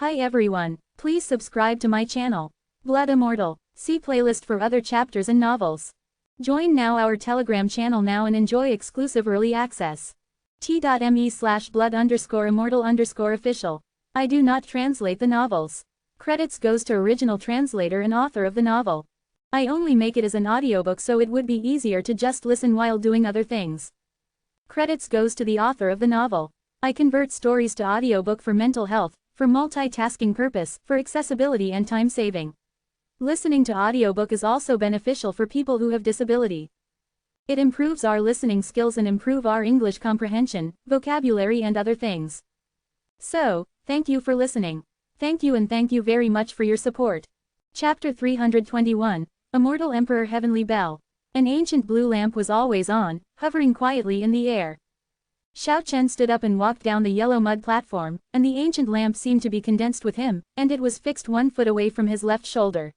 Hi everyone, please subscribe to my channel. Blood Immortal. See playlist for other chapters and novels. Join now our Telegram channel now and enjoy exclusive early access. t.me/blood_immortal_official. I do not translate the novels. Credits goes to original translator and author of the novel. I only make it as an audiobook so it would be easier to just listen while doing other things. Credits goes to the author of the novel. I convert stories to audiobook for mental health, for multitasking purpose, for accessibility and time saving. Listening to audiobook is also beneficial for people who have disability. It improves our listening skills and improve our English comprehension, vocabulary and other things. So, thank you for listening. Thank you and thank you very much for your support. Chapter 321, Immortal Emperor Heavenly Bell. An ancient blue lamp was always on, hovering quietly in the air. Xiao Chen stood up and walked down the yellow mud platform, and the ancient lamp seemed to be condensed with him, and it was fixed 1 foot away from his left shoulder.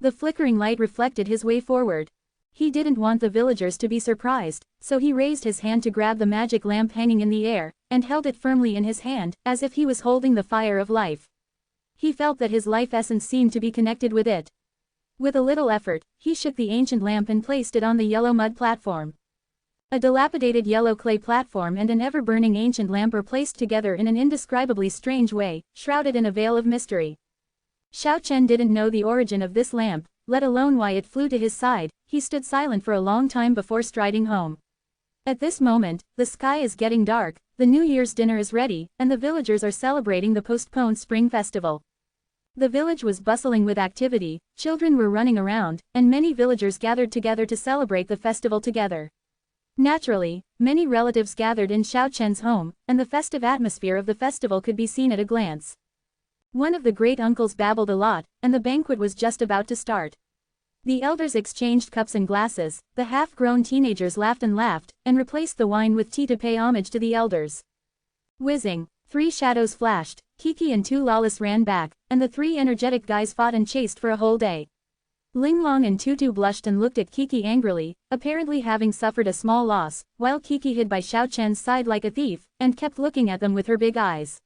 The flickering light reflected his way forward. He didn't want the villagers to be surprised, so he raised his hand to grab the magic lamp hanging in the air, and held it firmly in his hand, as if he was holding the fire of life. He felt that his life essence seemed to be connected with it. With a little effort, he shook the ancient lamp and placed it on the yellow mud platform. A dilapidated yellow clay platform and an ever-burning ancient lamp are placed together in an indescribably strange way, shrouded in a veil of mystery. Xiao Chen didn't know the origin of this lamp, let alone why it flew to his side. He stood silent for a long time before striding home. At this moment, the sky is getting dark, the New Year's dinner is ready, and the villagers are celebrating the postponed spring festival. The village was bustling with activity, children were running around, and many villagers gathered together to celebrate the festival together. Naturally, many relatives gathered in Xiao Chen's home, and the festive atmosphere of the festival could be seen at a glance. One of the great uncles babbled a lot, and the banquet was just about to start. The elders exchanged cups and glasses, the half-grown teenagers laughed and replaced the wine with tea to pay homage to the elders. Whizzing, 3 shadows flashed, Kiki and 2 lawless ran back, and the 3 energetic guys fought and chased for a whole day. Linglong and Tutu blushed and looked at Kiki angrily, apparently having suffered a small loss, while Kiki hid by Xiao Chen's side like a thief, and kept looking at them with her big eyes.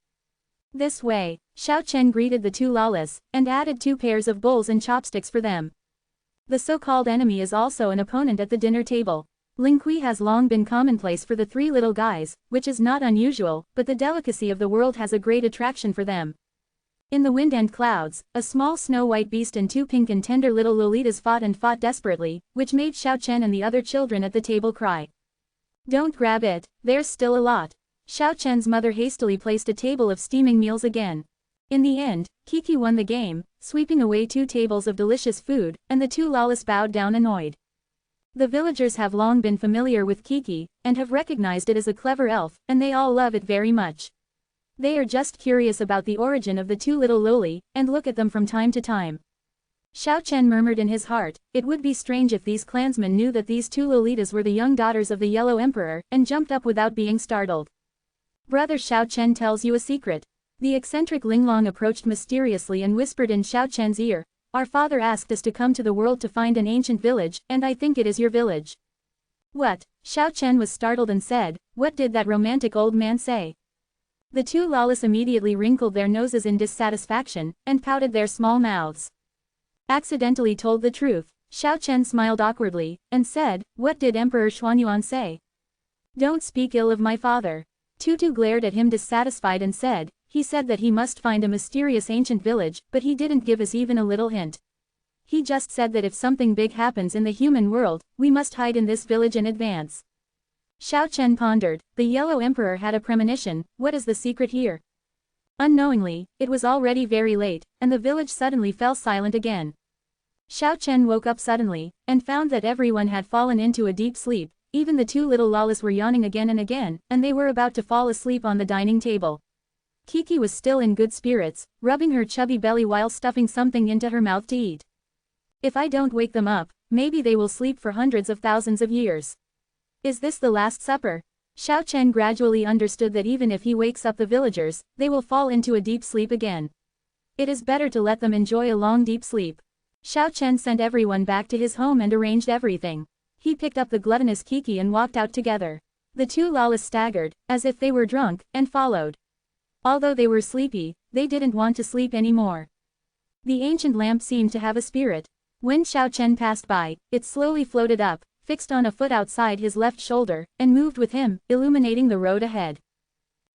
This way, Xiao Chen greeted the 2 lawless, and added 2 pairs of bowls and chopsticks for them. The so-called enemy is also an opponent at the dinner table. Lingqi has long been commonplace for the 3 little guys, which is not unusual, but the delicacy of the world has a great attraction for them. In the wind and clouds, a small snow-white beast and 2 pink and tender little lolitas fought desperately, which made Xiao Chen and the other children at the table cry. Don't grab it, there's still a lot. Xiao Chen's mother hastily placed a table of steaming meals again. In the end, Kiki won the game, sweeping away 2 tables of delicious food, and the 2 lawless bowed down annoyed. The villagers have long been familiar with Kiki, and have recognized it as a clever elf, and they all love it very much. They are just curious about the origin of the 2 little loli, and look at them from time to time. Xiao Chen murmured in his heart, it would be strange if these clansmen knew that these 2 lolitas were the young daughters of the Yellow Emperor, and jumped up without being startled. Brother Xiao Chen tells you a secret. The eccentric Linglong approached mysteriously and whispered in Xiao Chen's ear, our father asked us to come to the world to find an ancient village, and I think it is your village. What? Xiao Chen was startled and said, what did that romantic old man say? The 2 lawless immediately wrinkled their noses in dissatisfaction, and pouted their small mouths. Accidentally told the truth, Xiao Chen smiled awkwardly, and said, what did Emperor Xuanyuan say? Don't speak ill of my father. Tutu glared at him dissatisfied and said, he said that he must find a mysterious ancient village, but he didn't give us even a little hint. He just said that if something big happens in the human world, we must hide in this village in advance. Xiao Chen pondered, the Yellow Emperor had a premonition, what is the secret here? Unknowingly, it was already very late, and the village suddenly fell silent again. Xiao Chen woke up suddenly, and found that everyone had fallen into a deep sleep, even the 2 little lawless were yawning again, and they were about to fall asleep on the dining table. Kiki was still in good spirits, rubbing her chubby belly while stuffing something into her mouth to eat. If I don't wake them up, maybe they will sleep for hundreds of thousands of years. Is this the last supper? Xiao Chen gradually understood that even if he wakes up the villagers, they will fall into a deep sleep again. It is better to let them enjoy a long deep sleep. Xiao Chen sent everyone back to his home and arranged everything. He picked up the gluttonous Kiki and walked out together. The 2 lawless staggered, as if they were drunk, and followed. Although they were sleepy, they didn't want to sleep anymore. The ancient lamp seemed to have a spirit. When Xiao Chen passed by, it slowly floated up, fixed on a foot outside his left shoulder, and moved with him, illuminating the road ahead.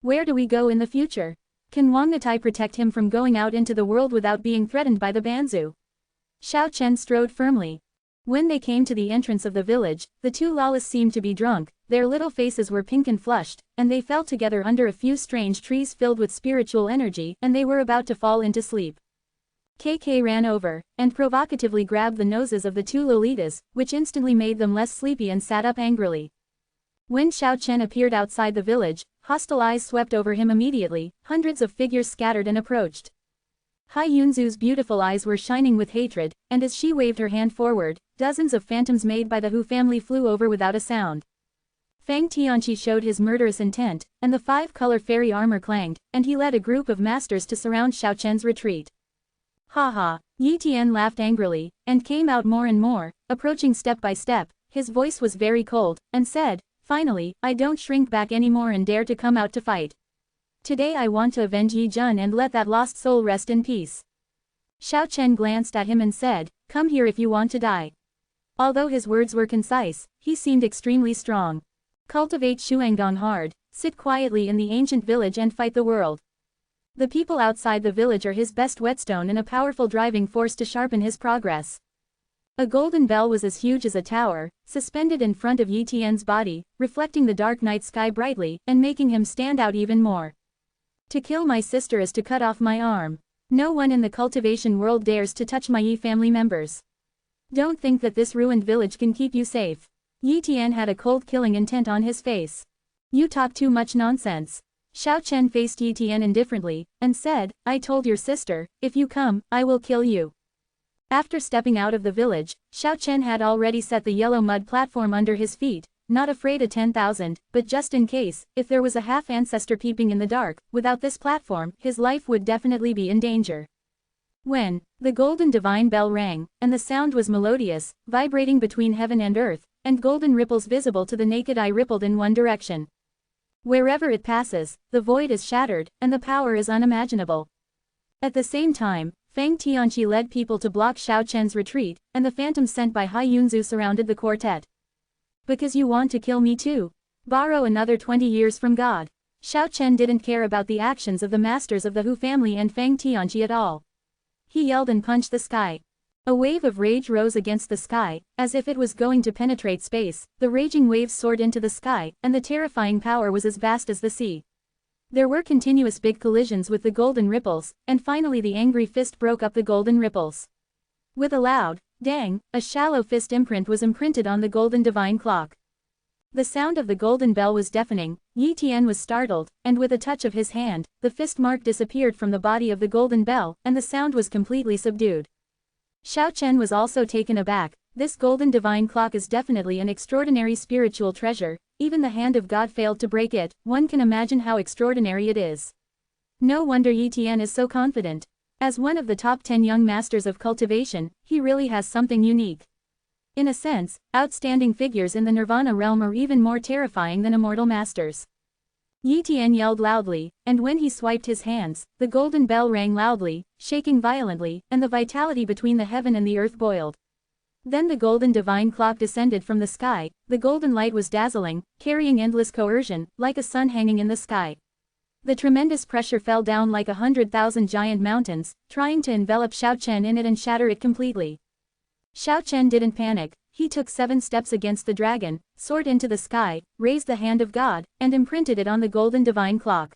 Where do we go in the future? Can Wang Natai protect him from going out into the world without being threatened by the Banzu? Xiao Chen strode firmly. When they came to the entrance of the village, the two lawless seemed to be drunk, their little faces were pink and flushed, and they fell together under a few strange trees filled with spiritual energy, and they were about to fall into sleep. KK ran over, and provocatively grabbed the noses of the two Lolitas, which instantly made them less sleepy and sat up angrily. When Xiao Chen appeared outside the village, hostile eyes swept over him immediately, hundreds of figures scattered and approached. Hai Yunzu's beautiful eyes were shining with hatred, and as she waved her hand forward, dozens of phantoms made by the Hu family flew over without a sound. Fang Tianqi showed his murderous intent, and the five-color fairy armor clanged, and he led a group of masters to surround Xiao Chen's retreat. Ha ha, Yi Tian laughed angrily, and came out more and more, approaching step by step. His voice was very cold, and said, "Finally, I don't shrink back anymore and dare to come out to fight. Today I want to avenge Yi Jun and let that lost soul rest in peace." Xiao Chen glanced at him and said, "Come here if you want to die." Although his words were concise, he seemed extremely strong. Cultivate Shuangdong hard, sit quietly in the ancient village and fight the world. The people outside the village are his best whetstone and a powerful driving force to sharpen his progress. A golden bell was as huge as a tower, suspended in front of Yi Tian's body, reflecting the dark night sky brightly, and making him stand out even more. To kill my sister is to cut off my arm. No one in the cultivation world dares to touch my Yi family members. Don't think that this ruined village can keep you safe. Yi Tian had a cold killing intent on his face. You talk too much nonsense. Xiao Chen faced Yi Tian indifferently, and said, "I told your sister, if you come, I will kill you." After stepping out of the village, Xiao Chen had already set the yellow mud platform under his feet, not afraid of 10,000, but just in case, if there was a half-ancestor peeping in the dark, without this platform, his life would definitely be in danger. When the golden divine bell rang, and the sound was melodious, vibrating between heaven and earth, and golden ripples visible to the naked eye rippled in one direction. Wherever it passes, the void is shattered, and the power is unimaginable. At the same time, Fang Tianqi led people to block Xiao Chen's retreat, and the phantoms sent by Hai Yunzu surrounded the quartet. Because you want to kill me too? Borrow another 20 years from God. Xiao Chen didn't care about the actions of the masters of the Hu family and Fang Tianqi at all. He yelled and punched the sky. A wave of rage rose against the sky, as if it was going to penetrate space. The raging waves soared into the sky, and the terrifying power was as vast as the sea. There were continuous big collisions with the golden ripples, and finally the angry fist broke up the golden ripples. With a loud dang, a shallow fist imprint was imprinted on the golden divine clock. The sound of the golden bell was deafening. Yi Tian was startled, and with a touch of his hand, the fist mark disappeared from the body of the golden bell, and the sound was completely subdued. Xiao Chen was also taken aback. This golden divine clock is definitely an extraordinary spiritual treasure. Even the hand of God failed to break it. One can imagine how extraordinary it is. No wonder Yi Tian is so confident. As one of the top 10 young masters of cultivation, he really has something unique. In a sense, outstanding figures in the Nirvana realm are even more terrifying than immortal masters. Yi Tian yelled loudly, and when he swiped his hands, the golden bell rang loudly, shaking violently, and the vitality between the heaven and the earth boiled. Then the golden divine clock descended from the sky. The golden light was dazzling, carrying endless coercion, like a sun hanging in the sky. The tremendous pressure fell down like 100,000 giant mountains, trying to envelop Xiao Chen in it and shatter it completely. Xiao Chen didn't panic. He took 7 steps against the dragon, soared into the sky, raised the hand of God, and imprinted it on the golden divine clock.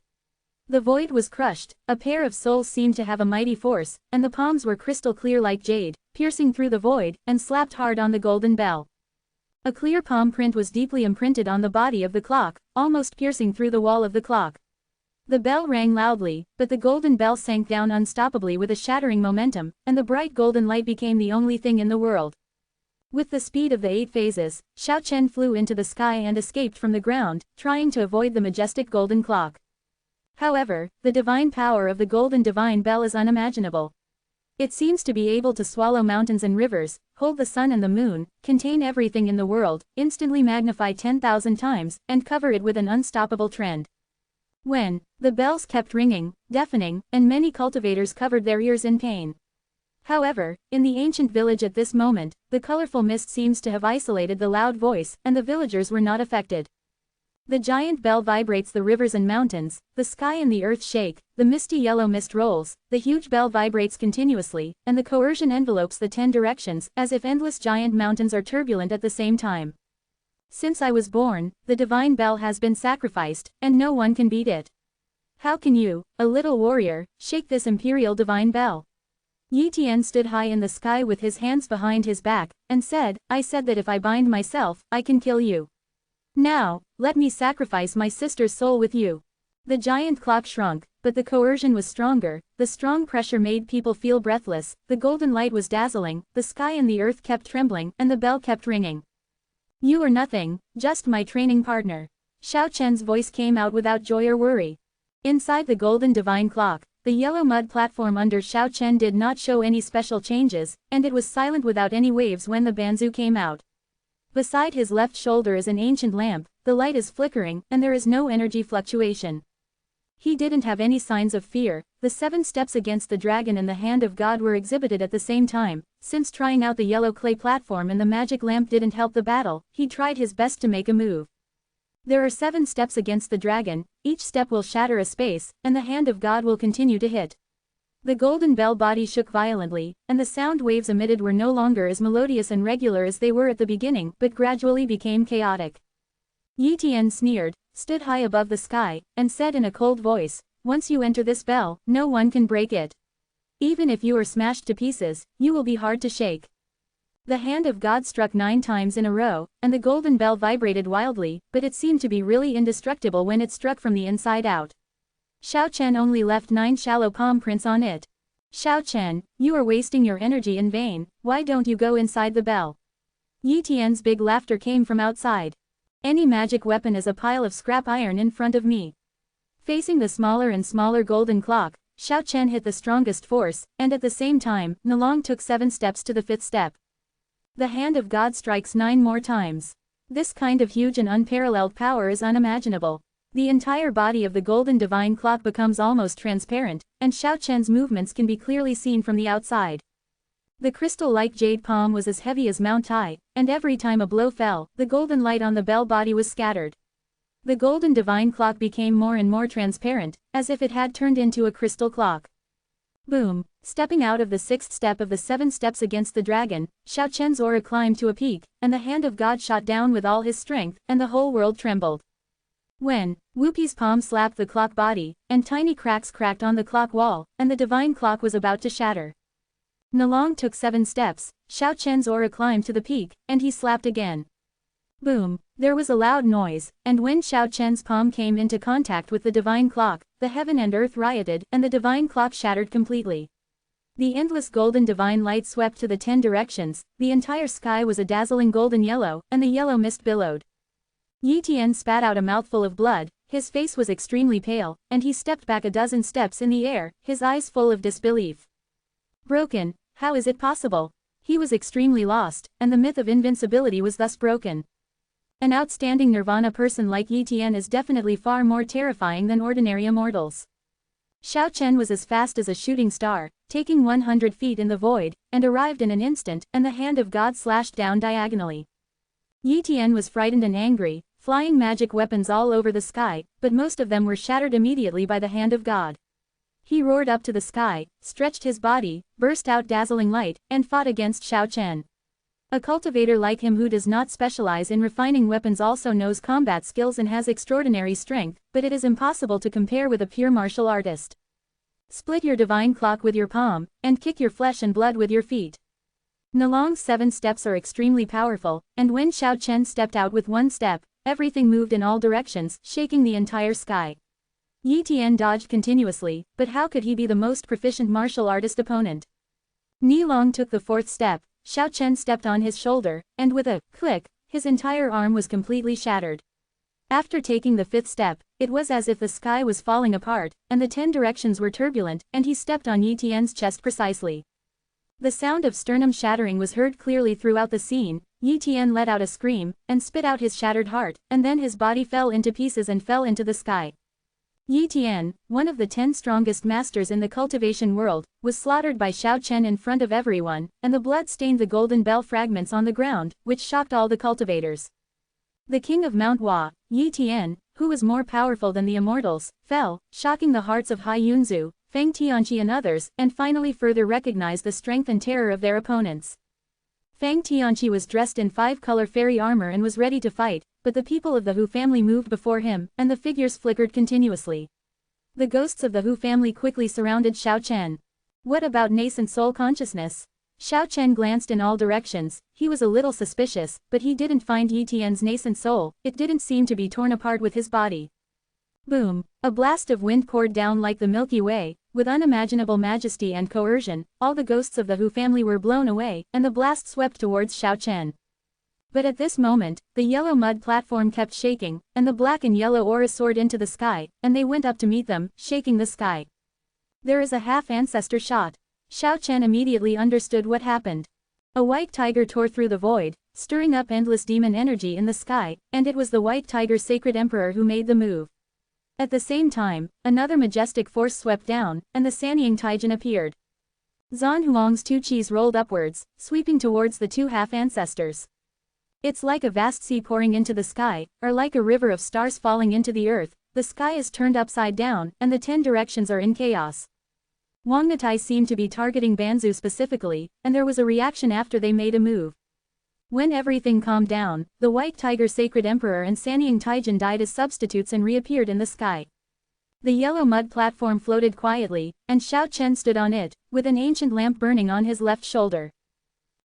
The void was crushed. A pair of souls seemed to have a mighty force, and the palms were crystal clear like jade, piercing through the void, and slapped hard on the golden bell. A clear palm print was deeply imprinted on the body of the clock, almost piercing through the wall of the clock. The bell rang loudly, but the golden bell sank down unstoppably with a shattering momentum, and the bright golden light became the only thing in the world. With the speed of the 8 phases, Xiao Chen flew into the sky and escaped from the ground, trying to avoid the majestic golden clock. However, the divine power of the golden divine bell is unimaginable. It seems to be able to swallow mountains and rivers, hold the sun and the moon, contain everything in the world, instantly magnify 10,000 times, and cover it with an unstoppable trend. When the bells kept ringing, deafening, and many cultivators covered their ears in pain. However, in the ancient village at this moment, the colorful mist seems to have isolated the loud voice, and the villagers were not affected. The giant bell vibrates the rivers and mountains, the sky and the earth shake, the misty yellow mist rolls, the huge bell vibrates continuously, and the coercion envelopes the 10 directions, as if endless giant mountains are turbulent at the same time. Since I was born, the divine bell has been sacrificed, and no one can beat it. How can you, a little warrior, shake this imperial divine bell? Yi Tian stood high in the sky with his hands behind his back, and said, I said that if I bind myself, I can kill you. Now, let me sacrifice my sister's soul with you. The giant clock shrunk, but the coercion was stronger, the strong pressure made people feel breathless, the golden light was dazzling, the sky and the earth kept trembling, and the bell kept ringing. You are nothing, just my training partner. Xiao Chen's voice came out without joy or worry. Inside the golden divine clock, the yellow mud platform under Xiao Chen did not show any special changes, and it was silent without any waves when the banzu came out. Beside his left shoulder is an ancient lamp, the light is flickering, and there is no energy fluctuation. He didn't have any signs of fear. The 7 steps against the dragon and the hand of God were exhibited at the same time. Since trying out the yellow clay platform and the magic lamp didn't help the battle, he tried his best to make a move. There are 7 steps against the dragon, each step will shatter a space, and the hand of God will continue to hit. The golden bell body shook violently, and the sound waves emitted were no longer as melodious and regular as they were at the beginning, but gradually became chaotic. Yi Tian sneered, stood high above the sky, and said in a cold voice, once you enter this bell, no one can break it. Even if you are smashed to pieces, you will be hard to shake. The hand of God struck 9 times in a row, and the golden bell vibrated wildly, but it seemed to be really indestructible when it struck from the inside out. Xiao Chen only left 9 shallow palm prints on it. Xiao Chen, you are wasting your energy in vain, why don't you go inside the bell? Yi Tian's big laughter came from outside. Any magic weapon is a pile of scrap iron in front of me. Facing the smaller and smaller golden clock, Xiao Chen hit the strongest force, and at the same time, Nalong took 7 steps to the 5th step. The hand of God strikes 9 more times. This kind of huge and unparalleled power is unimaginable. The entire body of the golden divine clock becomes almost transparent, and Xiao Chen's movements can be clearly seen from the outside. The crystal-like jade palm was as heavy as Mount Tai, and every time a blow fell, the golden light on the bell body was scattered. The golden divine clock became more and more transparent, as if it had turned into a crystal clock. Boom! Stepping out of the 6th step of the 7 steps against the dragon, Xiao Chen's aura climbed to a peak, and the hand of God shot down with all his strength, and the whole world trembled. When Wupi's palm slapped the clock body, and tiny cracks cracked on the clock wall, and the divine clock was about to shatter. Nalong took 7 steps, Xiao Chen's aura climbed to the peak, and he slapped again. Boom! There was a loud noise, and when Xiao Chen's palm came into contact with the divine clock, the heaven and earth rioted, and the divine clock shattered completely. The endless golden divine light swept to the 10 directions, the entire sky was a dazzling golden yellow, and the yellow mist billowed. Yi Tian spat out a mouthful of blood, his face was extremely pale, and he stepped back a dozen steps in the air, his eyes full of disbelief. Broken, how is it possible? He was extremely lost, and the myth of invincibility was thus broken. An outstanding nirvana person like Yi Tian is definitely far more terrifying than ordinary immortals. Xiao Chen was as fast as a shooting star, taking 100 feet in the void, and arrived in an instant, and the hand of God slashed down diagonally. Yi Tian was frightened and angry, flying magic weapons all over the sky, but most of them were shattered immediately by the hand of God. He roared up to the sky, stretched his body, burst out dazzling light, and fought against Xiao Chen. A cultivator like him who does not specialize in refining weapons also knows combat skills and has extraordinary strength, but it is impossible to compare with a pure martial artist. Split your divine clock with your palm, and kick your flesh and blood with your feet. Nalong's 7 steps are extremely powerful, and when Xiao Chen stepped out with 1 step, everything moved in all directions, shaking the entire sky. Yi Tian dodged continuously, but how could he be the most proficient martial artist opponent? Nilong took the 4th step, Xiao Chen stepped on his shoulder, and with a click, his entire arm was completely shattered. After taking the 5th step, it was as if the sky was falling apart, and the 10 directions were turbulent, and he stepped on Yi Tian's chest precisely. The sound of sternum shattering was heard clearly throughout the scene. Yi Tian let out a scream, and spit out his shattered heart, and then his body fell into pieces and fell into the sky. Yi Tian, one of the 10 strongest masters in the cultivation world, was slaughtered by Xiao Chen in front of everyone, and the blood stained the golden bell fragments on the ground, which shocked all the cultivators. The king of Mount Hua, Yi Tian, who was more powerful than the Immortals, fell, shocking the hearts of Hai Yunzu, Feng Tianqi and others, and finally further recognized the strength and terror of their opponents. Feng Tianqi was dressed in 5-color fairy armor and was ready to fight, but the people of the Hu family moved before him, and the figures flickered continuously. The ghosts of the Hu family quickly surrounded Xiao Chen. What about nascent soul consciousness? Xiao Chen glanced in all directions. He was a little suspicious, but he didn't find Yi Tian's nascent soul. It didn't seem to be torn apart with his body. Boom! A blast of wind poured down like the Milky Way. With unimaginable majesty and coercion, all the ghosts of the Hu family were blown away, and the blast swept towards Xiao Chen. But at this moment, the yellow mud platform kept shaking, and the black and yellow aura soared into the sky, and they went up to meet them, shaking the sky. There is a half-ancestor shot. Xiao Chen immediately understood what happened. A white tiger tore through the void, stirring up endless demon energy in the sky, and it was the white tiger's sacred emperor who made the move. At the same time, another majestic force swept down, and the Sanying Taijin appeared. Zhan Huang's 2 qis rolled upwards, sweeping towards the 2 half-ancestors. It's like a vast sea pouring into the sky, or like a river of stars falling into the earth. The sky is turned upside down, and the 10 directions are in chaos. Wang Natai seemed to be targeting Banzu specifically, and there was a reaction after they made a move. When everything calmed down, the White Tiger Sacred Emperor and Sanying Taijin died as substitutes and reappeared in the sky. The yellow mud platform floated quietly, and Xiao Chen stood on it, with an ancient lamp burning on his left shoulder.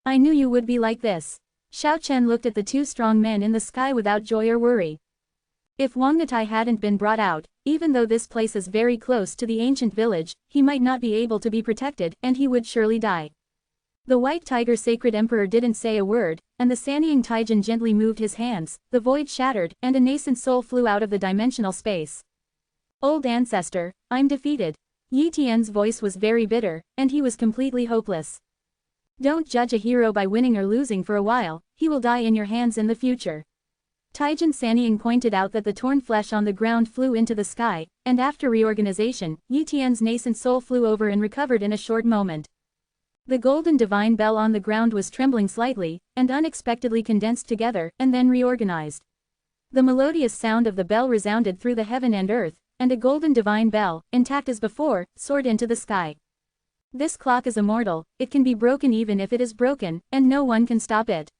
I knew you would be like this. Xiao Chen looked at the 2 strong men in the sky without joy or worry. If Wang Natai hadn't been brought out, even though this place is very close to the ancient village, he might not be able to be protected, and he would surely die. The White Tiger Sacred Emperor didn't say a word, and the Sanying Taijin gently moved his hands, the void shattered, and a nascent soul flew out of the dimensional space. Old ancestor, I'm defeated. Yi Tian's voice was very bitter, and he was completely hopeless. Don't judge a hero by winning or losing for a while, he will die in your hands in the future. Taijin Sanying pointed out that the torn flesh on the ground flew into the sky, and after reorganization, Yi Tian's nascent soul flew over and recovered in a short moment. The golden divine bell on the ground was trembling slightly, and unexpectedly condensed together, and then reorganized. The melodious sound of the bell resounded through the heaven and earth, and a golden divine bell, intact as before, soared into the sky. This clock is immortal, it can be broken even if it is broken, and no one can stop it.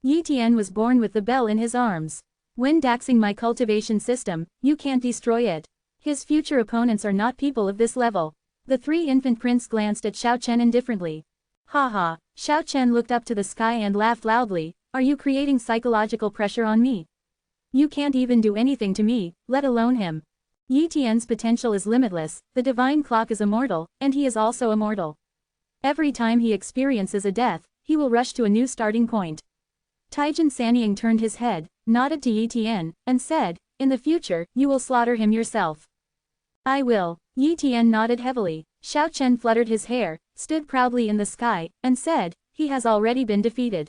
Yi Tian was born with the bell in his arms. When doxing my cultivation system, you can't destroy it. His future opponents are not people of this level. The 3 infant prince glanced at Xiao Chen indifferently. Ha ha, Xiao Chen looked up to the sky and laughed loudly. Are you creating psychological pressure on me? You can't even do anything to me, let alone him. Yi Tian's potential is limitless, the divine clock is immortal, and he is also immortal. Every time he experiences a death, he will rush to a new starting point. Taijin Sanying turned his head, nodded to Yi Tian, and said, in the future, you will slaughter him yourself. I will. Yi Tian nodded heavily. Xiao Chen fluttered his hair, stood proudly in the sky, and said, he has already been defeated.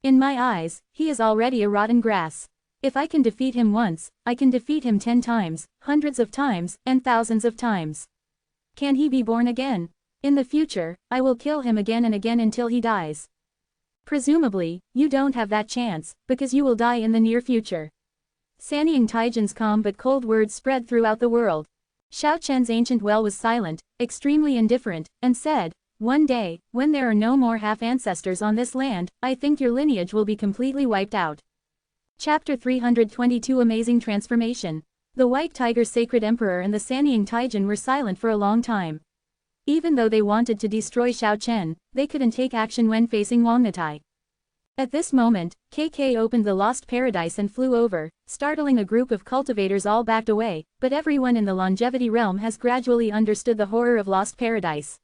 In my eyes, he is already a rotten grass. If I can defeat him once, I can defeat him 10 times, hundreds of times, and thousands of times. Can he be born again? In the future, I will kill him again and again until he dies. Presumably, you don't have that chance, because you will die in the near future. Sanying Taijin's calm but cold words spread throughout the world. Xiao Chen's ancient well was silent, extremely indifferent, and said, one day, when there are no more half-ancestors on this land, I think your lineage will be completely wiped out. Chapter 322 Amazing Transformation. The White Tiger Sacred Emperor and the Sanying Taijin were silent for a long time. Even though they wanted to destroy Xiao Chen, they couldn't take action when facing Wang Natai. At this moment, KK opened the Lost Paradise and flew over, startling a group of cultivators all backed away, but everyone in the longevity realm has gradually understood the horror of Lost Paradise.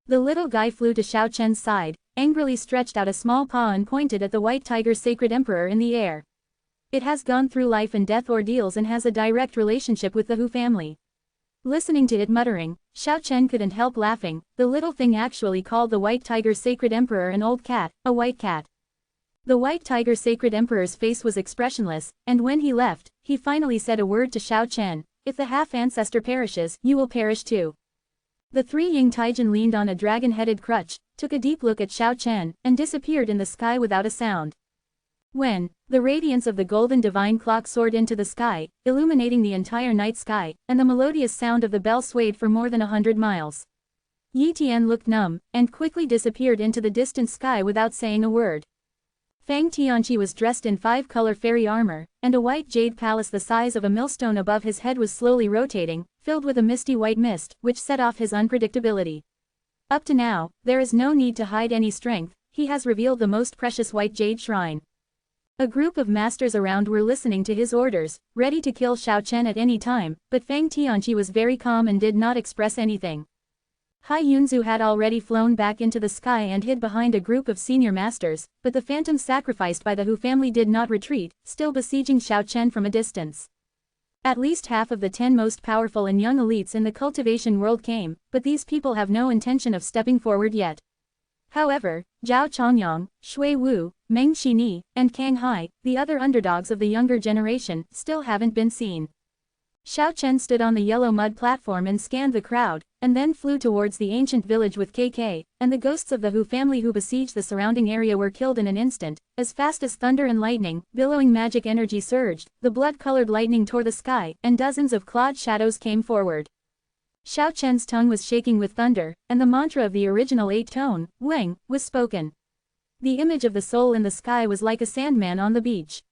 The little guy flew to Xiao Chen's side, angrily stretched out a small paw and pointed at the White Tiger Sacred Emperor in the air. It has gone through life and death ordeals and has a direct relationship with the Hu family. Listening to it muttering, Xiao Chen couldn't help laughing. The little thing actually called the White Tiger Sacred Emperor an old cat, a white cat. The White Tiger Sacred Emperor's face was expressionless, and when he left, he finally said a word to Xiao Chen, if the half-ancestor perishes, you will perish too. The three Ying Taijin leaned on a dragon-headed crutch, took a deep look at Xiao Chen, and disappeared in the sky without a sound. When the radiance of the golden divine clock soared into the sky, illuminating the entire night sky, and the melodious sound of the bell swayed for more than 100 miles. Yi Tian looked numb, and quickly disappeared into the distant sky without saying a word. Fang Tianqi was dressed in 5-color fairy armor, and a white jade palace the size of a millstone above his head was slowly rotating, filled with a misty white mist, which set off his unpredictability. Up to now, there is no need to hide any strength, he has revealed the most precious white jade shrine. A group of masters around were listening to his orders, ready to kill Xiao Chen at any time, but Fang Tianqi was very calm and did not express anything. Hai Yunzu had already flown back into the sky and hid behind a group of senior masters, but the phantoms sacrificed by the Hu family did not retreat, still besieging Xiao Chen from a distance. At least half of the 10 most powerful and young elites in the cultivation world came, but these people have no intention of stepping forward yet. However, Zhao Chongyang, Shui Wu, Meng Xini, and Kang Hai, the other underdogs of the younger generation, still haven't been seen. Xiao Chen stood on the yellow mud platform and scanned the crowd, and then flew towards the ancient village with KK, and the ghosts of the Hu family who besieged the surrounding area were killed in an instant. As fast as thunder and lightning, billowing magic energy surged, the blood-colored lightning tore the sky, and dozens of clawed shadows came forward. Xiao Chen's tongue was shaking with thunder, and the mantra of the original 8-tone, Weng, was spoken. The image of the soul in the sky was like a sandman on the beach.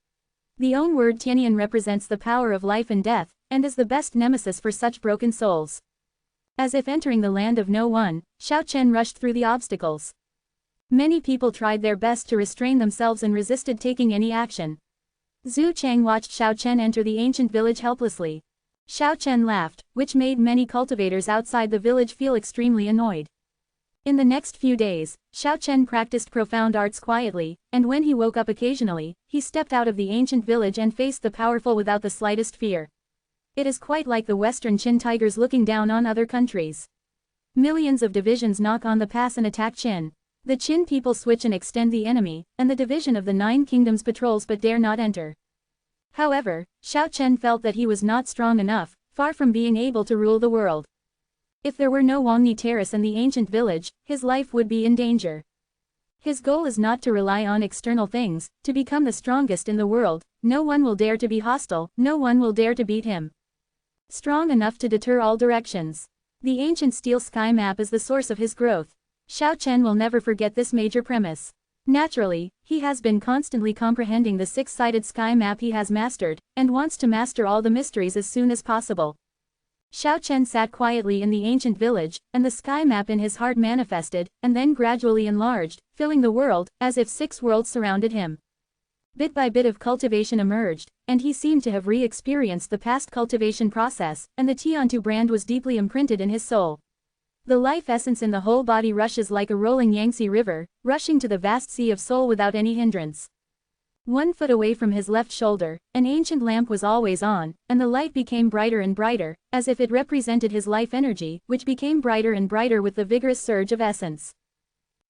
The own word Tianyan represents the power of life and death, and is the best nemesis for such broken souls. As if entering the land of no one, Xiao Chen rushed through the obstacles. Many people tried their best to restrain themselves and resisted taking any action. Zhu Chang watched Xiao Chen enter the ancient village helplessly. Xiao Chen laughed, which made many cultivators outside the village feel extremely annoyed. In the next few days, Xiao Chen practiced profound arts quietly, and when he woke up occasionally, he stepped out of the ancient village and faced the powerful without the slightest fear. It is quite like the Western Qin tigers looking down on other countries. Millions of divisions knock on the pass and attack Qin. The Qin people switch and extend the enemy, and the division of the 9 kingdoms patrols but dare not enter. However, Xiao Chen felt that he was not strong enough, far from being able to rule the world. If there were no Wangni Terrace and the ancient village, his life would be in danger. His goal is not to rely on external things, to become the strongest in the world. No one will dare to be hostile, no one will dare to beat him. Strong enough to deter all directions. The ancient steel sky map is the source of his growth. Xiao Chen will never forget this major premise. Naturally, he has been constantly comprehending the 6-sided sky map he has mastered, and wants to master all the mysteries as soon as possible. Xiao Chen sat quietly in the ancient village, and the sky map in his heart manifested, and then gradually enlarged, filling the world, as if 6 worlds surrounded him. Bit by bit of cultivation emerged, and he seemed to have re-experienced the past cultivation process, and the Tiantu brand was deeply imprinted in his soul. The life essence in the whole body rushes like a rolling Yangtze river, rushing to the vast sea of soul without any hindrance. 1 foot away from his left shoulder, an ancient lamp was always on, and the light became brighter and brighter, as if it represented his life energy, which became brighter and brighter with the vigorous surge of essence.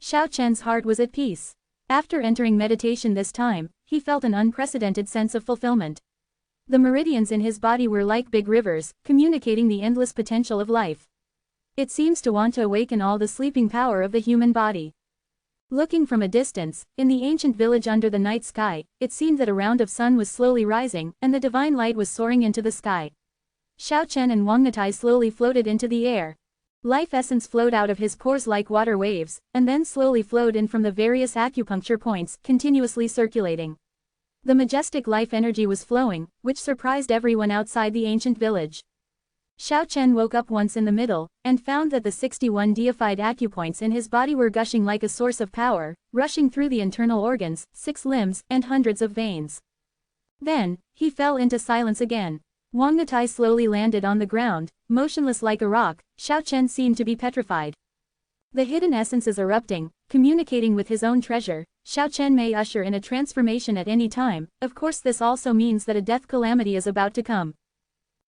Xiao Chen's heart was at peace. After entering meditation this time, he felt an unprecedented sense of fulfillment. The meridians in his body were like big rivers, communicating the endless potential of life. It seems to want to awaken all the sleeping power of the human body. Looking from a distance, in the ancient village under the night sky, it seemed that a round of sun was slowly rising, and the divine light was soaring into the sky. Xiao Chen and Wang Natai slowly floated into the air. Life essence flowed out of his pores like water waves, and then slowly flowed in from the various acupuncture points, continuously circulating. The majestic life energy was flowing, which surprised everyone outside the ancient village. Xiao Chen woke up once in the middle, and found that the 61 deified acupoints in his body were gushing like a source of power, rushing through the internal organs, 6 limbs, and hundreds of veins. Then, he fell into silence again. Wang Natai slowly landed on the ground, motionless like a rock. Xiao Chen seemed to be petrified. The hidden essence is erupting, communicating with his own treasure. Xiao Chen may usher in a transformation at any time. Of course, this also means that a death calamity is about to come.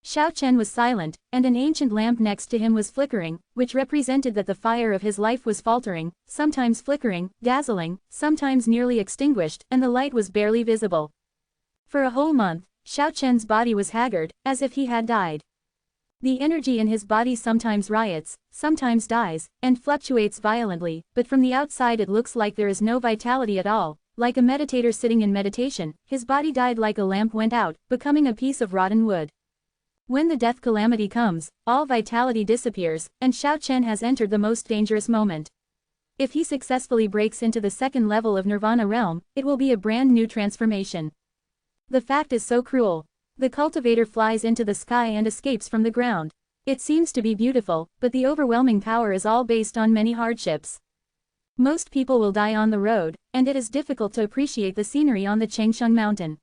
Xiao Chen was silent, and an ancient lamp next to him was flickering, which represented that the fire of his life was faltering, sometimes flickering, dazzling, sometimes nearly extinguished, and the light was barely visible. For a whole month, Xiao Chen's body was haggard, as if he had died. The energy in his body sometimes riots, sometimes dies, and fluctuates violently, but from the outside it looks like there is no vitality at all, like a meditator sitting in meditation. His body died like a lamp went out, becoming a piece of rotten wood. When the death calamity comes, all vitality disappears, and Xiao Chen has entered the most dangerous moment. If he successfully breaks into the second level of Nirvana realm, it will be a brand new transformation. The fact is so cruel. The cultivator flies into the sky and escapes from the ground. It seems to be beautiful, but the overwhelming power is all based on many hardships. Most people will die on the road, and it is difficult to appreciate the scenery on the Chengsheng mountain.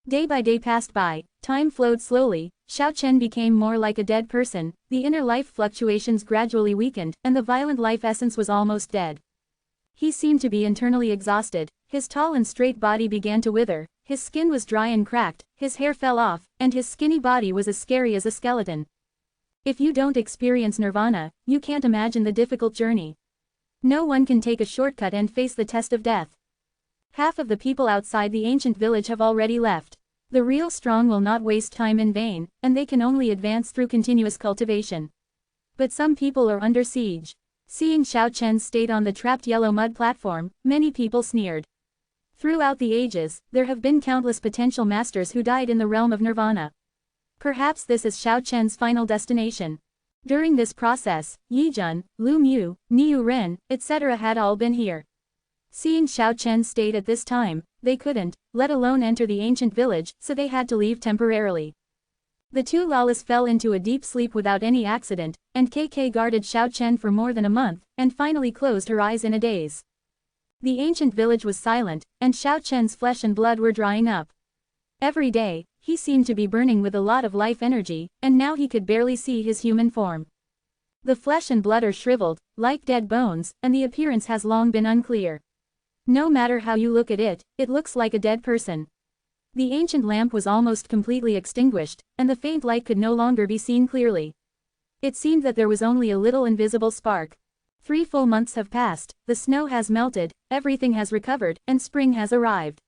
Day by day passed by, time flowed slowly, Xiao Chen became more like a dead person, the inner life fluctuations gradually weakened, and the violent life essence was almost dead. He seemed to be internally exhausted, his tall and straight body began to wither, his skin was dry and cracked, his hair fell off, and his skinny body was as scary as a skeleton. If you don't experience nirvana, you can't imagine the difficult journey. No one can take a shortcut and face the test of death. Half of the people outside the ancient village have already left. The real strong will not waste time in vain, and they can only advance through continuous cultivation. But some people are under siege. Seeing Xiao Chen's state on the trapped yellow mud platform, many people sneered. Throughout the ages, there have been countless potential masters who died in the realm of nirvana. Perhaps this is Xiao Chen's final destination. During this process, Yi Jun, Lu Mu, Niu Ren, etc. had all been here. Seeing Xiao Chen's state at this time, they couldn't, let alone enter the ancient village, so they had to leave temporarily. The two lawless fell into a deep sleep without any accident, and KK guarded Xiao Chen for more than a month, and finally closed her eyes in a daze. The ancient village was silent, and Xiao Chen's flesh and blood were drying up. Every day, he seemed to be burning with a lot of life energy, and now he could barely see his human form. The flesh and blood are shriveled, like dead bones, and the appearance has long been unclear. No matter how you look at it, it looks like a dead person. The ancient lamp was almost completely extinguished, and the faint light could no longer be seen clearly. It seemed that there was only a little invisible spark. 3 full months have passed, the snow has melted, everything has recovered, and spring has arrived.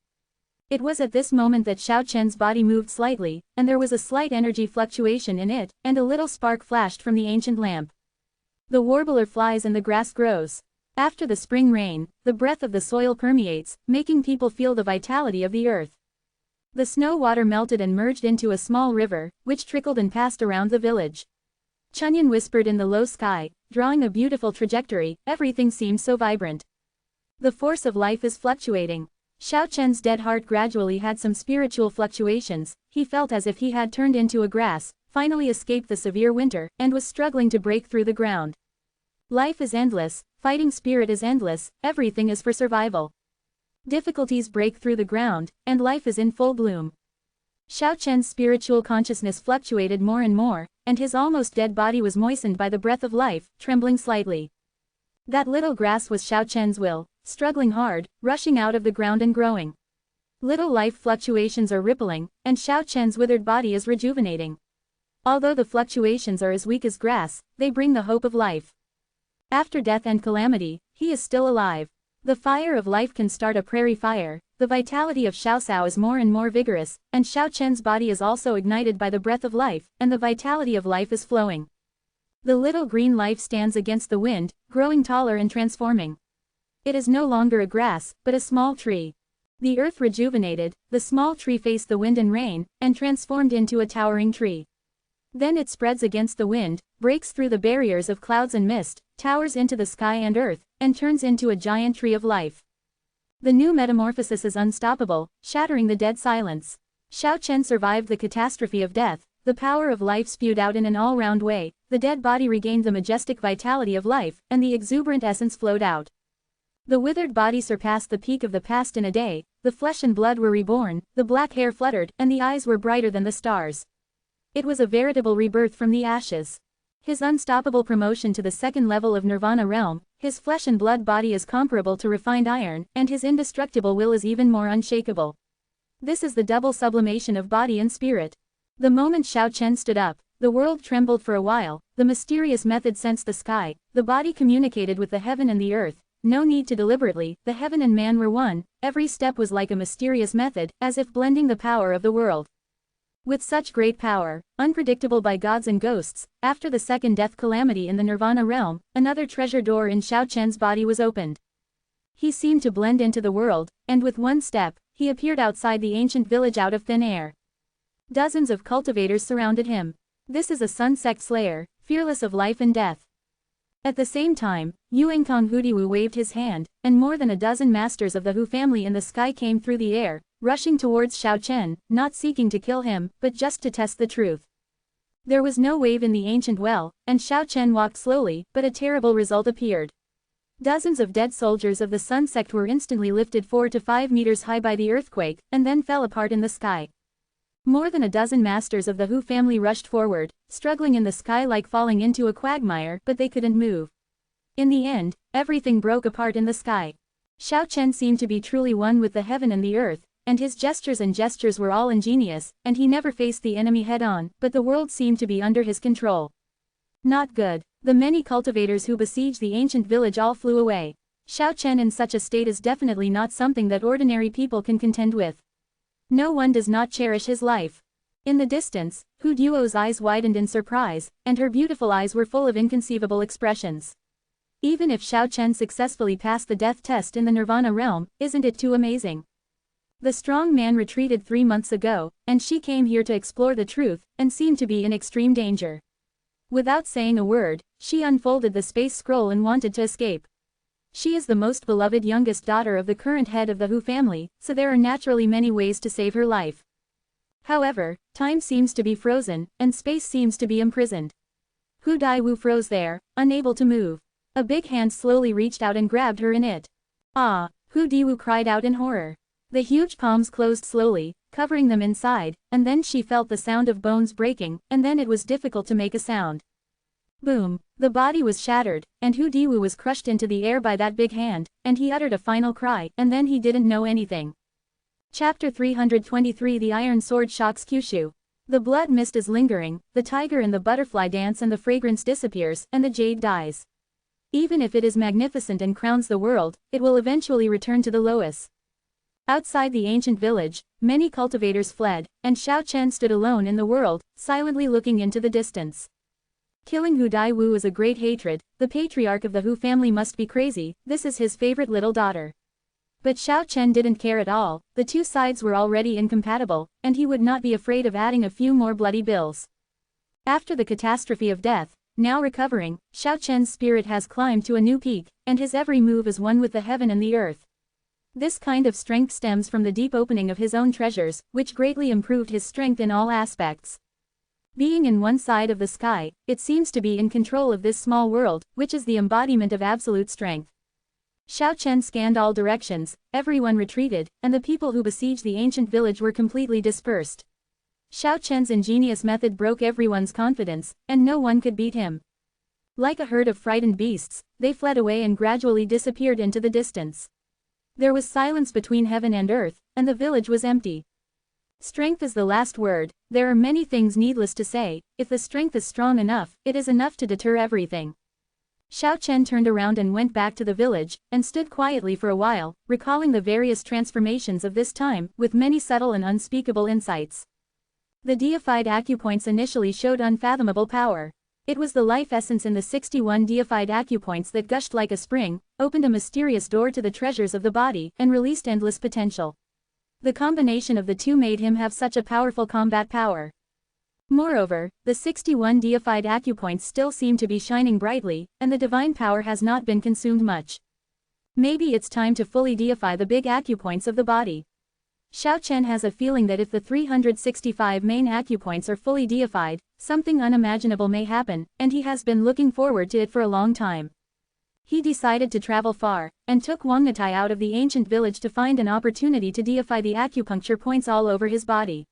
It was at this moment that Xiao Chen's body moved slightly, and there was a slight energy fluctuation in it, and a little spark flashed from the ancient lamp. The warbler flies and the grass grows. After the spring rain, the breath of the soil permeates, making people feel the vitality of the earth. The snow water melted and merged into a small river, which trickled and passed around the village. Chunyan whispered in the low sky, drawing a beautiful trajectory, everything seems so vibrant. The force of life is fluctuating. Xiao Chen's dead heart gradually had some spiritual fluctuations, he felt as if he had turned into a grass, finally escaped the severe winter, and was struggling to break through the ground. Life is endless, fighting spirit is endless, everything is for survival. Difficulties break through the ground, and life is in full bloom. Xiao Chen's spiritual consciousness fluctuated more and more, and his almost dead body was moistened by the breath of life, trembling slightly. That little grass was Xiao Chen's will, struggling hard, rushing out of the ground and growing. Little life fluctuations are rippling, and Xiao Chen's withered body is rejuvenating. Although the fluctuations are as weak as grass, they bring the hope of life. After death and calamity, he is still alive. The fire of life can start a prairie fire, the vitality of Xiao Cao is more and more vigorous, and Xiao Chen's body is also ignited by the breath of life, and the vitality of life is flowing. The little green life stands against the wind, growing taller and transforming. It is no longer a grass, but a small tree. The earth rejuvenated, the small tree faced the wind and rain, and transformed into a towering tree. Then it spreads against the wind, breaks through the barriers of clouds and mist, towers into the sky and earth, and turns into a giant tree of life. The new metamorphosis is unstoppable, shattering the dead silence. Xiao Chen survived the catastrophe of death, the power of life spewed out in an all-round way, the dead body regained the majestic vitality of life, and the exuberant essence flowed out. The withered body surpassed the peak of the past in a day, the flesh and blood were reborn, the black hair fluttered, and the eyes were brighter than the stars. It was a veritable rebirth from the ashes. His unstoppable promotion to the second level of Nirvana realm, his flesh and blood body is comparable to refined iron, and his indestructible will is even more unshakable. This is the double sublimation of body and spirit. The moment Xiao Chen stood up, the world trembled for a while, the mysterious method sensed the sky, the body communicated with the heaven and the earth, no need to deliberately, the heaven and man were one, every step was like a mysterious method, as if blending the power of the world. With such great power, unpredictable by gods and ghosts, after the second death calamity in the Nirvana realm, another treasure door in Xiao Chen's body was opened. He seemed to blend into the world, and with one step, he appeared outside the ancient village out of thin air. Dozens of cultivators surrounded him. This is a Sun Sect slayer, fearless of life and death. At the same time, Yuengtong Hudiwu waved his hand, and more than a dozen masters of the Hu family in the sky came through the air, rushing towards Xiao Chen, not seeking to kill him, but just to test the truth. There was no wave in the ancient well, and Xiao Chen walked slowly, but a terrible result appeared. Dozens of dead soldiers of the Sun Sect were instantly lifted 4 to 5 meters high by the earthquake, and then fell apart in the sky. More than a dozen masters of the Hu family rushed forward, struggling in the sky like falling into a quagmire, but they couldn't move. In the end, everything broke apart in the sky. Xiao Chen seemed to be truly one with the heaven and the earth, and his gestures were all ingenious, and he never faced the enemy head-on, but the world seemed to be under his control. Not good. The many cultivators who besieged the ancient village all flew away. Xiao Chen in such a state is definitely not something that ordinary people can contend with. No one does not cherish his life. In the distance, Hu Duo's eyes widened in surprise, and her beautiful eyes were full of inconceivable expressions. Even if Xiao Chen successfully passed the death test in the Nirvana realm, isn't it too amazing? The strong man retreated 3 months ago, and she came here to explore the truth, and seemed to be in extreme danger. Without saying a word, she unfolded the space scroll and wanted to escape. She is the most beloved youngest daughter of the current head of the Hu family, so there are naturally many ways to save her life. However, time seems to be frozen, and space seems to be imprisoned. Hu Daiwu froze there, unable to move. A big hand slowly reached out and grabbed her in it. Ah! Hu Diwu cried out in horror. The huge palms closed slowly, covering them inside, and then she felt the sound of bones breaking, and then it was difficult to make a sound. Boom! The body was shattered, and Hu Diwu was crushed into the air by that big hand, and he uttered a final cry, and then he didn't know anything. Chapter 323 The Iron Sword shocks Kyushu. The blood mist is lingering, the tiger and the butterfly dance and the fragrance disappears, and the jade dies. Even if it is magnificent and crowns the world, it will eventually return to the loess. Outside the ancient village, many cultivators fled, and Xiao Chen stood alone in the world, silently looking into the distance. Killing Hu Daiwu is a great hatred, the patriarch of the Hu family must be crazy, this is his favorite little daughter. But Xiao Chen didn't care at all, the two sides were already incompatible, and he would not be afraid of adding a few more bloody bills. After the catastrophe of death, now recovering, Xiao Chen's spirit has climbed to a new peak, and his every move is one with the heaven and the earth. This kind of strength stems from the deep opening of his own treasures, which greatly improved his strength in all aspects. Being in one side of the sky, it seems to be in control of this small world, which is the embodiment of absolute strength. Xiao Chen scanned all directions, everyone retreated, and the people who besieged the ancient village were completely dispersed. Xiao Chen's ingenious method broke everyone's confidence, and no one could beat him. Like a herd of frightened beasts, they fled away and gradually disappeared into the distance. There was silence between heaven and earth, and the village was empty. Strength is the last word. There are many things needless to say, if the strength is strong enough, it is enough to deter everything. Xiao Chen turned around and went back to the village, and stood quietly for a while, recalling the various transformations of this time, with many subtle and unspeakable insights. The deified acupoints initially showed unfathomable power. It was the life essence in the 61 deified acupoints that gushed like a spring, opened a mysterious door to the treasures of the body, and released endless potential. The combination of the two made him have such a powerful combat power. Moreover, the 61 deified acupoints still seem to be shining brightly, and the divine power has not been consumed much. Maybe it's time to fully deify the big acupoints of the body. Xiao Chen has a feeling that if the 365 main acupoints are fully deified, something unimaginable may happen, and he has been looking forward to it for a long time. He decided to travel far, and took Wangnatai out of the ancient village to find an opportunity to deify the acupuncture points all over his body.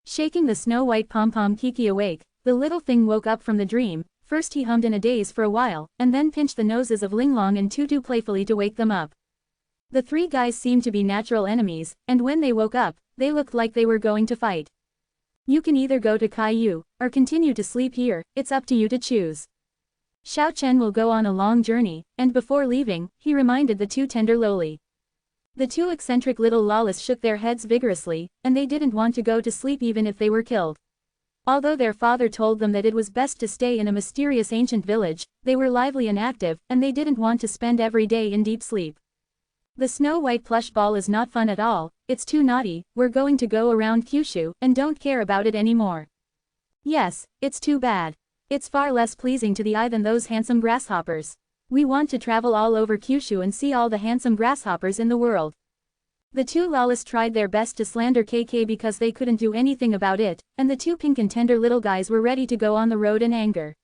Shaking the snow-white pom-pom Kiki awake, the little thing woke up from the dream. First he hummed in a daze for a while, and then pinched the noses of Linglong and Tutu playfully to wake them up. The three guys seemed to be natural enemies, and when they woke up, they looked like they were going to fight. You can either go to Kaiyu, or continue to sleep here, it's up to you to choose. Xiao Chen will go on a long journey, and before leaving, he reminded the two tender lowly. The two eccentric little lawless shook their heads vigorously, and they didn't want to go to sleep even if they were killed. Although their father told them that it was best to stay in a mysterious ancient village, they were lively and active, and they didn't want to spend every day in deep sleep. The snow-white plush ball is not fun at all, it's too naughty, we're going to go around Kyushu, and don't care about it anymore. Yes, it's too bad. It's far less pleasing to the eye than those handsome grasshoppers. We want to travel all over Kyushu and see all the handsome grasshoppers in the world. The two lawless tried their best to slander KK because they couldn't do anything about it, and the two pink and tender little guys were ready to go on the road in anger.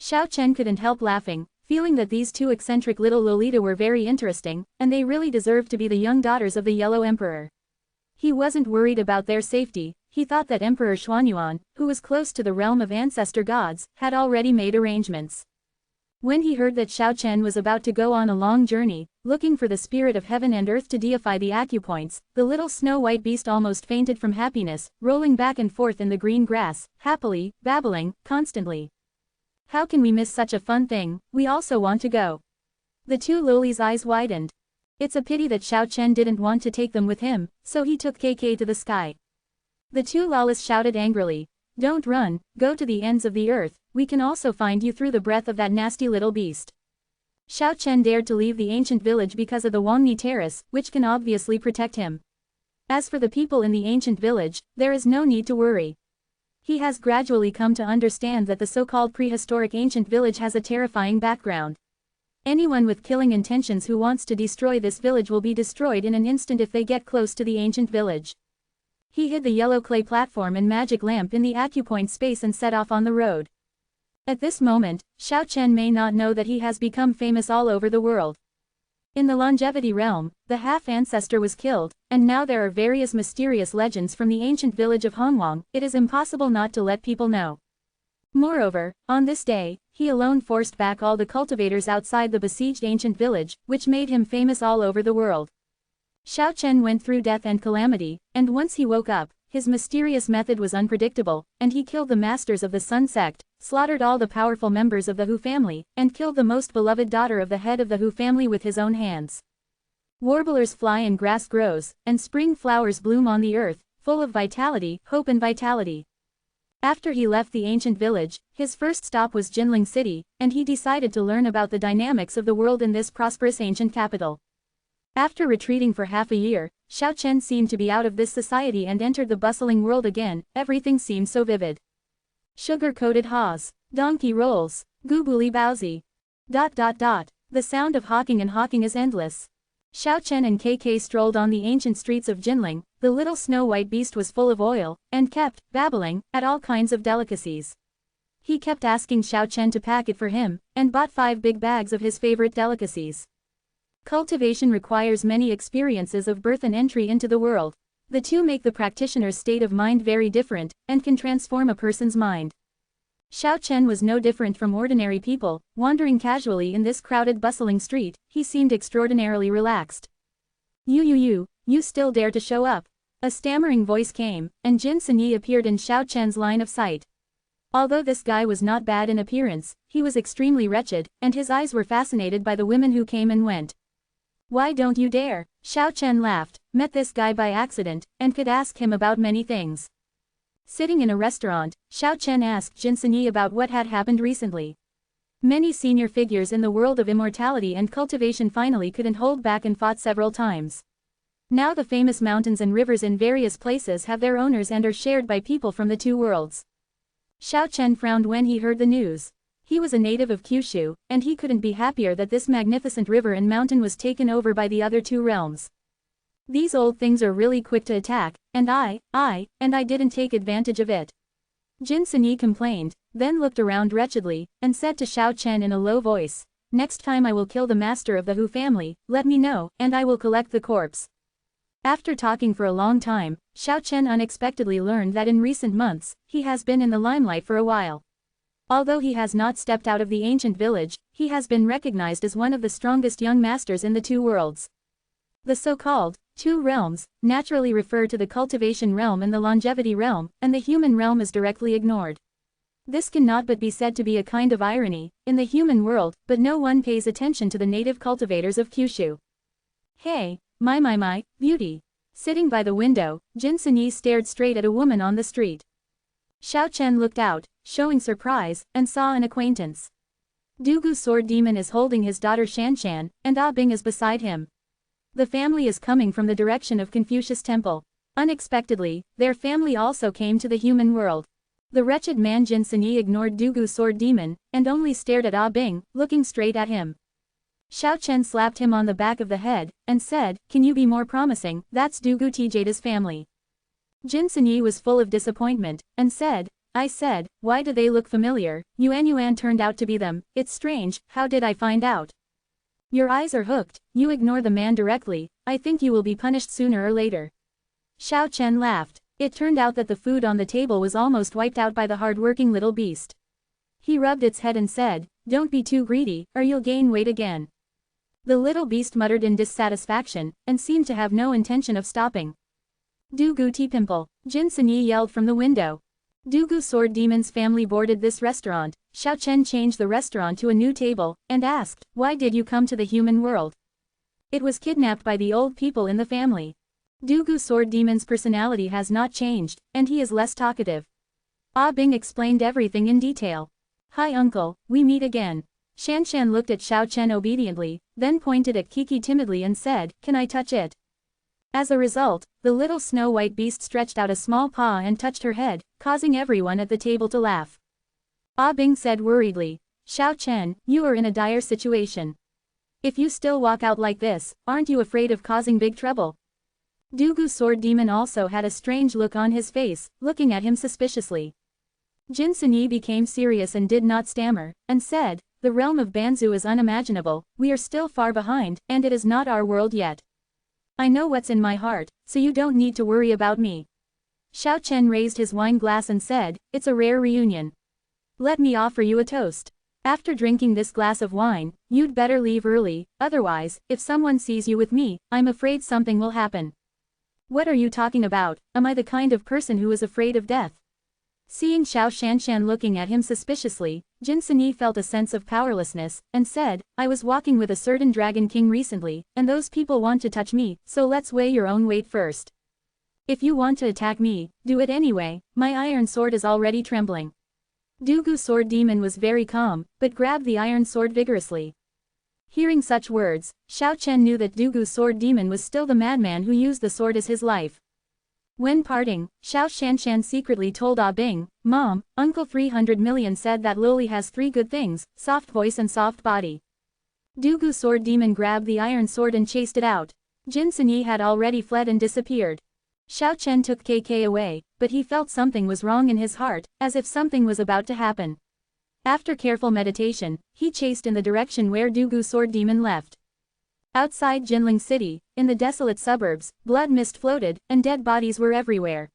Xiao Chen couldn't help laughing, feeling that these two eccentric little Lolita were very interesting, and they really deserved to be the young daughters of the Yellow Emperor. He wasn't worried about their safety. He thought that Emperor Xuanyuan, who was close to the realm of ancestor gods, had already made arrangements. When he heard that Xiao Chen was about to go on a long journey, looking for the spirit of heaven and earth to deify the acupoints, the little snow-white beast almost fainted from happiness, rolling back and forth in the green grass, happily, babbling, constantly. How can we miss such a fun thing? We also want to go. The two lolies' eyes widened. It's a pity that Xiao Chen didn't want to take them with him, so he took KK to the sky. The two lawless shouted angrily, "Don't run, go to the ends of the earth, we can also find you through the breath of that nasty little beast." Xiao Chen dared to leave the ancient village because of the Wangni Terrace, which can obviously protect him. As for the people in the ancient village, there is no need to worry. He has gradually come to understand that the so-called prehistoric ancient village has a terrifying background. Anyone with killing intentions who wants to destroy this village will be destroyed in an instant if they get close to the ancient village. He hid the yellow clay platform and magic lamp in the acupoint space and set off on the road. At this moment, Xiao Chen may not know that he has become famous all over the world. In the longevity realm, the half-ancestor was killed, and now there are various mysterious legends from the ancient village of Hongwang. It is impossible not to let people know. Moreover, on this day, he alone forced back all the cultivators outside the besieged ancient village, which made him famous all over the world. Xiao Chen went through death and calamity, and once he woke up, his mysterious method was unpredictable, and he killed the masters of the Sun sect, slaughtered all the powerful members of the Hu family, and killed the most beloved daughter of the head of the Hu family with his own hands. Warblers fly and grass grows, and spring flowers bloom on the earth, full of vitality, hope and vitality. After he left the ancient village, his first stop was Jinling City, and he decided to learn about the dynamics of the world in this prosperous ancient capital. After retreating for half a year, Xiao Chen seemed to be out of this society and entered the bustling world again. Everything seemed so vivid. Sugar-coated haws, donkey rolls, googly bowsy. ... The sound of hawking and hawking is endless. Xiao Chen and KK strolled on the ancient streets of Jinling. The little snow-white beast was full of oil, and kept babbling at all kinds of delicacies. He kept asking Xiao Chen to pack it for him, and bought 5 big bags of his favorite delicacies. Cultivation requires many experiences of birth and entry into the world. The two make the practitioner's state of mind very different, and can transform a person's mind. Xiao Chen was no different from ordinary people, wandering casually in this crowded bustling street. He seemed extraordinarily relaxed. You still dare to show up?" A stammering voice came, and Jin Sanyi appeared in Xiao Chen's line of sight. Although this guy was not bad in appearance, he was extremely wretched, and his eyes were fascinated by the women who came and went. "Why don't you dare?" Xiao Chen laughed, met this guy by accident, and could ask him about many things. Sitting in a restaurant, Xiao Chen asked Jin Sanyi about what had happened recently. Many senior figures in the world of immortality and cultivation finally couldn't hold back and fought several times. Now the famous mountains and rivers in various places have their owners and are shared by people from the two worlds. Xiao Chen frowned when he heard the news. He was a native of Kyushu, and he couldn't be happier that this magnificent river and mountain was taken over by the other two realms. These old things are really quick to attack, and I didn't take advantage of it. Jin Sanyi complained, then looked around wretchedly, and said to Xiao Chen in a low voice, "Next time I will kill the master of the Hu family, let me know, and I will collect the corpse." After talking for a long time, Xiao Chen unexpectedly learned that in recent months, he has been in the limelight for a while. Although he has not stepped out of the ancient village, he has been recognized as one of the strongest young masters in the two worlds. The so-called two realms naturally refer to the cultivation realm and the longevity realm, and the human realm is directly ignored. This cannot but be said to be a kind of irony in the human world, but no one pays attention to the native cultivators of Kyushu. "Hey, My, beauty. Sitting by the window, Jin Sini stared straight at a woman on the street. Xiao Chen looked out, showing surprise, and saw an acquaintance. Dugu Sword Demon is holding his daughter Shanshan, and Ah Bing is beside him. The family is coming from the direction of Confucius Temple. Unexpectedly, their family also came to the human world. The wretched man Jin Sini ignored Dugu Sword Demon, and only stared at Ah Bing, looking straight at him. Xiao Chen slapped him on the back of the head, and said, "Can you be more promising? That's Dugu Tjada's family." Jin Sini was full of disappointment, and said, "I said, why do they look familiar? Yuan turned out to be them. It's strange, how did I find out?" "Your eyes are hooked, you ignore the man directly, I think you will be punished sooner or later." Xiao Chen laughed. It turned out that the food on the table was almost wiped out by the hard-working little beast. He rubbed its head and said, "Don't be too greedy, or you'll gain weight again." The little beast muttered in dissatisfaction, and seemed to have no intention of stopping. "Dugu T-Pimple," Jin Sini yelled from the window. Dugu Sword Demon's family boarded this restaurant. Xiao Chen changed the restaurant to a new table, and asked, "Why did you come to the human world?" "It was kidnapped by the old people in the family." Dugu Sword Demon's personality has not changed, and he is less talkative. Ah Bing explained everything in detail. "Hi uncle, we meet again." Shanshan looked at Xiao Chen obediently, then pointed at Kiki timidly and said, "Can I touch it?" As a result, the little snow-white beast stretched out a small paw and touched her head, causing everyone at the table to laugh. Ah Bing said worriedly, "Xiao Chen, you are in a dire situation. If you still walk out like this, aren't you afraid of causing big trouble?" Dugu Sword Demon also had a strange look on his face, looking at him suspiciously. Jin Sini became serious and did not stammer, and said, "The realm of Banzu is unimaginable, we are still far behind, and it is not our world yet. I know what's in my heart, so you don't need to worry about me." Xiao Chen raised his wine glass and said, "It's a rare reunion. Let me offer you a toast. After drinking this glass of wine, you'd better leave early, otherwise, if someone sees you with me, I'm afraid something will happen." "What are you talking about? Am I the kind of person who is afraid of death?" Seeing Xiao Shanshan looking at him suspiciously, Jin Sini felt a sense of powerlessness, and said, "I was walking with a certain dragon king recently, and those people want to touch me, so let's weigh your own weight first. If you want to attack me, do it anyway, my iron sword is already trembling." Dugu Sword Demon was very calm, but grabbed the iron sword vigorously. Hearing such words, Xiao Chen knew that Dugu Sword Demon was still the madman who used the sword as his life. When parting, Xiao Shanshan secretly told Ah Bing, "Mom, Uncle 300 million said that Lily has 3 good things, soft voice and soft body." Dugu Sword Demon grabbed the iron sword and chased it out. Jin Sini had already fled and disappeared. Xiao Chen took KK away, but he felt something was wrong in his heart, as if something was about to happen. After careful meditation, he chased in the direction where Dugu Sword Demon left. Outside Jinling City, in the desolate suburbs, blood mist floated, and dead bodies were everywhere.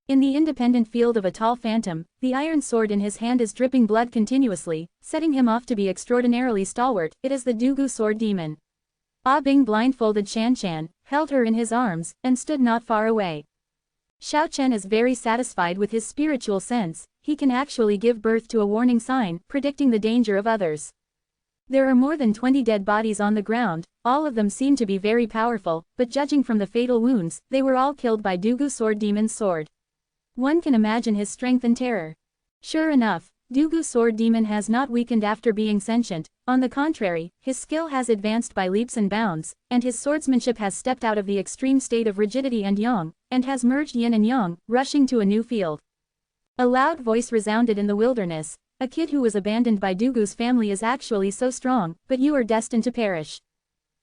In the independent field of a tall phantom, the iron sword in his hand is dripping blood continuously, setting him off to be extraordinarily stalwart. It is the Dugu Sword Demon. Ah Bing blindfolded Shanshan, held her in his arms, and stood not far away. Xiao Chen is very satisfied with his spiritual sense, he can actually give birth to a warning sign, predicting the danger of others. There are more than 20 dead bodies on the ground, all of them seem to be very powerful, but judging from the fatal wounds, they were all killed by Dugu Sword Demon's sword. One can imagine his strength and terror. Sure enough, Dugu Sword Demon has not weakened after being sentient, on the contrary, his skill has advanced by leaps and bounds, and his swordsmanship has stepped out of the extreme state of rigidity and yang, and has merged yin and yang, rushing to a new field. A loud voice resounded in the wilderness. "A kid who was abandoned by Dugu's family is actually so strong, but you are destined to perish.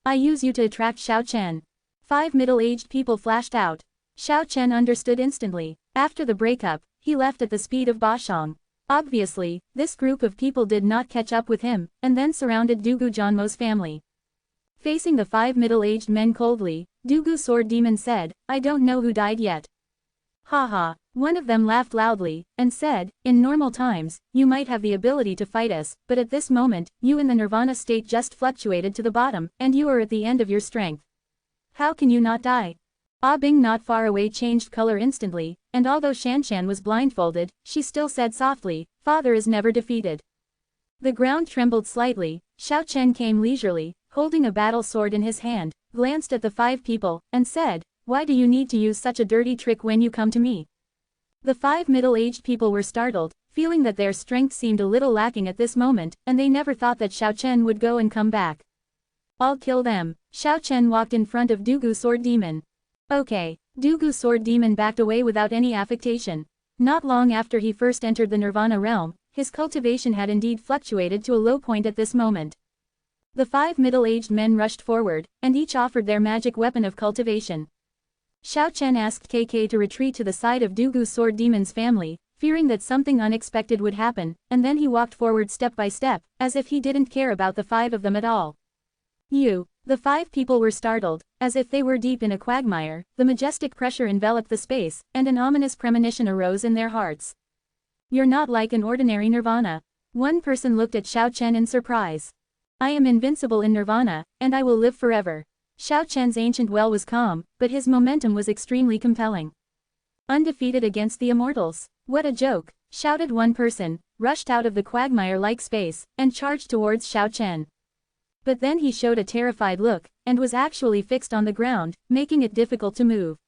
I use you to attract Xiao Chen." 5 middle-aged people flashed out. Xiao Chen understood instantly. After the breakup, he left at the speed of Bashong. Obviously, this group of people did not catch up with him, and then surrounded Dugu Janmo's family. Facing the 5 middle-aged men coldly, Dugu Sword Demon said, "I don't know who died yet." "Haha." One of them laughed loudly, and said, "In normal times, you might have the ability to fight us, but at this moment, you in the nirvana state just fluctuated to the bottom, and you are at the end of your strength. How can you not die?" Ah Bing not far away changed color instantly, and although Shanshan was blindfolded, she still said softly, "Father is never defeated." The ground trembled slightly. Xiao Chen came leisurely, holding a battle sword in his hand, glanced at the 5 people, and said, "Why do you need to use such a dirty trick when you come to me?" The 5 middle-aged people were startled, feeling that their strength seemed a little lacking at this moment, and they never thought that Xiao Chen would go and come back. "I'll kill them." Xiao Chen walked in front of Dugu Sword Demon. Okay. Dugu Sword Demon backed away without any affectation. Not long after he first entered the Nirvana realm, his cultivation had indeed fluctuated to a low point at this moment. The 5 middle-aged men rushed forward, and each offered their magic weapon of cultivation. Xiao Chen asked KK to retreat to the side of Dugu Sword Demon's family, fearing that something unexpected would happen, and then he walked forward step by step, as if he didn't care about the 5 of them at all. The 5 people were startled, as if they were deep in a quagmire. The majestic pressure enveloped the space, and an ominous premonition arose in their hearts. "You're not like an ordinary Nirvana." One person looked at Xiao Chen in surprise. "I am invincible in Nirvana, and I will live forever." Xiao Chen's ancient well was calm, but his momentum was extremely compelling. "Undefeated against the Immortals? What a joke!" shouted one person, rushed out of the quagmire-like space, and charged towards Xiao Chen. But then he showed a terrified look, and was actually fixed on the ground, making it difficult to move.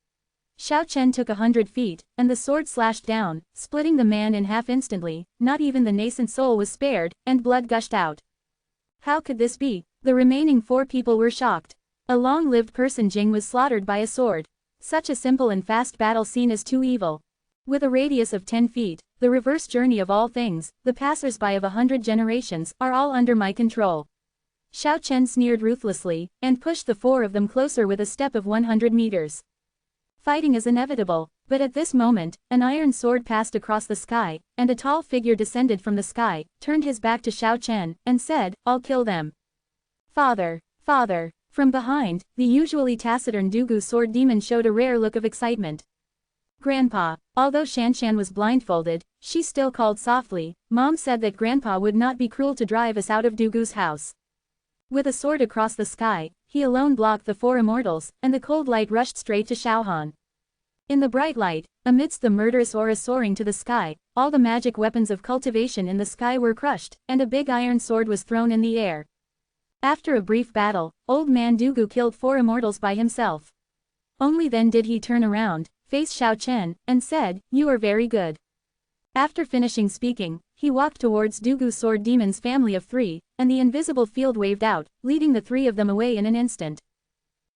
Xiao Chen took 100 feet, and the sword slashed down, splitting the man in half instantly. Not even the nascent soul was spared, and blood gushed out. How could this be? The remaining 4 people were shocked. A long-lived person Jing was slaughtered by a sword. Such a simple and fast battle scene is too evil. With a radius of 10 feet, the reverse journey of all things, the passers-by of 100 generations, are all under my control. Xiao Chen sneered ruthlessly, and pushed the 4 of them closer with a step of 100 meters. Fighting is inevitable, but at this moment, an iron sword passed across the sky, and a tall figure descended from the sky, turned his back to Xiao Chen, and said, "I'll kill them." "Father! Father!" From behind, the usually taciturn Dugu Sword Demon showed a rare look of excitement. "Grandpa." Although Shanshan was blindfolded, she still called softly. "Mom said that Grandpa would not be cruel to drive us out of Dugu's house." With a sword across the sky, he alone blocked the 4 immortals, and the cold light rushed straight to Xiaohan. In the bright light, amidst the murderous aura soaring to the sky, all the magic weapons of cultivation in the sky were crushed, and a big iron sword was thrown in the air. After a brief battle, Old Man Dugu killed 4 immortals by himself. Only then did he turn around, face Xiao Chen, and said, "You are very good." After finishing speaking, he walked towards Dugu Sword Demon's family of 3, and the invisible field waved out, leading the 3 of them away in an instant.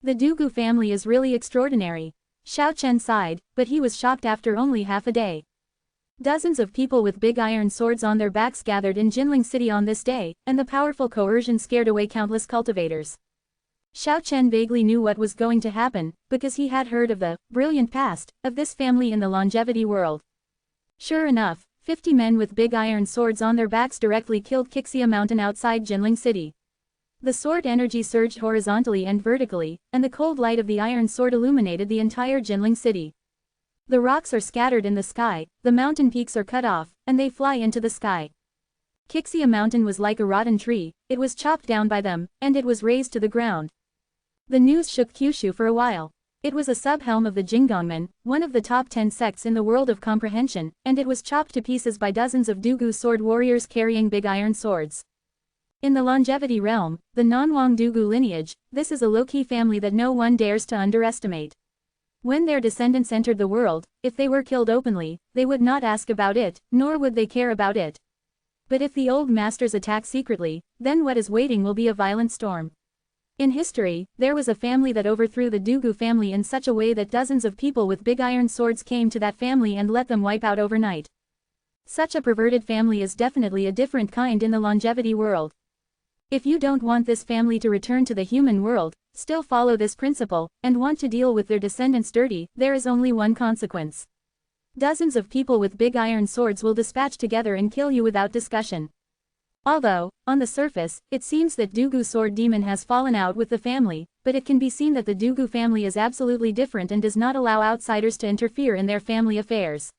The Dugu family is really extraordinary. Xiao Chen sighed, but he was shocked after only half a day. Dozens of people with big iron swords on their backs gathered in Jinling City on this day, and the powerful coercion scared away countless cultivators. Xiao Chen vaguely knew what was going to happen, because he had heard of the brilliant past of this family in the longevity world. Sure enough, 50 men with big iron swords on their backs directly killed Qixia Mountain outside Jinling City. The sword energy surged horizontally and vertically, and the cold light of the iron sword illuminated the entire Jinling City. The rocks are scattered in the sky, the mountain peaks are cut off, and they fly into the sky. Qixia Mountain was like a rotten tree, it was chopped down by them, and it was razed to the ground. The news shook Kyushu for a while. It was a sub-helm of the Jingongmen, one of the top 10 sects in the world of comprehension, and it was chopped to pieces by dozens of Dugu sword warriors carrying big iron swords. In the longevity realm, the Nanwang Dugu lineage, this is a low-key family that no one dares to underestimate. When their descendants entered the world, if they were killed openly, they would not ask about it, nor would they care about it. But if the old masters attack secretly, then what is waiting will be a violent storm. In history, there was a family that overthrew the Dugu family in such a way that dozens of people with big iron swords came to that family and let them wipe out overnight. Such a perverted family is definitely a different kind in the longevity world. If you don't want this family to return to the human world, still follow this principle, and want to deal with their descendants dirty, there is only one consequence. Dozens of people with big iron swords will dispatch together and kill you without discussion. Although, on the surface, it seems that Dugu Sword Demon has fallen out with the family, but it can be seen that the Dugu family is absolutely different and does not allow outsiders to interfere in their family affairs.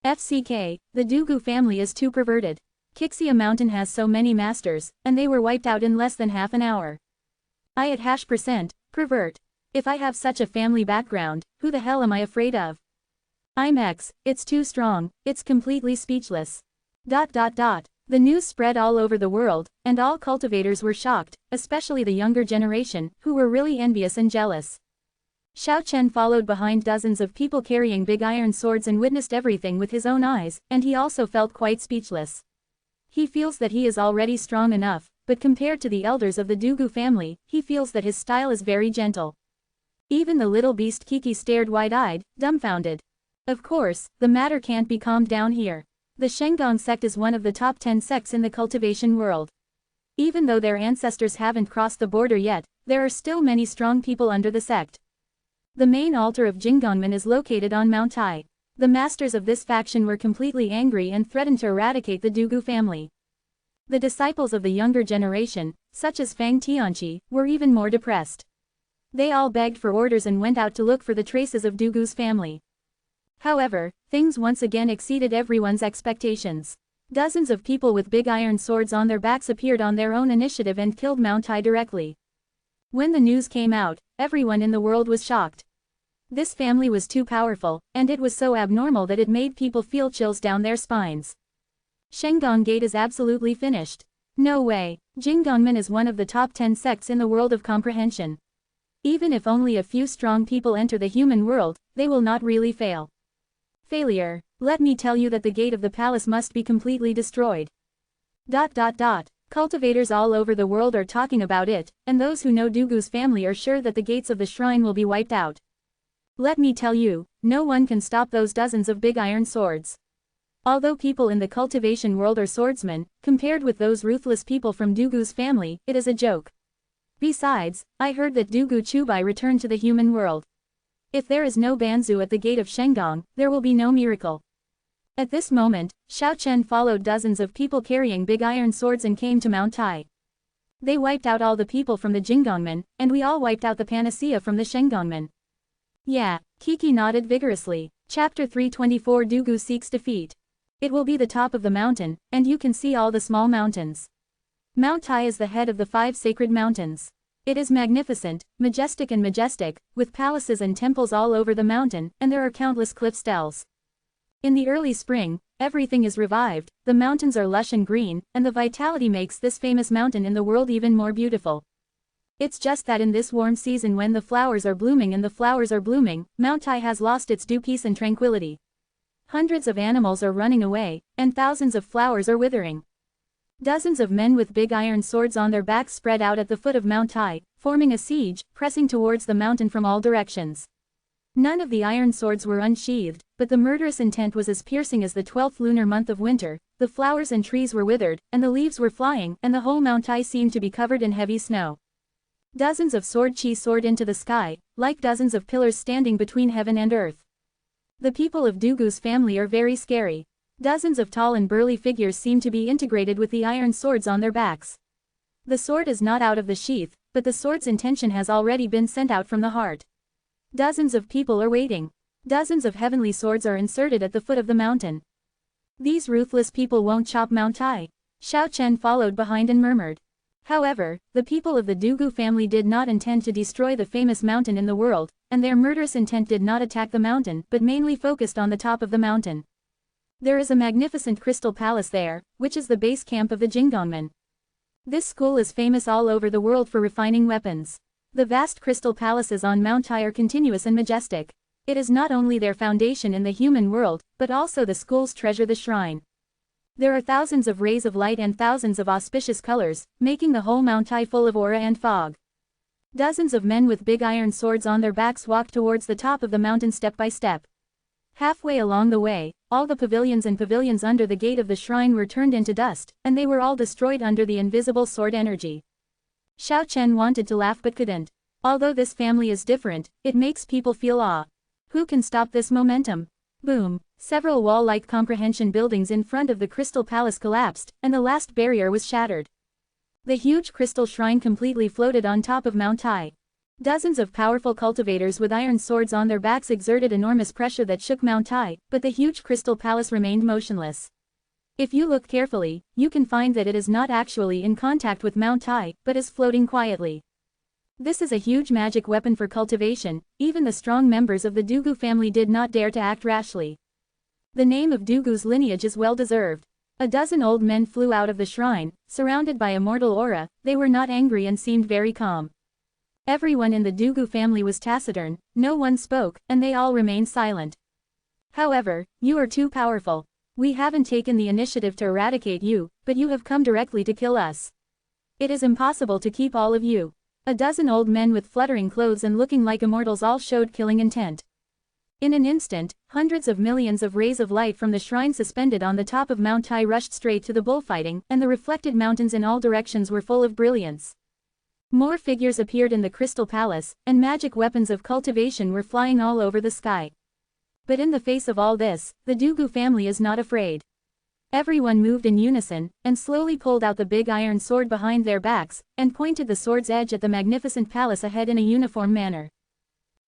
FCK, the Dugu family is too perverted. Qixia Mountain has so many masters, and they were wiped out in less than half an hour. I at %, pervert. If I have such a family background, who the hell am I afraid of? I'm X, it's too strong, it's completely speechless. The news spread all over the world, and all cultivators were shocked, especially the younger generation, who were really envious and jealous. Xiao Chen followed behind dozens of people carrying big iron swords and witnessed everything with his own eyes, and he also felt quite speechless. He feels that he is already strong enough, but compared to the elders of the Dugu family, he feels that his style is very gentle. Even the little beast Kiki stared wide-eyed, dumbfounded. Of course, the matter can't be calmed down here. The Shenggong sect is one of the top 10 sects in the cultivation world. Even though their ancestors haven't crossed the border yet, there are still many strong people under the sect. The main altar of Jinggongmen is located on Mount Tai. The masters of this faction were completely angry and threatened to eradicate the Dugu family. The disciples of the younger generation, such as Fang Tianqi, were even more depressed. They all begged for orders and went out to look for the traces of Dugu's family. However, things once again exceeded everyone's expectations. Dozens of people with big iron swords on their backs appeared on their own initiative and killed Mount Tai directly. When the news came out, everyone in the world was shocked. This family was too powerful, and it was so abnormal that it made people feel chills down their spines. Shenggong Gate is absolutely finished. No way, Jinggongmen is one of the top 10 sects in the world of comprehension. Even if only a few strong people enter the human world, they will not really fail. Failure. Let me tell you that the gate of the palace must be completely destroyed. Cultivators all over the world are talking about it, and those who know Dugu's family are sure that the gates of the shrine will be wiped out. Let me tell you, no one can stop those dozens of big iron swords. Although people in the cultivation world are swordsmen, compared with those ruthless people from Dugu's family, it is a joke. Besides, I heard that Dugu Chubai returned to the human world. If there is no Banzu at the gate of Shenggong, there will be no miracle. At this moment, Xiao Chen followed dozens of people carrying big iron swords and came to Mount Tai. They wiped out all the people from the Jinggongmen, and we all wiped out the panacea from the Shenggongmen. Yeah, Kiki nodded vigorously. Chapter 324 Dugu seeks defeat. It will be the top of the mountain, and you can see all the small mountains. Mount Tai is the head of the 5 sacred mountains. It is magnificent, majestic, with palaces and temples all over the mountain, and there are countless cliff stells. In the early spring, everything is revived, the mountains are lush and green, and the vitality makes this famous mountain in the world even more beautiful. It's just that in this warm season when the flowers are blooming, Mount Tai has lost its due peace and tranquility. Hundreds of animals are running away, and thousands of flowers are withering. Dozens of men with big iron swords on their backs spread out at the foot of Mount Tai, forming a siege, pressing towards the mountain from all directions. None of the iron swords were unsheathed, but the murderous intent was as piercing as the 12th lunar month of winter. The flowers and trees were withered, and the leaves were flying, and the whole Mount Tai seemed to be covered in heavy snow. Dozens of sword chi soared into the sky, like dozens of pillars standing between heaven and earth. The people of Dugu's family are very scary. Dozens of tall and burly figures seem to be integrated with the iron swords on their backs. The sword is not out of the sheath, but the sword's intention has already been sent out from the heart. Dozens of people are waiting. Dozens of heavenly swords are inserted at the foot of the mountain. These ruthless people won't chop Mount Tai. Xiao Chen followed behind and murmured. However, the people of the Dugu family did not intend to destroy the famous mountain in the world, and their murderous intent did not attack the mountain, but mainly focused on the top of the mountain. There is a magnificent crystal palace there, which is the base camp of the Jinggongmen. This school is famous all over the world for refining weapons. The vast crystal palaces on Mount Tai are continuous and majestic. It is not only their foundation in the human world, but also the school's treasure, the shrine. There are thousands of rays of light and thousands of auspicious colors, making the whole Mount Tai full of aura and fog. Dozens of men with big iron swords on their backs walked towards the top of the mountain step by step. Halfway along the way, all the pavilions under the gate of the shrine were turned into dust, and they were all destroyed under the invisible sword energy. Xiao Chen wanted to laugh but couldn't. Although this family is different, it makes people feel awe. Who can stop this momentum? Boom! Several wall-like comprehension buildings in front of the crystal palace collapsed, and the last barrier was shattered. The huge crystal shrine completely floated on top of Mount Tai. Dozens of powerful cultivators with iron swords on their backs exerted enormous pressure that shook Mount Tai, but the huge crystal palace remained motionless. If you look carefully, you can find that it is not actually in contact with Mount Tai, but is floating quietly. This is a huge magic weapon for cultivation. Even the strong members of the Dugu family did not dare to act rashly. The name of Dugu's lineage is well deserved. A dozen old men flew out of the shrine, surrounded by immortal aura. They were not angry and seemed very calm. Everyone in the Dugu family was taciturn, no one spoke, and they all remained silent. However, you are too powerful. We haven't taken the initiative to eradicate you, but you have come directly to kill us. It is impossible to keep all of you. A dozen old men with fluttering clothes and looking like immortals all showed killing intent. In an instant, hundreds of millions of rays of light from the shrine suspended on the top of Mount Tai rushed straight to the bullfighting, and the reflected mountains in all directions were full of brilliance. More figures appeared in the Crystal Palace, and magic weapons of cultivation were flying all over the sky. But in the face of all this, the Dugu family is not afraid. Everyone moved in unison, and slowly pulled out the big iron sword behind their backs, and pointed the sword's edge at the magnificent palace ahead in a uniform manner.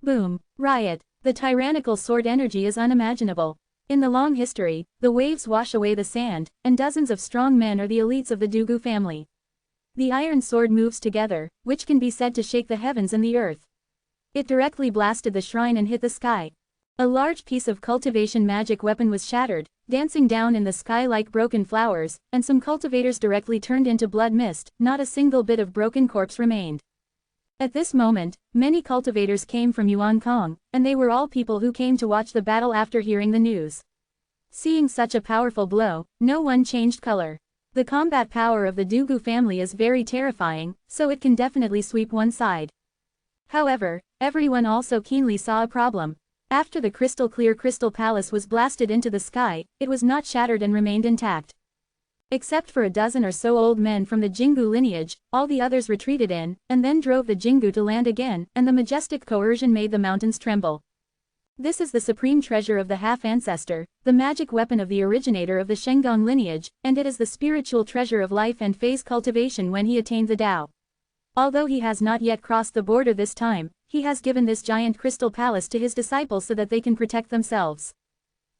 Boom! Riot! The tyrannical sword energy is unimaginable. In the long history, the waves wash away the sand, and dozens of strong men are the elites of the Dugu family. The iron sword moves together, which can be said to shake the heavens and the earth. It directly blasted the shrine and hit the sky. A large piece of cultivation magic weapon was shattered, dancing down in the sky like broken flowers, and some cultivators directly turned into blood mist. Not a single bit of broken corpse remained. At this moment, many cultivators came from Yuan Kong, and they were all people who came to watch the battle after hearing the news. Seeing such a powerful blow, no one changed color. The combat power of the Dugu family is very terrifying, so it can definitely sweep one side. However, everyone also keenly saw a problem. After the crystal-clear Crystal Palace was blasted into the sky, it was not shattered and remained intact. Except for a dozen or so old men from the Jingu lineage, all the others retreated in, and then drove the Jingu to land again, and the majestic coercion made the mountains tremble. This is the supreme treasure of the half-ancestor, the magic weapon of the originator of the Shenggong lineage, and it is the spiritual treasure of life and phase cultivation when he attained the Tao. Although he has not yet crossed the border this time, he has given this giant crystal palace to his disciples so that they can protect themselves.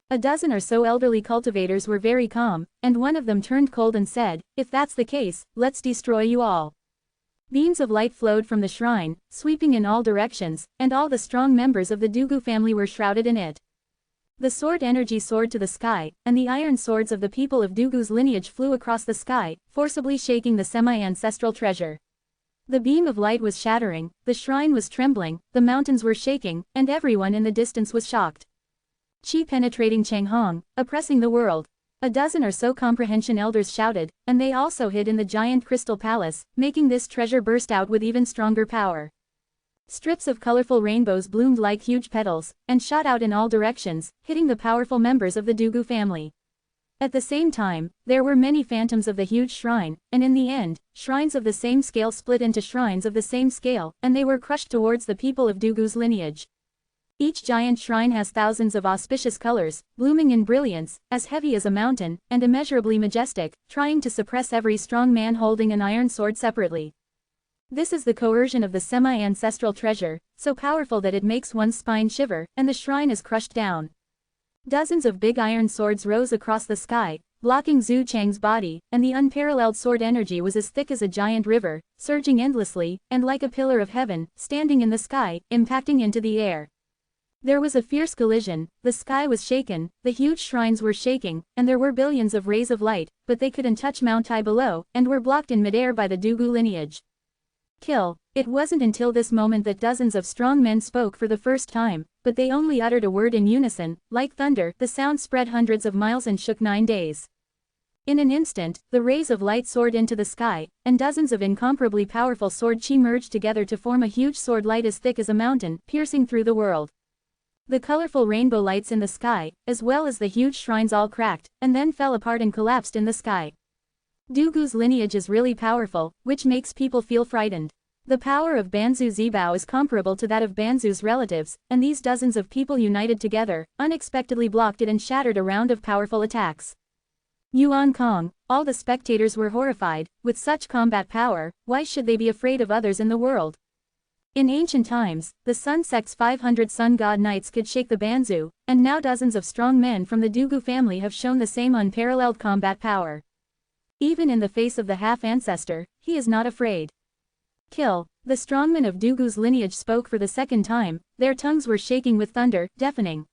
A dozen or so elderly cultivators were very calm, and one of them turned cold and said, "If that's the case, let's destroy you all." Beams of light flowed from the shrine, sweeping in all directions, and all the strong members of the Dugu family were shrouded in it. The sword energy soared to the sky, and the iron swords of the people of Dugu's lineage flew across the sky, forcibly shaking the semi-ancestral treasure. The beam of light was shattering, the shrine was trembling, the mountains were shaking, and everyone in the distance was shocked. Qi penetrating Changhong, oppressing the world. A dozen or so comprehension elders shouted, and they also hid in the giant crystal palace, making this treasure burst out with even stronger power. Strips of colorful rainbows bloomed like huge petals, and shot out in all directions, hitting the powerful members of the Dugu family. At the same time, there were many phantoms of the huge shrine, and in the end, shrines of the same scale split into shrines of the same scale, and they were crushed towards the people of Dugu's lineage. Each giant shrine has thousands of auspicious colors, blooming in brilliance, as heavy as a mountain, and immeasurably majestic, trying to suppress every strong man holding an iron sword separately. This is the coercion of the semi-ancestral treasure, so powerful that it makes one's spine shiver, and the shrine is crushed down. Dozens of big iron swords rose across the sky, blocking Zhu Chang's body, and the unparalleled sword energy was as thick as a giant river, surging endlessly, and like a pillar of heaven, standing in the sky, impacting into the air. There was a fierce collision, the sky was shaken, the huge shrines were shaking, and there were billions of rays of light, but they couldn't touch Mount Tai below, and were blocked in midair by the Dugu lineage. Kill. It wasn't until this moment that dozens of strong men spoke for the first time, but they only uttered a word in unison, like thunder. The sound spread hundreds of miles and shook 9 days. In an instant, the rays of light soared into the sky, and dozens of incomparably powerful sword chi merged together to form a huge sword light as thick as a mountain, piercing through the world. The colorful rainbow lights in the sky, as well as the huge shrines all cracked, and then fell apart and collapsed in the sky. Dugu's lineage is really powerful, which makes people feel frightened. The power of Banzu Zibao is comparable to that of Banzu's relatives, and these dozens of people united together, unexpectedly blocked it and shattered a round of powerful attacks. Yuan Kong, all the spectators were horrified. With such combat power, why should they be afraid of others in the world? In ancient times, the Sun Sect's 500 Sun God Knights could shake the Banzu, and now dozens of strong men from the Dugu family have shown the same unparalleled combat power. Even in the face of the half-ancestor, he is not afraid. Kill. The strongmen of Dugu's lineage spoke for the second time, their tongues were shaking with thunder, deafening.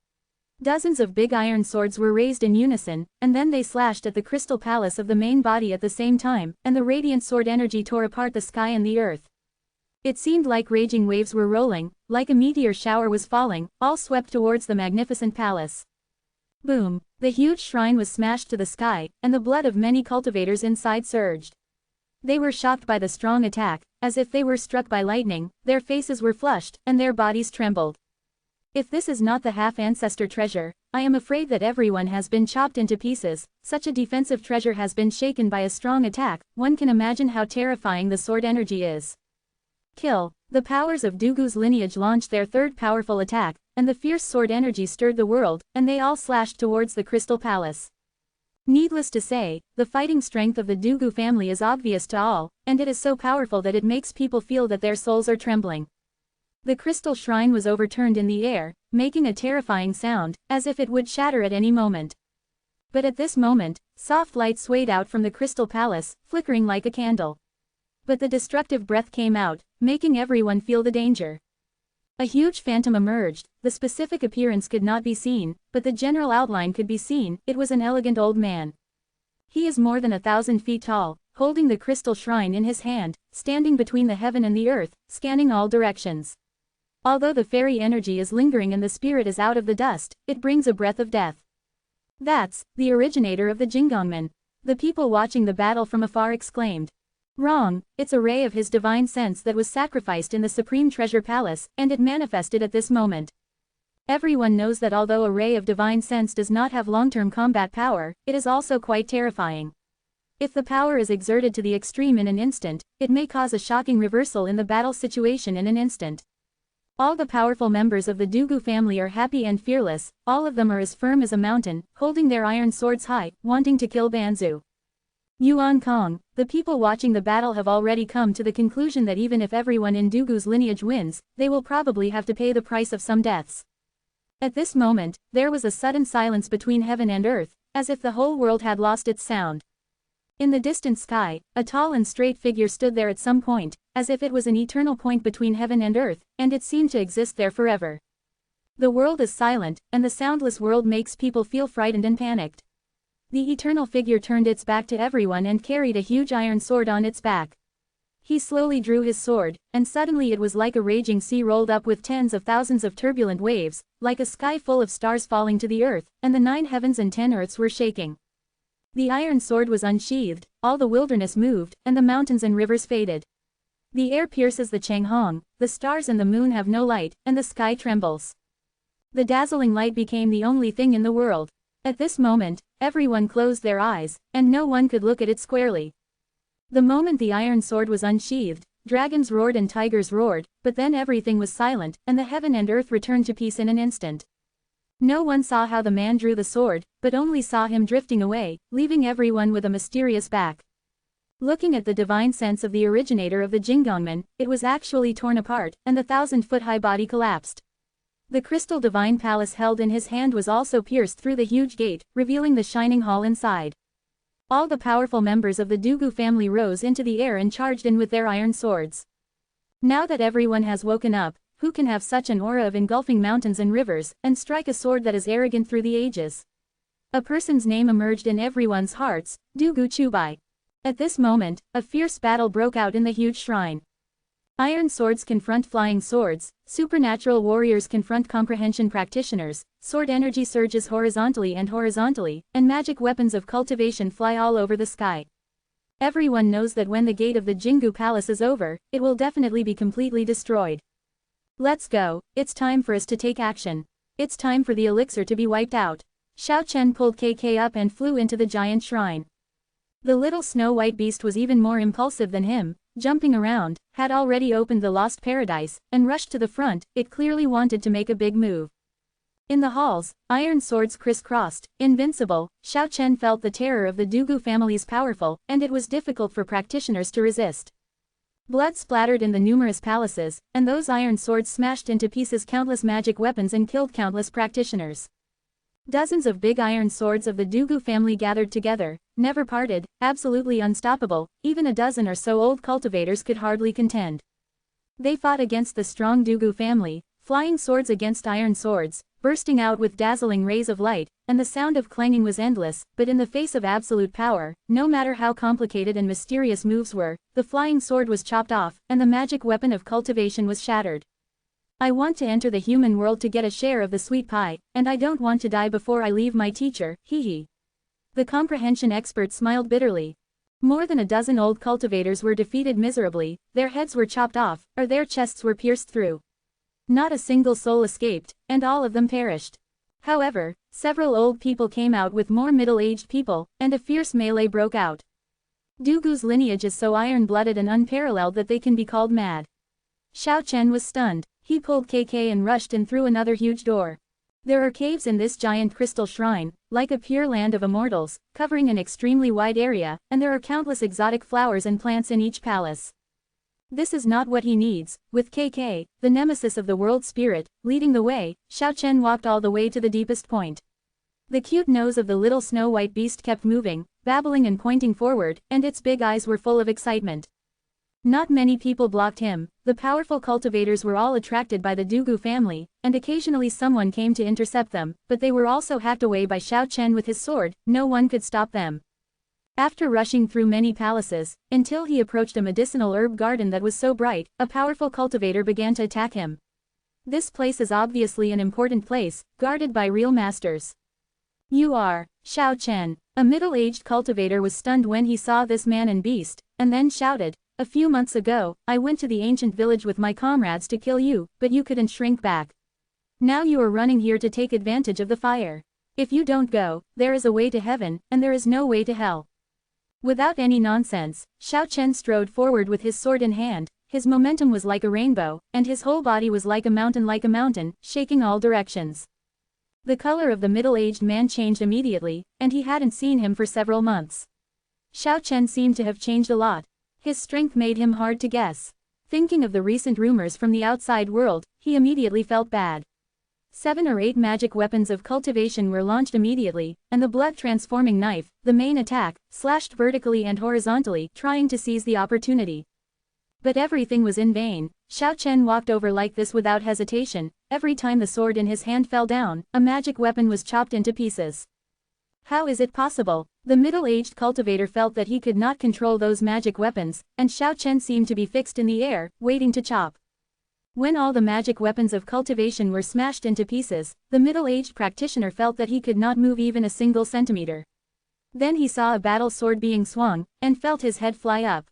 Dozens of big iron swords were raised in unison, and then they slashed at the crystal palace of the main body at the same time, and the radiant sword energy tore apart the sky and the earth. It seemed like raging waves were rolling, like a meteor shower was falling, all swept towards the magnificent palace. Boom! The huge shrine was smashed to the sky, and the blood of many cultivators inside surged. They were shocked by the strong attack, as if they were struck by lightning, their faces were flushed, and their bodies trembled. If this is not the half-ancestor treasure, I am afraid that everyone has been chopped into pieces. Such a defensive treasure has been shaken by a strong attack, one can imagine how terrifying the sword energy is. Kill. The powers of Dugu's lineage launched their third powerful attack, and the fierce sword energy stirred the world, and they all slashed towards the Crystal Palace. Needless to say, the fighting strength of the Dugu family is obvious to all, and it is so powerful that it makes people feel that their souls are trembling. The crystal shrine was overturned in the air, making a terrifying sound, as if it would shatter at any moment. But at this moment, soft light swayed out from the Crystal Palace, flickering like a candle. But the destructive breath came out, making everyone feel the danger. A huge phantom emerged. The specific appearance could not be seen, but the general outline could be seen. It was an elegant old man. He is more than 1,000 feet tall, holding the crystal shrine in his hand, standing between the heaven and the earth, scanning all directions. Although the fairy energy is lingering and the spirit is out of the dust, it brings a breath of death. That's the originator of the Jingongmen. The people watching the battle from afar exclaimed. Wrong, it's a ray of his divine sense that was sacrificed in the Supreme Treasure Palace, and it manifested at this moment. Everyone knows that although a ray of divine sense does not have long-term combat power, it is also quite terrifying. If the power is exerted to the extreme in an instant, it may cause a shocking reversal in the battle situation in an instant. All the powerful members of the Dugu family are happy and fearless, all of them are as firm as a mountain, holding their iron swords high, wanting to kill Banzu. Yuan Kong, the people watching the battle have already come to the conclusion that even if everyone in Dugu's lineage wins, they will probably have to pay the price of some deaths. At this moment, there was a sudden silence between heaven and earth, as if the whole world had lost its sound. In the distant sky, a tall and straight figure stood there at some point, as if it was an eternal point between heaven and earth, and it seemed to exist there forever. The world is silent, and the soundless world makes people feel frightened and panicked. The eternal figure turned its back to everyone and carried a huge iron sword on its back. He slowly drew his sword, and suddenly it was like a raging sea rolled up with tens of thousands of turbulent waves, like a sky full of stars falling to the earth, and the 9 heavens and 10 earths were shaking. The iron sword was unsheathed, all the wilderness moved, and the mountains and rivers faded. The air pierces the Changhong, the stars and the moon have no light, and the sky trembles. The dazzling light became the only thing in the world. At this moment, everyone closed their eyes, and no one could look at it squarely. The moment the iron sword was unsheathed, dragons roared and tigers roared, but then everything was silent, and the heaven and earth returned to peace in an instant. No one saw how the man drew the sword, but only saw him drifting away, leaving everyone with a mysterious back. Looking at the divine sense of the originator of the Jingongmen, it was actually torn apart, and the 1,000-foot-high body collapsed. The crystal divine palace held in his hand was also pierced through the huge gate, revealing the shining hall inside. All the powerful members of the Dugu family rose into the air and charged in with their iron swords. Now that everyone has woken up, who can have such an aura of engulfing mountains and rivers, and strike a sword that is arrogant through the ages? A person's name emerged in everyone's hearts, Dugu Chubai. At this moment, a fierce battle broke out in the huge shrine. Iron swords confront flying swords, supernatural warriors confront comprehension practitioners, sword energy surges horizontally, and magic weapons of cultivation fly all over the sky. Everyone knows that when the gate of the Jingu Palace is over, it will definitely be completely destroyed. Let's go, it's time for us to take action. It's time for the elixir to be wiped out. Xiao Chen pulled KK up and flew into the giant shrine. The little snow-white beast was even more impulsive than him, jumping around, had already opened the lost paradise, and rushed to the front. It clearly wanted to make a big move. In the halls, iron swords crisscrossed, invincible. Xiao Chen felt the terror of the Dugu family's powerful, and it was difficult for practitioners to resist. Blood splattered in the numerous palaces, and those iron swords smashed into pieces countless magic weapons and killed countless practitioners. Dozens of big iron swords of the Dugu family gathered together, never parted, absolutely unstoppable. Even a dozen or so old cultivators could hardly contend. They fought against the strong Dugu family, flying swords against iron swords, bursting out with dazzling rays of light, and the sound of clanging was endless, but in the face of absolute power, no matter how complicated and mysterious moves were, the flying sword was chopped off, and the magic weapon of cultivation was shattered. I want to enter the human world to get a share of the sweet pie, and I don't want to die before I leave my teacher, hee hee. The comprehension expert smiled bitterly. More than a dozen old cultivators were defeated miserably, their heads were chopped off, or their chests were pierced through. Not a single soul escaped, and all of them perished. However, several old people came out with more middle-aged people, and a fierce melee broke out. Dugu's lineage is so iron-blooded and unparalleled that they can be called mad. Xiao Chen was stunned. He pulled KK and rushed in through another huge door. There are caves in this giant crystal shrine, like a pure land of immortals, covering an extremely wide area, and there are countless exotic flowers and plants in each palace. This is not what he needs. With KK, the nemesis of the world spirit, leading the way, Xiao Chen walked all the way to the deepest point. The cute nose of the little snow-white beast kept moving, babbling and pointing forward, and its big eyes were full of excitement. Not many people blocked him. The powerful cultivators were all attracted by the Dugu family, and occasionally someone came to intercept them, but they were also hacked away by Xiao Chen with his sword. No one could stop them. After rushing through many palaces, until he approached a medicinal herb garden that was so bright, a powerful cultivator began to attack him. This place is obviously an important place, guarded by real masters. You are Xiao Chen. A middle-aged cultivator was stunned when he saw this man and beast, and then shouted, "A few months ago, I went to the ancient village with my comrades to kill you, but you couldn't shrink back. Now you are running here to take advantage of the fire. If you don't go, there is a way to heaven, and there is no way to hell." Without any nonsense, Xiao Chen strode forward with his sword in hand. His momentum was like a rainbow, and his whole body was like a mountain, shaking all directions. The color of the middle-aged man changed immediately, and he hadn't seen him for several months. Xiao Chen seemed to have changed a lot. His strength made him hard to guess. Thinking of the recent rumors from the outside world, he immediately felt bad. 7 or 8 magic weapons of cultivation were launched immediately, and the blood-transforming knife, the main attack, slashed vertically and horizontally, trying to seize the opportunity. But everything was in vain. Xiao Chen walked over like this without hesitation. Every time the sword in his hand fell down, a magic weapon was chopped into pieces. How is it possible? The middle-aged cultivator felt that he could not control those magic weapons, and Xiao Chen seemed to be fixed in the air, waiting to chop. When all the magic weapons of cultivation were smashed into pieces, the middle-aged practitioner felt that he could not move even a single centimeter. Then he saw a battle sword being swung, and felt his head fly up.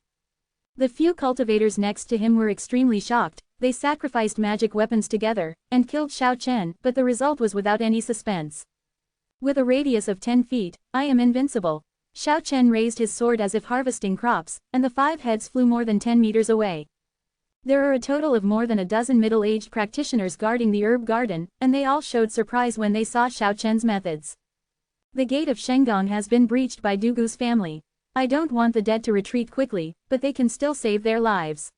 The few cultivators next to him were extremely shocked. They sacrificed magic weapons together, and killed Xiao Chen, but the result was without any suspense. With a radius of 10 feet, I am invincible. Xiao Chen raised his sword as if harvesting crops, and the 5 heads flew more than 10 meters away. There are a total of more than a dozen middle-aged practitioners guarding the herb garden, and they all showed surprise when they saw Xiao Chen's methods. The gate of Shenggong has been breached by Dugu's family. I don't want the dead to retreat quickly, but they can still save their lives.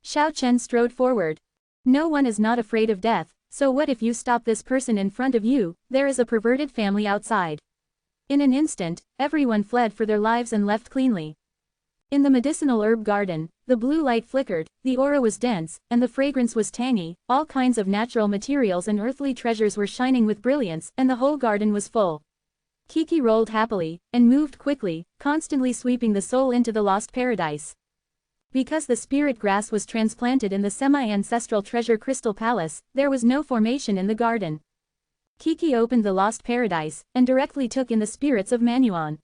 Xiao Chen strode forward. No one is not afraid of death, so what if you stop this person in front of you? There is a perverted family outside. In an instant, everyone fled for their lives and left cleanly. In the medicinal herb garden, the blue light flickered, the aura was dense, and the fragrance was tangy. All kinds of natural materials and earthly treasures were shining with brilliance, and the whole garden was full. Kiki rolled happily, and moved quickly, constantly sweeping the soul into the lost paradise. Because the spirit grass was transplanted in the semi-ancestral treasure crystal palace, there was no formation in the garden. Kiki opened the lost paradise, and directly took in the spirits of Manuan.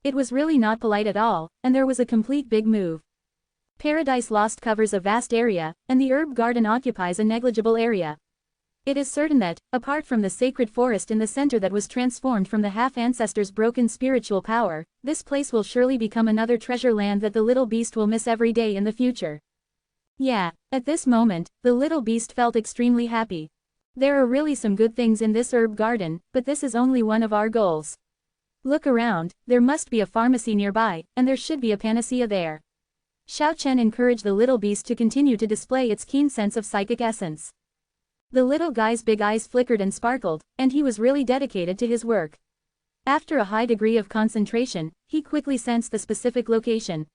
It was really not polite at all, and there was a complete big move. Paradise Lost covers a vast area, and the herb garden occupies a negligible area. It is certain that, apart from the sacred forest in the center that was transformed from the half-ancestors' broken spiritual power, this place will surely become another treasure land that the little beast will miss every day in the future. Yeah, at this moment, the little beast felt extremely happy. There are really some good things in this herb garden, but this is only one of our goals. Look around, there must be a pharmacy nearby, and there should be a panacea there. Xiao Chen encouraged the little beast to continue to display its keen sense of psychic essence. The little guy's big eyes flickered and sparkled, and he was really dedicated to his work. After a high degree of concentration, he quickly sensed the specific location.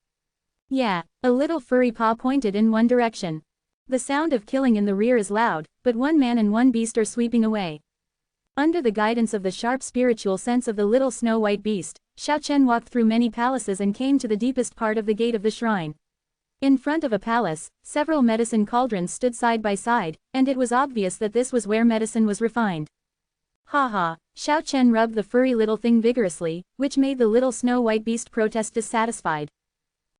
Yeah, a little furry paw pointed in one direction. The sound of killing in the rear is loud, but one man and one beast are sweeping away. Under the guidance of the sharp spiritual sense of the little snow-white beast, Xiao Chen walked through many palaces and came to the deepest part of the gate of the shrine. In front of a palace, several medicine cauldrons stood side by side, and it was obvious that this was where medicine was refined. Ha ha, Xiao Chen rubbed the furry little thing vigorously, which made the little snow-white beast protest dissatisfied.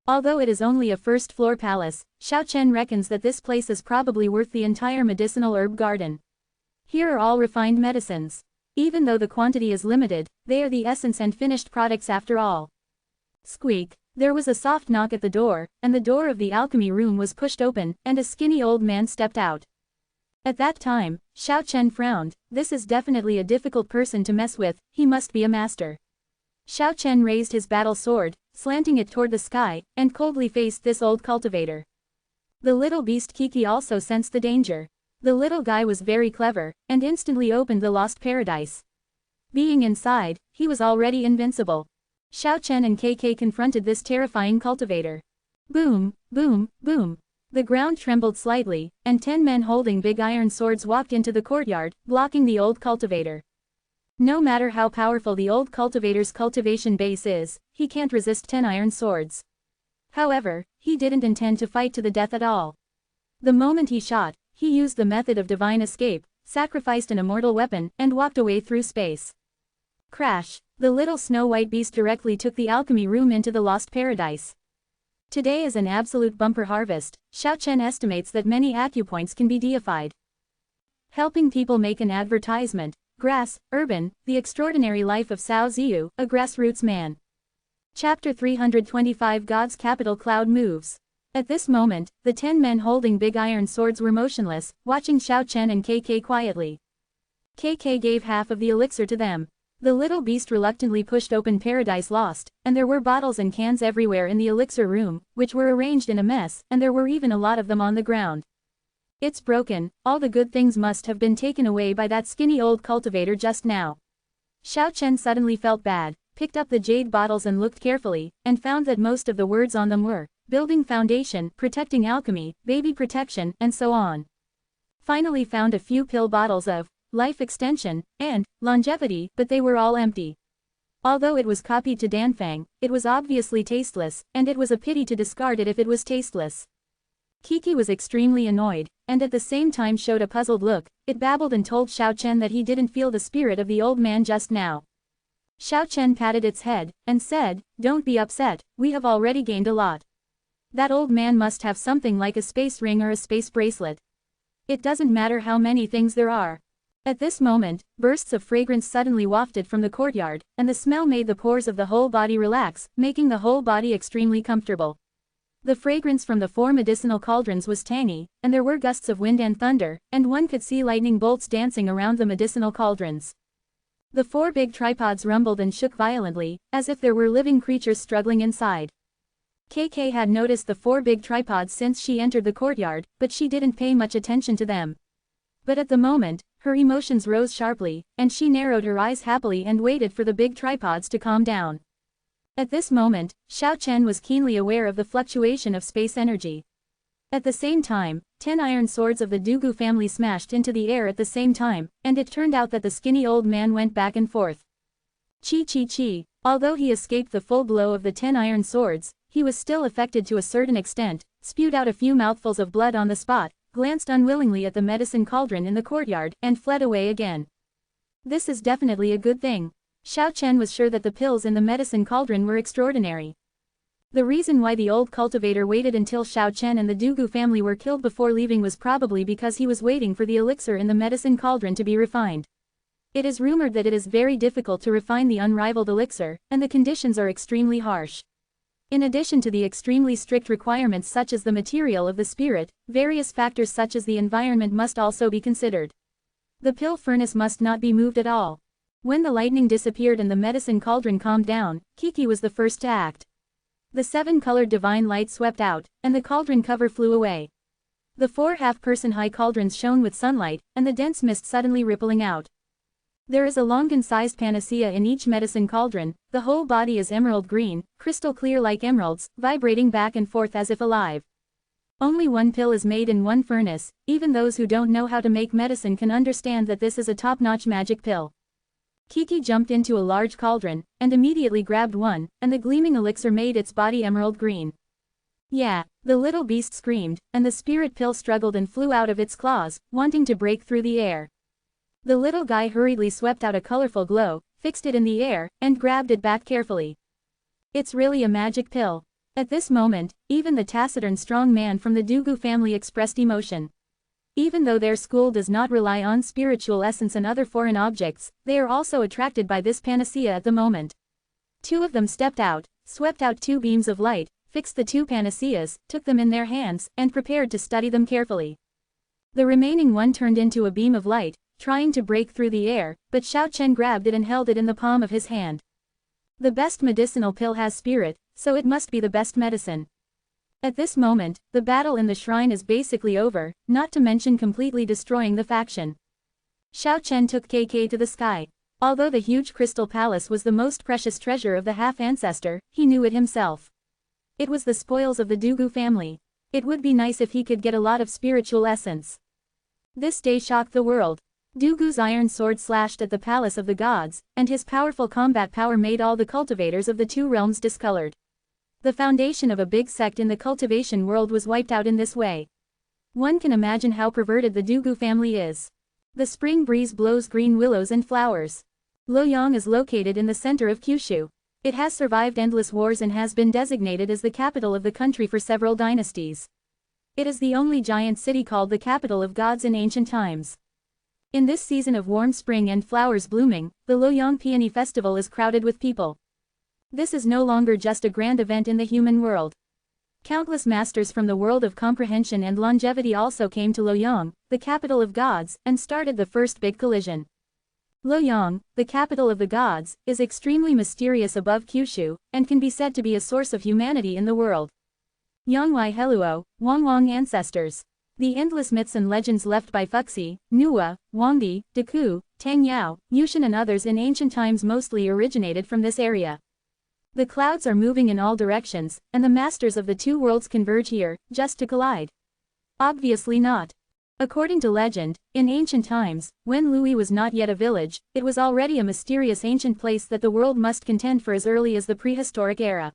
Although it is only a first-floor palace, Xiao Chen reckons that this place is probably worth the entire medicinal herb garden. Here are all refined medicines. Even though the quantity is limited, they are the essence and finished products after all. Squeak. There was a soft knock at the door, and the door of the alchemy room was pushed open, and a skinny old man stepped out. At that time, Xiao Chen frowned. This is definitely a difficult person to mess with, he must be a master. Xiao Chen raised his battle sword, slanting it toward the sky, and coldly faced this old cultivator. The little beast Kiki also sensed the danger. The little guy was very clever, and instantly opened the lost paradise. Being inside, he was already invincible. Xiao Chen and KK confronted this terrifying cultivator. Boom, boom, boom. The ground trembled slightly, and 10 men holding big iron swords walked into the courtyard, blocking the old cultivator. No matter how powerful the old cultivator's cultivation base is, he can't resist 10 iron swords. However, he didn't intend to fight to the death at all. The moment he shot, he used the method of divine escape, sacrificed an immortal weapon, and walked away through space. Crash! The little snow-white beast directly took the alchemy room into the lost paradise. Today is an absolute bumper harvest. Xiao Chen estimates that many acupoints can be deified. Helping people make an advertisement. Grass, Urban, The Extraordinary Life of Cao Ziyu, a Grassroots Man. Chapter 325 God's Capital Cloud Moves. At this moment, the 10 men holding big iron swords were motionless, watching Xiao Chen and KK quietly. KK gave half of the elixir to them. The little beast reluctantly pushed open Paradise Lost, and there were bottles and cans everywhere in the elixir room, which were arranged in a mess, and there were even a lot of them on the ground. It's broken, all the good things must have been taken away by that skinny old cultivator just now. Xiao Chen suddenly felt bad, picked up the jade bottles and looked carefully, and found that most of the words on them were, building foundation, protecting alchemy, baby protection, and so on. Finally found a few pill bottles of life extension, and longevity, but they were all empty. Although it was copied to Danfang, it was obviously tasteless, and it was a pity to discard it if it was tasteless. Kiki was extremely annoyed, and at the same time showed a puzzled look. It babbled and told Xiao Chen that he didn't feel the spirit of the old man just now. Xiao Chen patted its head, and said, "Don't be upset, we have already gained a lot. That old man must have something like a space ring or a space bracelet. It doesn't matter how many things there are." At this moment, bursts of fragrance suddenly wafted from the courtyard, and the smell made the pores of the whole body relax, making the whole body extremely comfortable. The fragrance from the 4 medicinal cauldrons was tangy, and there were gusts of wind and thunder, and one could see lightning bolts dancing around the medicinal cauldrons. The 4 big tripods rumbled and shook violently, as if there were living creatures struggling inside. KK had noticed the 4 big tripods since she entered the courtyard, but she didn't pay much attention to them. But at the moment, her emotions rose sharply, and she narrowed her eyes happily and waited for the big tripods to calm down. At this moment, Xiao Chen was keenly aware of the fluctuation of space energy. At the same time, 10 iron swords of the Dugu family smashed into the air at the same time, and it turned out that the skinny old man went back and forth. Chi chi chi. Although he escaped the full blow of the 10 iron swords, he was still affected to a certain extent, spewed out a few mouthfuls of blood on the spot, glanced unwillingly at the medicine cauldron in the courtyard, and fled away again. This is definitely a good thing. Xiao Chen was sure that the pills in the medicine cauldron were extraordinary. The reason why the old cultivator waited until Xiao Chen and the Dugu family were killed before leaving was probably because he was waiting for the elixir in the medicine cauldron to be refined. It is rumored that it is very difficult to refine the unrivaled elixir, and the conditions are extremely harsh. In addition to the extremely strict requirements such as the material of the spirit, various factors such as the environment must also be considered. The pill furnace must not be moved at all. When the lightning disappeared and the medicine cauldron calmed down, Kiki was the first to act. The 7-colored divine light swept out, and the cauldron cover flew away. The 4 half-person high cauldrons shone with sunlight, and the dense mist suddenly rippling out. There is a longan-sized panacea in each medicine cauldron. The whole body is emerald green, crystal clear like emeralds, vibrating back and forth as if alive. Only one pill is made in one furnace. Even those who don't know how to make medicine can understand that this is a top-notch magic pill. Kiki jumped into a large cauldron, and immediately grabbed one, and the gleaming elixir made its body emerald green. Yeah, the little beast screamed, and the spirit pill struggled and flew out of its claws, wanting to break through the air. The little guy hurriedly swept out a colorful glow, fixed it in the air, and grabbed it back carefully. It's really a magic pill. At this moment, even the taciturn strong man from the Dugu family expressed emotion. Even though their school does not rely on spiritual essence and other foreign objects, they are also attracted by this panacea at the moment. Two of them stepped out, swept out two beams of light, fixed the two panaceas, took them in their hands, and prepared to study them carefully. The remaining one turned into a beam of light, trying to break through the air, but Xiao Chen grabbed it and held it in the palm of his hand. The best medicinal pill has spirit, so it must be the best medicine. At this moment, the battle in the shrine is basically over, not to mention completely destroying the faction. Xiao Chen took KK to the sky. Although the huge crystal palace was the most precious treasure of the half-ancestor, he knew it himself. It was the spoils of the Dugu family. It would be nice if he could get a lot of spiritual essence. This day shocked the world. Dugu's iron sword slashed at the palace of the gods, and his powerful combat power made all the cultivators of the two realms discolored. The foundation of a big sect in the cultivation world was wiped out in this way. One can imagine how perverted the Dugu family is. The spring breeze blows green willows and flowers. Luoyang is located in the center of Kyushu. It has survived endless wars and has been designated as the capital of the country for several dynasties. It is the only giant city called the capital of gods in ancient times. In this season of warm spring and flowers blooming, the Luoyang Peony Festival is crowded with people. This is no longer just a grand event in the human world. Countless masters from the world of comprehension and longevity also came to Luoyang, the capital of gods, and started the first big collision. Luoyang, the capital of the gods, is extremely mysterious above Kyushu, and can be said to be a source of humanity in the world. Yangwei Heluo, Wangwang ancestors. The endless myths and legends left by Fuxi, Nuwa, Wangdi, Deku, Tang Yao, Yushin and others in ancient times mostly originated from this area. The clouds are moving in all directions, and the masters of the two worlds converge here, just to collide. Obviously not. According to legend, in ancient times, when Lui was not yet a village, it was already a mysterious ancient place that the world must contend for as early as the prehistoric era.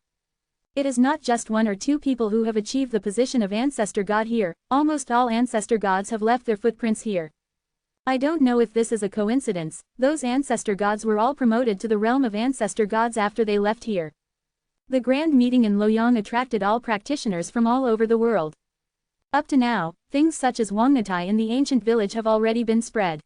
It is not just one or two people who have achieved the position of ancestor god here, almost all ancestor gods have left their footprints here. I don't know if this is a coincidence, those ancestor gods were all promoted to the realm of ancestor gods after they left here. The grand meeting in Luoyang attracted all practitioners from all over the world. Up to now, things such as Wangnatai in the ancient village have already been spread.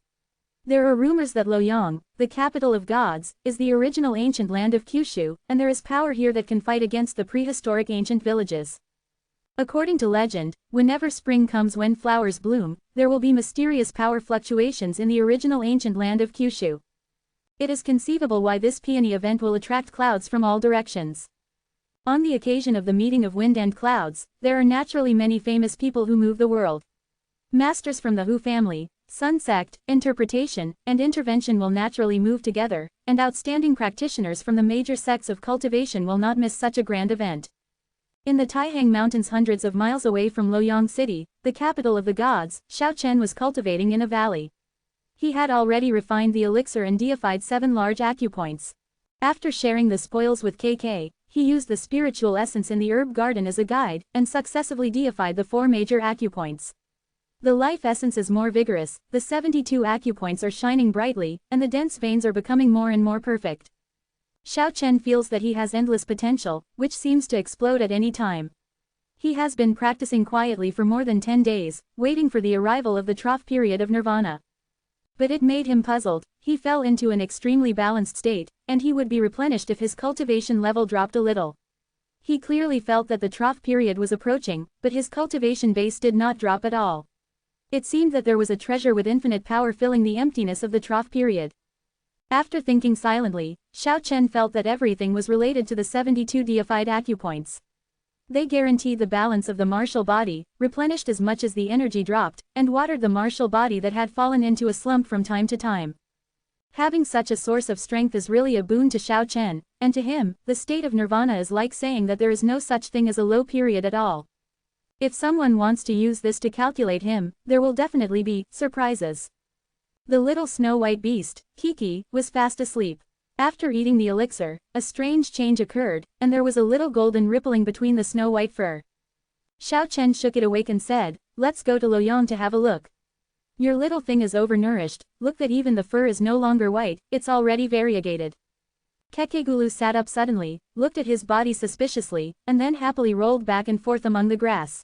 There are rumors that Luoyang, the capital of gods, is the original ancient land of Kyushu, and there is power here that can fight against the prehistoric ancient villages. According to legend, whenever spring comes when flowers bloom, there will be mysterious power fluctuations in the original ancient land of Kyushu. It is conceivable why this peony event will attract clouds from all directions. On the occasion of the meeting of wind and clouds, there are naturally many famous people who move the world. Masters from the Hu family, Sun sect, interpretation, and intervention will naturally move together, and outstanding practitioners from the major sects of cultivation will not miss such a grand event. In the Taihang Mountains hundreds of miles away from Luoyang City, the capital of the gods, Xiao Chen was cultivating in a valley. He had already refined the elixir and deified 7 large acupoints. After sharing the spoils with KK, he used the spiritual essence in the herb garden as a guide, and successively deified the 4 major acupoints. The life essence is more vigorous, the 72 acupoints are shining brightly, and the dense veins are becoming more and more perfect. Xiao Chen feels that he has endless potential, which seems to explode at any time. He has been practicing quietly for more than 10 days, waiting for the arrival of the trough period of nirvana. But it made him puzzled. He fell into an extremely balanced state, and he would be replenished if his cultivation level dropped a little. He clearly felt that the trough period was approaching, but his cultivation base did not drop at all. It seemed that there was a treasure with infinite power filling the emptiness of the trough period. After thinking silently, Xiao Chen felt that everything was related to the 72 deified acupoints. They guaranteed the balance of the martial body, replenished as much as the energy dropped, and watered the martial body that had fallen into a slump from time to time. Having such a source of strength is really a boon to Xiao Chen, and to him, the state of nirvana is like saying that there is no such thing as a low period at all. If someone wants to use this to calculate him, there will definitely be surprises. The little snow-white beast, Kiki, was fast asleep. After eating the elixir, a strange change occurred, and there was a little golden rippling between the snow-white fur. Xiao Chen shook it awake and said, "Let's go to Luoyang to have a look. Your little thing is overnourished, look that even the fur is no longer white, it's already variegated." Kekegulu sat up suddenly, looked at his body suspiciously, and then happily rolled back and forth among the grass.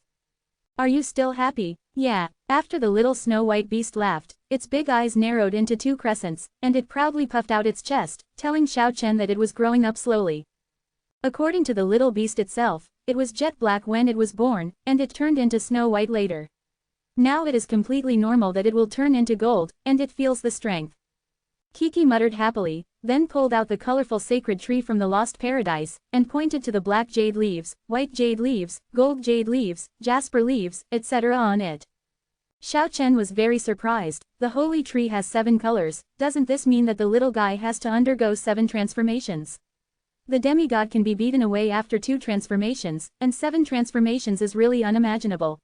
"Are you still happy?" "Yeah." After the little snow-white beast laughed, its big eyes narrowed into two crescents, and it proudly puffed out its chest, telling Xiao Chen that it was growing up slowly. According to the little beast itself, it was jet black when it was born, and it turned into snow-white later. Now it is completely normal that it will turn into gold, and it feels the strength. Kiki muttered happily, then pulled out the colorful sacred tree from the lost paradise, and pointed to the black jade leaves, white jade leaves, gold jade leaves, jasper leaves, etc. on it. Xiao Chen was very surprised. The holy tree has 7 colors, doesn't this mean that the little guy has to undergo 7 transformations? The demigod can be beaten away after 2 transformations, and 7 transformations is really unimaginable.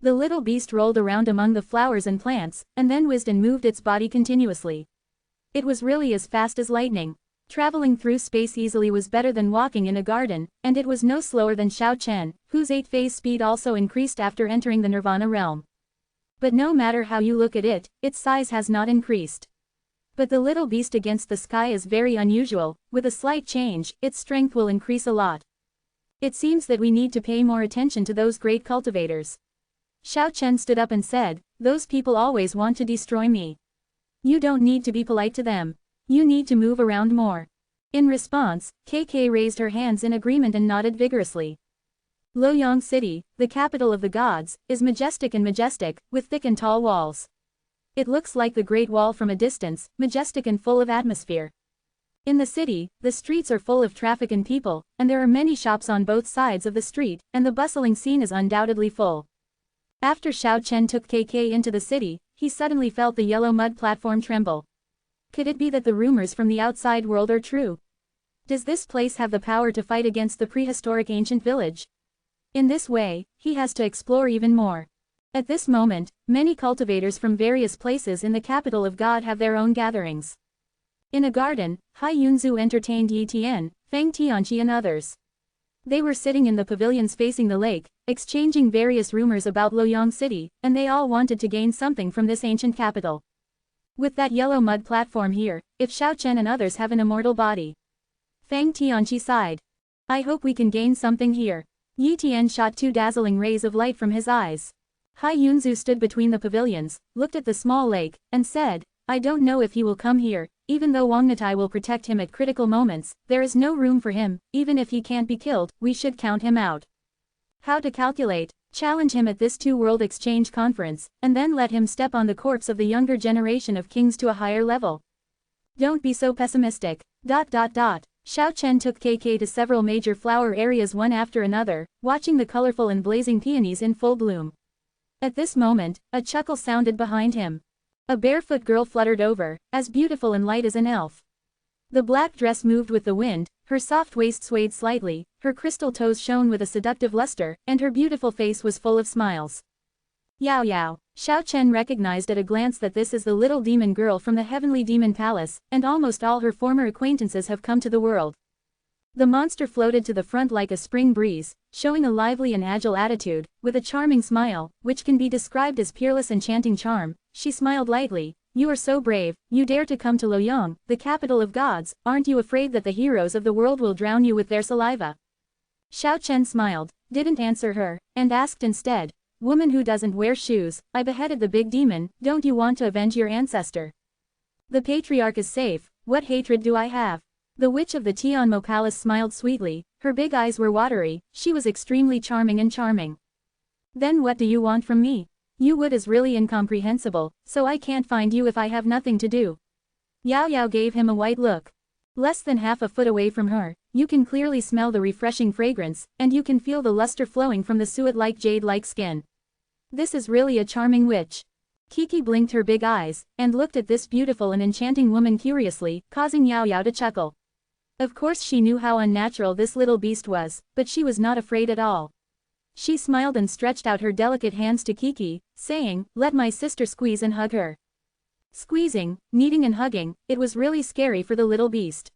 The little beast rolled around among the flowers and plants, and then whizzed and moved its body continuously. It was really as fast as lightning. Traveling through space easily was better than walking in a garden, and it was no slower than Xiao Chen, whose 8-phase speed also increased after entering the Nirvana realm. But no matter how you look at it, its size has not increased. But the little beast against the sky is very unusual. With a slight change, its strength will increase a lot. It seems that we need to pay more attention to those great cultivators. Xiao Chen stood up and said, "Those people always want to destroy me. You don't need to be polite to them. You need to move around more." In response, KK raised her hands in agreement and nodded vigorously. Luoyang City, the capital of the gods, is majestic, with thick and tall walls. It looks like the Great Wall from a distance, majestic and full of atmosphere. In the city, the streets are full of traffic and people, and there are many shops on both sides of the street, and the bustling scene is undoubtedly full. After Xiao Chen took KK into the city, he suddenly felt the yellow mud platform tremble. Could it be that the rumors from the outside world are true? Does this place have the power to fight against the prehistoric ancient village? In this way, he has to explore even more. At this moment, many cultivators from various places in the capital of God have their own gatherings. In a garden, Hai Yunzu entertained Yi Tian, Feng Tianqi and others. They were sitting in the pavilions facing the lake, exchanging various rumors about Luoyang City, and they all wanted to gain something from this ancient capital. With that yellow mud platform here, if Xiao Chen and others have an immortal body. Feng Tianqi sighed. "I hope we can gain something here." Yi Tian shot 2 dazzling rays of light from his eyes. Hai Yunzu stood between the pavilions, looked at the small lake, and said, "I don't know if he will come here. Even though Wangnatai will protect him at critical moments, there is no room for him. Even if he can't be killed, we should count him out." How to calculate? Challenge him at this 2-world exchange conference, and then let him step on the corpse of the younger generation of kings to a higher level. Don't be so pessimistic. Xiao Chen took KK to several major flower areas one after another, watching the colorful and blazing peonies in full bloom. At this moment, a chuckle sounded behind him. A barefoot girl fluttered over, as beautiful and light as an elf. The black dress moved with the wind, her soft waist swayed slightly, her crystal toes shone with a seductive luster, and her beautiful face was full of smiles. Yao Yao. Xiao Chen recognized at a glance that this is the little demon girl from the heavenly demon palace, and almost all her former acquaintances have come to the world. The monster floated to the front like a spring breeze, showing a lively and agile attitude, with a charming smile, which can be described as peerless enchanting charm. She smiled lightly. "You are so brave, you dare to come to Luoyang, the capital of gods. Aren't you afraid that the heroes of the world will drown you with their saliva?" Xiao Chen smiled, didn't answer her, and asked instead, "Woman who doesn't wear shoes, I beheaded the big demon, don't you want to avenge your ancestor? The patriarch is safe, what hatred do I have?" The witch of the Tianmo palace smiled sweetly, her big eyes were watery, she was extremely charming. "Then what do you want from me? You would is really incomprehensible, so I can't find you if I have nothing to do." Yao Yao gave him a white look. Less than half a foot away from her, you can clearly smell the refreshing fragrance, and you can feel the luster flowing from the suet-like jade-like skin. This is really a charming witch. Kiki blinked her big eyes, and looked at this beautiful and enchanting woman curiously, causing Yao Yao to chuckle. Of course she knew how unnatural this little beast was, but she was not afraid at all. She smiled and stretched out her delicate hands to Kiki, saying, "Let my sister squeeze and hug her." Squeezing, kneading and hugging, it was really scary for the little beast.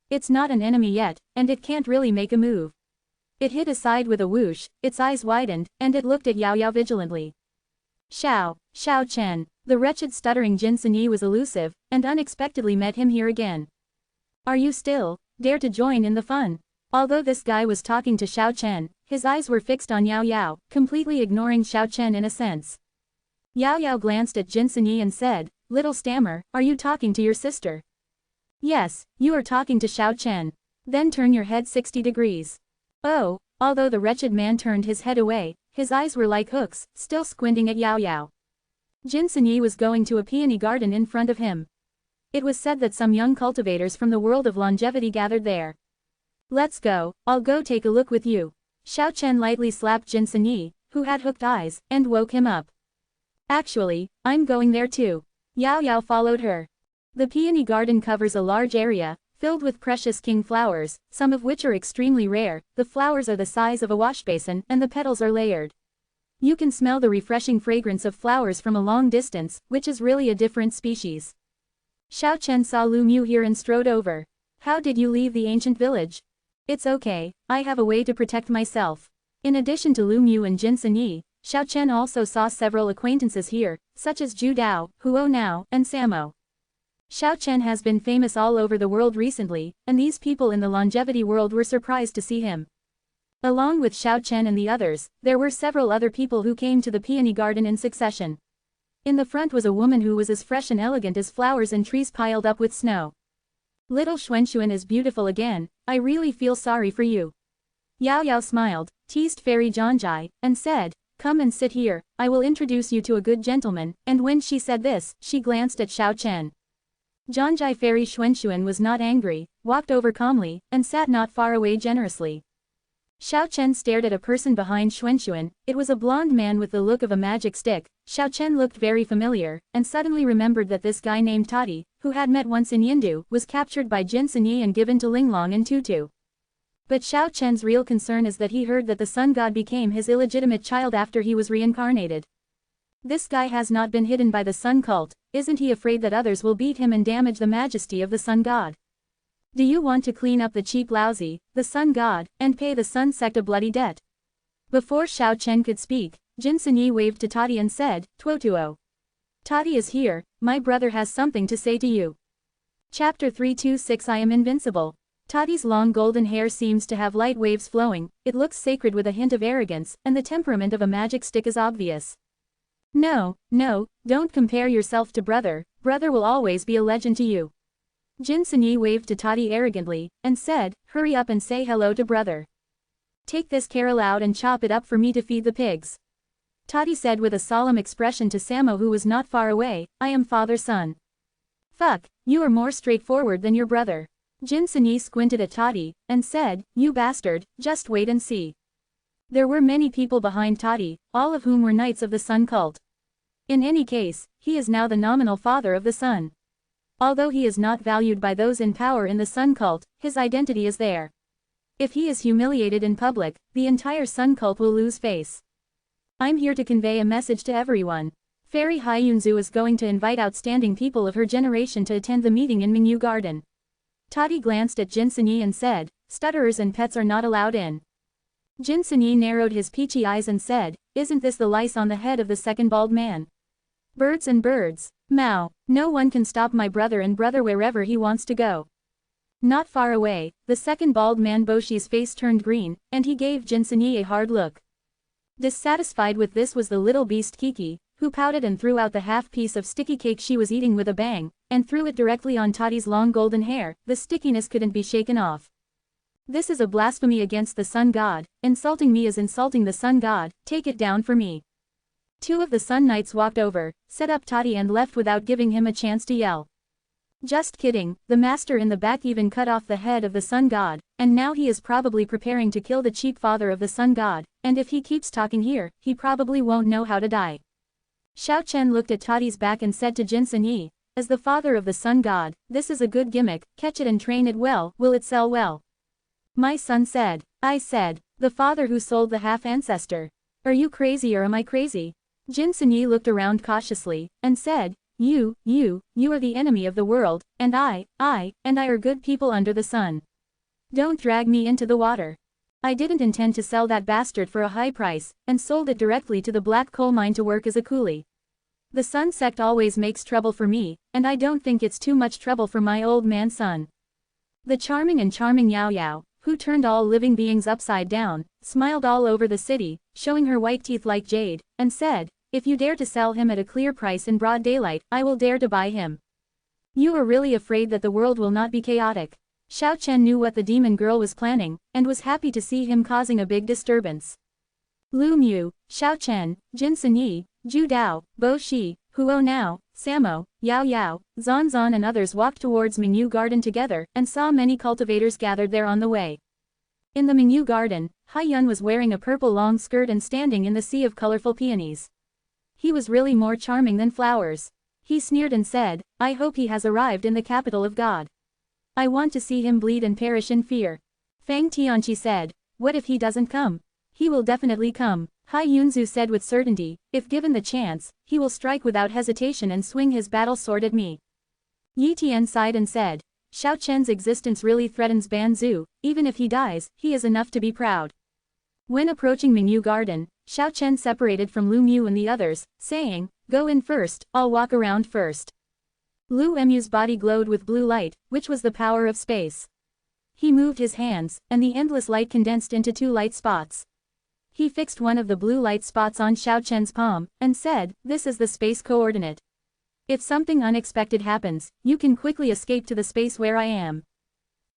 It's not an enemy yet, and it can't really make a move. It hit aside with a whoosh, its eyes widened, and it looked at Yao Yao vigilantly. Xiao Chen. The wretched stuttering Jin Sini was elusive, and unexpectedly met him here again. Are you still dare to join in the fun? Although this guy was talking to Xiao Chen, his eyes were fixed on Yao Yao, completely ignoring Xiao Chen in a sense. Yao Yao glanced at Jin Sini and said, "Little stammer, are you talking to your sister?" "Yes, you are talking to Xiao Chen." "Then turn your head 60 degrees. Oh, although the wretched man turned his head away, his eyes were like hooks, still squinting at Yao Yao. Jin Sini was going to a peony garden in front of him. It was said that some young cultivators from the world of longevity gathered there. "Let's go, I'll go take a look with you." Xiao Chen lightly slapped Jin Sini, who had hooked eyes, and woke him up. "Actually, I'm going there too." Yao Yao followed her. The peony garden covers a large area, filled with precious king flowers, some of which are extremely rare. The flowers are the size of a washbasin, and the petals are layered. You can smell the refreshing fragrance of flowers from a long distance, which is really a different species. Xiao Chen saw Lu Mu here and strode over. "How did you leave the ancient village?" "It's okay, I have a way to protect myself." In addition to Lu Mu and Jin Sini, Xiao Chen also saw several acquaintances here, such as Zhu Dao, Huo Nao, and Samo. Xiao Chen has been famous all over the world recently, and these people in the longevity world were surprised to see him. Along with Xiao Chen and the others, there were several other people who came to the peony garden in succession. In the front was a woman who was as fresh and elegant as flowers and trees piled up with snow. "Little Xuanxuan is beautiful again, I really feel sorry for you." Yao Yao smiled, teased Fairy Zhangjai, and said, "Come and sit here, I will introduce you to a good gentleman," and when she said this, she glanced at Xiao Chen. Zhangjai Fairy Xuanxuan was not angry, walked over calmly, and sat not far away generously. Xiao Chen stared at a person behind Xuanxuan. It was a blonde man with the look of a magic stick. Xiao Chen looked very familiar, and suddenly remembered that this guy named Tati, who had met once in Yindu, was captured by Jin Sini and given to Linglong and Tutu. But Xiao Chen's real concern is that he heard that the sun god became his illegitimate child after he was reincarnated. This guy has not been hidden by the sun cult. Isn't he afraid that others will beat him and damage the majesty of the sun god? Do you want to clean up the cheap lousy, the sun god, and pay the sun sect a bloody debt? Before Xiao Chen could speak, Jin Sini waved to Tati and said, "Tuotuo. Tati is here, my brother has something to say to you." Chapter 326 I Am Invincible. Tati's long golden hair seems to have light waves flowing, it looks sacred with a hint of arrogance, and the temperament of a magic stick is obvious. No, don't compare yourself to brother, brother will always be a legend to you." Jin Sini waved to Tati arrogantly, and said, "Hurry up and say hello to brother. Take this carrot out and chop it up for me to feed the pigs." Tati said with a solemn expression to Samo who was not far away, "I am father's son." "Fuck, you are more straightforward than your brother." Jin Sini squinted at Tati, and said, "You bastard, just wait and see." There were many people behind Tati, all of whom were knights of the sun cult. In any case, he is now the nominal father of the sun. Although he is not valued by those in power in the sun cult, his identity is there. If he is humiliated in public, the entire sun cult will lose face. I'm here to convey a message to everyone. Fairy Haiyunzu is going to invite outstanding people of her generation to attend the meeting in Mingyu Garden. Tati glanced at Jin Sini and said, "Stutterers and pets are not allowed in." Jin Sini narrowed his peachy eyes and said, "Isn't this the lice on the head of the second bald man? Birds and birds. Mao, no one can stop my brother and brother wherever he wants to go." Not far away, the second bald man Boshi's face turned green, and he gave Jin Sini a hard look. Dissatisfied with this was the little beast Kiki, who pouted and threw out the half piece of sticky cake she was eating with a bang, and threw it directly on Tati's long golden hair. The stickiness couldn't be shaken off. "This is a blasphemy against the sun god, insulting me is insulting the sun god, take it down for me." Two of the sun knights walked over, set up Tati and left without giving him a chance to yell. Just kidding, the master in the back even cut off the head of the sun god, and now he is probably preparing to kill the cheap father of the sun god, and if he keeps talking here, he probably won't know how to die. Xiao Chen looked at Tati's back and said to Jin Sini, "As the father of the sun god, this is a good gimmick, catch it and train it well, will it sell well?" My son said. I said. The father who sold the half-ancestor. Are you crazy or am I crazy? Jin Sinior looked around cautiously, and said, You are the enemy of the world, and I are good people under the sun. Don't drag me into the water. I didn't intend to sell that bastard for a high price, and sold it directly to the black coal mine to work as a coolie. The Sun sect always makes trouble for me, and I don't think it's too much trouble for my old man son. The charming Yao Yao, who turned all living beings upside down, smiled all over the city, showing her white teeth like jade, and said, If you dare to sell him at a clear price in broad daylight, I will dare to buy him. You are really afraid that the world will not be chaotic. Xiao Chen knew what the demon girl was planning, and was happy to see him causing a big disturbance. Lu Mu, Xiao Chen, Jin Sinior, Zhu Dao, Bo Shi, Huo Nao, Samo, Yao Yao, Zan Zan and others walked towards Mingyu Garden together and saw many cultivators gathered there on the way. In the Mingyu Garden, Hai Yun was wearing a purple long skirt and standing in the sea of colorful peonies. He was really more charming than flowers. He sneered and said, I hope he has arrived in the capital of God. I want to see him bleed and perish in fear. Fang Tianqi said, What if he doesn't come? He will definitely come. Hai Yunzu said with certainty, if given the chance, he will strike without hesitation and swing his battle sword at me. Yi Tian sighed and said, Xiao Chen's existence really threatens Ban Zhu, even if he dies, he is enough to be proud. When approaching Mingyu Garden, Xiao Chen separated from Lu Mu and the others, saying, Go in first, I'll walk around first. Lu Mu's body glowed with blue light, which was the power of space. He moved his hands, and the endless light condensed into 2 light spots. He fixed one of the blue light spots on Xiao Chen's palm, and said, This is the space coordinate. If something unexpected happens, you can quickly escape to the space where I am.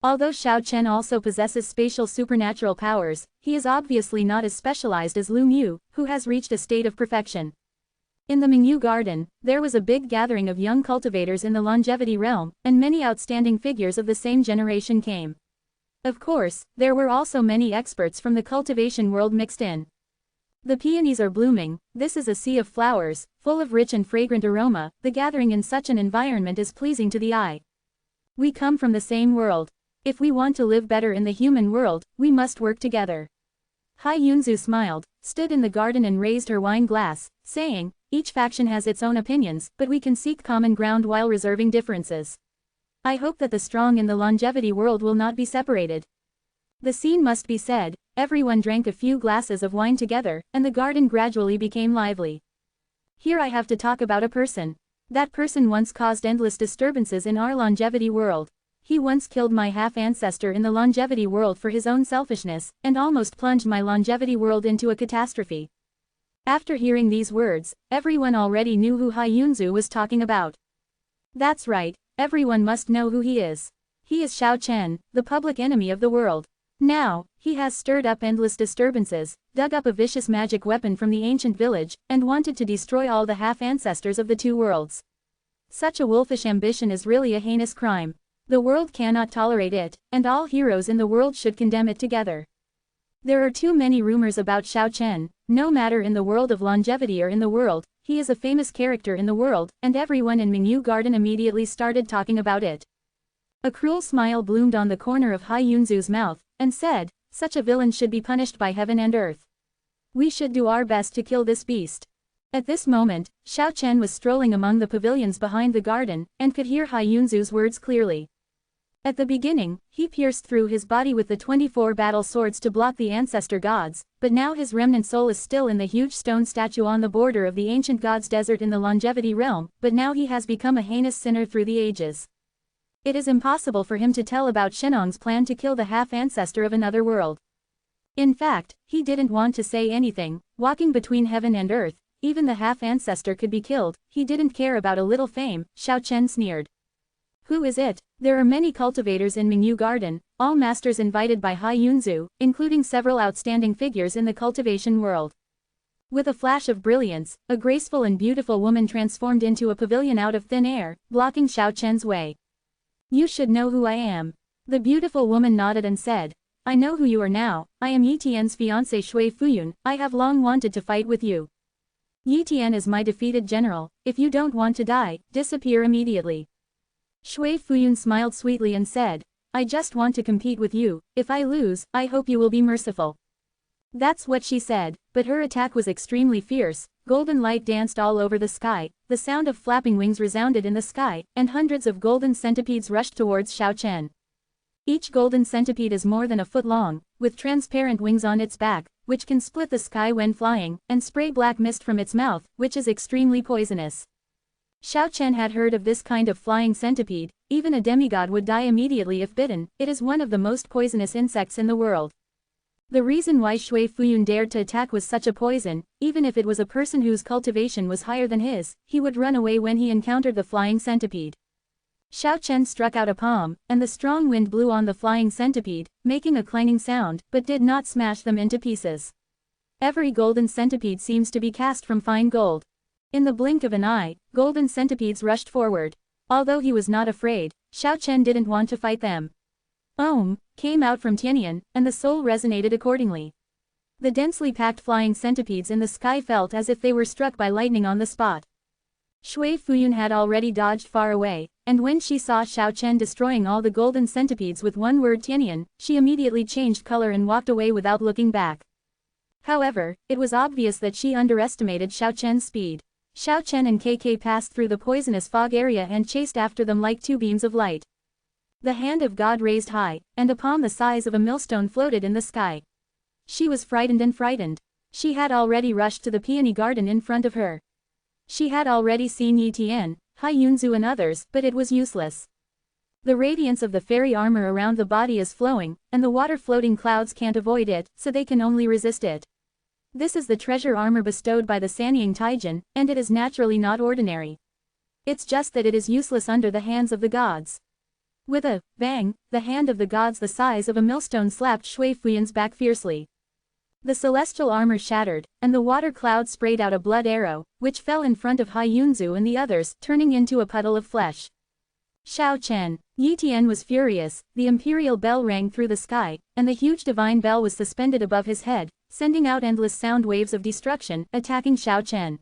Although Xiao Chen also possesses spatial supernatural powers, he is obviously not as specialized as Lu Mu, who has reached a state of perfection. In the Mingyu Garden, there was a big gathering of young cultivators in the longevity realm, and many outstanding figures of the same generation came. Of course, there were also many experts from the cultivation world mixed in. The peonies are blooming, this is a sea of flowers, full of rich and fragrant aroma, the gathering in such an environment is pleasing to the eye. We come from the same world. If we want to live better in the human world, we must work together. Hai Yunzu smiled, stood in the garden and raised her wine glass, saying, Each faction has its own opinions, but we can seek common ground while reserving differences. I hope that the strong in the longevity world will not be separated. The scene must be said, everyone drank a few glasses of wine together, and the garden gradually became lively. Here I have to talk about a person. That person once caused endless disturbances in our longevity world. He once killed my half-ancestor in the longevity world for his own selfishness, and almost plunged my longevity world into a catastrophe. After hearing these words, everyone already knew who Hai Yunzu was talking about. That's right. Everyone must know who he is. He is Xiao Chen, the public enemy of the world. Now, he has stirred up endless disturbances, dug up a vicious magic weapon from the ancient village, and wanted to destroy all the half-ancestors of the 2 worlds. Such a wolfish ambition is really a heinous crime. The world cannot tolerate it, and all heroes in the world should condemn it together. There are too many rumors about Xiao Chen, no matter in the world of longevity or in the world, he is a famous character in the world, and everyone in Mingyu Garden immediately started talking about it. A cruel smile bloomed on the corner of Hai Yunzu's mouth, and said, Such a villain should be punished by heaven and earth. We should do our best to kill this beast. At this moment, Xiao Chen was strolling among the pavilions behind the garden, and could hear Hai Yunzu's words clearly. At the beginning, he pierced through his body with the 24 battle swords to block the ancestor gods, but now his remnant soul is still in the huge stone statue on the border of the ancient gods' desert in the longevity realm, but now he has become a heinous sinner through the ages. It is impossible for him to tell about Shenong's plan to kill the half-ancestor of another world. In fact, he didn't want to say anything, walking between heaven and earth, even the half-ancestor could be killed, he didn't care about a little fame, Xiao Chen sneered. Who is it? There are many cultivators in Mingyu Garden, all masters invited by Hai Yunzu, including several outstanding figures in the cultivation world. With a flash of brilliance, a graceful and beautiful woman transformed into a pavilion out of thin air, blocking Xiao Chen's way. You should know who I am. The beautiful woman nodded and said, I know who you are now, I am Yi Tian's fiancé Shui Fuyun, I have long wanted to fight with you. Yi Tian is my defeated general, if you don't want to die, disappear immediately. Shui Fuyun smiled sweetly and said, I just want to compete with you, if I lose, I hope you will be merciful. That's what she said, but her attack was extremely fierce. Golden light danced all over the sky, the sound of flapping wings resounded in the sky, and hundreds of golden centipedes rushed towards Xiao Chen. Each golden centipede is more than a foot long, with transparent wings on its back, which can split the sky when flying, and spray black mist from its mouth, which is extremely poisonous. Xiao Chen had heard of this kind of flying centipede. Even a demigod would die immediately if bitten. It is one of the most poisonous insects in the world. The reason why Shui Fuyun dared to attack was such a poison. Even if it was a person whose cultivation was higher than his, he would run away when he encountered the flying centipede. Xiao Chen struck out a palm, and the strong wind blew on the flying centipede, making a clanging sound, but did not smash them into pieces. Every golden centipede seems to be cast from fine gold. In the blink of an eye, golden centipedes rushed forward. Although he was not afraid, Xiao Chen didn't want to fight them. Om came out from Tianyan, and the soul resonated accordingly. The densely packed flying centipedes in the sky felt as if they were struck by lightning on the spot. Shui Fuyun had already dodged far away, and when she saw Xiao Chen destroying all the golden centipedes with one word Tianyan, she immediately changed color and walked away without looking back. However, it was obvious that she underestimated Xiao Chen's speed. Xiao Chen and KK passed through the poisonous fog area and chased after them like two beams of light. The hand of God raised high, and a palm the size of a millstone floated in the sky. She was frightened. She had already rushed to the peony garden in front of her. She had already seen Yi Tian, Hai Yunzu and others, but it was useless. The radiance of the fairy armor around the body is flowing, and the water-floating clouds can't avoid it, so they can only resist it. This is the treasure armor bestowed by the Sanying Taijin, and it is naturally not ordinary. It's just that it is useless under the hands of the gods. With a bang, the hand of the gods the size of a millstone slapped Shui Fuyun's back fiercely. The celestial armor shattered, and the water cloud sprayed out a blood arrow, which fell in front of Hai Yunzu and the others, turning into a puddle of flesh. Xiao Chen. Yi Tian was furious. The imperial bell rang through the sky, and the huge divine bell was suspended above his head, sending out endless sound waves of destruction, attacking Xiao Chen.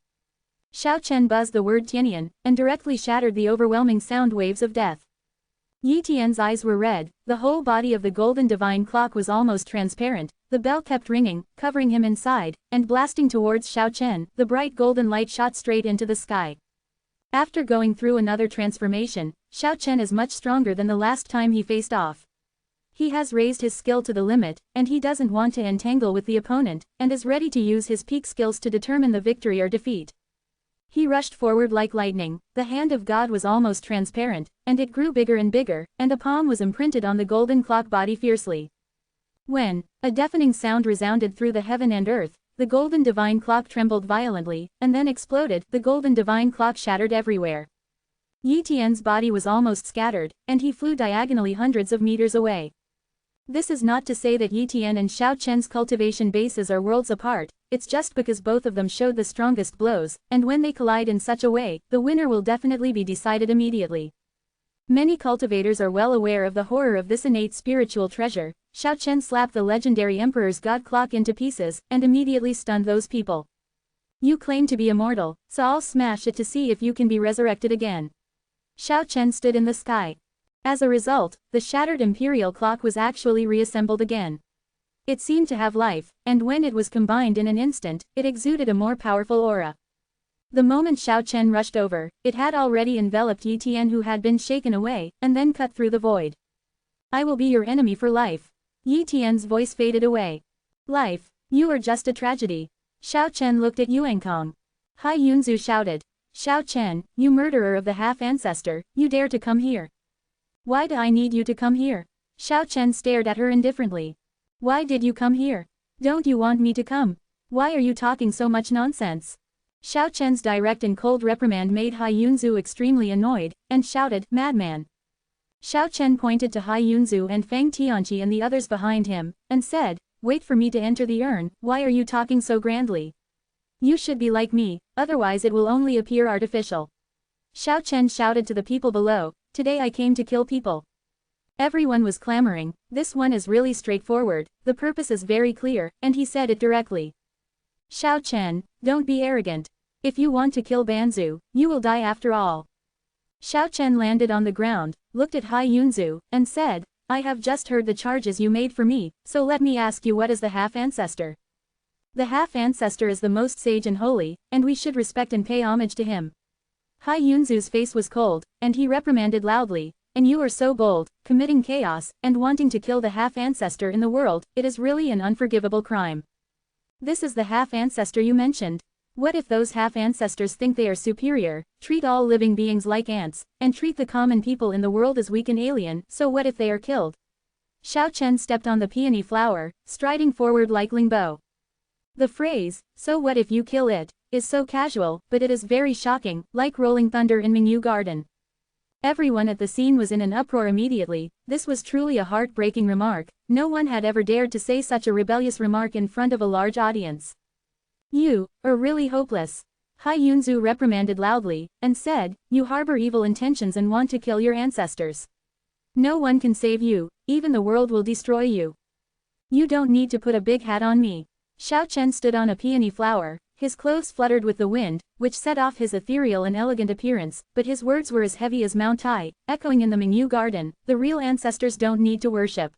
Xiao Chen buzzed the word Tianyan, and directly shattered the overwhelming sound waves of death. Yi Tian's eyes were red, the whole body of the golden divine clock was almost transparent, the bell kept ringing, covering him inside, and blasting towards Xiao Chen, the bright golden light shot straight into the sky. After going through another transformation, Xiao Chen is much stronger than the last time he faced off. He has raised his skill to the limit, and he doesn't want to entangle with the opponent, and is ready to use his peak skills to determine the victory or defeat. He rushed forward like lightning. The hand of God was almost transparent, and it grew bigger and bigger, and a palm was imprinted on the golden clock body fiercely. When a deafening sound resounded through the heaven and earth, the golden divine clock trembled violently, and then exploded. The golden divine clock shattered everywhere. Yi Tian's body was almost scattered, and he flew diagonally hundreds of meters away. This is not to say that Yi Tian and Xiao Chen's cultivation bases are worlds apart, it's just because both of them showed the strongest blows, and when they collide in such a way, the winner will definitely be decided immediately. Many cultivators are well aware of the horror of this innate spiritual treasure. Xiao Chen slapped the legendary Emperor's God clock into pieces, and immediately stunned those people. You claim to be immortal, so I'll smash it to see if you can be resurrected again. Xiao Chen stood in the sky. As a result, the shattered imperial clock was actually reassembled again. It seemed to have life, and when it was combined in an instant, it exuded a more powerful aura. The moment Xiao Chen rushed over, it had already enveloped Yi Tian, who had been shaken away, and then cut through the void. I will be your enemy for life. Yi Tian's voice faded away. Life? You are just a tragedy. Xiao Chen looked at Yuankong. Hai Yunzu shouted. Xiao Chen, you murderer of the half-ancestor, you dare to come here. Why do I need you to come here? Xiao Chen stared at her indifferently. Why did you come here? Don't you want me to come? Why are you talking so much nonsense? Xiao Chen's direct and cold reprimand made Hai Yunzu extremely annoyed, and shouted, Madman. Xiao Chen pointed to Hai Yunzu and Fang Tianqi and the others behind him, and said, Wait for me to enter the urn. Why are you talking so grandly? You should be like me, otherwise it will only appear artificial. Xiao Chen shouted to the people below, Today I came to kill people. Everyone was clamoring, this one is really straightforward, the purpose is very clear, and he said it directly. Xiao Chen, don't be arrogant. If you want to kill Banzu, you will die after all. Xiao Chen landed on the ground, looked at Hai Yunzu, and said, I have just heard the charges you made for me, so let me ask you, what is the half-ancestor? The half-ancestor is the most sage and holy, and we should respect and pay homage to him. Hai Yunzu's face was cold, and he reprimanded loudly, and you are so bold, committing chaos, and wanting to kill the half-ancestor in the world, it is really an unforgivable crime. This is the half-ancestor you mentioned. What if those half-ancestors think they are superior, treat all living beings like ants, and treat the common people in the world as weak and alien, so what if they are killed? Xiao Chen stepped on the peony flower, striding forward like Lingbo. The phrase, so what if you kill it, is so casual, but it is very shocking, like rolling thunder in Mingyu Garden. Everyone at the scene was in an uproar immediately. This was truly a heartbreaking remark. No one had ever dared to say such a rebellious remark in front of a large audience. You are really hopeless. Hai Yunzu reprimanded loudly, and said, you harbor evil intentions and want to kill your ancestors. No one can save you, even the world will destroy you. You don't need to put a big hat on me. Xiao Chen stood on a peony flower, his clothes fluttered with the wind, which set off his ethereal and elegant appearance, but his words were as heavy as Mount Tai, echoing in the Mingyu Garden, the real ancestors don't need to worship.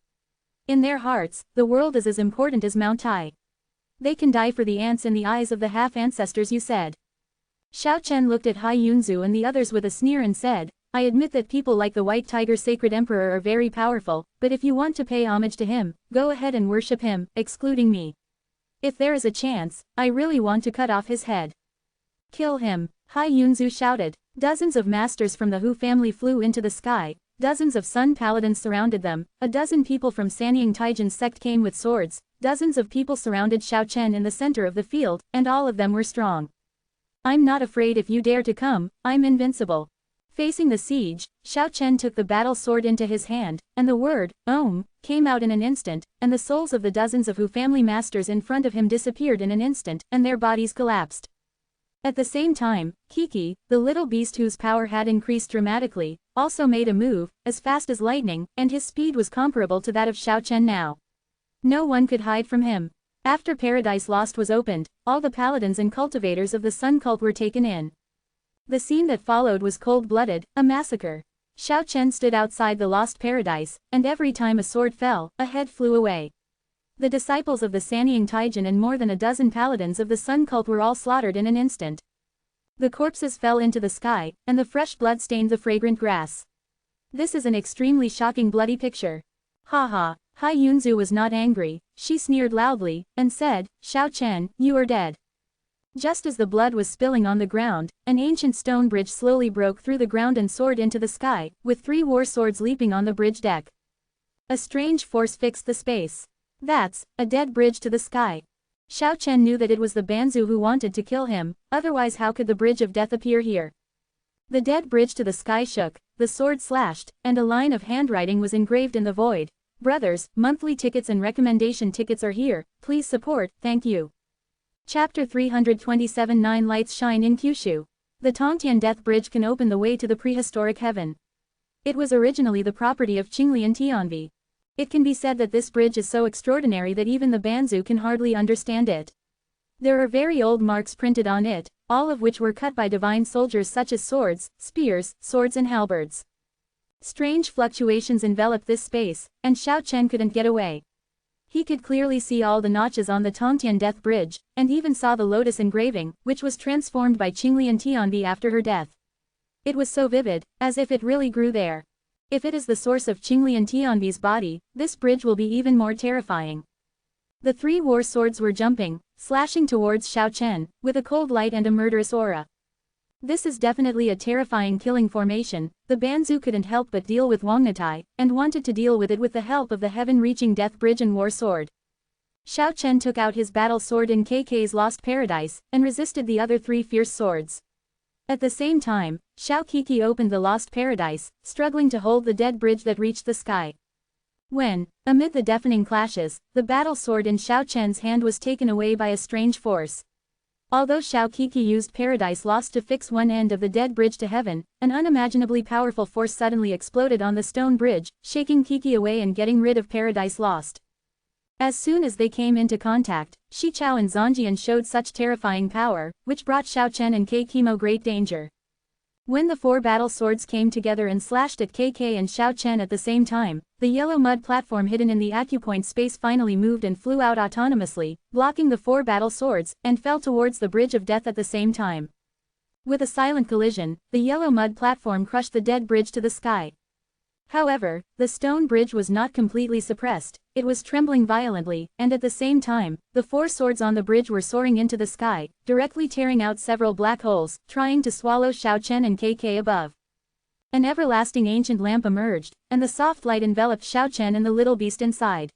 In their hearts, the world is as important as Mount Tai. They can die for the ants in the eyes of the half-ancestors you said. Xiao Chen looked at Hai Yunzu and the others with a sneer and said, I admit that people like the White Tiger Sacred Emperor are very powerful, but if you want to pay homage to him, go ahead and worship him, excluding me. If there is a chance, I really want to cut off his head. Kill him, Hai Yunzu shouted. Dozens of masters from the Hu family flew into the sky, dozens of Sun Paladins surrounded them, a dozen people from Sanying Taijin's sect came with swords, dozens of people surrounded Xiao Chen in the center of the field, and all of them were strong. I'm not afraid if you dare to come, I'm invincible. Facing the siege, Xiao Chen took the battle sword into his hand, and the word, Om, came out in an instant, and the souls of the dozens of Hu family masters in front of him disappeared in an instant, and their bodies collapsed. At the same time, Kiki, the little beast whose power had increased dramatically, also made a move, as fast as lightning, and his speed was comparable to that of Xiao Chen now. No one could hide from him. After Paradise Lost was opened, all the paladins and cultivators of the Sun cult were taken in. The scene that followed was cold-blooded, a massacre. Xiao Chen stood outside the Lost Paradise, and every time a sword fell, a head flew away. The disciples of the Sanying Taijin and more than a dozen paladins of the Sun cult were all slaughtered in an instant. The corpses fell into the sky, and the fresh blood stained the fragrant grass. This is an extremely shocking bloody picture. Ha ha, Hai Yunzu was not angry, she sneered loudly, and said, Xiao Chen, you are dead. Just as the blood was spilling on the ground, an ancient stone bridge slowly broke through the ground and soared into the sky, with 3 war swords leaping on the bridge deck. A strange force fixed the space. That's a dead bridge to the sky. Xiao Chen knew that it was the Banzu who wanted to kill him, otherwise how could the bridge of death appear here? The dead bridge to the sky shook, the sword slashed, and a line of handwriting was engraved in the void. Brothers, monthly tickets and recommendation tickets are here, please support, thank you. Chapter 327 9 Lights Shine in Kyushu. The Tongtian Death Bridge can open the way to the prehistoric heaven. It was originally the property of Qinglian Tianvi. It can be said that this bridge is so extraordinary that even the Banzu can hardly understand it. There are very old marks printed on it, all of which were cut by divine soldiers such as swords, spears, swords and halberds. Strange fluctuations enveloped this space, and Xiao Chen couldn't get away. He could clearly see all the notches on the Tongtian Death Bridge, and even saw the lotus engraving, which was transformed by Qinglian Tianvi after her death. It was so vivid, as if it really grew there. If it is the source of Qinglian Tianvi's body, this bridge will be even more terrifying. The 3 war swords were jumping, slashing towards Xiao Chen, with a cold light and a murderous aura. This is definitely a terrifying killing formation. The Banzu couldn't help but deal with Wangnatai, and wanted to deal with it with the help of the heaven-reaching Death Bridge and War Sword. Xiao Chen took out his battle sword in KK's Lost Paradise, and resisted the other 3 fierce swords. At the same time, Xiao Kiki opened the Lost Paradise, struggling to hold the dead bridge that reached the sky. When, amid the deafening clashes, the battle sword in Xiao Chen's hand was taken away by a strange force. Although Xiao Kiki used Paradise Lost to fix one end of the dead bridge to heaven, an unimaginably powerful force suddenly exploded on the stone bridge, shaking Kiki away and getting rid of Paradise Lost. As soon as they came into contact, Shi Chao and Zhangjian showed such terrifying power, which brought Xiao Chen and Kei Kimo great danger. When the four battle swords came together and slashed at KK and Xiao Chen at the same time, the yellow mud platform hidden in the acupoint space finally moved and flew out autonomously, blocking the four battle swords, and fell towards the bridge of death at the same time. With a silent collision, the yellow mud platform crushed the dead bridge to the sky. However, the stone bridge was not completely suppressed, it was trembling violently, and at the same time, the four swords on the bridge were soaring into the sky, directly tearing out several black holes, trying to swallow Xiao Chen and KK above. An everlasting ancient lamp emerged, and the soft light enveloped Xiao Chen and the little beast inside.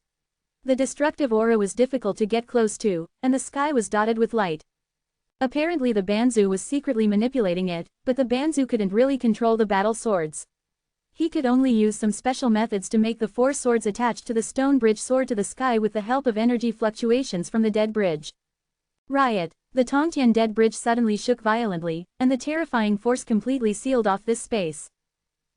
The destructive aura was difficult to get close to, and the sky was dotted with light. Apparently the Banzu was secretly manipulating it, but the Banzu couldn't really control the battle swords. He could only use some special methods to make the four swords attached to the stone bridge soar to the sky with the help of energy fluctuations from the dead bridge. Riot! The Tongtian dead bridge suddenly shook violently, and the terrifying force completely sealed off this space.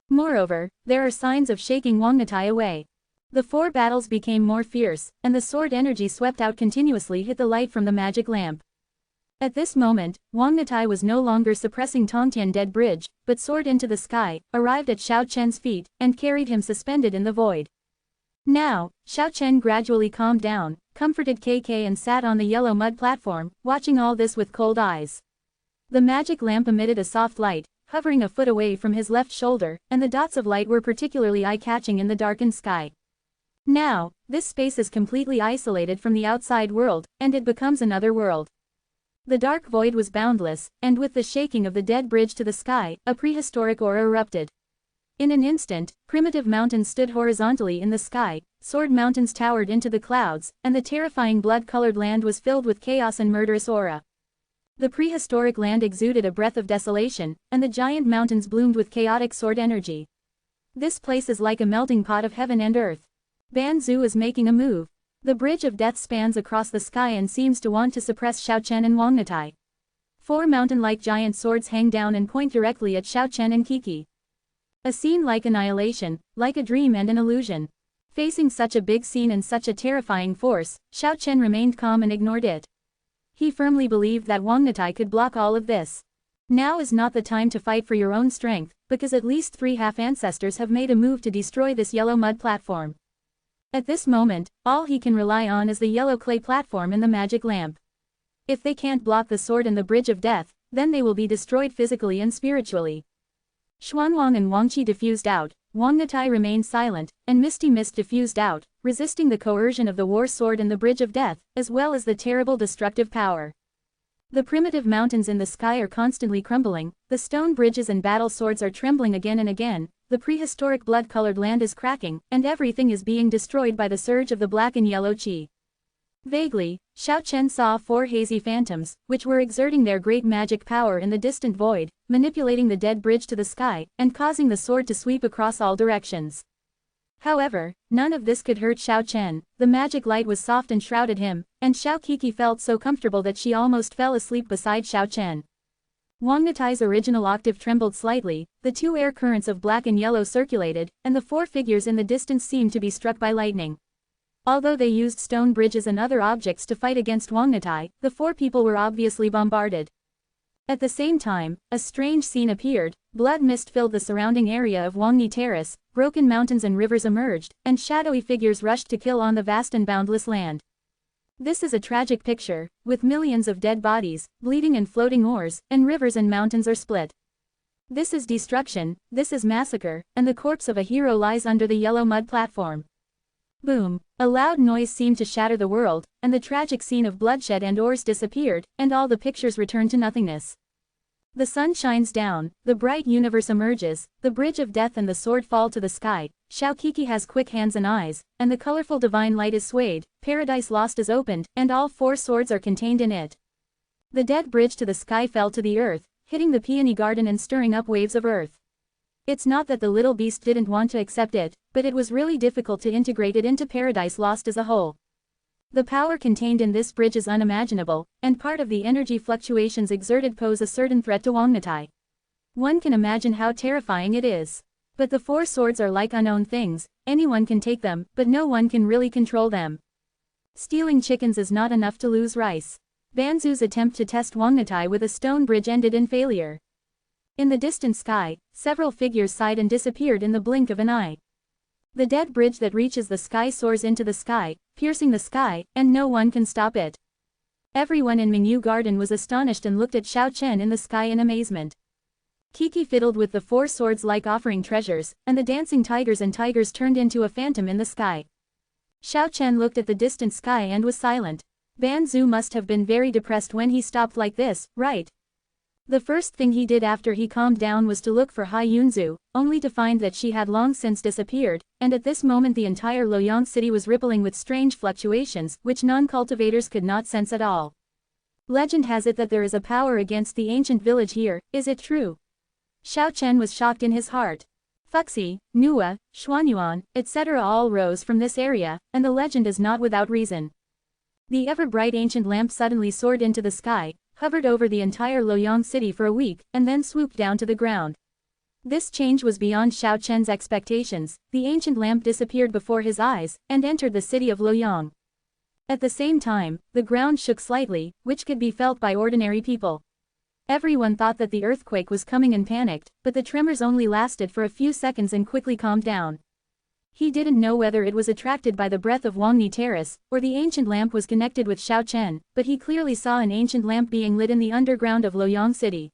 Moreover, there are signs of shaking Wangnatai away. The four battles became more fierce, and the sword energy swept out continuously hit the light from the magic lamp. At this moment, Wangnatai was no longer suppressing Tongtian dead bridge, but soared into the sky, arrived at Xiao Chen's feet, and carried him suspended in the void. Now, Xiao Chen gradually calmed down, comforted KK and sat on the yellow mud platform, watching all this with cold eyes. The magic lamp emitted a soft light, hovering a foot away from his left shoulder, and the dots of light were particularly eye-catching in the darkened sky. Now, this space is completely isolated from the outside world, and it becomes another world. The dark void was boundless, and with the shaking of the dead bridge to the sky, a prehistoric aura erupted. In an instant, primitive mountains stood horizontally in the sky, sword mountains towered into the clouds, and the terrifying blood-colored land was filled with chaos and murderous aura. The prehistoric land exuded a breath of desolation, and the giant mountains bloomed with chaotic sword energy. This place is like a melting pot of heaven and earth. Banzu is making a move. The bridge of death spans across the sky and seems to want to suppress Xiao Chen and Wangnatai. Four mountain-like giant swords hang down and point directly at Xiao Chen and Kiki. A scene like annihilation, like a dream and an illusion. Facing such a big scene and such a terrifying force, Xiao Chen remained calm and ignored it. He firmly believed that Wangnatai could block all of this. Now is not the time to fight for your own strength, because at least 3 half-ancestors have made a move to destroy this yellow mud platform. At this moment, all he can rely on is the yellow clay platform and the magic lamp. If they can't block the sword and the bridge of death, then they will be destroyed physically and spiritually. Xuanwang and Wangqi diffused out, Wangnatai remained silent, and Misty Mist diffused out, resisting the coercion of the war sword and the bridge of death, as well as the terrible destructive power. The primitive mountains in the sky are constantly crumbling, the stone bridges and battle swords are trembling again and again, the prehistoric blood-colored land is cracking, and everything is being destroyed by the surge of the black and yellow qi. Vaguely, Xiao Chen saw 4 hazy phantoms, which were exerting their great magic power in the distant void, manipulating the dead bridge to the sky, and causing the sword to sweep across all directions. However, none of this could hurt Xiao Chen. The magic light was soft and shrouded him, and Xiao Kiki felt so comfortable that she almost fell asleep beside Xiao Chen. Wangnatai's original octave trembled slightly, the 2 air currents of black and yellow circulated, and the 4 figures in the distance seemed to be struck by lightning. Although they used stone bridges and other objects to fight against Wangnatai, the 4 people were obviously bombarded. At the same time, a strange scene appeared, blood mist filled the surrounding area of Wangni Terrace, broken mountains and rivers emerged, and shadowy figures rushed to kill on the vast and boundless land. This is a tragic picture, with millions of dead bodies, bleeding and floating ores, and rivers and mountains are split. This is destruction, this is massacre, and the corpse of a hero lies under the yellow mud platform. Boom! A loud noise seemed to shatter the world, and the tragic scene of bloodshed and ores disappeared, and all the pictures returned to nothingness. The sun shines down, the bright universe emerges, the bridge of death and the sword fall to the sky, Xiao Kiki has quick hands and eyes, and the colorful divine light is swayed, Paradise Lost is opened, and all 4 swords are contained in it. The dead bridge to the sky fell to the earth, hitting the peony garden and stirring up waves of earth. It's not that the little beast didn't want to accept it, but it was really difficult to integrate it into Paradise Lost as a whole. The power contained in this bridge is unimaginable, and part of the energy fluctuations exerted pose a certain threat to Wangnatai. One can imagine how terrifying it is. But the 4 swords are like unknown things, anyone can take them, but no one can really control them. Stealing chickens is not enough to lose rice. Banzu's attempt to test Wangnatai with a stone bridge ended in failure. In the distant sky, several figures sighed and disappeared in the blink of an eye. The dead bridge that reaches the sky soars into the sky, piercing the sky, and no one can stop it. Everyone in Mingyu Garden was astonished and looked at Xiao Chen in the sky in amazement. Kiki fiddled with the four swords like offering treasures, and the dancing tigers and tigers turned into a phantom in the sky. Xiao Chen looked at the distant sky and was silent. Banzu must have been very depressed when he stopped like this, right? The first thing he did after he calmed down was to look for Hai Yunzu, only to find that she had long since disappeared, and at this moment the entire Luoyang city was rippling with strange fluctuations which non-cultivators could not sense at all. Legend has it that there is a power against the ancient village here, is it true? Xiao Chen was shocked in his heart. Fuxi, Nua, Xuanyuan, etc. all rose from this area, and the legend is not without reason. The ever-bright ancient lamp suddenly soared into the sky, hovered over the entire Luoyang city for a week, and then swooped down to the ground. This change was beyond Xiao Chen's expectations. The ancient lamp disappeared before his eyes, and entered the city of Luoyang. At the same time, the ground shook slightly, which could be felt by ordinary people. Everyone thought that the earthquake was coming and panicked, but the tremors only lasted for a few seconds and quickly calmed down. He didn't know whether it was attracted by the breath of Wangni Terrace, or the ancient lamp was connected with Xiao Chen, but he clearly saw an ancient lamp being lit in the underground of Luoyang City.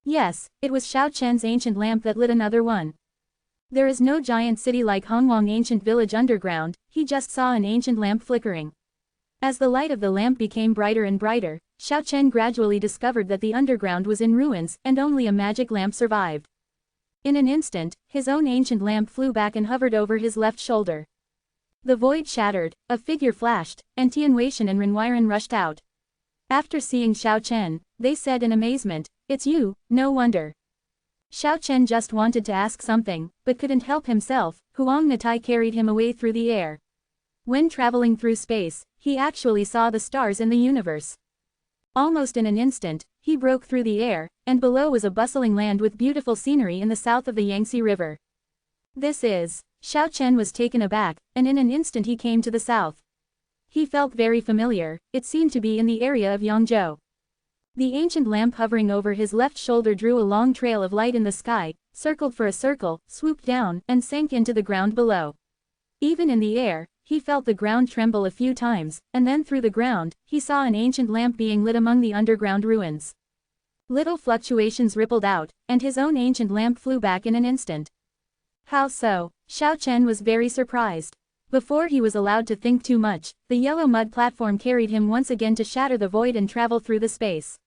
Yes, it was Xiao Chen's ancient lamp that lit another one. There is no giant city like Hongwang ancient village underground, he just saw an ancient lamp flickering. As the light of the lamp became brighter and brighter, Xiao Chen gradually discovered that the underground was in ruins and only a magic lamp survived. In an instant, his own ancient lamp flew back and hovered over his left shoulder. The void shattered, a figure flashed, and Tian Weishan and Renwiren rushed out. After seeing Xiao Chen, they said in amazement, "It's you, no wonder." Xiao Chen just wanted to ask something, but couldn't help himself. Huang Natai carried him away through the air. When traveling through space, he actually saw the stars in the universe. Almost in an instant, he broke through the air, and below was a bustling land with beautiful scenery in the south of the Yangtze River. This is. Xiao Chen was taken aback, and in an instant he came to the south. He felt very familiar, it seemed to be in the area of Yangzhou. The ancient lamp hovering over his left shoulder drew a long trail of light in the sky, circled for a circle, swooped down, and sank into the ground below. Even in the air, he felt the ground tremble a few times, and then through the ground, he saw an ancient lamp being lit among the underground ruins. Little fluctuations rippled out, and his own ancient lamp flew back in an instant. How so? Xiao Chen was very surprised. Before he was allowed to think too much, the yellow mud platform carried him once again to shatter the void and travel through the space.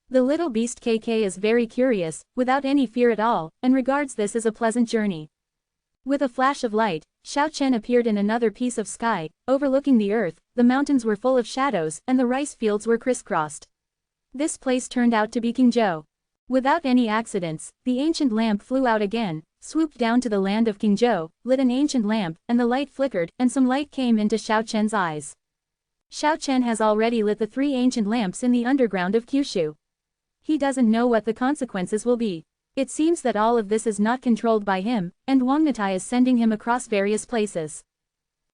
The little beast KK is very curious, without any fear at all, and regards this as a pleasant journey. With a flash of light, Xiao Chen appeared in another piece of sky, overlooking the earth. The mountains were full of shadows, and the rice fields were crisscrossed. This place turned out to be Qingzhou. Without any accidents, the ancient lamp flew out again, swooped down to the land of Qingzhou, lit an ancient lamp, and the light flickered, and some light came into Xiao Chen's eyes. Xiao Chen has already lit the 3 ancient lamps in the underground of Kyushu. He doesn't know what the consequences will be. It seems that all of this is not controlled by him, and Wang Natai is sending him across various places.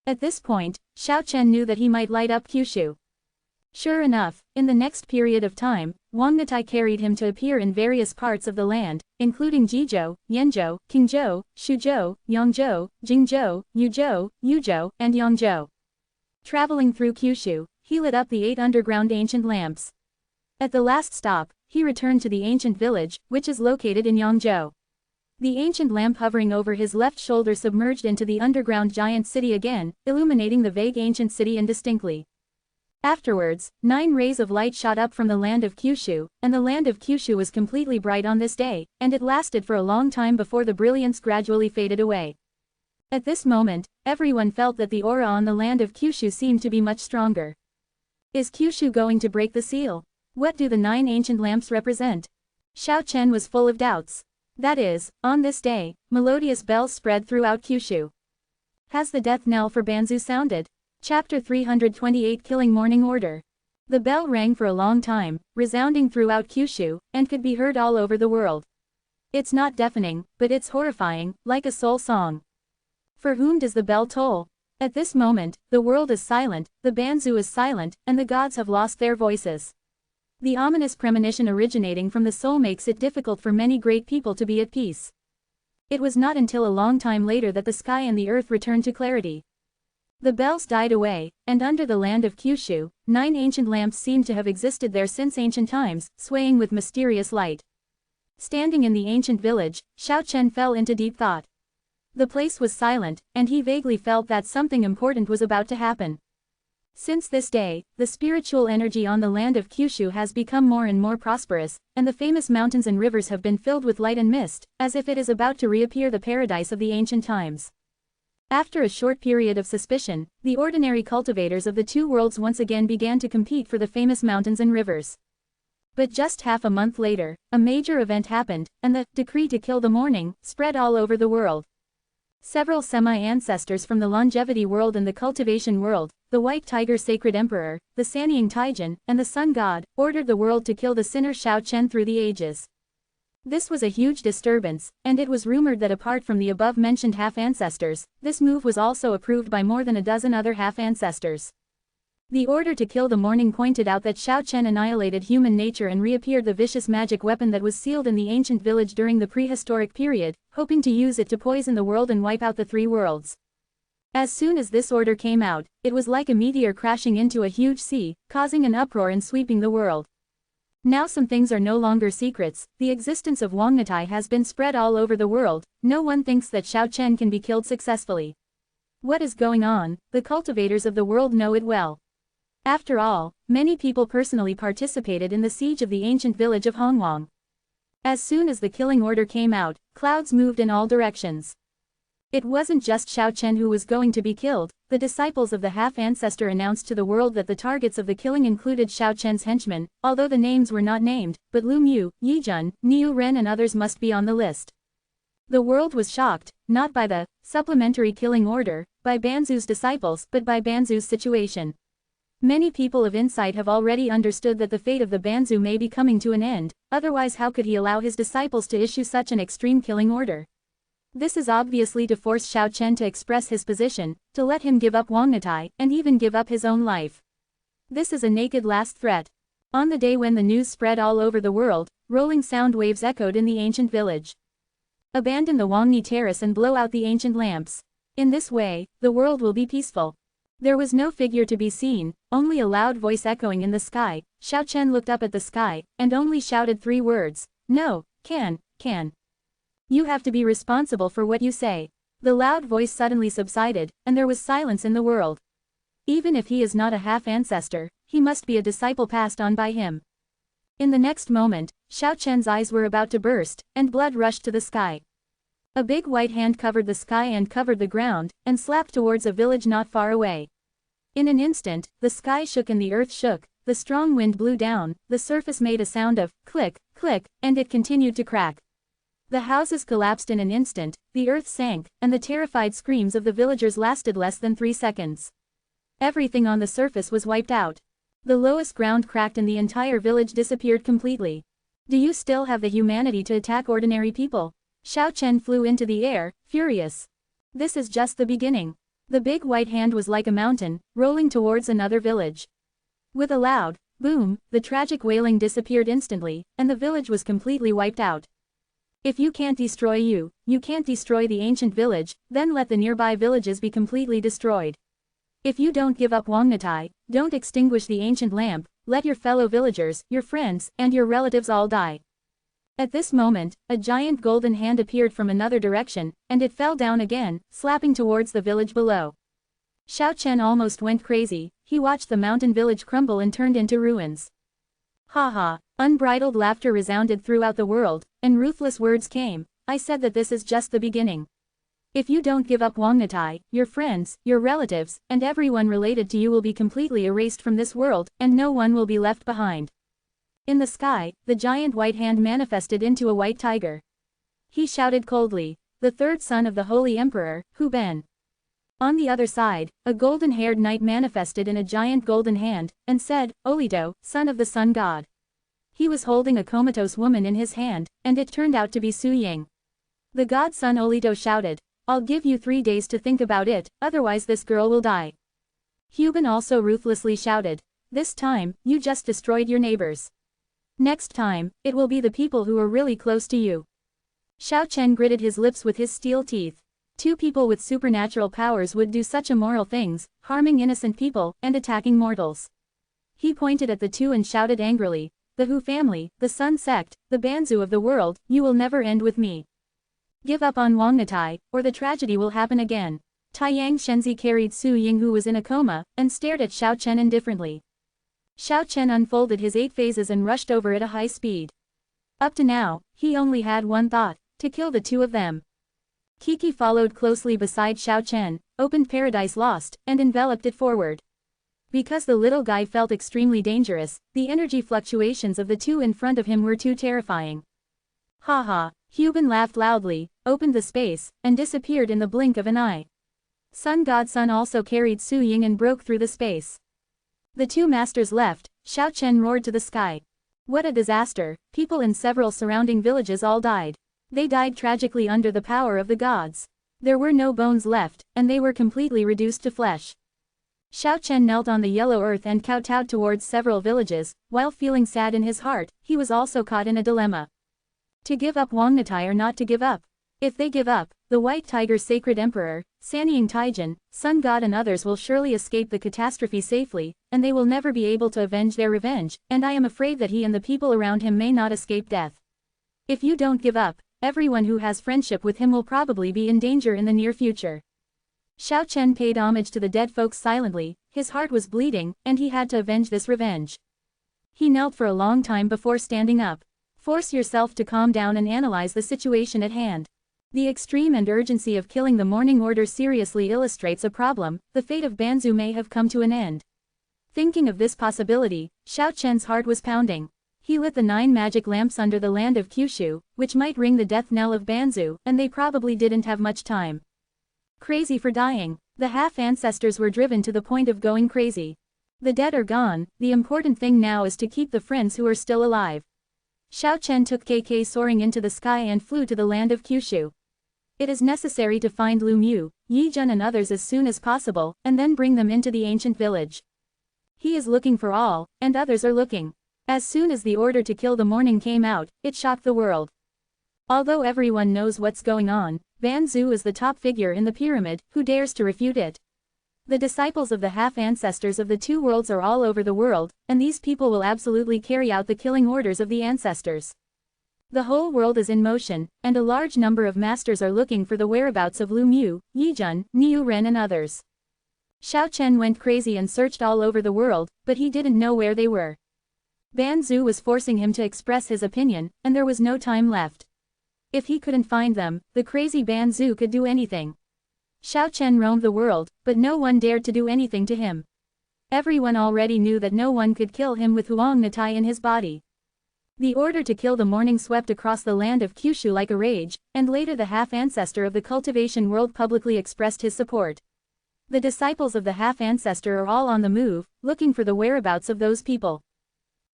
At this point, Xiao Chen knew that he might light up Kyushu. Sure enough, in the next period of time, Wang Natai carried him to appear in various parts of the land, including Jizhou, Yanzhou, Qingzhou, Shuzhou, Yangzhou, Jingzhou, Yuzhou, and Yangzhou. Traveling through Kyushu, he lit up the 8 underground ancient lamps. At the last stop, he returned to the ancient village, which is located in Yangzhou. The ancient lamp hovering over his left shoulder submerged into the underground giant city again, illuminating the vague ancient city indistinctly. Afterwards, 9 rays of light shot up from the land of Kyushu, and the land of Kyushu was completely bright on this day, and it lasted for a long time before the brilliance gradually faded away. At this moment, everyone felt that the aura on the land of Kyushu seemed to be much stronger. Is Kyushu going to break the seal? What do the 9 ancient lamps represent? Xiao Chen was full of doubts. That is, on this day, melodious bells spread throughout Kyushu. Has the death knell for Banzu sounded? Chapter 328 Killing Morning Order. The bell rang for a long time, resounding throughout Kyushu, and could be heard all over the world. It's not deafening, but it's horrifying, like a soul song. For whom does the bell toll? At this moment, the world is silent, the Banzu is silent, and the gods have lost their voices. The ominous premonition originating from the soul makes it difficult for many great people to be at peace. It was not until a long time later that the sky and the earth returned to clarity. The bells died away, and under the land of Kyushu, 9 ancient lamps seemed to have existed there since ancient times, swaying with mysterious light. Standing in the ancient village, Xiao Chen fell into deep thought. The place was silent, and he vaguely felt that something important was about to happen. Since this day, the spiritual energy on the land of Kyushu has become more and more prosperous, and the famous mountains and rivers have been filled with light and mist, as if it is about to reappear the paradise of the ancient times. After a short period of suspicion, the ordinary cultivators of the two worlds once again began to compete for the famous mountains and rivers. But just half a month later, a major event happened, and the decree to kill the morning spread all over the world. Several semi-ancestors from the longevity world and the cultivation world, the White Tiger Sacred Emperor, the Sanying Taijin, and the Sun God, ordered the world to kill the sinner Xiao Chen through the ages. This was a huge disturbance, and it was rumored that apart from the above-mentioned half-ancestors, this move was also approved by more than a dozen other half-ancestors. The order to kill the morning pointed out that Xiao Chen annihilated human nature and reappeared the vicious magic weapon that was sealed in the ancient village during the prehistoric period, hoping to use it to poison the world and wipe out the 3 worlds. As soon as this order came out, it was like a meteor crashing into a huge sea, causing an uproar and sweeping the world. Now some things are no longer secrets, the existence of Wangnatai has been spread all over the world, no one thinks that Xiao Chen can be killed successfully. What is going on? The cultivators of the world know it well. After all, many people personally participated in the siege of the ancient village of Hongwang. As soon as the killing order came out, clouds moved in all directions. It wasn't just Xiao Chen who was going to be killed, the disciples of the half-ancestor announced to the world that the targets of the killing included Xiao Chen's henchmen, although the names were not named, but Lu Mu, Yi Jun, Niu Ren and others must be on the list. The world was shocked, not by the supplementary killing order, by Banzu's disciples, but by Banzu's situation. Many people of insight have already understood that the fate of the Banzu may be coming to an end, otherwise how could he allow his disciples to issue such an extreme killing order? This is obviously to force Xiao Chen to express his position, to let him give up Wangnatai, and even give up his own life. This is a naked last threat. On the day when the news spread all over the world, rolling sound waves echoed in the ancient village. Abandon the Wangni terrace and blow out the ancient lamps. In this way, the world will be peaceful. There was no figure to be seen, only a loud voice echoing in the sky. Xiao Chen looked up at the sky, and only shouted 3 words. No, can. You have to be responsible for what you say. The loud voice suddenly subsided, and there was silence in the world. Even if he is not a half-ancestor, he must be a disciple passed on by him. In the next moment, Xiao Chen's eyes were about to burst, and blood rushed to the sky. A big white hand covered the sky and covered the ground, and slapped towards a village not far away. In an instant, the sky shook and the earth shook, the strong wind blew down, the surface made a sound of click, click, and it continued to crack. The houses collapsed in an instant, the earth sank, and the terrified screams of the villagers lasted less than 3 seconds. Everything on the surface was wiped out. The lowest ground cracked and the entire village disappeared completely. Do you still have the humanity to attack ordinary people? Xiao Chen flew into the air, furious. This is just the beginning. The big white hand was like a mountain, rolling towards another village. With a loud boom, the tragic wailing disappeared instantly, and the village was completely wiped out. If you can't destroy you can't destroy the ancient village, then let the nearby villages be completely destroyed. If you don't give up Wangnatai, don't extinguish the ancient lamp, let your fellow villagers, your friends, and your relatives all die. At this moment, a giant golden hand appeared from another direction, and it fell down again, slapping towards the village below. Xiao Chen almost went crazy, he watched the mountain village crumble and turned into ruins. Ha ha, unbridled laughter resounded throughout the world, and ruthless words came. I said that this is just the beginning. If you don't give up Wangnatai, your friends, your relatives, and everyone related to you will be completely erased from this world, and no one will be left behind. In the sky, the giant white hand manifested into a white tiger. He shouted coldly, the 3rd son of the Holy Emperor, Hu Ben. On the other side, a golden-haired knight manifested in a giant golden hand, and said, Olito, son of the Sun God. He was holding a comatose woman in his hand, and it turned out to be Su Ying. The godson Olito shouted, I'll give you 3 days to think about it, otherwise this girl will die. Hu Ben also ruthlessly shouted, this time, you just destroyed your neighbors. Next time, it will be the people who are really close to you. Xiao Chen gritted his lips with his steel teeth. Two people with supernatural powers would do such immoral things, harming innocent people, and attacking mortals. He pointed at the two and shouted angrily, "The Hu family, the Sun sect, the Banzu of the world, you will never end with me. Give up on Wang Natai, or the tragedy will happen again." Taiyang Shenzi carried Su Ying, who was in a coma, and stared at Xiao Chen indifferently. Xiao Chen unfolded his 8 phases and rushed over at a high speed. Up to now, he only had one thought, to kill the two of them. Kiki followed closely beside Xiao Chen, opened Paradise Lost, and enveloped it forward. Because the little guy felt extremely dangerous, the energy fluctuations of the two in front of him were too terrifying. Ha ha, Hubin laughed loudly, opened the space, and disappeared in the blink of an eye. Sun God Sun also carried Su Ying and broke through the space. The two masters left. Xiao Chen roared to the sky. What a disaster, people in several surrounding villages all died. They died tragically under the power of the gods. There were no bones left, and they were completely reduced to flesh. Xiao Chen knelt on the yellow earth and kowtowed towards several villages. While feeling sad in his heart, he was also caught in a dilemma. To give up Wang Natai or not to give up? If they give up, the White Tiger's sacred emperor, Sanying Taijin, Sun God and others will surely escape the catastrophe safely, and they will never be able to avenge their revenge, and I am afraid that he and the people around him may not escape death. If you don't give up, everyone who has friendship with him will probably be in danger in the near future. Xiao Chen paid homage to the dead folks silently. His heart was bleeding, and he had to avenge this revenge. He knelt for a long time before standing up. Force yourself to calm down and analyze the situation at hand. The extreme and urgency of killing the Morning Order seriously illustrates a problem. The fate of Banzu may have come to an end. Thinking of this possibility, Xiao Chen's heart was pounding. He lit the 9 magic lamps under the land of Kyushu, which might ring the death knell of Banzu, and they probably didn't have much time. Crazy for dying. The half-ancestors were driven to the point of going crazy. The dead are gone, the important thing now is to keep the friends who are still alive. Xiao Chen took KK soaring into the sky and flew to the land of Kyushu. It is necessary to find Lu Mu, Yi Jun and others as soon as possible, and then bring them into the ancient village. He is looking for all, and others are looking. As soon as the order to kill the morning came out, it shocked the world. Although everyone knows what's going on, Banzu is the top figure in the pyramid. Who dares to refute it? The disciples of the half-ancestors of the two worlds are all over the world, and these people will absolutely carry out the killing orders of the ancestors. The whole world is in motion, and a large number of masters are looking for the whereabouts of Lu Mu, Yi Jun, Niu Ren and others. Xiao Chen went crazy and searched all over the world, but he didn't know where they were. Banzu was forcing him to express his opinion, and there was no time left. If he couldn't find them, the crazy Banzu could do anything. Xiao Chen roamed the world, but no one dared to do anything to him. Everyone already knew that no one could kill him with Huang Natai in his body. The order to kill the morning swept across the land of Kyushu like a rage, and later the half-ancestor of the cultivation world publicly expressed his support. The disciples of the half-ancestor are all on the move, looking for the whereabouts of those people.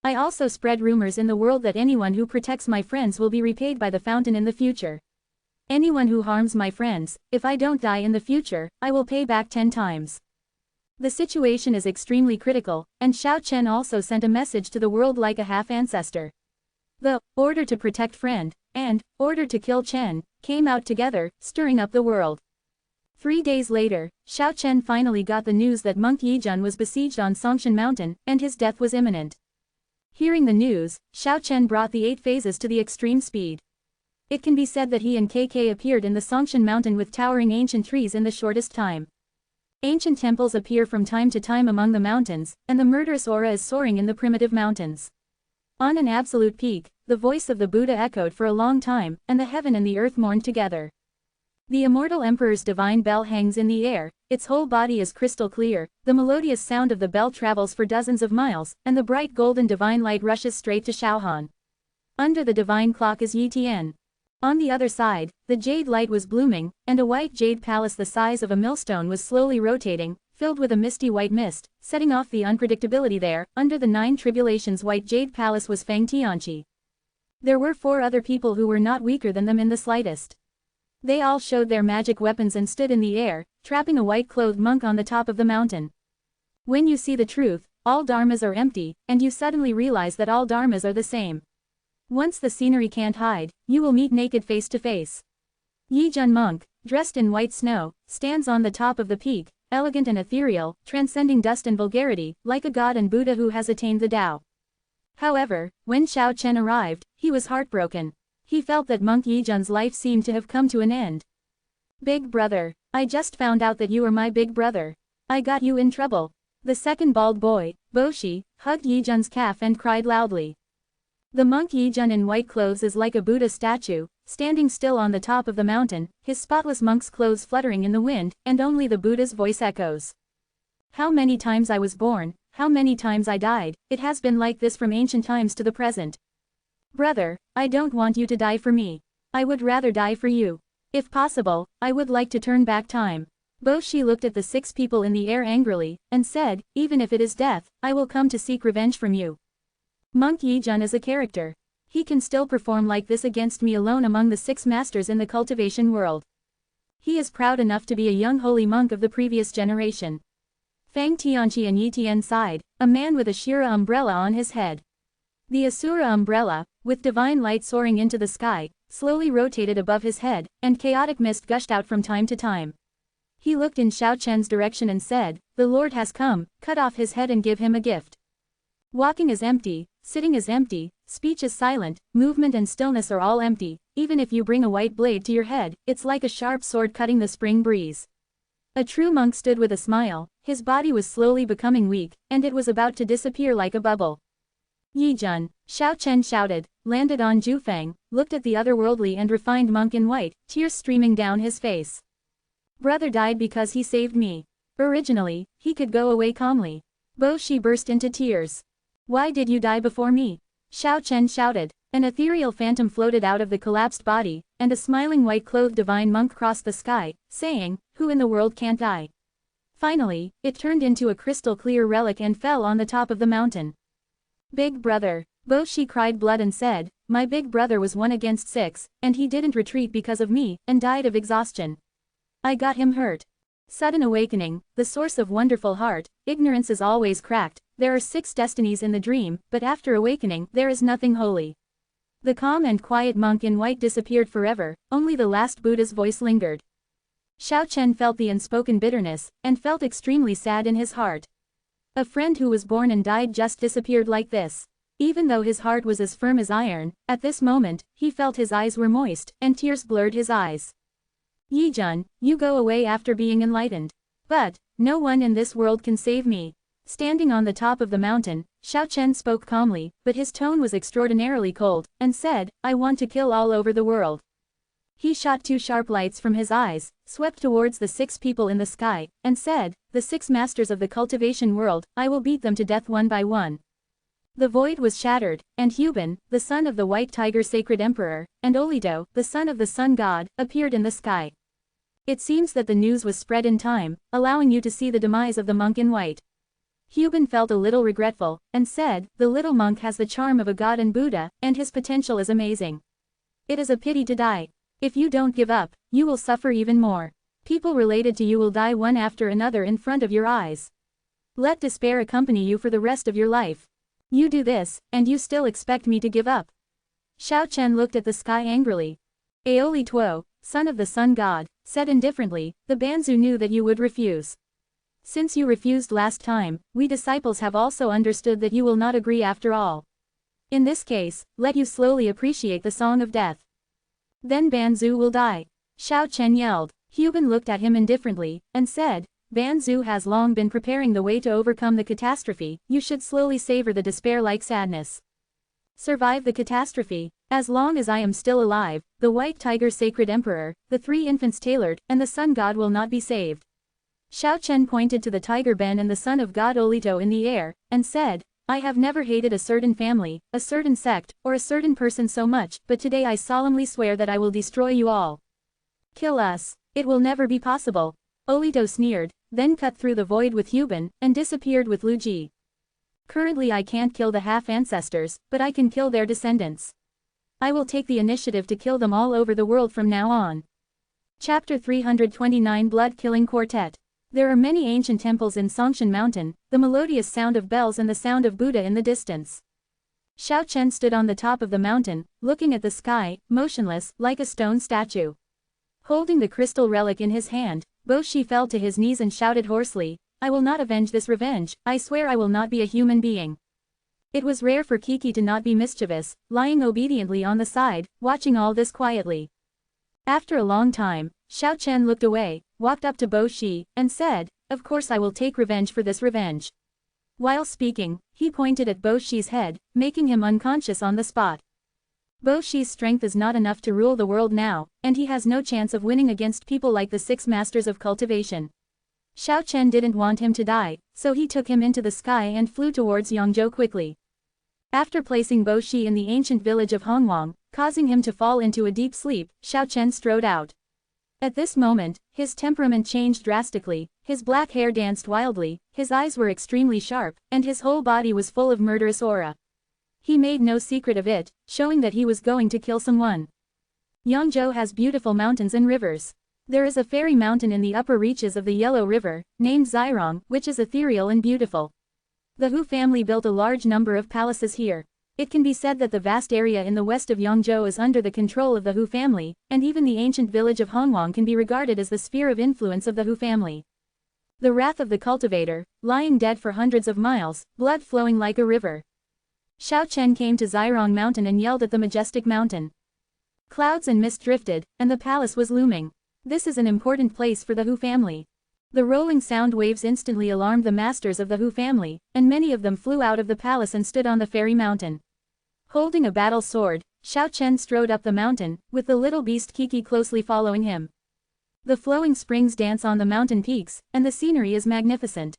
I also spread rumors in the world that anyone who protects my friends will be repaid by the fountain in the future. Anyone who harms my friends, if I don't die in the future, I will pay back 10 times. The situation is extremely critical, and Xiao Chen also sent a message to the world like a half-ancestor. The order to protect friend and order to kill Chen came out together, stirring up the world. 3 days later, Xiao Chen finally got the news that monk Yi Jun was besieged on Songshan Mountain, and his death was imminent. Hearing the news, Xiao Chen brought the 8 phases to the extreme speed. It can be said that he and KK appeared in the Songshan Mountain with towering ancient trees in the shortest time. Ancient temples appear from time to time among the mountains, and the murderous aura is soaring in the primitive mountains. On an absolute peak, the voice of the Buddha echoed for a long time, and the heaven and the earth mourned together. The immortal emperor's divine bell hangs in the air, its whole body is crystal clear, the melodious sound of the bell travels for dozens of miles, and the bright golden divine light rushes straight to Shaohan. Under the divine clock is Yi Tian. On the other side, the jade light was blooming, and a white jade palace the size of a millstone was slowly rotating, filled with a misty white mist, setting off the unpredictability there. Under the 9 tribulations white jade palace was Feng Tianqi. There were 4 other people who were not weaker than them in the slightest. They all showed their magic weapons and stood in the air, trapping a white-clothed monk on the top of the mountain. When you see the truth, all dharmas are empty, and you suddenly realize that all dharmas are the same. Once the scenery can't hide, you will meet naked face to face. Yijun monk, dressed in white snow, stands on the top of the peak, elegant and ethereal, transcending dust and vulgarity, like a god and Buddha who has attained the Tao. However, when Xiao Chen arrived, he was heartbroken. He felt that monk Yijun's life seemed to have come to an end. Big brother, I just found out that you are my big brother. I got you in trouble. The second bald boy, Boshi, hugged Yijun's calf and cried loudly. The monk Yijun in white clothes is like a Buddha statue, standing still on the top of the mountain, his spotless monk's clothes fluttering in the wind, and only the Buddha's voice echoes. How many times I was born, how many times I died, it has been like this from ancient times to the present. Brother, I don't want you to die for me. I would rather die for you. If possible, I would like to turn back time. Boshi looked at the 6 people in the air angrily, and said, even if it is death, I will come to seek revenge from you. Monk Yijun is a character. He can still perform like this against me alone among the 6 masters in the cultivation world. He is proud enough to be a young holy monk of the previous generation. Fang Tianqi and Yi Tian sighed, a man with a Shira umbrella on his head. The Asura umbrella, with divine light soaring into the sky, slowly rotated above his head, and chaotic mist gushed out from time to time. He looked in Xiao Chen's direction and said, the Lord has come, cut off his head and give him a gift. Walking is empty, sitting is empty, speech is silent, movement and stillness are all empty, even if you bring a white blade to your head, it's like a sharp sword cutting the spring breeze. A true monk stood with a smile, his body was slowly becoming weak, and it was about to disappear like a bubble. Yijun, Xiao Chen shouted, landed on Jufeng, looked at the otherworldly and refined monk in white, tears streaming down his face. Brother died because he saved me. Originally, he could go away calmly. Boshi burst into tears. Why did you die before me? Xiao Chen shouted. An ethereal phantom floated out of the collapsed body, and a smiling white-clothed divine monk crossed the sky, saying, who in the world can't die? Finally, it turned into a crystal-clear relic and fell on the top of the mountain. Big brother, Boshi cried blood and said, my big brother was 1 against 6, and he didn't retreat because of me, and died of exhaustion. I got him hurt. Sudden awakening, the source of wonderful heart, ignorance is always cracked, there are 6 destinies in the dream, but after awakening, there is nothing holy. The calm and quiet monk in white disappeared forever, only the last Buddha's voice lingered. Xiao Chen felt the unspoken bitterness, and felt extremely sad in his heart. A friend who was born and died just disappeared like this. Even though his heart was as firm as iron, at this moment, he felt his eyes were moist, and tears blurred his eyes. Yijun, you go away after being enlightened. But, no one in this world can save me. Standing on the top of the mountain, Xiao Chen spoke calmly, but his tone was extraordinarily cold, and said, I want to kill all over the world. He shot 2 sharp lights from his eyes, swept towards the 6 people in the sky, and said, the 6 masters of the cultivation world, I will beat them to death one by one. The void was shattered, and Hubin, the son of the White Tiger Sacred Emperor, and Olito, the son of the Sun God, appeared in the sky. It seems that the news was spread in time, allowing you to see the demise of the monk in white. Hubin felt a little regretful, and said, the little monk has the charm of a god and Buddha, and his potential is amazing. It is a pity to die. If you don't give up, you will suffer even more. People related to you will die one after another in front of your eyes. Let despair accompany you for the rest of your life. You do this, and you still expect me to give up. Xiao Chen looked at the sky angrily. Aoli Tuo, son of the sun god, said indifferently, the Banzu knew that you would refuse. Since you refused last time, we disciples have also understood that you will not agree after all. In this case, let you slowly appreciate the song of death. Then Banzu will die. Xiao Chen yelled. Hubin looked at him indifferently, and said, Banzu has long been preparing the way to overcome the catastrophe, you should slowly savor the despair-like sadness. Survive the catastrophe. As long as I am still alive, the White Tiger Sacred Emperor, the 3 infants tailored, and the Sun God will not be saved. Xiao Chen pointed to the Tiger Ben and the son of God Olito in the air, and said, I have never hated a certain family, a certain sect, or a certain person so much, but today I solemnly swear that I will destroy you all. Kill us. It will never be possible. Olito sneered, then cut through the void with Hubin, and disappeared with Lu Ji. Currently I can't kill the half-ancestors, but I can kill their descendants. I will take the initiative to kill them all over the world from now on. Chapter 329 Blood Killing Quartet. There are many ancient temples in Songshan Mountain, the melodious sound of bells and the sound of Buddha in the distance. Xiao Chen stood on the top of the mountain, looking at the sky, motionless, like a stone statue. Holding the crystal relic in his hand, Bo Shi fell to his knees and shouted hoarsely, "I will not avenge this revenge, I swear I will not be a human being." It was rare for Kiki to not be mischievous, lying obediently on the side, watching all this quietly. After a long time, Xiao Chen looked away, walked up to Bo Shi, and said, "Of course I will take revenge for this revenge." While speaking, he pointed at Bo Shi's head, making him unconscious on the spot. Bo Shi's strength is not enough to rule the world now, and he has no chance of winning against people like the 6 masters of cultivation. Xiao Chen didn't want him to die, so he took him into the sky and flew towards Yangzhou quickly. After placing Bo Shi in the ancient village of Hongwang, causing him to fall into a deep sleep, Xiao Chen strode out. At this moment, his temperament changed drastically, his black hair danced wildly, his eyes were extremely sharp, and his whole body was full of murderous aura. He made no secret of it, showing that he was going to kill someone. Yangzhou has beautiful mountains and rivers. There is a fairy mountain in the upper reaches of the Yellow River, named Xirong, which is ethereal and beautiful. The Hu family built a large number of palaces here. It can be said that the vast area in the west of Yangzhou is under the control of the Hu family, and even the ancient village of Hongwang can be regarded as the sphere of influence of the Hu family. The wrath of the cultivator, lying dead for hundreds of miles, blood flowing like a river. Xiao Chen came to Xirong Mountain and yelled at the majestic mountain. Clouds and mist drifted, and the palace was looming. This is an important place for the Hu family. The rolling sound waves instantly alarmed the masters of the Hu family, and many of them flew out of the palace and stood on the fairy mountain. Holding a battle sword, Xiao Chen strode up the mountain, with the little beast Kiki closely following him. The flowing springs dance on the mountain peaks, and the scenery is magnificent.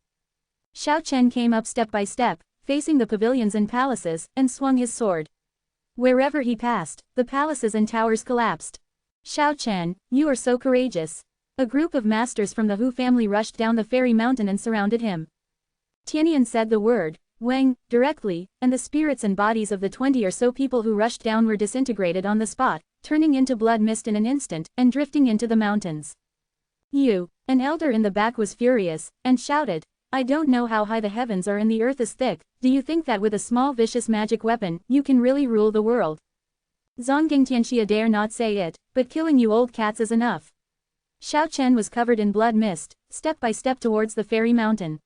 Xiao Chen came up step by step, facing the pavilions and palaces, and swung his sword. Wherever he passed, the palaces and towers collapsed. "Xiao Chen, you are so courageous." A group of masters from the Hu family rushed down the fairy mountain and surrounded him. Tianyan said the word, "Wang," directly, and the spirits and bodies of the 20 or so people who rushed down were disintegrated on the spot, turning into blood mist in an instant, and drifting into the mountains. "You," an elder in the back was furious, and shouted, "I don't know how high the heavens are and the earth is thick, do you think that with a small vicious magic weapon, you can really rule the world? Zongging Tianxia dare not say it, but killing you old cats is enough." Xiao Chen was covered in blood mist, step by step towards the fairy mountain.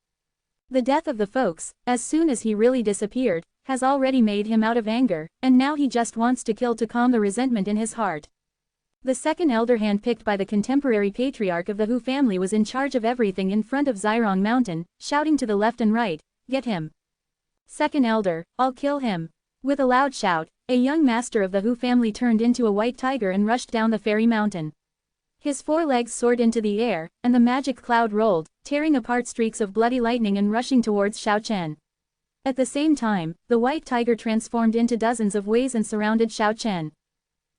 The death of the folks, as soon as he really disappeared, has already made him out of anger, and now he just wants to kill to calm the resentment in his heart. The second elder handpicked by the contemporary patriarch of the Hu family was in charge of everything in front of Xirong Mountain, shouting to the left and right, "Get him. Second elder, I'll kill him." With a loud shout, a young master of the Hu family turned into a white tiger and rushed down the fairy mountain. His 4 legs soared into the air, and the magic cloud rolled, tearing apart streaks of bloody lightning and rushing towards Xiao Chen. At the same time, the white tiger transformed into dozens of ways and surrounded Xiao Chen.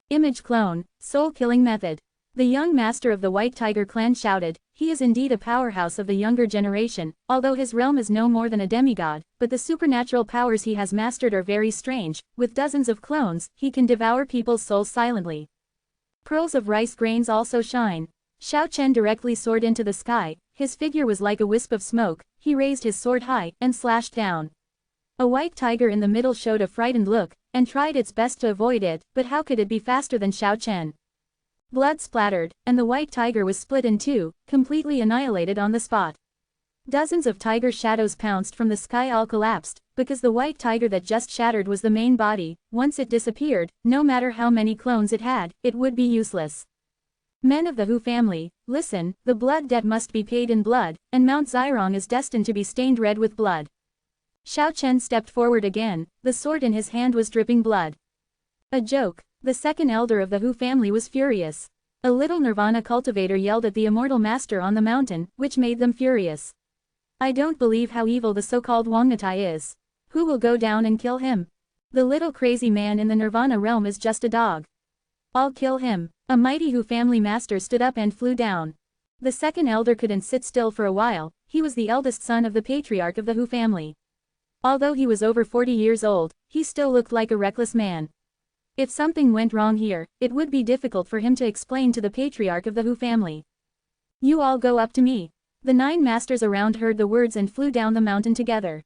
Image clone, soul-killing method. The young master of the White Tiger clan shouted, he is indeed a powerhouse of the younger generation, although his realm is no more than a demigod, but the supernatural powers he has mastered are very strange. With dozens of clones, he can devour people's souls silently. Pearls of rice grains also shine. Xiao Chen directly soared into the sky, his figure was like a wisp of smoke, he raised his sword high, and slashed down. A white tiger in the middle showed a frightened look, and tried its best to avoid it, but how could it be faster than Xiao Chen? Blood splattered, and the white tiger was split in 2, completely annihilated on the spot. Dozens of tiger shadows pounced from the sky, all collapsed, because the white tiger that just shattered was the main body. Once it disappeared, no matter how many clones it had, it would be useless. Men of the Hu family, listen, the blood debt must be paid in blood, and Mount Xirong is destined to be stained red with blood. Xiao Chen stepped forward again, the sword in his hand was dripping blood. A joke. The second elder of the Hu family was furious. A little Nirvana cultivator yelled at the immortal master on the mountain, which made them furious. "I don't believe how evil the so-called Wangnatai is. Who will go down and kill him? The little crazy man in the Nirvana realm is just a dog. I'll kill him." A mighty Hu family master stood up and flew down. The second elder couldn't sit still for a while, he was the eldest son of the patriarch of the Hu family. Although he was over 40 years old, he still looked like a reckless man. If something went wrong here, it would be difficult for him to explain to the patriarch of the Hu family. "You all go up to me. The 9 masters around heard the words and flew down the mountain together.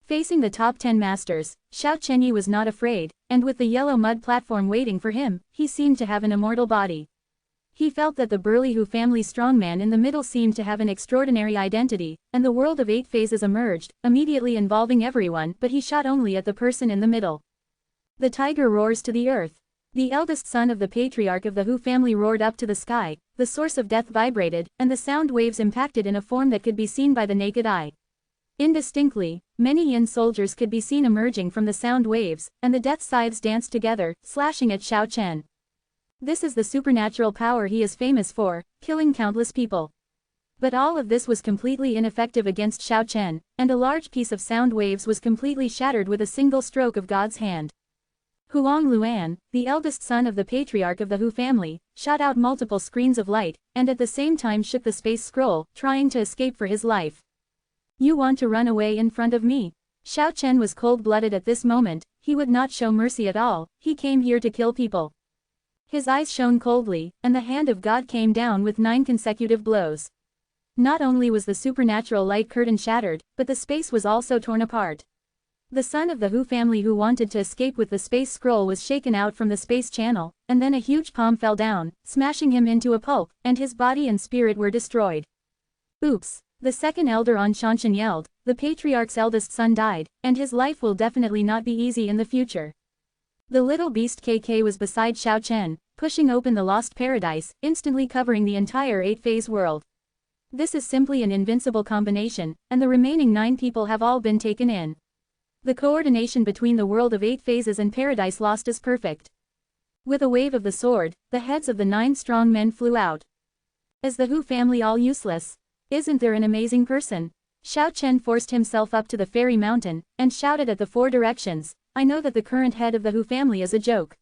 Facing the top 10 masters, Xiao Chenyi was not afraid, and with the yellow mud platform waiting for him, he seemed to have an immortal body. He felt that the burly Hu family strongman in the middle seemed to have an extraordinary identity, and the world of 8 phases emerged, immediately involving everyone, but he shot only at the person in the middle. The tiger roars to the earth. The eldest son of the patriarch of the Hu family roared up to the sky, the source of death vibrated, and the sound waves impacted in a form that could be seen by the naked eye. Indistinctly, many Yin soldiers could be seen emerging from the sound waves, and the death scythes danced together, slashing at Xiao Chen. This is the supernatural power he is famous for, killing countless people. But all of this was completely ineffective against Xiao Chen, and a large piece of sound waves was completely shattered with a single stroke of God's hand. Huang Luan, the eldest son of the patriarch of the Hu family, shot out multiple screens of light, and at the same time shook the space scroll, trying to escape for his life. You want to run away in front of me? Xiao Chen was cold-blooded at this moment, he would not show mercy at all, he came here to kill people. His eyes shone coldly, and the hand of God came down with 9 consecutive blows. Not only was the supernatural light curtain shattered, but the space was also torn apart. The son of the Hu family who wanted to escape with the space scroll was shaken out from the space channel, and then a huge palm fell down, smashing him into a pulp, and his body and spirit were destroyed. Oops! The second elder on Shanshan yelled, the patriarch's eldest son died, and his life will definitely not be easy in the future. The little beast KK was beside Xiao Chen, pushing open the lost paradise, instantly covering the entire 8-phase world. This is simply an invincible combination, and the remaining 9 people have all been taken in. The coordination between the world of 8 phases and paradise lost is perfect. With a wave of the sword, the heads of the 9 strong men flew out. Is the Hu family all useless? Isn't there an amazing person? Xiao Chen forced himself up to the fairy mountain, and shouted at the 4 directions, I know that the current head of the Hu family is a joke.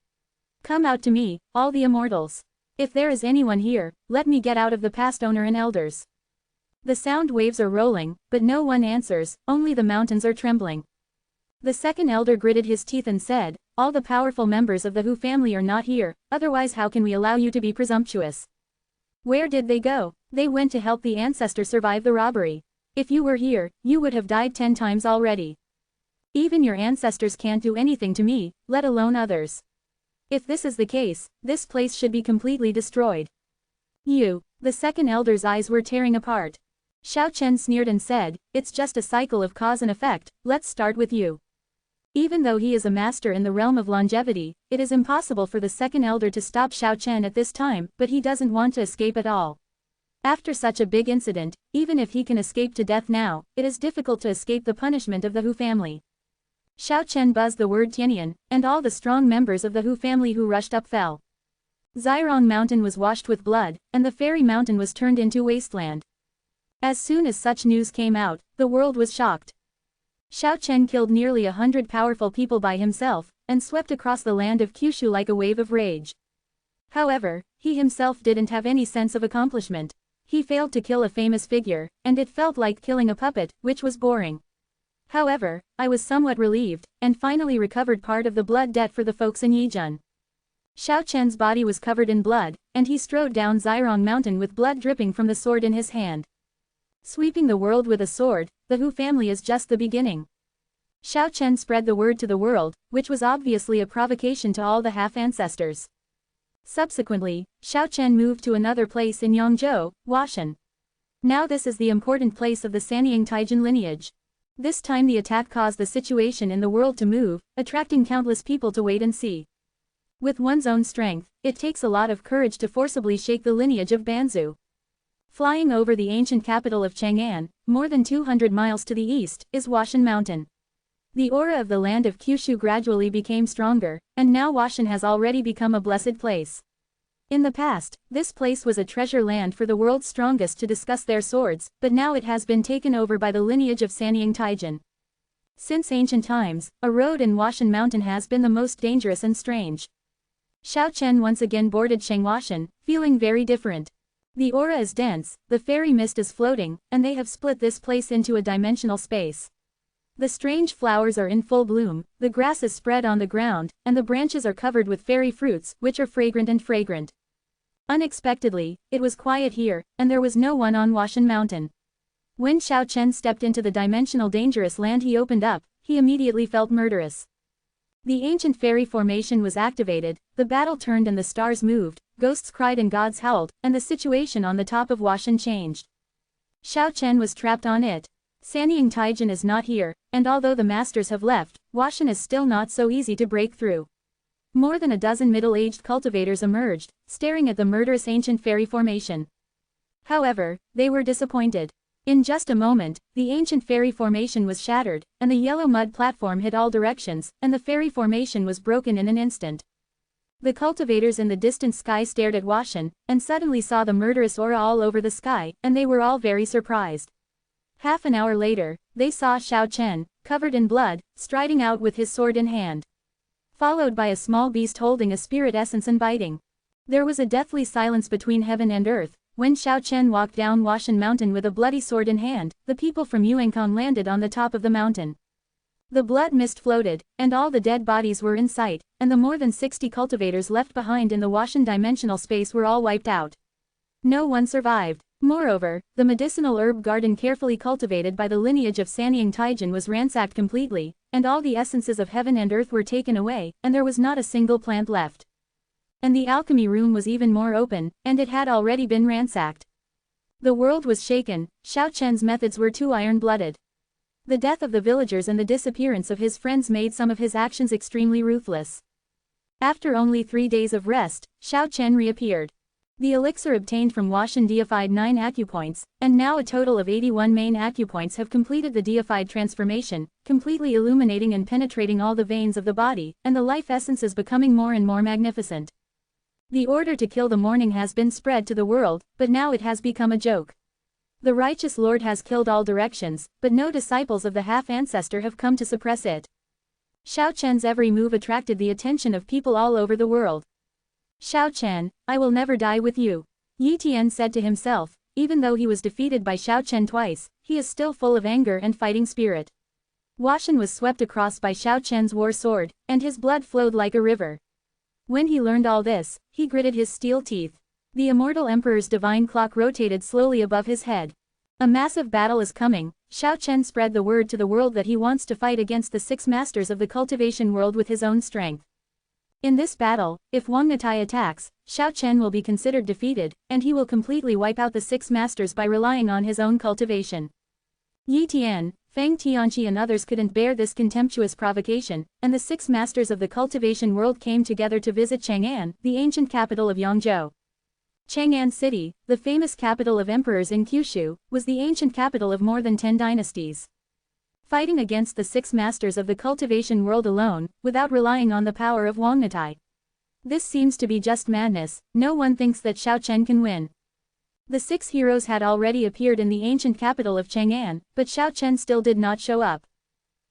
Come out to me, all the immortals. If there is anyone here, let me get out of the past owner and elders. The sound waves are rolling, but no one answers, only the mountains are trembling. The second elder gritted his teeth and said, all the powerful members of the Hu family are not here, otherwise how can we allow you to be presumptuous? Where did they go? They went to help the ancestor survive the robbery. If you were here, you would have died 10 times already. Even your ancestors can't do anything to me, let alone others. If this is the case, this place should be completely destroyed. You. The second elder's eyes were tearing apart. Xiao Chen sneered and said, it's just a cycle of cause and effect, let's start with you. Even though he is a master in the realm of longevity, it is impossible for the second elder to stop Xiao Chen at this time, but he doesn't want to escape at all. After such a big incident, even if he can escape to death now, it is difficult to escape the punishment of the Hu family. Xiao Chen buzzed the word Tianyan, and all the strong members of the Hu family who rushed up fell. Xirong Mountain was washed with blood, and the fairy mountain was turned into wasteland. As soon as such news came out, the world was shocked. Xiao Chen killed nearly 100 powerful people by himself, and swept across the land of Kyushu like a wave of rage. However, he himself didn't have any sense of accomplishment. He failed to kill a famous figure, and it felt like killing a puppet, which was boring. However, I was somewhat relieved, and finally recovered part of the blood debt for the folks in Yijun. Xiao Chen's body was covered in blood, and he strode down Xirong Mountain with blood dripping from the sword in his hand. Sweeping the world with a sword, the Hu family is just the beginning. Xiao Chen spread the word to the world, which was obviously a provocation to all the half-ancestors. Subsequently, Xiao Chen moved to another place in Yangzhou, Washan. Now this is the important place of the Sanying Taijin lineage. This time the attack caused the situation in the world to move, attracting countless people to wait and see. With one's own strength, it takes a lot of courage to forcibly shake the lineage of Banzu. Flying over the ancient capital of Chang'an, more than 200 miles to the east, is Washan Mountain. The aura of the land of Kyushu gradually became stronger, and now Washan has already become a blessed place. In the past, this place was a treasure land for the world's strongest to discuss their swords, but now it has been taken over by the lineage of Sanying Taijin. Since ancient times, a road in Washan Mountain has been the most dangerous and strange. Xiao Chen once again boarded Shangwashan, feeling very different. The aura is dense, the fairy mist is floating, and they have split this place into a dimensional space. The strange flowers are in full bloom, the grass is spread on the ground, and the branches are covered with fairy fruits, which are fragrant and fragrant. Unexpectedly, it was quiet here, and there was no one on Washan Mountain. When Xiao Chen stepped into the dimensional dangerous land he opened up, he immediately felt murderous. The ancient fairy formation was activated, the battle turned and the stars moved, ghosts cried and gods howled, and the situation on the top of Washan changed. Xiao Chen was trapped on it. Sanying Taijin is not here, and although the masters have left, Washan is still not so easy to break through. More than a dozen middle-aged cultivators emerged, staring at the murderous ancient fairy formation. However, they were disappointed. In just a moment, the ancient fairy formation was shattered, and the yellow mud platform hit all directions, and the fairy formation was broken in an instant. The cultivators in the distant sky stared at Washan, and suddenly saw the murderous aura all over the sky, and they were all very surprised. Half an hour later, they saw Xiao Chen, covered in blood, striding out with his sword in hand, followed by a small beast holding a spirit essence and biting. There was a deathly silence between heaven and earth. When Xiao Chen walked down Washan Mountain with a bloody sword in hand, the people from Yuankang landed on the top of the mountain. The blood mist floated, and all the dead bodies were in sight, and the more than 60 cultivators left behind in the Washan dimensional space were all wiped out. No one survived. Moreover, the medicinal herb garden carefully cultivated by the lineage of Sanying Taijin was ransacked completely, and all the essences of heaven and earth were taken away, and there was not a single plant left. And the alchemy room was even more open, and it had already been ransacked. The world was shaken. Xiao Chen's methods were too iron-blooded. The death of the villagers and the disappearance of his friends made some of his actions extremely ruthless. After only 3 days of rest, Xiao Chen reappeared. The elixir obtained from Washan deified 9 acupoints, and now a total of 81 main acupoints have completed the deified transformation, completely illuminating and penetrating all the veins of the body, and the life essence is becoming more and more magnificent. The order to kill the morning has been spread to the world, but now it has become a joke. The righteous Lord has killed all directions, but no disciples of the half-ancestor have come to suppress it. Xiao Chen's every move attracted the attention of people all over the world. Xiao Chen, I will never die with you. Yi Tian said to himself. Even though he was defeated by Xiao Chen twice, he is still full of anger and fighting spirit. Washan was swept across by Xiao Chen's war sword, and his blood flowed like a river. When he learned all this, he gritted his steel teeth. The Immortal Emperor's divine clock rotated slowly above his head. A massive battle is coming. Xiao Chen spread the word to the world that he wants to fight against the 6 masters of the cultivation world with his own strength. In this battle, if Wang Natai attacks, Xiao Chen will be considered defeated, and he will completely wipe out the 6 masters by relying on his own cultivation. Yi Tian, Feng Tianqi and others couldn't bear this contemptuous provocation, and the 6 masters of the cultivation world came together to visit Chang'an, the ancient capital of Yangzhou. Chang'an City, the famous capital of emperors in Kyushu, was the ancient capital of more than 10 dynasties. Fighting against the 6 masters of the cultivation world alone, without relying on the power of Wang Natai. This seems to be just madness. No one thinks that Xiao Chen can win. The 6 heroes had already appeared in the ancient capital of Chang'an, but Xiao Chen still did not show up.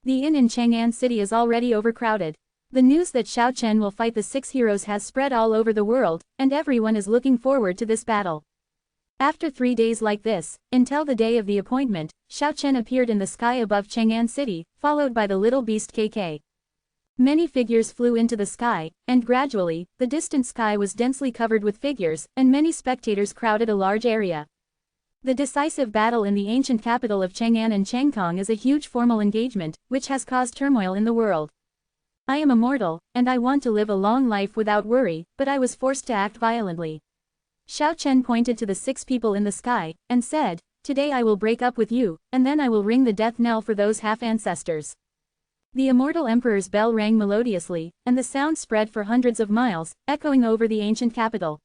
The inn in Chang'an City is already overcrowded. The news that Xiao Chen will fight the 6 heroes has spread all over the world, and everyone is looking forward to this battle. After 3 days like this, until the day of the appointment, Xiao Chen appeared in the sky above Chang'an City, followed by the little beast KK. Many figures flew into the sky, and gradually, the distant sky was densely covered with figures, and many spectators crowded a large area. The decisive battle in the ancient capital of Chang'an and Changkong is a huge formal engagement, which has caused turmoil in the world. I am immortal, and I want to live a long life without worry, but I was forced to act violently. Xiao Chen pointed to the 6 people in the sky, and said, Today I will break up with you, and then I will ring the death knell for those half-ancestors. The Immortal Emperor's bell rang melodiously, and the sound spread for hundreds of miles, echoing over the ancient capital.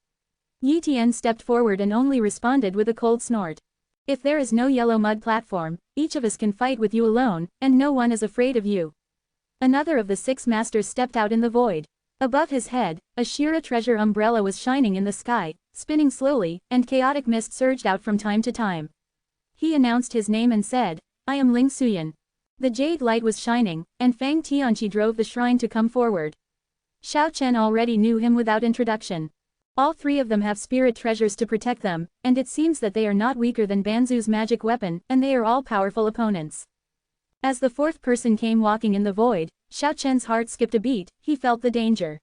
Yi Tian stepped forward and only responded with a cold snort. If there is no yellow mud platform, each of us can fight with you alone, and no one is afraid of you. Another of the 6 masters stepped out in the void. Above his head, a Shira treasure umbrella was shining in the sky, spinning slowly, and chaotic mist surged out from time to time. He announced his name and said, I am Ling Suyan. The jade light was shining, and Feng Tianqi drove the shrine to come forward. Xiao Chen already knew him without introduction. All 3 of them have spirit treasures to protect them, and it seems that they are not weaker than Banzu's magic weapon, and they are all powerful opponents. As the 4th person came walking in the void, Xiao Chen's heart skipped a beat. He felt the danger.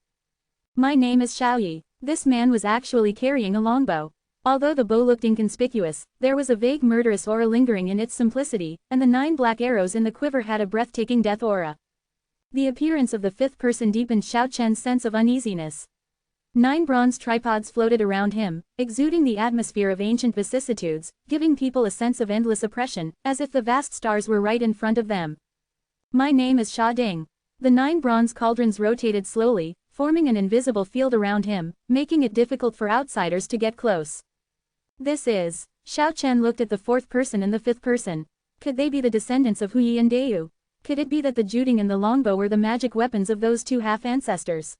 My name is Xiaoyi. This man was actually carrying a longbow. Although the bow looked inconspicuous, there was a vague murderous aura lingering in its simplicity, and the 9 black arrows in the quiver had a breathtaking death aura. The appearance of the 5th person deepened Xiao Chen's sense of uneasiness. 9 bronze tripods floated around him, exuding the atmosphere of ancient vicissitudes, giving people a sense of endless oppression, as if the vast stars were right in front of them. My name is Sha Ding. The 9 bronze cauldrons rotated slowly, forming an invisible field around him, making it difficult for outsiders to get close. This is. Xiao Chen looked at the 4th person and the 5th person. Could they be the descendants of Hui and Deu? Could it be that the juting and the longbow were the magic weapons of those 2 half-ancestors?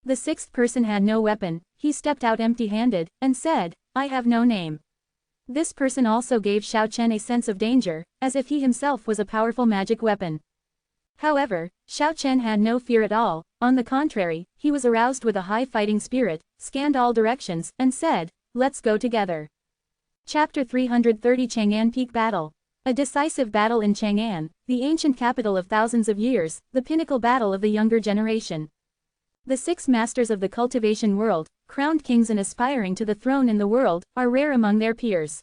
The 6th person had no weapon, he stepped out empty-handed, and said, I have no name. This person also gave Xiao Chen a sense of danger, as if he himself was a powerful magic weapon. However, Xiao Chen had no fear at all, on the contrary, he was aroused with a high fighting spirit, scanned all directions, and said, let's go together. Chapter 330 Chang'an Peak Battle. A decisive battle in Chang'an, the ancient capital of thousands of years, the pinnacle battle of the younger generation. The 6 masters of the cultivation world, crowned kings and aspiring to the throne in the world, are rare among their peers.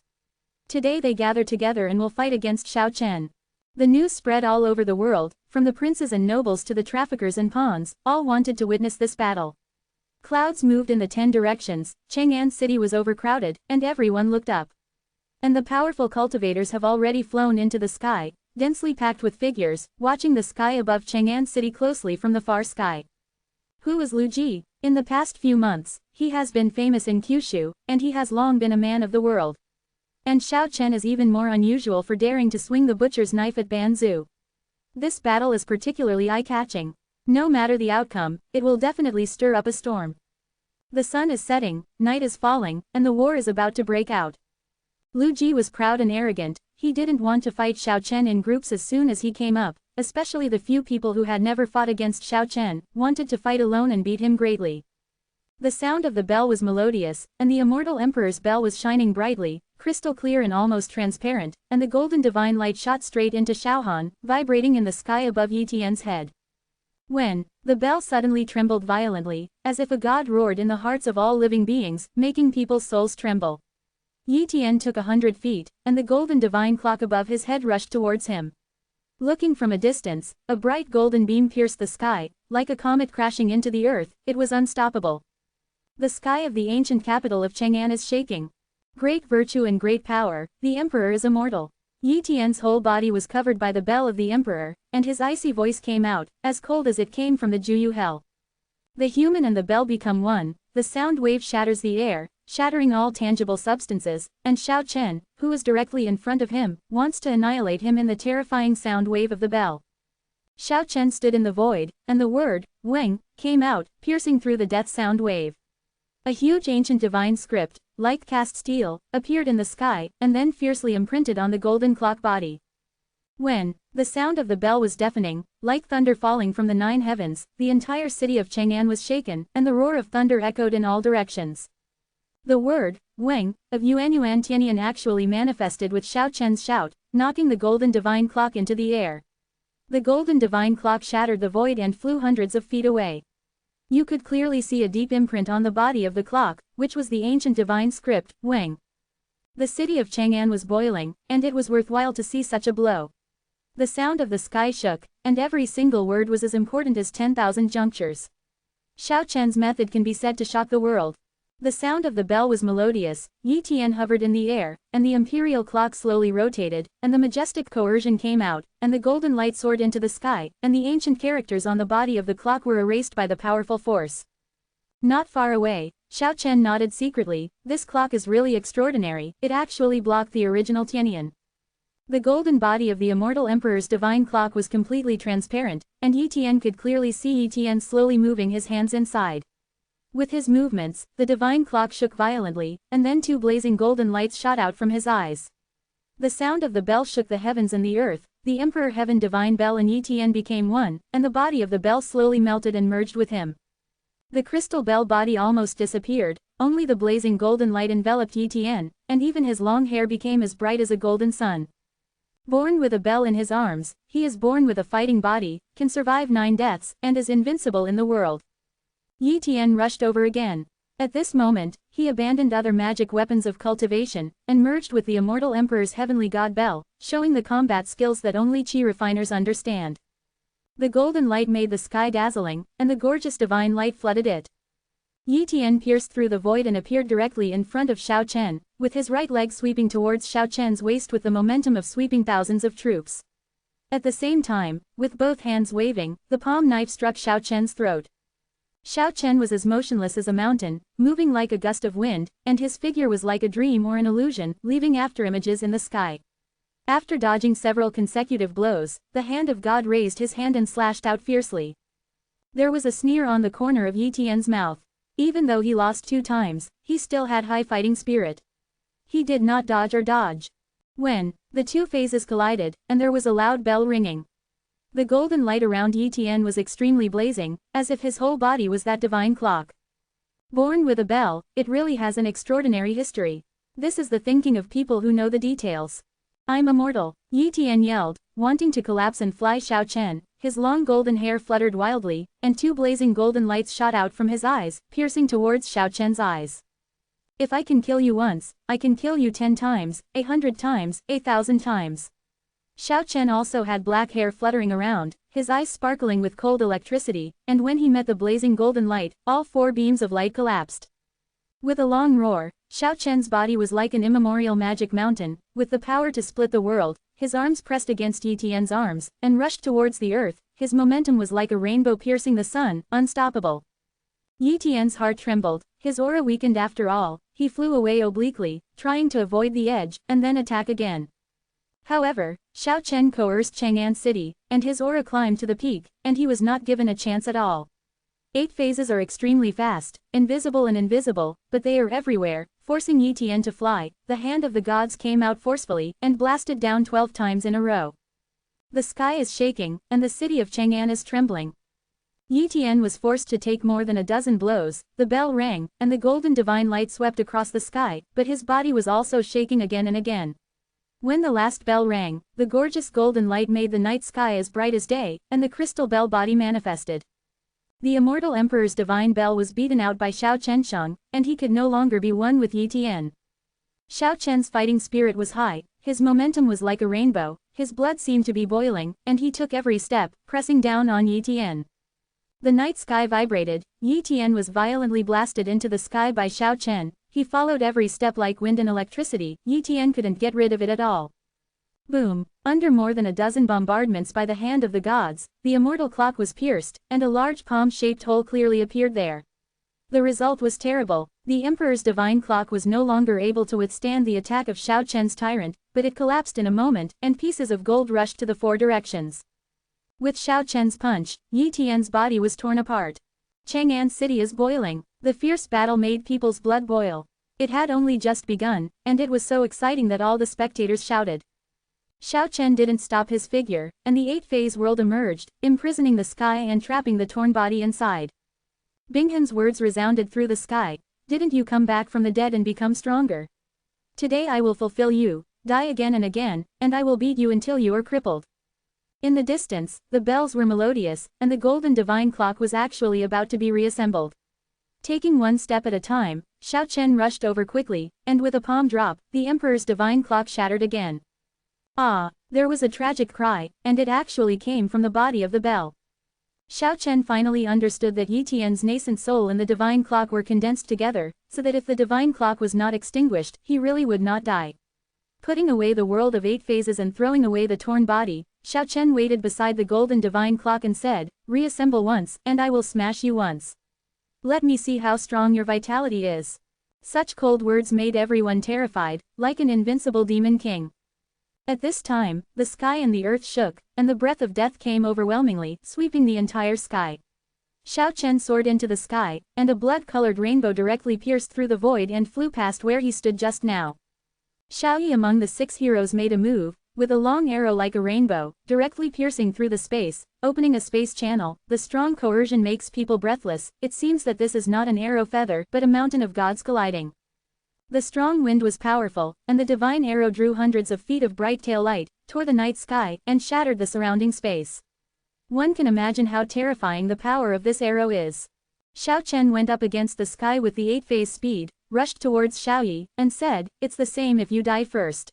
Today they gather together and will fight against Xiao Chen. The news spread all over the world, from the princes and nobles to the traffickers and pawns, all wanted to witness this battle. Clouds moved in the 10 directions, Chang'an City was overcrowded, and everyone looked up. And the powerful cultivators have already flown into the sky, densely packed with figures, watching the sky above Chang'an City closely from the far sky. Who is Lu Ji? In the past few months, he has been famous in Kyushu, and he has long been a man of the world. And Xiao Chen is even more unusual for daring to swing the butcher's knife at Banzhu. This battle is particularly eye-catching. No matter the outcome, it will definitely stir up a storm. The sun is setting, night is falling, and the war is about to break out. Lu Ji was proud and arrogant, he didn't want to fight Xiao Chen in groups as soon as he came up, especially the few people who had never fought against Xiao Chen, wanted to fight alone and beat him greatly. The sound of the bell was melodious, and the Immortal Emperor's bell was shining brightly, crystal clear and almost transparent, and the golden divine light shot straight into Xiaohan, vibrating in the sky above Yi Tian's head. When the bell suddenly trembled violently, as if a god roared in the hearts of all living beings, making people's souls tremble. Yi Tian took 100 feet, and the golden divine clock above his head rushed towards him. Looking from a distance, a bright golden beam pierced the sky, like a comet crashing into the earth, it was unstoppable. The sky of the ancient capital of Chang'an is shaking. Great virtue and great power, the emperor is immortal. Yi Tian's whole body was covered by the bell of the emperor, and his icy voice came out, as cold as it came from the Juyu hell. The human and the bell become one, the sound wave shatters the air, shattering all tangible substances, and Xiao Chen, who is directly in front of him, wants to annihilate him in the terrifying sound wave of the bell. Xiao Chen stood in the void, and the word, Weng, came out, piercing through the death sound wave. A huge ancient divine script, like cast steel, appeared in the sky, and then fiercely imprinted on the golden clock body. When the sound of the bell was deafening, like thunder falling from the 9 heavens, the entire city of Chang'an was shaken, and the roar of thunder echoed in all directions. The word, Weng, of Yuan Tianyan actually manifested with Xiao Chen's shout, knocking the golden divine clock into the air. The golden divine clock shattered the void and flew hundreds of feet away. You could clearly see a deep imprint on the body of the clock, which was the ancient divine script, Weng. The city of Chang'an was boiling, and it was worthwhile to see such a blow. The sound of the sky shook, and every single word was as important as 10,000 junctures. Xiao Chen's method can be said to shock the world. The sound of the bell was melodious, Yi Tian hovered in the air, and the imperial clock slowly rotated, and the majestic coercion came out, and the golden light soared into the sky, and the ancient characters on the body of the clock were erased by the powerful force. Not far away, Xiao Chen nodded secretly, this clock is really extraordinary, it actually blocked the original Tianyan. The golden body of the Immortal Emperor's divine clock was completely transparent, and Yi Tian could clearly see Yi Tian slowly moving his hands inside. With his movements, the divine clock shook violently, and then 2 blazing golden lights shot out from his eyes. The sound of the bell shook the heavens and the earth, the Emperor Heaven divine bell and Yi Tian became one, and the body of the bell slowly melted and merged with him. The crystal bell body almost disappeared, only the blazing golden light enveloped Yi Tian, and even his long hair became as bright as a golden sun. Born with a bell in his arms, he is born with a fighting body, can survive 9 deaths, and is invincible in the world. Yi Tian rushed over again. At this moment, he abandoned other magic weapons of cultivation, and merged with the immortal emperor's heavenly god bell, showing the combat skills that only chi refiners understand. The golden light made the sky dazzling, and the gorgeous divine light flooded it. Yi Tian pierced through the void and appeared directly in front of Xiao Chen, with his right leg sweeping towards Xiao Chen's waist with the momentum of sweeping thousands of troops. At the same time, with both hands waving, the palm knife struck Xiao Chen's throat. Xiao Chen was as motionless as a mountain, moving like a gust of wind, and his figure was like a dream or an illusion, leaving afterimages in the sky. After dodging several consecutive blows, the hand of God raised his hand and slashed out fiercely. There was a sneer on the corner of Yi Tian's mouth. Even though he lost 2 times, he still had high fighting spirit. He did not dodge or dodge. When the 2 phases collided, and there was a loud bell ringing. The golden light around Yi Tian was extremely blazing, as if his whole body was that divine clock. Born with a bell, it really has an extraordinary history. This is the thinking of people who know the details. I'm immortal, Yi Tian yelled, wanting to collapse and fly Xiao Chen. His long golden hair fluttered wildly, and 2 blazing golden lights shot out from his eyes, piercing towards Xiao Chen's eyes. If I can kill you once, I can kill you 10 times, 100 times, 1,000 times. Xiao Chen also had black hair fluttering around, his eyes sparkling with cold electricity, and when he met the blazing golden light, all 4 beams of light collapsed. With a long roar, Xiao Chen's body was like an immemorial magic mountain, with the power to split the world. His arms pressed against Yi Tian's arms, and rushed towards the earth. His momentum was like a rainbow piercing the sun, unstoppable. Yi Tian's heart trembled, his aura weakened after all. He flew away obliquely, trying to avoid the edge, and then attack again. However, Xiao Chen coerced Chang'an City, and his aura climbed to the peak, and he was not given a chance at all. 8 phases are extremely fast, invisible and invisible, but they are everywhere, forcing Yi Tian to fly. The hand of the gods came out forcefully, and blasted down 12 times in a row. The sky is shaking, and the city of Chang'an is trembling. Yi Tian was forced to take more than a dozen blows. The bell rang, and the golden divine light swept across the sky, but his body was also shaking again and again. When the last bell rang, the gorgeous golden light made the night sky as bright as day, and the crystal bell body manifested. The immortal emperor's divine bell was beaten out by Xiao Chensheng, and he could no longer be one with Yi Tian. Xiao Chen's fighting spirit was high, his momentum was like a rainbow, his blood seemed to be boiling, and he took every step, pressing down on Yi Tian. The night sky vibrated. Yi Tian was violently blasted into the sky by Xiao Chen. He followed every step like wind and electricity. Yi Tian couldn't get rid of it at all. Boom! Under more than a dozen bombardments by the hand of the gods, the immortal clock was pierced, and a large palm-shaped hole clearly appeared there. The result was terrible. The emperor's divine clock was no longer able to withstand the attack of Xiao Chen's tyrant, but it collapsed in a moment, and pieces of gold rushed to the 4 directions. With Xiao Chen's punch, Yi Tian's body was torn apart. Chang'an City is boiling. The fierce battle made people's blood boil. It had only just begun, and it was so exciting that all the spectators shouted. Xiao Chen didn't stop his figure, and the 8-phase world emerged, imprisoning the sky and trapping the torn body inside. Binghan's words resounded through the sky. Didn't you come back from the dead and become stronger? Today I will fulfill you, die again and again, and I will beat you until you are crippled. In the distance, the bells were melodious, and the golden divine clock was actually about to be reassembled. Taking one step at a time, Xiao Chen rushed over quickly, and with a palm drop, the emperor's divine clock shattered again. Ah! There was a tragic cry, and it actually came from the body of the bell. Xiao Chen finally understood that Yi Tian's nascent soul and the divine clock were condensed together, so that if the divine clock was not extinguished, he really would not die. Putting away the world of 8 phases and throwing away the torn body, Xiao Chen waited beside the golden divine clock and said, "Reassemble once, and I will smash you once. Let me see how strong your vitality is." Such cold words made everyone terrified, like an invincible demon king. At this time, the sky and the earth shook, and the breath of death came overwhelmingly, sweeping the entire sky. Xiao Chen soared into the sky, and a blood-colored rainbow directly pierced through the void and flew past where he stood just now. Xiaoyi among the 6 heroes made a move, with a long arrow like a rainbow, directly piercing through the space, opening a space channel. The strong coercion makes people breathless. It seems that this is not an arrow feather, but a mountain of gods colliding. The strong wind was powerful, and the divine arrow drew hundreds of feet of bright tail light, tore the night sky, and shattered the surrounding space. One can imagine how terrifying the power of this arrow is. Xiao Chen went up against the sky with the 8-phase speed, rushed towards Xiaoyi, and said, "It's the same if you die first."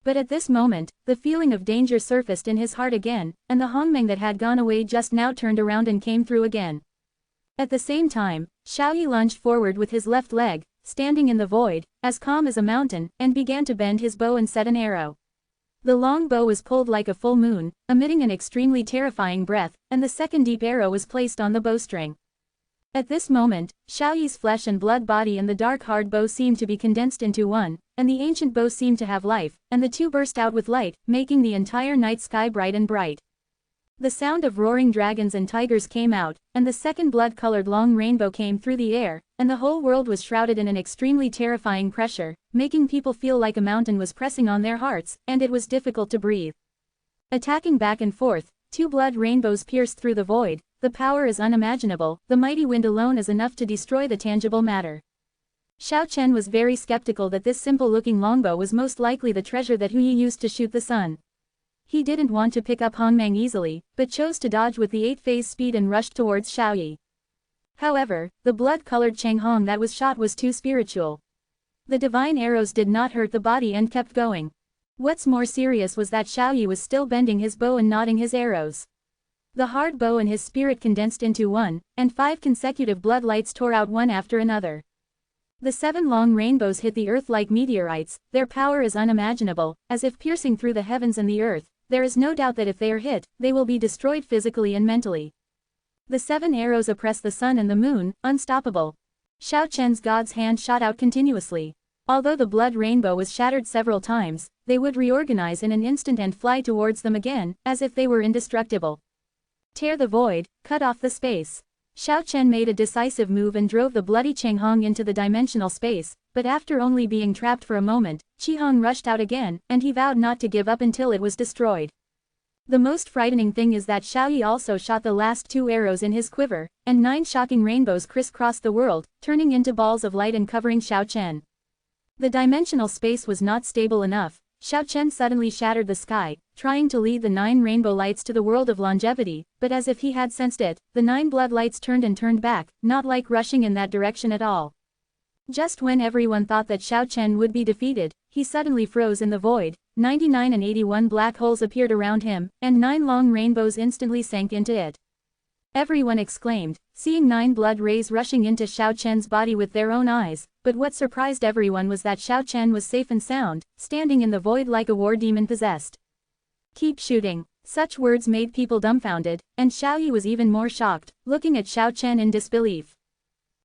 But at this moment, the feeling of danger surfaced in his heart again, and the Hongmeng that had gone away just now turned around and came through again. At the same time, Xiaoyi lunged forward with his left leg, standing in the void, as calm as a mountain, and began to bend his bow and set an arrow. The long bow was pulled like a full moon, emitting an extremely terrifying breath, and the second deep arrow was placed on the bowstring. At this moment, Xiaoyi's flesh and blood body and the dark hard bow seemed to be condensed into one, and the ancient bow seemed to have life, and the two burst out with light, making the entire night sky bright and bright. The sound of roaring dragons and tigers came out, and the second blood-colored long rainbow came through the air, and the whole world was shrouded in an extremely terrifying pressure, making people feel like a mountain was pressing on their hearts, and it was difficult to breathe. Attacking back and forth, two blood rainbows pierced through the void. The power is unimaginable, the mighty wind alone is enough to destroy the tangible matter. Xiao Chen was very skeptical that this simple-looking longbow was most likely the treasure that Huyi used to shoot the sun. He didn't want to pick up Hongmeng easily, but chose to dodge with the 8-phase speed and rushed towards Xiaoyi. However, the blood-colored Changhong that was shot was too spiritual. The divine arrows did not hurt the body and kept going. What's more serious was that Xiaoyi was still bending his bow and nodding his arrows. The hard bow and his spirit condensed into one, and 5 consecutive blood lights tore out one after another. The 7 long rainbows hit the earth like meteorites. Their power is unimaginable, as if piercing through the heavens and the earth. There is no doubt that if they are hit, they will be destroyed physically and mentally. The 7 arrows oppress the sun and the moon, unstoppable. Xiao Chen's god's hand shot out continuously. Although the blood rainbow was shattered several times, they would reorganize in an instant and fly towards them again, as if they were indestructible. Tear the void, cut off the space. Xiao Chen made a decisive move and drove the bloody Changhong into the dimensional space, but after only being trapped for a moment, Qihong rushed out again, and he vowed not to give up until it was destroyed. The most frightening thing is that Xiaoyi also shot the last 2 arrows in his quiver, and 9 shocking rainbows crisscrossed the world, turning into balls of light and covering Xiao Chen. The dimensional space was not stable enough. Xiao Chen suddenly shattered the sky, trying to lead the 9 rainbow lights to the world of longevity, but as if he had sensed it, the 9 blood lights turned and turned back, not like rushing in that direction at all. Just when everyone thought that Xiao Chen would be defeated, he suddenly froze in the void. 99 and 81 black holes appeared around him, and 9 long rainbows instantly sank into it. Everyone exclaimed, seeing 9 blood rays rushing into Xiao Chen's body with their own eyes, but what surprised everyone was that Xiao Chen was safe and sound, standing in the void like a war demon possessed. "Keep shooting." Such words made people dumbfounded, and Xiaoyi was even more shocked, looking at Xiao Chen in disbelief.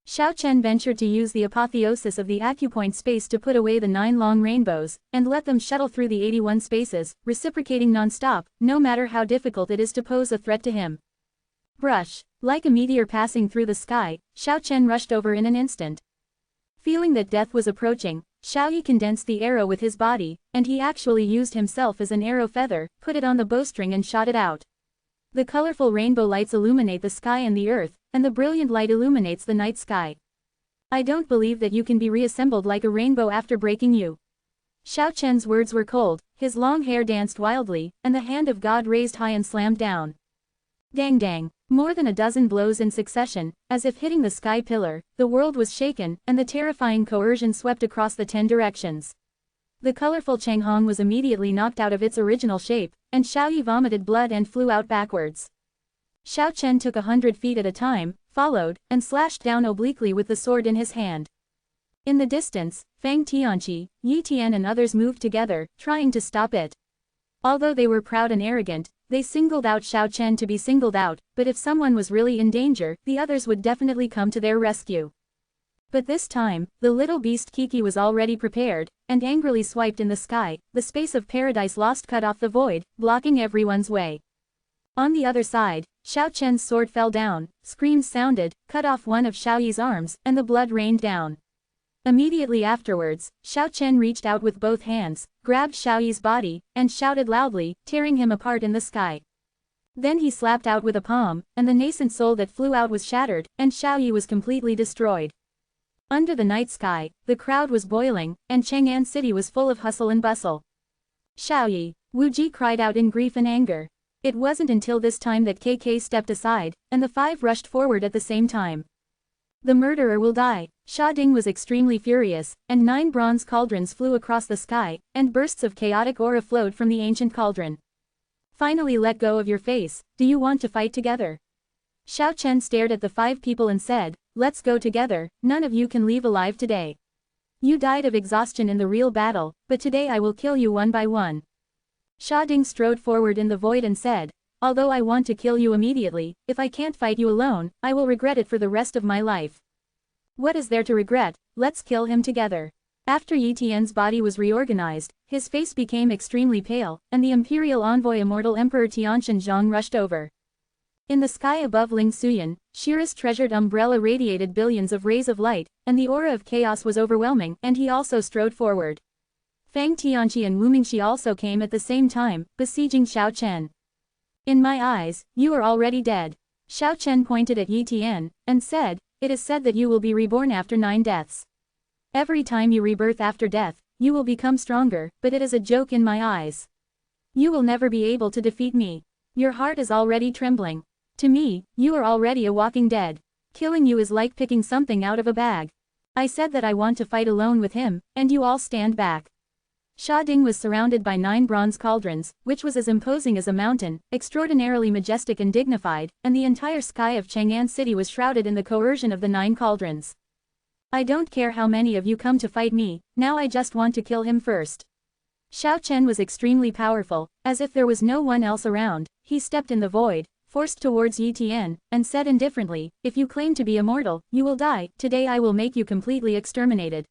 Xiao Chen ventured to use the apotheosis of the acupoint space to put away the 9 long rainbows, and let them shuttle through the 81 spaces, reciprocating non-stop, no matter how difficult it is to pose a threat to him. Brush. Like a meteor passing through the sky, Xiao Chen rushed over in an instant. Feeling that death was approaching, Xiaoyi condensed the arrow with his body, and he actually used himself as an arrow feather, put it on the bowstring and shot it out. The colorful rainbow lights illuminate the sky and the earth, and the brilliant light illuminates the night sky. "I don't believe that you can be reassembled like a rainbow after breaking you." Xiao Chen's words were cold, his long hair danced wildly, and the hand of God raised high and slammed down. Dang dang. More than a dozen blows in succession, as if hitting the sky pillar, the world was shaken, and the terrifying coercion swept across the 10 directions. The colorful Changhong was immediately knocked out of its original shape, and Xiaoyi vomited blood and flew out backwards. Xiao Chen took 100 feet at a time, followed, and slashed down obliquely with the sword in his hand. In the distance, Fang Tianqi, Yi Tian and others moved together, trying to stop it. Although they were proud and arrogant, they singled out Xiao Chen to be singled out, but if someone was really in danger, the others would definitely come to their rescue. But this time, the little beast Kiki was already prepared, and angrily swiped in the sky. The space of paradise lost cut off the void, blocking everyone's way. On the other side, Xiao Chen's sword fell down, screams sounded, cut off one of Xiaoyi's arms, and the blood rained down. Immediately afterwards, Xiao Chen reached out with both hands, grabbed Xiaoyi's body, and shouted loudly, tearing him apart in the sky. Then he slapped out with a palm, and the nascent soul that flew out was shattered, and Xiaoyi was completely destroyed. Under the night sky, the crowd was boiling, and Chang'an City was full of hustle and bustle. "Xiaoyi!" Wu Ji cried out in grief and anger. It wasn't until this time that KK stepped aside, and the 5 rushed forward at the same time. The murderer will die. Sha Ding was extremely furious, and 9 bronze cauldrons flew across the sky, and bursts of chaotic aura flowed from the ancient cauldron. Finally, let go of your face. Do you want to fight together? Xiao Chen stared at the 5 people and said, let's go together, none of you can leave alive today. You died of exhaustion in the real battle, but today I will kill you one by one. Sha Ding strode forward in the void and said, although I want to kill you immediately, if I can't fight you alone, I will regret it for the rest of my life. What is there to regret? Let's kill him together. After Yi Tian's body was reorganized, his face became extremely pale, and the imperial envoy Immortal Emperor Tianshan Zhang rushed over. In the sky above Ling Suyan, Shira's treasured umbrella radiated billions of rays of light, and the aura of chaos was overwhelming, and he also strode forward. Fang Tianqi and Wu Mingxi also came at the same time, besieging Xiao Chen. In my eyes, you are already dead. Xiao Chen pointed at Yi Tian, and said, it is said that you will be reborn after 9 deaths. Every time you rebirth after death, you will become stronger, but it is a joke in my eyes. You will never be able to defeat me. Your heart is already trembling. To me, you are already a walking dead. Killing you is like picking something out of a bag. I said that I want to fight alone with him, and you all stand back. Sha Ding was surrounded by 9 bronze cauldrons, which was as imposing as a mountain, extraordinarily majestic and dignified, and the entire sky of Chang'an City was shrouded in the coercion of the 9 cauldrons. I don't care how many of you come to fight me, now I just want to kill him first. Xiao Chen was extremely powerful, as if there was no one else around, he stepped in the void, forced towards Yi Tian, and said indifferently, if you claim to be immortal, you will die, today I will make you completely exterminated.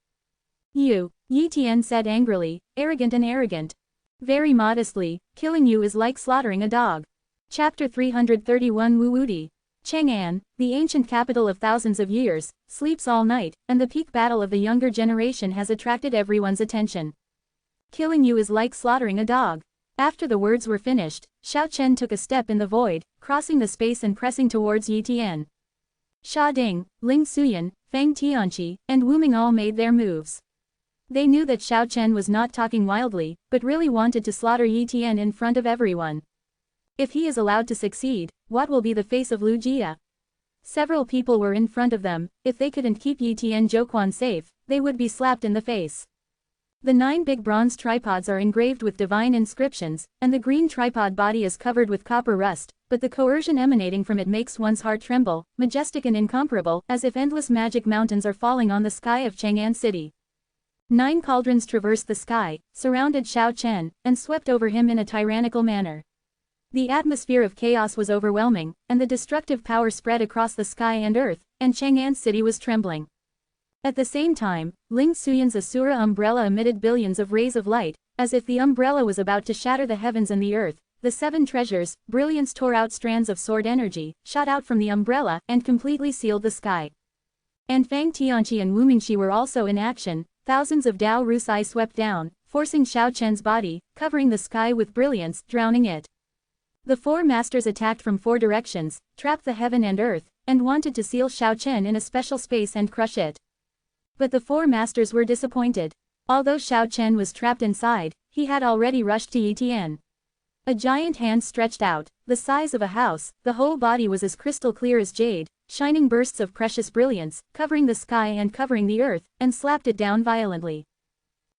You, Yi Tian said angrily, arrogant and arrogant. Very modestly, killing you is like slaughtering a dog. Chapter 331 Wu Wudi. Chang'an, the ancient capital of thousands of years, sleeps all night, and the peak battle of the younger generation has attracted everyone's attention. Killing you is like slaughtering a dog. After the words were finished, Xiao Chen took a step in the void, crossing the space and pressing towards Yi Tian. Sha Ding, Ling Suyan, Fang Tianqi, and Wu Ming all made their moves. They knew that Xiao Chen was not talking wildly, but really wanted to slaughter Yi Tian in front of everyone. If he is allowed to succeed, what will be the face of Lu Jia? Several people were in front of them, if they couldn't keep Yi Tian Zhouquan safe, they would be slapped in the face. The 9 big bronze tripods are engraved with divine inscriptions, and the green tripod body is covered with copper rust, but the coercion emanating from it makes one's heart tremble, majestic and incomparable, as if endless magic mountains are falling on the sky of Chang'an City. 9 cauldrons traversed the sky, surrounded Xiao Chen, and swept over him in a tyrannical manner. The atmosphere of chaos was overwhelming, and the destructive power spread across the sky and earth, and Chang'an City was trembling. At the same time, Ling Suyan's Asura umbrella emitted billions of rays of light, as if the umbrella was about to shatter the heavens and the earth. The 7 treasures, brilliance tore out strands of sword energy, shot out from the umbrella, and completely sealed the sky. And Fang Tianqi and Wu Mingxi were also in action. Thousands of Dao Rusai swept down, forcing Xiao Chen's body, covering the sky with brilliance, drowning it. The 4 masters attacked from 4 directions, trapped the heaven and earth, and wanted to seal Xiao Chen in a special space and crush it. But the 4 masters were disappointed. Although Xiao Chen was trapped inside, he had already rushed to Yi Tian. A giant hand stretched out, the size of a house, the whole body was as crystal clear as jade, shining bursts of precious brilliance, covering the sky and covering the earth, and slapped it down violently.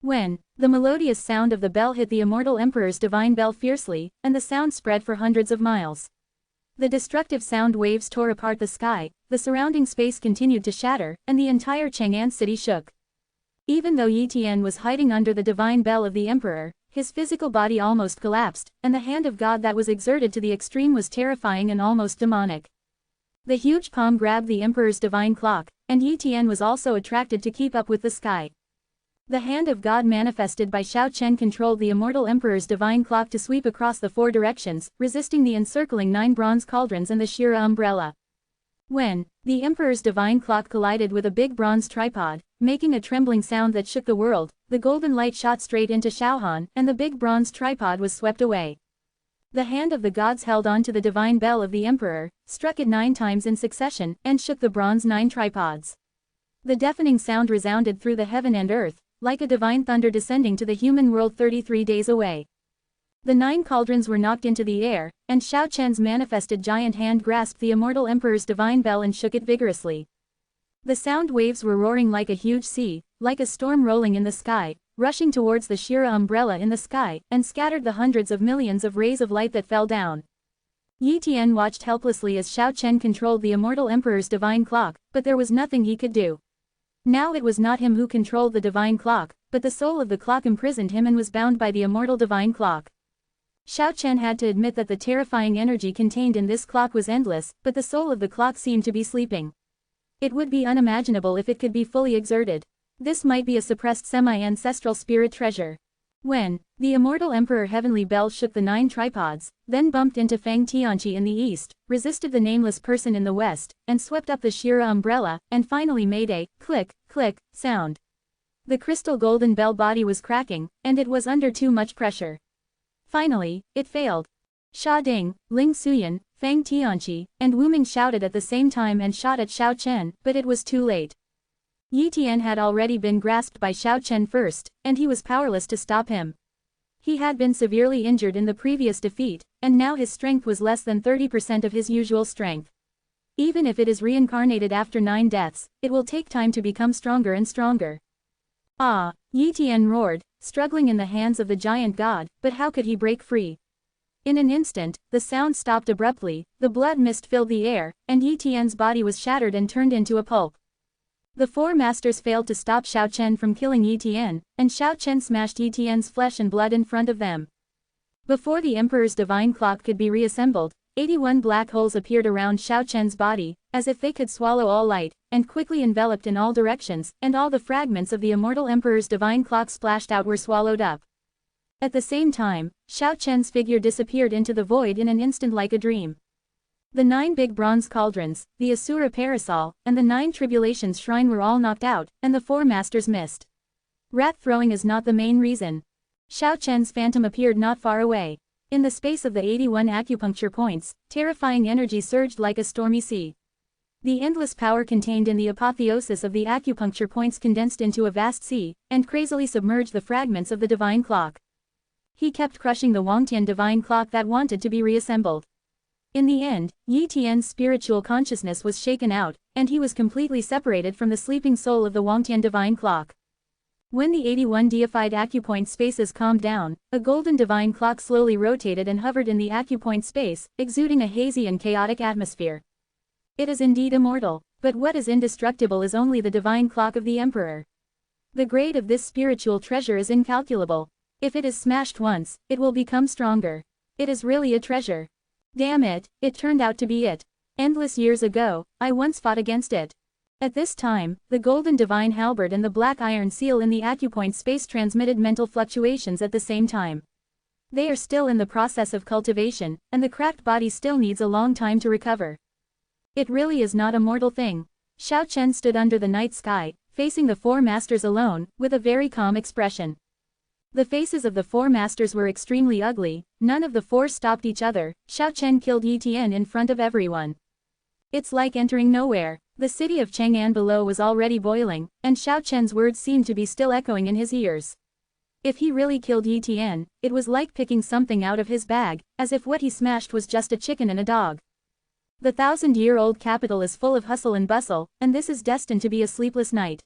When the melodious sound of the bell hit the Immortal Emperor's divine bell fiercely, and the sound spread for hundreds of miles. The destructive sound waves tore apart the sky, the surrounding space continued to shatter, and the entire Chang'an City shook. Even though Yi Tian was hiding under the divine bell of the Emperor, his physical body almost collapsed, and the hand of God that was exerted to the extreme was terrifying and almost demonic. The huge palm grabbed the Emperor's divine clock, and Yi Tian was also attracted to keep up with the sky. The hand of God manifested by Xiao Chen controlled the Immortal Emperor's divine clock to sweep across the 4 directions, resisting the encircling 9 bronze cauldrons and the Shira umbrella. When the Emperor's divine clock collided with a big bronze tripod, making a trembling sound that shook the world, the golden light shot straight into Xiaohan, and the big bronze tripod was swept away. The hand of the gods held on to the divine bell of the Emperor, struck it 9 times in succession, and shook the bronze 9 tripods. The deafening sound resounded through the heaven and earth, like a divine thunder descending to the human world 33 days away. The 9 cauldrons were knocked into the air, and Xiao Chen's manifested giant hand grasped the Immortal Emperor's divine bell and shook it vigorously. The sound waves were roaring like a huge sea, like a storm rolling in the sky, rushing towards the Shira umbrella in the sky, and scattered the hundreds of millions of rays of light that fell down. Yi Tian watched helplessly as Xiao Chen controlled the immortal emperor's divine clock, but there was nothing he could do. Now it was not him who controlled the divine clock, but the soul of the clock imprisoned him and was bound by the immortal divine clock. Xiao Chen had to admit that the terrifying energy contained in this clock was endless, but the soul of the clock seemed to be sleeping. It would be unimaginable if it could be fully exerted. This might be a suppressed semi-ancestral spirit treasure. When the immortal emperor heavenly bell shook the 9 tripods, then bumped into Fang Tianqi in the east, resisted the nameless person in the west, and swept up the Shira umbrella, and finally made a click, click sound. The crystal golden bell body was cracking, and it was under too much pressure. Finally, it failed. Sha Ding, Ling Suyan, Fang Tianqi, and Wu Ming shouted at the same time and shot at Xiao Chen, but it was too late. Yi Tian had already been grasped by Xiao Chen first, and he was powerless to stop him. He had been severely injured in the previous defeat, and now his strength was less than 30% of his usual strength. Even if it is reincarnated after 9 deaths, it will take time to become stronger and stronger. Ah! Yi Tian roared, struggling in the hands of the giant god, but how could he break free? In an instant, the sound stopped abruptly, the blood mist filled the air, and Yi Tian's body was shattered and turned into a pulp. The 4 masters failed to stop Xiao Chen from killing Yi Tian, and Xiao Chen smashed Yi Tian's flesh and blood in front of them. Before the emperor's divine clock could be reassembled, 81 black holes appeared around Xiao Chen's body, as if they could swallow all light, and quickly enveloped in all directions, and all the fragments of the immortal emperor's divine clock splashed out were swallowed up. At the same time, Xiao Chen's figure disappeared into the void in an instant like a dream. The 9 big bronze cauldrons, the Asura parasol, and the 9 tribulations shrine were all knocked out, and the 4 masters missed. Rat throwing is not the main reason. Xiao Chen's phantom appeared not far away. In the space of the 81 acupuncture points, terrifying energy surged like a stormy sea. The endless power contained in the apotheosis of the acupuncture points condensed into a vast sea, and crazily submerged the fragments of the divine clock. He kept crushing the Wangtian divine clock that wanted to be reassembled. In the end, Yi Tian's spiritual consciousness was shaken out, and he was completely separated from the sleeping soul of the Wangtian divine clock. When the 81 deified acupoint spaces calmed down, a golden divine clock slowly rotated and hovered in the acupoint space, exuding a hazy and chaotic atmosphere. It is indeed immortal, but what is indestructible is only the divine clock of the emperor. The grade of this spiritual treasure is incalculable. If it is smashed once, it will become stronger. It is really a treasure. Damn it, it turned out to be it. Endless years ago, I once fought against it. At this time, the golden divine halberd and the black iron seal in the acupoint space transmitted mental fluctuations at the same time. They are still in the process of cultivation, and the cracked body still needs a long time to recover. It really is not a mortal thing. Xiao Chen stood under the night sky, facing the 4 masters alone, with a very calm expression. The faces of the 4 masters were extremely ugly, none of the 4 stopped each other. Xiao Chen killed Yi Tian in front of everyone. It's like entering nowhere. The city of Chang'an below was already boiling, and Xiao Chen's words seemed to be still echoing in his ears. If he really killed Yi Tian, it was like picking something out of his bag, as if what he smashed was just a chicken and a dog. The 1,000-year-old capital is full of hustle and bustle, and this is destined to be a sleepless night.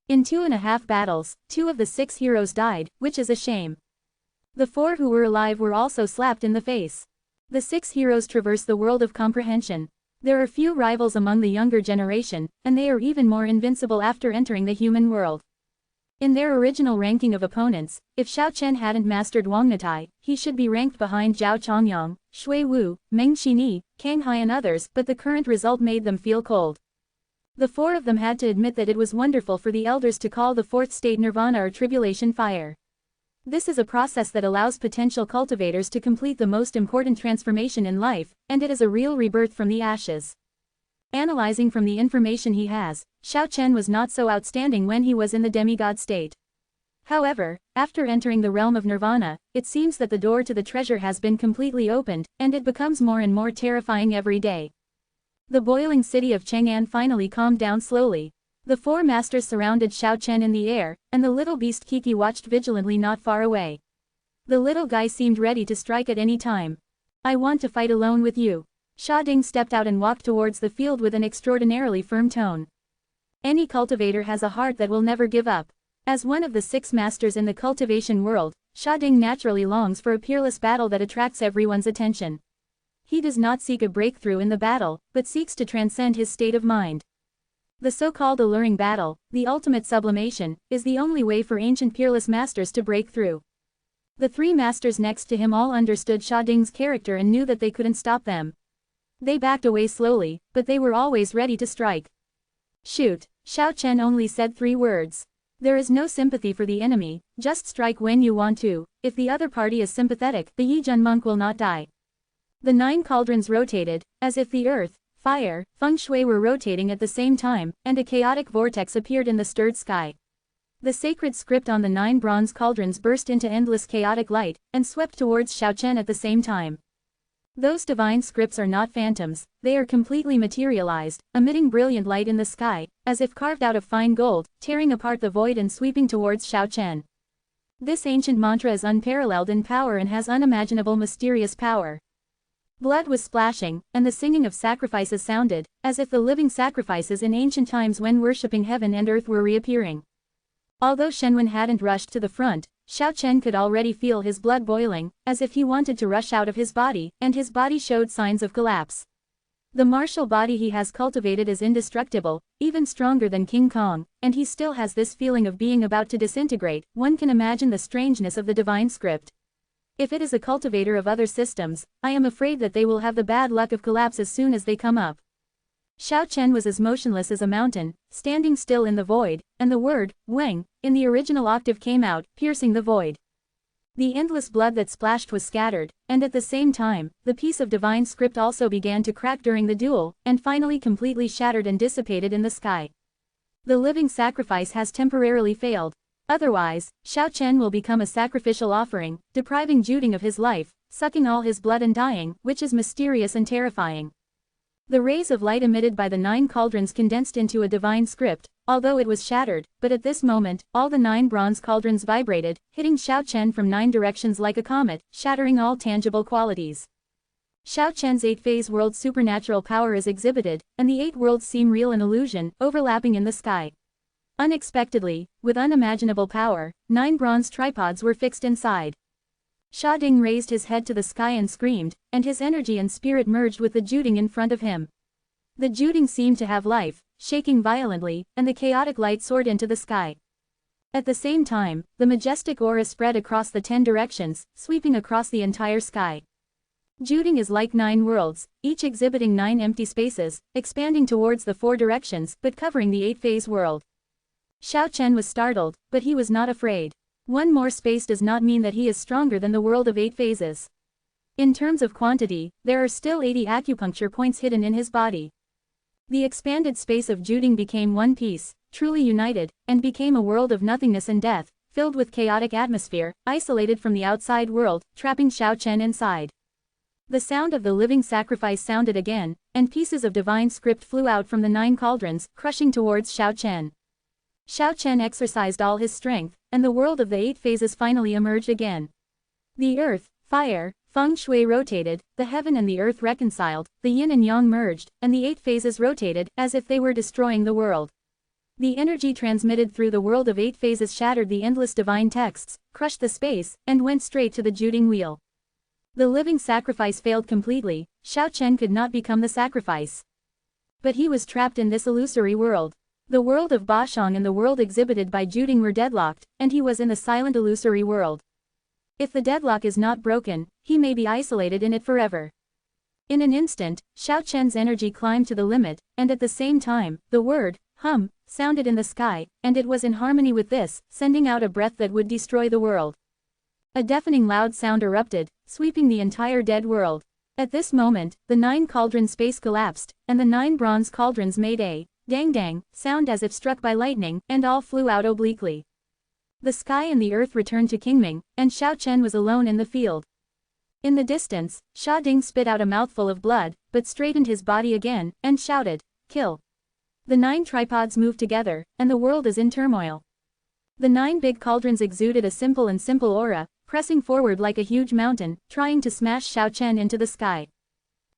In 2.5 battles, 2 of the 6 heroes died, which is a shame. The 4 who were alive were also slapped in the face. The 6 heroes traverse the world of comprehension. There are few rivals among the younger generation, and they are even more invincible after entering the human world. In their original ranking of opponents, if Xiao Chen hadn't mastered Wangnatai, he should be ranked behind Zhao Chongyang, Shui Wu, Meng Xini, Kang Hai and others, but the current result made them feel cold. The 4 of them had to admit that it was wonderful for the elders to call the 4th state nirvana or tribulation fire. This is a process that allows potential cultivators to complete the most important transformation in life, and it is a real rebirth from the ashes. Analyzing from the information he has, Xiao Chen was not so outstanding when he was in the demigod state. However, after entering the realm of nirvana, it seems that the door to the treasure has been completely opened, and it becomes more and more terrifying every day. The boiling city of Chang'an finally calmed down slowly. The 4 masters surrounded Xiao Chen in the air, and the little beast Kiki watched vigilantly not far away. The little guy seemed ready to strike at any time. I want to fight alone with you. Sha Ding stepped out and walked towards the field with an extraordinarily firm tone. Any cultivator has a heart that will never give up. As one of the 6 masters in the cultivation world, Sha Ding naturally longs for a peerless battle that attracts everyone's attention. He does not seek a breakthrough in the battle, but seeks to transcend his state of mind. The so-called alluring battle, the ultimate sublimation, is the only way for ancient peerless masters to break through. The 3 masters next to him all understood Sha Ding's character and knew that they couldn't stop them. They backed away slowly, but they were always ready to strike. Shoot, Xiao Chen only said 3 words. There is no sympathy for the enemy, just strike when you want to. If the other party is sympathetic, the Yijun monk will not die. The 9 cauldrons rotated, as if the earth, fire, feng shui were rotating at the same time, and a chaotic vortex appeared in the stirred sky. The sacred script on the 9 bronze cauldrons burst into endless chaotic light, and swept towards Xiao Chen at the same time. Those divine scripts are not phantoms, they are completely materialized, emitting brilliant light in the sky, as if carved out of fine gold, tearing apart the void and sweeping towards Xiao Chen. This ancient mantra is unparalleled in power and has unimaginable mysterious power. Blood was splashing, and the singing of sacrifices sounded, as if the living sacrifices in ancient times when worshipping heaven and earth were reappearing. Although Shenwen hadn't rushed to the front, Xiao Chen could already feel his blood boiling, as if he wanted to rush out of his body, and his body showed signs of collapse. The martial body he has cultivated is indestructible, even stronger than King Kong, and he still has this feeling of being about to disintegrate. One can imagine the strangeness of the divine script. If it is a cultivator of other systems, I am afraid that they will have the bad luck of collapse as soon as they come up. Xiao Chen was as motionless as a mountain, standing still in the void, and the word, Weng, in the original octave came out, piercing the void. The endless blood that splashed was scattered, and at the same time, the piece of divine script also began to crack during the duel, and finally completely shattered and dissipated in the sky. The living sacrifice has temporarily failed. Otherwise, Xiao Chen will become a sacrificial offering, depriving Juding of his life, sucking all his blood and dying, which is mysterious and terrifying. The rays of light emitted by the 9 cauldrons condensed into a divine script, although it was shattered, but at this moment, all the 9 bronze cauldrons vibrated, hitting Xiao Chen from 9 directions like a comet, shattering all tangible qualities. Xiao Chen's 8-phase world's supernatural power is exhibited, and the 8 worlds seem real and illusion, overlapping in the sky. Unexpectedly, with unimaginable power, 9 bronze tripods were fixed inside. Sha Ding raised his head to the sky and screamed, and his energy and spirit merged with the Juding in front of him. The Juding seemed to have life, shaking violently, and the chaotic light soared into the sky. At the same time, the majestic aura spread across the 10 directions, sweeping across the entire sky. Juding is like 9 worlds, each exhibiting 9 empty spaces, expanding towards the 4 directions, but covering the 8-phase world. Xiao Chen was startled, but he was not afraid. One more space does not mean that he is stronger than the world of 8 phases. In terms of quantity, there are still 80 acupuncture points hidden in his body. The expanded space of Juding became one piece, truly united, and became a world of nothingness and death, filled with chaotic atmosphere, isolated from the outside world, trapping Xiao Chen inside. The sound of the living sacrifice sounded again, and pieces of divine script flew out from the 9 cauldrons, crushing towards Xiao Chen. Xiao Chen exercised all his strength, and the world of the 8 phases finally emerged again. The earth, fire, feng shui rotated, the heaven and the earth reconciled, the yin and yang merged, and the 8 phases rotated, as if they were destroying the world. The energy transmitted through the world of 8 phases shattered the endless divine texts, crushed the space, and went straight to the Juding wheel. The living sacrifice failed completely. Xiao Chen could not become the sacrifice. But he was trapped in this illusory world. The world of Bashong and the world exhibited by Juding were deadlocked, and he was in the silent illusory world. If the deadlock is not broken, he may be isolated in it forever. In an instant, Xiao Chen's energy climbed to the limit, and at the same time, the word, hum, sounded in the sky, and it was in harmony with this, sending out a breath that would destroy the world. A deafening loud sound erupted, sweeping the entire dead world. At this moment, the 9 cauldron space collapsed, and the 9 bronze cauldrons made a dang-dang sound as if struck by lightning, and all flew out obliquely. The sky and the earth returned to Qingming, and Xiao Chen was alone in the field. In the distance, Sha Ding spit out a mouthful of blood, but straightened his body again, and shouted, "Kill!" The 9 tripods moved together, and the world is in turmoil. The 9 big cauldrons exuded a simple aura, pressing forward like a huge mountain, trying to smash Xiao Chen into the sky.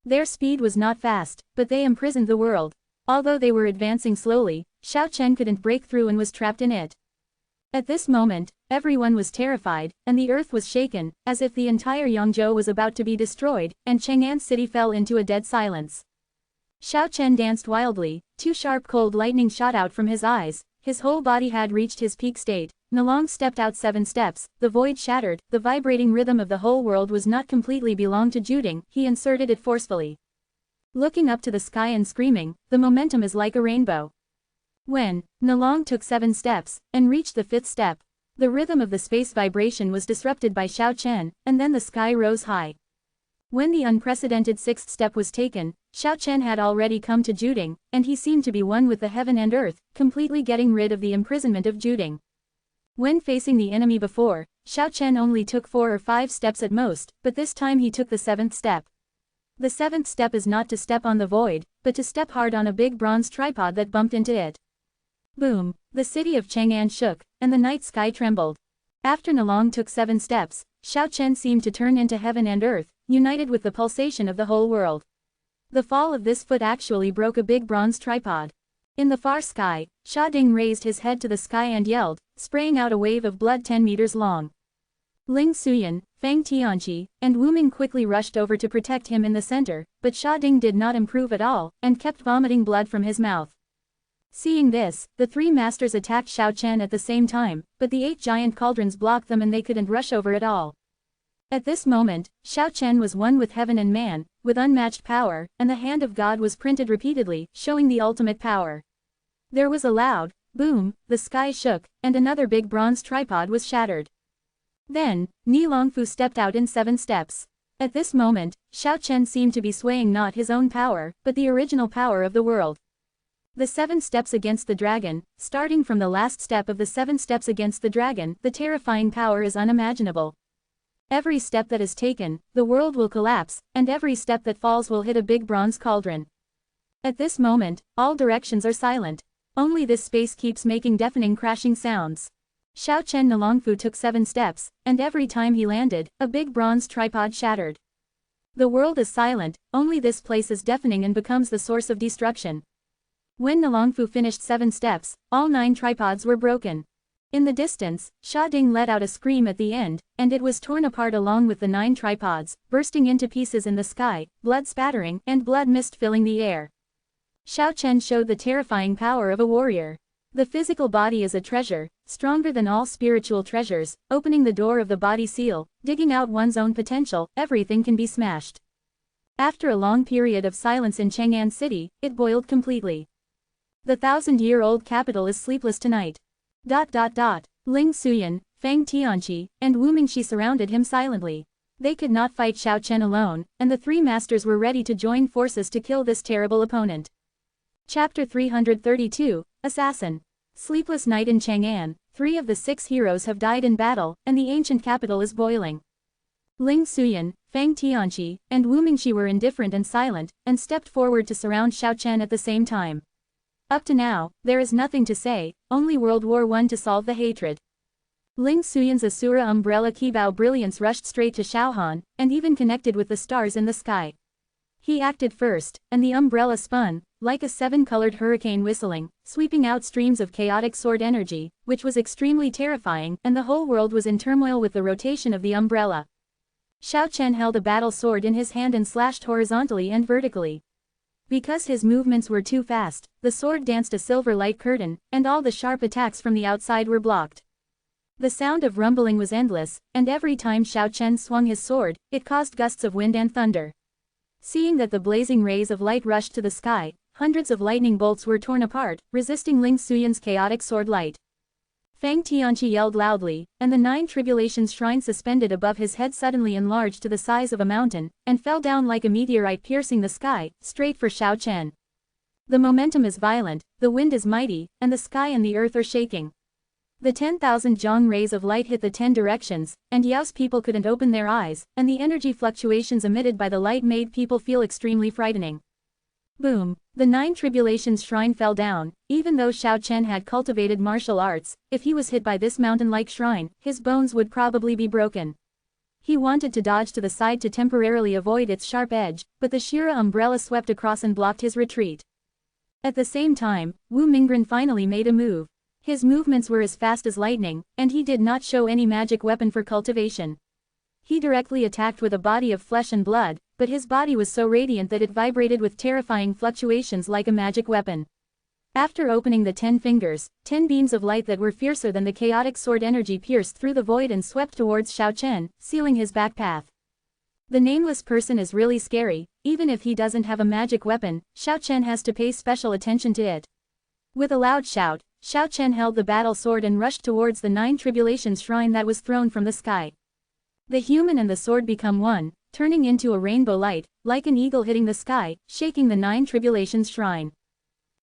Their speed was not fast, but they imprisoned the world. Although they were advancing slowly, Xiao Chen couldn't break through and was trapped in it. At this moment, everyone was terrified, and the earth was shaken, as if the entire Yangzhou was about to be destroyed, and Chang'an City fell into a dead silence. Xiao Chen danced wildly, two sharp cold lightning shot out from his eyes, his whole body had reached his peak state. Nalong stepped out 7 steps, the void shattered, the vibrating rhythm of the whole world was not completely belonged to Juding, he inserted it forcefully. Looking up to the sky and screaming, the momentum is like a rainbow. When Nalong took 7 steps, and reached the 5th step, the rhythm of the space vibration was disrupted by Xiao Chen, and then the sky rose high. When the unprecedented 6th step was taken, Xiao Chen had already come to Juding, and he seemed to be one with the heaven and earth, completely getting rid of the imprisonment of Juding. When facing the enemy before, Xiao Chen only took 4 or 5 steps at most, but this time he took the 7th step. The 7th step is not to step on the void, but to step hard on a big bronze tripod that bumped into it. Boom! The city of Chang'an shook, and the night sky trembled. After Nalong took 7 steps, Xiao Chen seemed to turn into heaven and earth, united with the pulsation of the whole world. The fall of this foot actually broke a big bronze tripod. In the far sky, Sha Ding raised his head to the sky and yelled, spraying out a wave of blood 10 meters long. Ling Suyan, Fang Tianqi, and Wu Ming quickly rushed over to protect him in the center, but Sha Ding did not improve at all, and kept vomiting blood from his mouth. Seeing this, the 3 masters attacked Xiao Chen at the same time, but the 8 giant cauldrons blocked them and they couldn't rush over at all. At this moment, Xiao Chen was one with heaven and man, with unmatched power, and the hand of God was printed repeatedly, showing the ultimate power. There was a loud boom, the sky shook, and another big bronze tripod was shattered. Then, Ni Longfu stepped out in 7 steps. At this moment, Xiao Chen seemed to be swaying not his own power, but the original power of the world. The 7 steps against the dragon, starting from the last step of the 7 steps against the dragon, the terrifying power is unimaginable. Every step that is taken, the world will collapse, and every step that falls will hit a big bronze cauldron. At this moment, all directions are silent. Only this space keeps making deafening crashing sounds. Xiao Chen Nalongfu took 7 steps, and every time he landed, a big bronze tripod shattered. The world is silent, only this place is deafening and becomes the source of destruction. When Nalongfu finished 7 steps, all 9 tripods were broken. In the distance, Sha Ding let out a scream at the end, and it was torn apart along with the 9 tripods, bursting into pieces in the sky, blood spattering, and blood mist filling the air. Xiao Chen showed the terrifying power of a warrior. The physical body is a treasure, stronger than all spiritual treasures, opening the door of the body seal, digging out one's own potential, everything can be smashed. After a long period of silence in Chang'an City, it boiled completely. The 1,000-year-old capital is sleepless tonight. Ling Suyan, Fang Tianqi, and Wu Mingxi surrounded him silently. They could not fight Xiao Chen alone, and the 3 masters were ready to join forces to kill this terrible opponent. Chapter 332, Assassin. Sleepless night in Chang'an, 3 of the 6 heroes have died in battle, and the ancient capital is boiling. Ling Suyan, Fang Tianqi, and Wu Mingxi were indifferent and silent, and stepped forward to surround Xiao Chen at the same time. Up to now, there is nothing to say, only World War I to solve the hatred. Ling Suyan's Asura umbrella Qibao brilliance rushed straight to Xiaohan, and even connected with the stars in the sky. He acted first, and the umbrella spun, like a 7-colored hurricane whistling, sweeping out streams of chaotic sword energy, which was extremely terrifying, and the whole world was in turmoil with the rotation of the umbrella. Xiao Chen held a battle sword in his hand and slashed horizontally and vertically. Because his movements were too fast, the sword danced a silver light curtain, and all the sharp attacks from the outside were blocked. The sound of rumbling was endless, and every time Xiao Chen swung his sword, it caused gusts of wind and thunder. Seeing that the blazing rays of light rushed to the sky, hundreds of lightning bolts were torn apart, resisting Ling Suyan's chaotic sword light. Fang Tianqi yelled loudly, and the 9 tribulations shrine suspended above his head suddenly enlarged to the size of a mountain, and fell down like a meteorite piercing the sky, straight for Xiao Chen. The momentum is violent, the wind is mighty, and the sky and the earth are shaking. The 10,000 Zhong rays of light hit the 10 directions, and Yao's people couldn't open their eyes, and the energy fluctuations emitted by the light made people feel extremely frightening. Boom! The 9 tribulations shrine fell down. Even though Xiao Chen had cultivated martial arts, if he was hit by this mountain-like shrine, his bones would probably be broken. He wanted to dodge to the side to temporarily avoid its sharp edge, but the Shira umbrella swept across and blocked his retreat. At the same time, Wu Mingren finally made a move. His movements were as fast as lightning, and he did not show any magic weapon for cultivation. He directly attacked with a body of flesh and blood, but his body was so radiant that it vibrated with terrifying fluctuations like a magic weapon. After opening the 10 fingers, 10 beams of light that were fiercer than the chaotic sword energy pierced through the void and swept towards Xiao Chen, sealing his back path. The nameless person is really scary. Even if he doesn't have a magic weapon, Xiao Chen has to pay special attention to it. With a loud shout, Xiao Chen held the battle sword and rushed towards the 9 tribulations shrine that was thrown from the sky. The human and the sword become one, turning into a rainbow light, like an eagle hitting the sky, shaking the 9 tribulations shrine.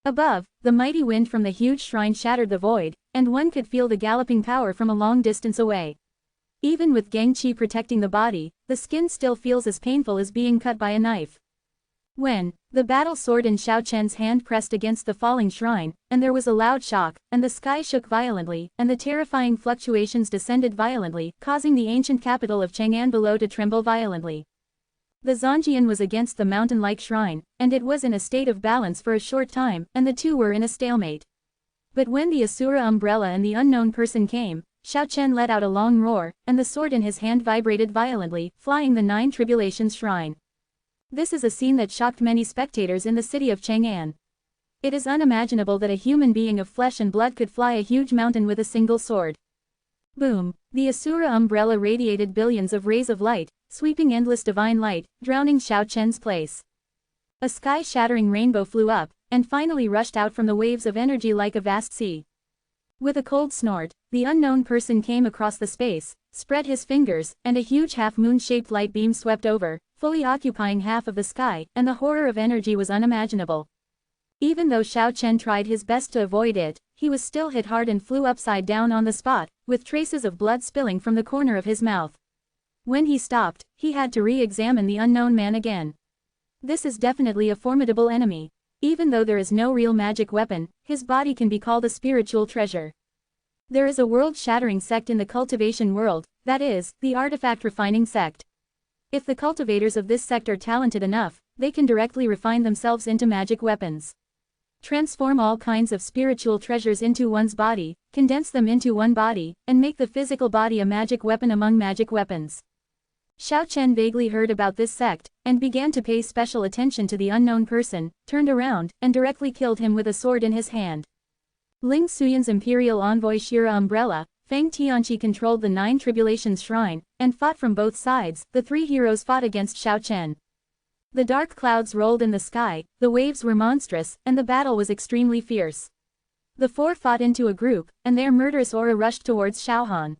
Above, the mighty wind from the huge shrine shattered the void, and one could feel the galloping power from a long distance away. Even with Gangqi protecting the body, the skin still feels as painful as being cut by a knife. When the battle sword in Xiao Chen's hand pressed against the falling shrine, and there was a loud shock, and the sky shook violently, and the terrifying fluctuations descended violently, causing the ancient capital of Chang'an below to tremble violently. The Zhongjian was against the mountain-like shrine, and it was in a state of balance for a short time, and the two were in a stalemate. But when the Asura umbrella and the unknown person came, Xiao Chen let out a long roar, and the sword in his hand vibrated violently, flying the 9 tribulations shrine. This is a scene that shocked many spectators in the city of Chang'an. It is unimaginable that a human being of flesh and blood could fly a huge mountain with a single sword. Boom! The Asura umbrella radiated billions of rays of light, sweeping endless divine light, drowning Xiao Chen's place. A sky-shattering rainbow flew up, and finally rushed out from the waves of energy like a vast sea. With a cold snort, the unknown person came across the space, spread his fingers, and a huge half-moon-shaped light beam swept over, fully occupying half of the sky, and the horror of energy was unimaginable. Even though Xiao Chen tried his best to avoid it, he was still hit hard and flew upside down on the spot, with traces of blood spilling from the corner of his mouth. When he stopped, he had to re-examine the unknown man again. This is definitely a formidable enemy. Even though there is no real magic weapon, his body can be called a spiritual treasure. There is a world-shattering sect in the cultivation world, that is, the artifact refining sect. If the cultivators of this sect are talented enough, they can directly refine themselves into magic weapons. Transform all kinds of spiritual treasures into one's body, condense them into one body, and make the physical body a magic weapon among magic weapons. Xiao Chen vaguely heard about this sect, and began to pay special attention to the unknown person, turned around, and directly killed him with a sword in his hand. Ling Suyan's imperial envoy Shira Umbrella, Feng Tianqi controlled the 9 tribulations shrine, and fought from both sides. The 3 heroes fought against Xiao Chen. The dark clouds rolled in the sky, the waves were monstrous, and the battle was extremely fierce. The 4 fought into a group, and their murderous aura rushed towards Xiaohan.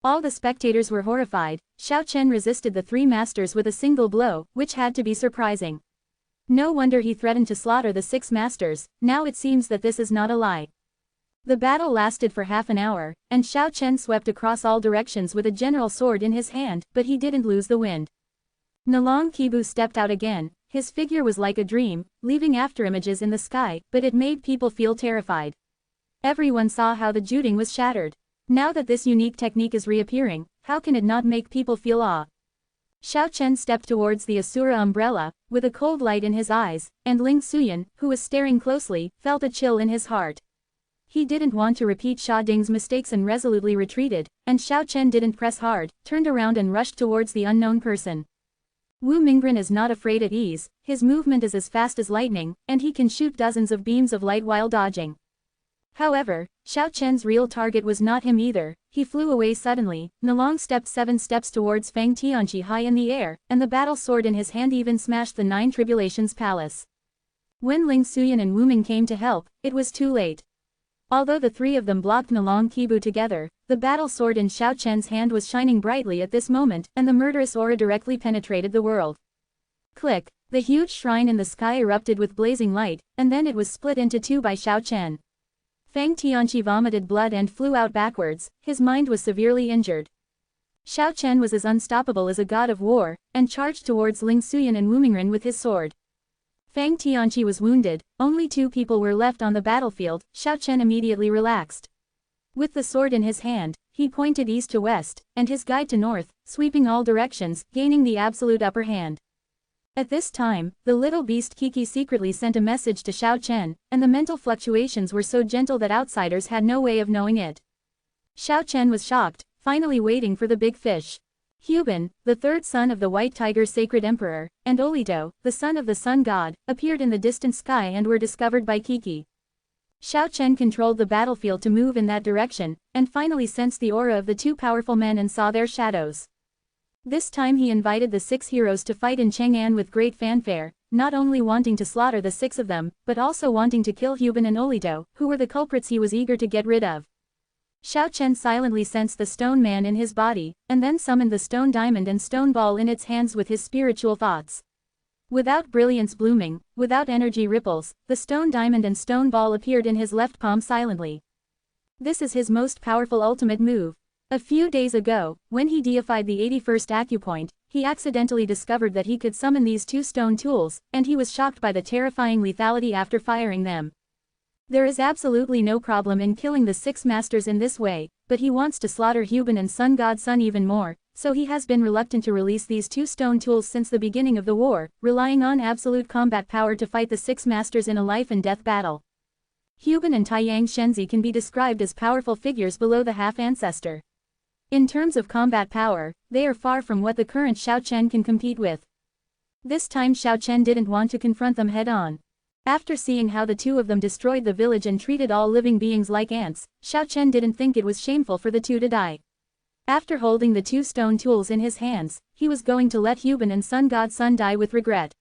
All the spectators were horrified. Xiao Chen resisted the 3 masters with a single blow, which had to be surprising. No wonder he threatened to slaughter the 6 masters. Now it seems that this is not a lie. The battle lasted for half an hour, and Xiao Chen swept across all directions with a general sword in his hand, but he didn't lose the wind. Nalong Kibu stepped out again. His figure was like a dream, leaving afterimages in the sky, but it made people feel terrified. Everyone saw how the juting was shattered. Now that this unique technique is reappearing, how can it not make people feel awe? Xiao Chen stepped towards the Asura umbrella, with a cold light in his eyes, and Ling Suyan, who was staring closely, felt a chill in his heart. He didn't want to repeat Xia Ding's mistakes and resolutely retreated, and Xiao Chen didn't press hard, turned around and rushed towards the unknown person. Wu Mingren is not afraid at ease, his movement is as fast as lightning, and he can shoot dozens of beams of light while dodging. However, Xiao Chen's real target was not him either. He flew away suddenly. Nalong stepped 7 steps towards Feng Tianqi high in the air, and the battle sword in his hand even smashed the 9 tribulations palace. When Ling Suyan and Wu Ming came to help, it was too late. Although the 3 of them blocked Nalong Kibu together, the battle sword in Xiao Chen's hand was shining brightly at this moment, and the murderous aura directly penetrated the world. Click! The huge shrine in the sky erupted with blazing light, and then it was split into 2 by Xiao Chen. Feng Tianqi vomited blood and flew out backwards. His mind was severely injured. Xiao Chen was as unstoppable as a god of war, and charged towards Ling Suyan and Wu Mingren with his sword. Feng Tianqi was wounded. Only 2 people were left on the battlefield. Xiao Chen immediately relaxed. With the sword in his hand, he pointed east to west, and his guide to north, sweeping all directions, gaining the absolute upper hand. At this time, the little beast Kiki secretly sent a message to Xiao Chen, and the mental fluctuations were so gentle that outsiders had no way of knowing it. Xiao Chen was shocked, finally waiting for the big fish. Huban, the third son of the White Tiger Sacred Emperor, and Olito, the son of the Sun God, appeared in the distant sky and were discovered by Kiki. Xiao Chen controlled the battlefield to move in that direction, and finally sensed the aura of the two powerful men and saw their shadows. This time he invited the 6 heroes to fight in Chang'an with great fanfare, not only wanting to slaughter the 6 of them, but also wanting to kill Huban and Olito, who were the culprits he was eager to get rid of. Xiao Chen silently sensed the stone man in his body, and then summoned the stone diamond and stone ball in its hands with his spiritual thoughts. Without brilliance blooming, without energy ripples, the stone diamond and stone ball appeared in his left palm silently. This is his most powerful ultimate move. A few days ago, when he deified the 81st acupoint, he accidentally discovered that he could summon these 2 stone tools, and he was shocked by the terrifying lethality after firing them. There is absolutely no problem in killing the 6 masters in this way, but he wants to slaughter Huban and Sun God Sun even more, so he has been reluctant to release these 2 stone tools since the beginning of the war, relying on absolute combat power to fight the 6 masters in a life-and-death battle. Huban and Taiyang Shenzi can be described as powerful figures below the half-ancestor. In terms of combat power, they are far from what the current Xiao Chen can compete with. This time Xiao Chen didn't want to confront them head-on. After seeing how the 2 of them destroyed the village and treated all living beings like ants, Xiao Chen didn't think it was shameful for the 2 to die. After holding the 2 stone tools in his hands, he was going to let Huban and Sun God Sun die with regret.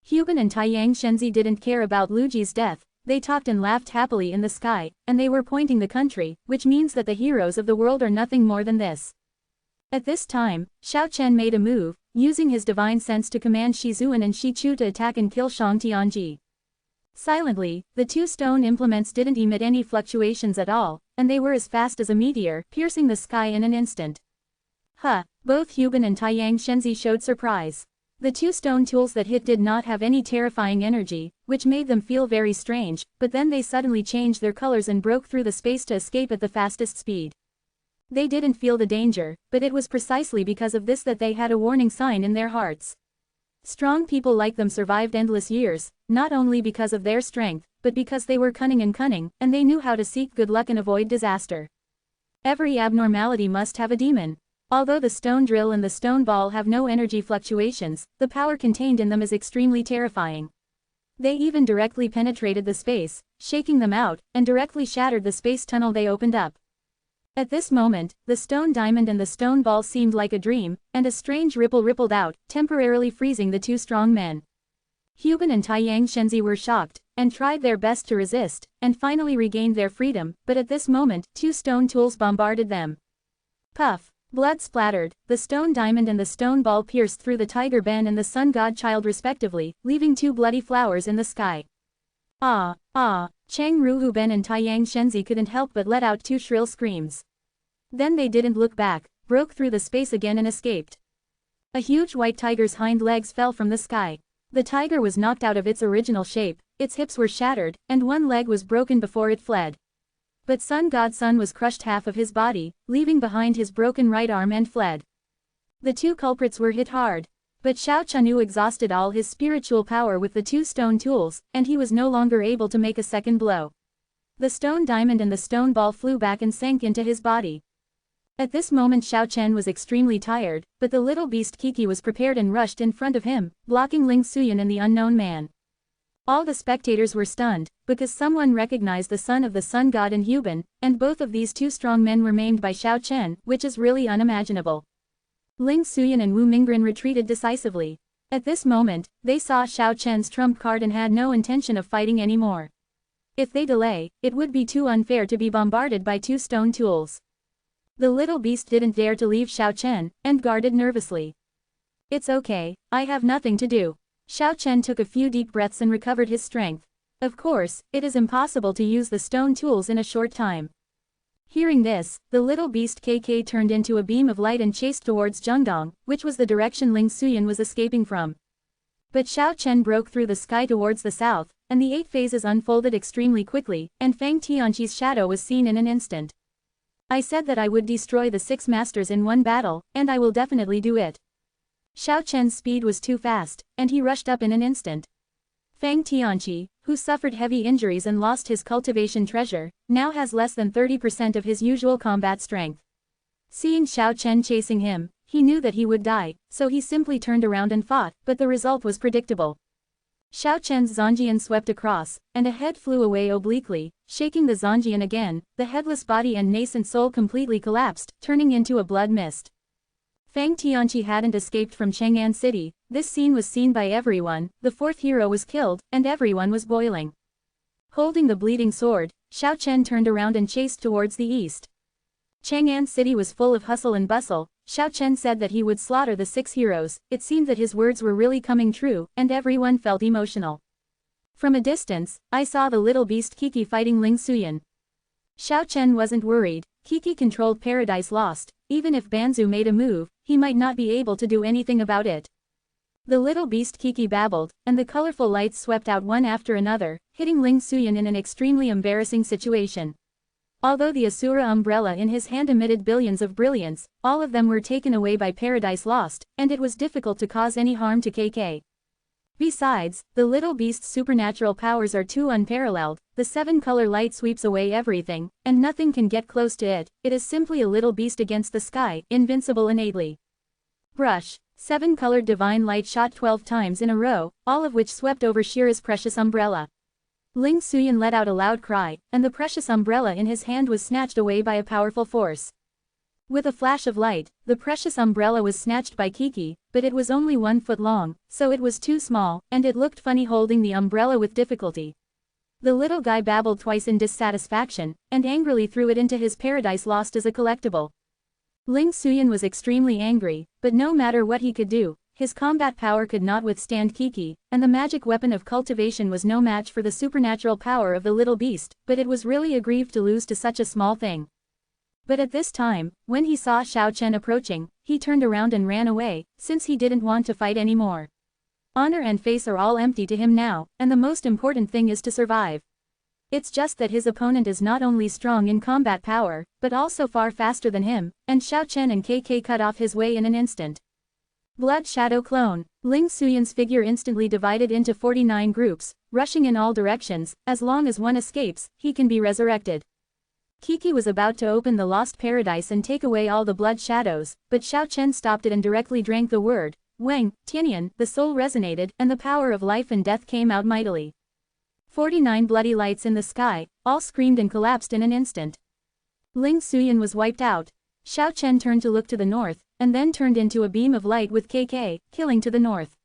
Huban and Taiyang Shenzi didn't care about Luji's death, they talked and laughed happily in the sky, and they were pointing the country, which means that the heroes of the world are nothing more than this. At this time, Xiao Chen made a move, using his divine sense to command Shi Zuan and Shi Chu to attack and kill Shang Tianji. Silently, the 2 stone implements didn't emit any fluctuations at all, and they were as fast as a meteor, piercing the sky in an instant. Both Huban and Taiyang Shenzi showed surprise. The 2 stone tools that hit did not have any terrifying energy, which made them feel very strange, but then they suddenly changed their colors and broke through the space to escape at the fastest speed. They didn't feel the danger, but it was precisely because of this that they had a warning sign in their hearts. Strong people like them survived endless years, not only because of their strength, but because they were cunning, and they knew how to seek good luck and avoid disaster. Every abnormality must have a demon. Although the stone drill and the stone ball have no energy fluctuations, the power contained in them is extremely terrifying. They even directly penetrated the space, shaking them out, and directly shattered the space tunnel they opened up. At this moment, the stone diamond and the stone ball seemed like a dream, and a strange ripple rippled out, temporarily freezing the 2 strong men. Huban and Taiyang Shenzi were shocked, and tried their best to resist, and finally regained their freedom, but at this moment, 2 stone tools bombarded them. Puff! Blood splattered, the stone diamond and the stone ball pierced through the Tiger Ben and the Sun God Child respectively, leaving 2 bloody flowers in the sky. Ah! Ah! Chang Ruhu Ben and Taiyang Shenzi couldn't help but let out 2 shrill screams. Then they didn't look back, broke through the space again and escaped. A huge white tiger's hind legs fell from the sky. The tiger was knocked out of its original shape, its hips were shattered, and one leg was broken before it fled. But Sun God Sun was crushed half of his body, leaving behind his broken right arm and fled. The 2 culprits were hit hard. But Xiao Chanu exhausted all his spiritual power with the 2 stone tools, and he was no longer able to make a second blow. The stone diamond and the stone ball flew back and sank into his body. At this moment Xiao Chen was extremely tired, but the little beast Kiki was prepared and rushed in front of him, blocking Ling Suyan and the unknown man. All the spectators were stunned, because someone recognized the son of the Sun God in Huban, and both of these 2 strong men were maimed by Xiao Chen, which is really unimaginable. Ling Suyan and Wu Minggren retreated decisively. At this moment, they saw Xiao Chen's trump card and had no intention of fighting anymore. If they delay, it would be too unfair to be bombarded by 2 stone tools. The little beast didn't dare to leave Xiao Chen, and guarded nervously. It's okay, I have nothing to do. Xiao Chen took a few deep breaths and recovered his strength. Of course, it is impossible to use the stone tools in a short time. Hearing this, the little beast KK turned into a beam of light and chased towards Zhengdong, which was the direction Ling Suyan was escaping from. But Xiao Chen broke through the sky towards the south, and the 8 phases unfolded extremely quickly, and Fang Tianqi's shadow was seen in an instant. I said that I would destroy the 6 masters in one battle, and I will definitely do it. Xiao Chen's speed was too fast, and he rushed up in an instant. Fang Tianqi, who suffered heavy injuries and lost his cultivation treasure, now has less than 30% of his usual combat strength. Seeing Xiao Chen chasing him, he knew that he would die, so he simply turned around and fought, but the result was predictable. Xiao Chen's Zhongjian swept across, and a head flew away obliquely, shaking the Zhongjian again. The headless body and nascent soul completely collapsed, turning into a blood mist. Fang Tianqi hadn't escaped from Chang'an City. This scene was seen by everyone. The fourth hero was killed, and everyone was boiling. Holding the bleeding sword, Xiao Chen turned around and chased towards the east. Chang'an City was full of hustle and bustle. Xiao Chen said that he would slaughter the 6 heroes. It seemed that his words were really coming true, and everyone felt emotional. From a distance, I saw the little beast Kiki fighting Ling Suyan. Xiao Chen wasn't worried. Kiki controlled Paradise Lost. Even if Banzu made a move, he might not be able to do anything about it. The little beast Kiki babbled, and the colorful lights swept out one after another, hitting Ling Suyan in an extremely embarrassing situation. Although the Asura umbrella in his hand emitted billions of brilliance, all of them were taken away by Paradise Lost, and it was difficult to cause any harm to KK. Besides, the little beast's supernatural powers are too unparalleled. The 7-color light sweeps away everything, and nothing can get close to it. It is simply a little beast against the sky, invincible innately. Brush. 7-colored divine light shot 12 times in a row, all of which swept over Shira's precious umbrella. Ling Suyan let out a loud cry, and the precious umbrella in his hand was snatched away by a powerful force. With a flash of light, the precious umbrella was snatched by Kiki, but it was only 1 foot long, so it was too small, and it looked funny holding the umbrella with difficulty. The little guy babbled twice in dissatisfaction, and angrily threw it into his Paradise Lost as a collectible. Ling Suyan was extremely angry, but no matter what he could do, his combat power could not withstand Kiki, and the magic weapon of cultivation was no match for the supernatural power of the little beast, but it was really a grief to lose to such a small thing. But at this time, when he saw Xiao Chen approaching, he turned around and ran away, since he didn't want to fight anymore. Honor and face are all empty to him now, and the most important thing is to survive. It's just that his opponent is not only strong in combat power, but also far faster than him, and Xiao Chen and KK cut off his way in an instant. Blood Shadow Clone. Ling Suyan's figure instantly divided into 49 groups, rushing in all directions. As long as one escapes, he can be resurrected. Kiki was about to open the Lost Paradise and take away all the blood shadows, but Xiao Chen stopped it and directly drank the word, Wang, Tianyan. The soul resonated, and the power of life and death came out mightily. 49 bloody lights in the sky, all screamed and collapsed in an instant. Ling Suyan was wiped out. Xiao Chen turned to look to the north, and then turned into a beam of light with KK, killing to the north.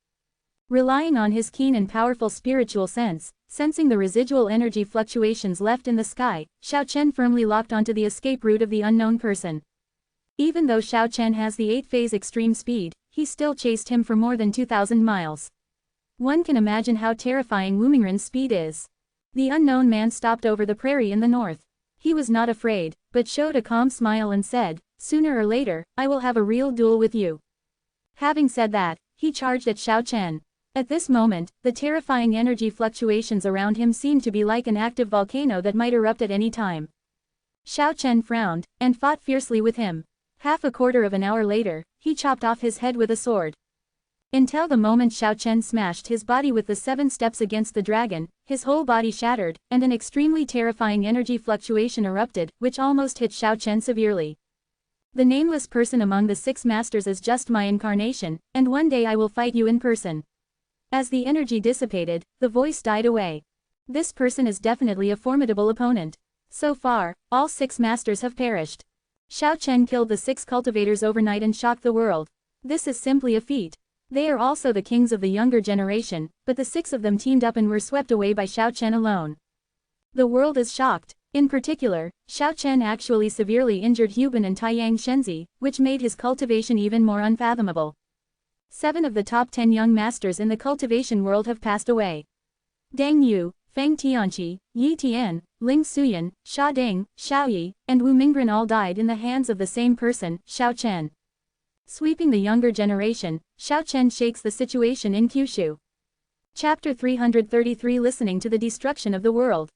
Relying on his keen and powerful spiritual sense, sensing the residual energy fluctuations left in the sky, Xiao Chen firmly locked onto the escape route of the unknown person. Even though Xiao Chen has the 8-phase extreme speed, he still chased him for more than 2,000 miles. One can imagine how terrifying Wumingren's speed is. The unknown man stopped over the prairie in the north. He was not afraid, but showed a calm smile and said, "Sooner or later, I will have a real duel with you." Having said that, he charged at Xiao Chen. At this moment, the terrifying energy fluctuations around him seemed to be like an active volcano that might erupt at any time. Xiao Chen frowned, and fought fiercely with him. Half a quarter of an hour later, he chopped off his head with a sword. Until the moment Xiao Chen smashed his body with the 7 steps against the dragon, his whole body shattered, and an extremely terrifying energy fluctuation erupted, which almost hit Xiao Chen severely. The nameless person among the 6 masters is just my incarnation, and one day I will fight you in person. As the energy dissipated, the voice died away. This person is definitely a formidable opponent. So far, all 6 masters have perished. Xiao Chen killed the 6 cultivators overnight and shocked the world. This is simply a feat. They are also the kings of the younger generation, but the 6 of them teamed up and were swept away by Xiao Chen alone. The world is shocked. In particular, Xiao Chen actually severely injured Huban and Taiyang Shenzi, which made his cultivation even more unfathomable. 7 of the top 10 young masters in the cultivation world have passed away. Deng Yu, Fang Tianqi, Yi Tian, Ling Suyan, Sha Ding, Xiao Yi, and Wu Mingren all died in the hands of the same person, Xiao Chen. Sweeping the younger generation, Xiao Chen shakes the situation in Kyushu. Chapter 333 Listening to the Destruction of the World.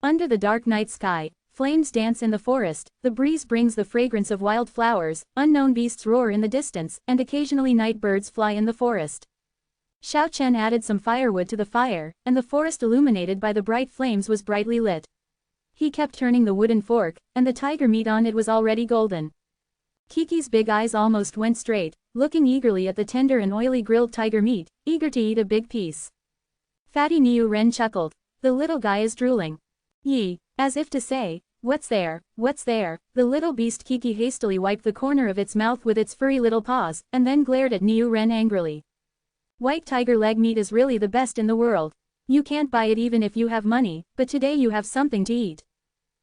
Under the dark night sky, Flames dance in the forest, the breeze brings the fragrance of wild flowers, unknown beasts roar in the distance, and occasionally night birds fly in the forest. Xiao Chen added some firewood to the fire, and the forest illuminated by the bright flames was brightly lit. He kept turning the wooden fork, and the tiger meat on it was already golden. Kiki's big eyes almost went straight, looking eagerly at the tender and oily grilled tiger meat, eager to eat a big piece. Fatty Niu Ren chuckled. The little guy is drooling. Yi, as if to say, what's there, what's there? The little beast Kiki hastily wiped the corner of its mouth with its furry little paws, and then glared at Niu Ren angrily. White tiger leg meat is really the best in the world. You can't buy it even if you have money, but today you have something to eat.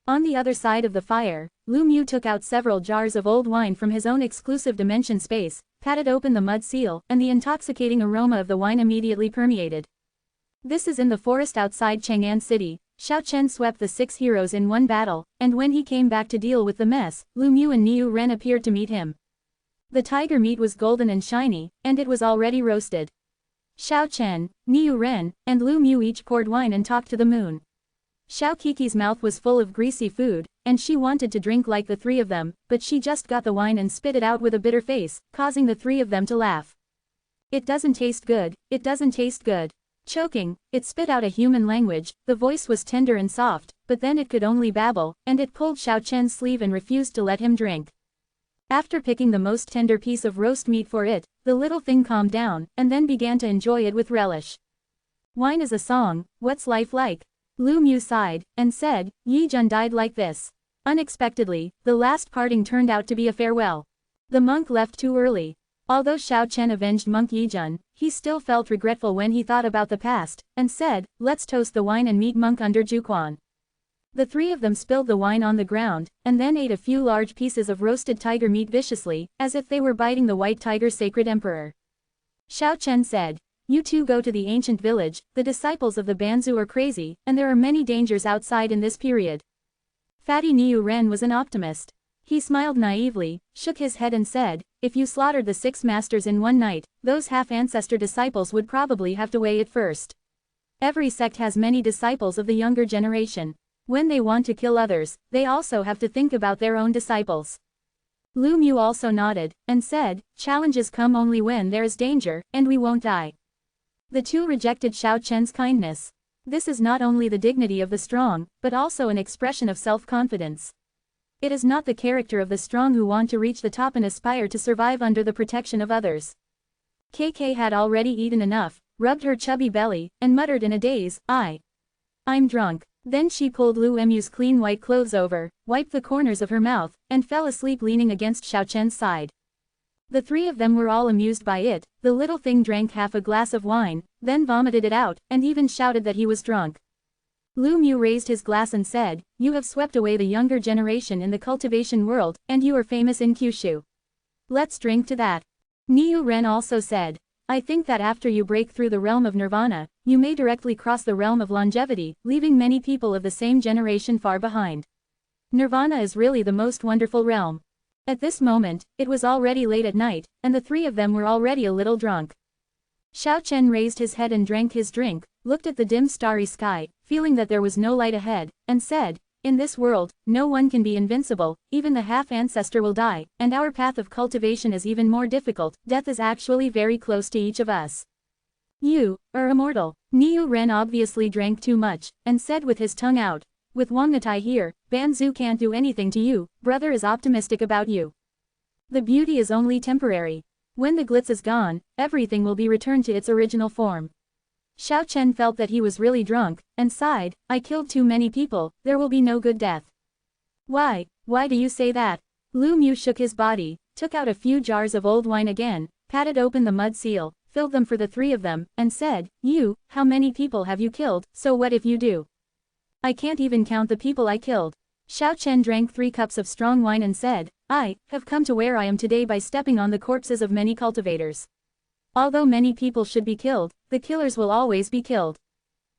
On the other side of the fire, Lu Mu took out several jars of old wine from his own exclusive dimension space, patted open the mud seal, and the intoxicating aroma of the wine immediately permeated. This is in the forest outside Chang'an City. Xiao Chen swept the 6 heroes in one battle, and when he came back to deal with the mess, Lu Mu and Niu Ren appeared to meet him. The tiger meat was golden and shiny, and it was already roasted. Xiao Chen, Niu Ren, and Lu Mu each poured wine and talked to the moon. Xiao Kiki's mouth was full of greasy food, and she wanted to drink like the 3 of them, but she just got the wine and spit it out with a bitter face, causing the 3 of them to laugh. It doesn't taste good, it doesn't taste good. Choking, it spit out a human language. The voice was tender and soft, but then it could only babble, and it pulled Xiao Chen's sleeve and refused to let him drink. After picking the most tender piece of roast meat for it, the little thing calmed down, and then began to enjoy it with relish. Wine is a song, what's life like? Lu Mu sighed, and said, Yi Jun died like this. Unexpectedly, the last parting turned out to be a farewell. The monk left too early. Although Xiao Chen avenged monk Yi Jun, he still felt regretful when he thought about the past, and said, let's toast the wine and meet monk under Juquan. The 3 of them spilled the wine on the ground, and then ate a few large pieces of roasted tiger meat viciously, as if they were biting the white tiger's sacred emperor. Xiao Chen said, you 2 go to the ancient village. The disciples of the Banzu are crazy, and there are many dangers outside in this period. Fatty Niu Ren was an optimist. He smiled naively, shook his head and said, if you slaughtered the 6 masters in one night, those half-ancestor disciples would probably have to weigh it first. Every sect has many disciples of the younger generation. When they want to kill others, they also have to think about their own disciples. Lu Mu also nodded, and said, challenges come only when there is danger, and we won't die. The 2 rejected Xiao Chen's kindness. This is not only the dignity of the strong, but also an expression of self-confidence. It is not the character of the strong who want to reach the top and aspire to survive under the protection of others. KK had already eaten enough, rubbed her chubby belly, and muttered in a daze, I'm drunk. Then she pulled Lu Mu's clean white clothes over, wiped the corners of her mouth, and fell asleep leaning against Xiao Chen's side. The 3 of them were all amused by it. The little thing drank half a glass of wine, then vomited it out, and even shouted that he was drunk. Lu Mu raised his glass and said, you have swept away the younger generation in the cultivation world, and you are famous in Kyushu. Let's drink to that. Niu Ren also said, I think that after you break through the realm of nirvana, you may directly cross the realm of longevity, leaving many people of the same generation far behind. Nirvana is really the most wonderful realm. At this moment, it was already late at night, and the 3 of them were already a little drunk. Xiao Chen raised his head and drank his drink, looked at the dim starry sky, feeling that there was no light ahead, and said, in this world, no one can be invincible, even the half-ancestor will die, and our path of cultivation is even more difficult. Death is actually very close to each of us. You are immortal. Niu Ren obviously drank too much, and said with his tongue out, with Wangnatai here, Banzu can't do anything to you, brother is optimistic about you. The beauty is only temporary. When the glitz is gone, everything will be returned to its original form. Xiao Chen felt that he was really drunk, and sighed, I killed too many people, there will be no good death. Why do you say that? Lu Mu shook his body, took out a few jars of old wine again, patted open the mud seal, filled them for the 3 of them, and said, how many people have you killed, so what if you do? I can't even count the people I killed. Xiao Chen drank 3 cups of strong wine and said, I have come to where I am today by stepping on the corpses of many cultivators. Although many people should be killed, the killers will always be killed.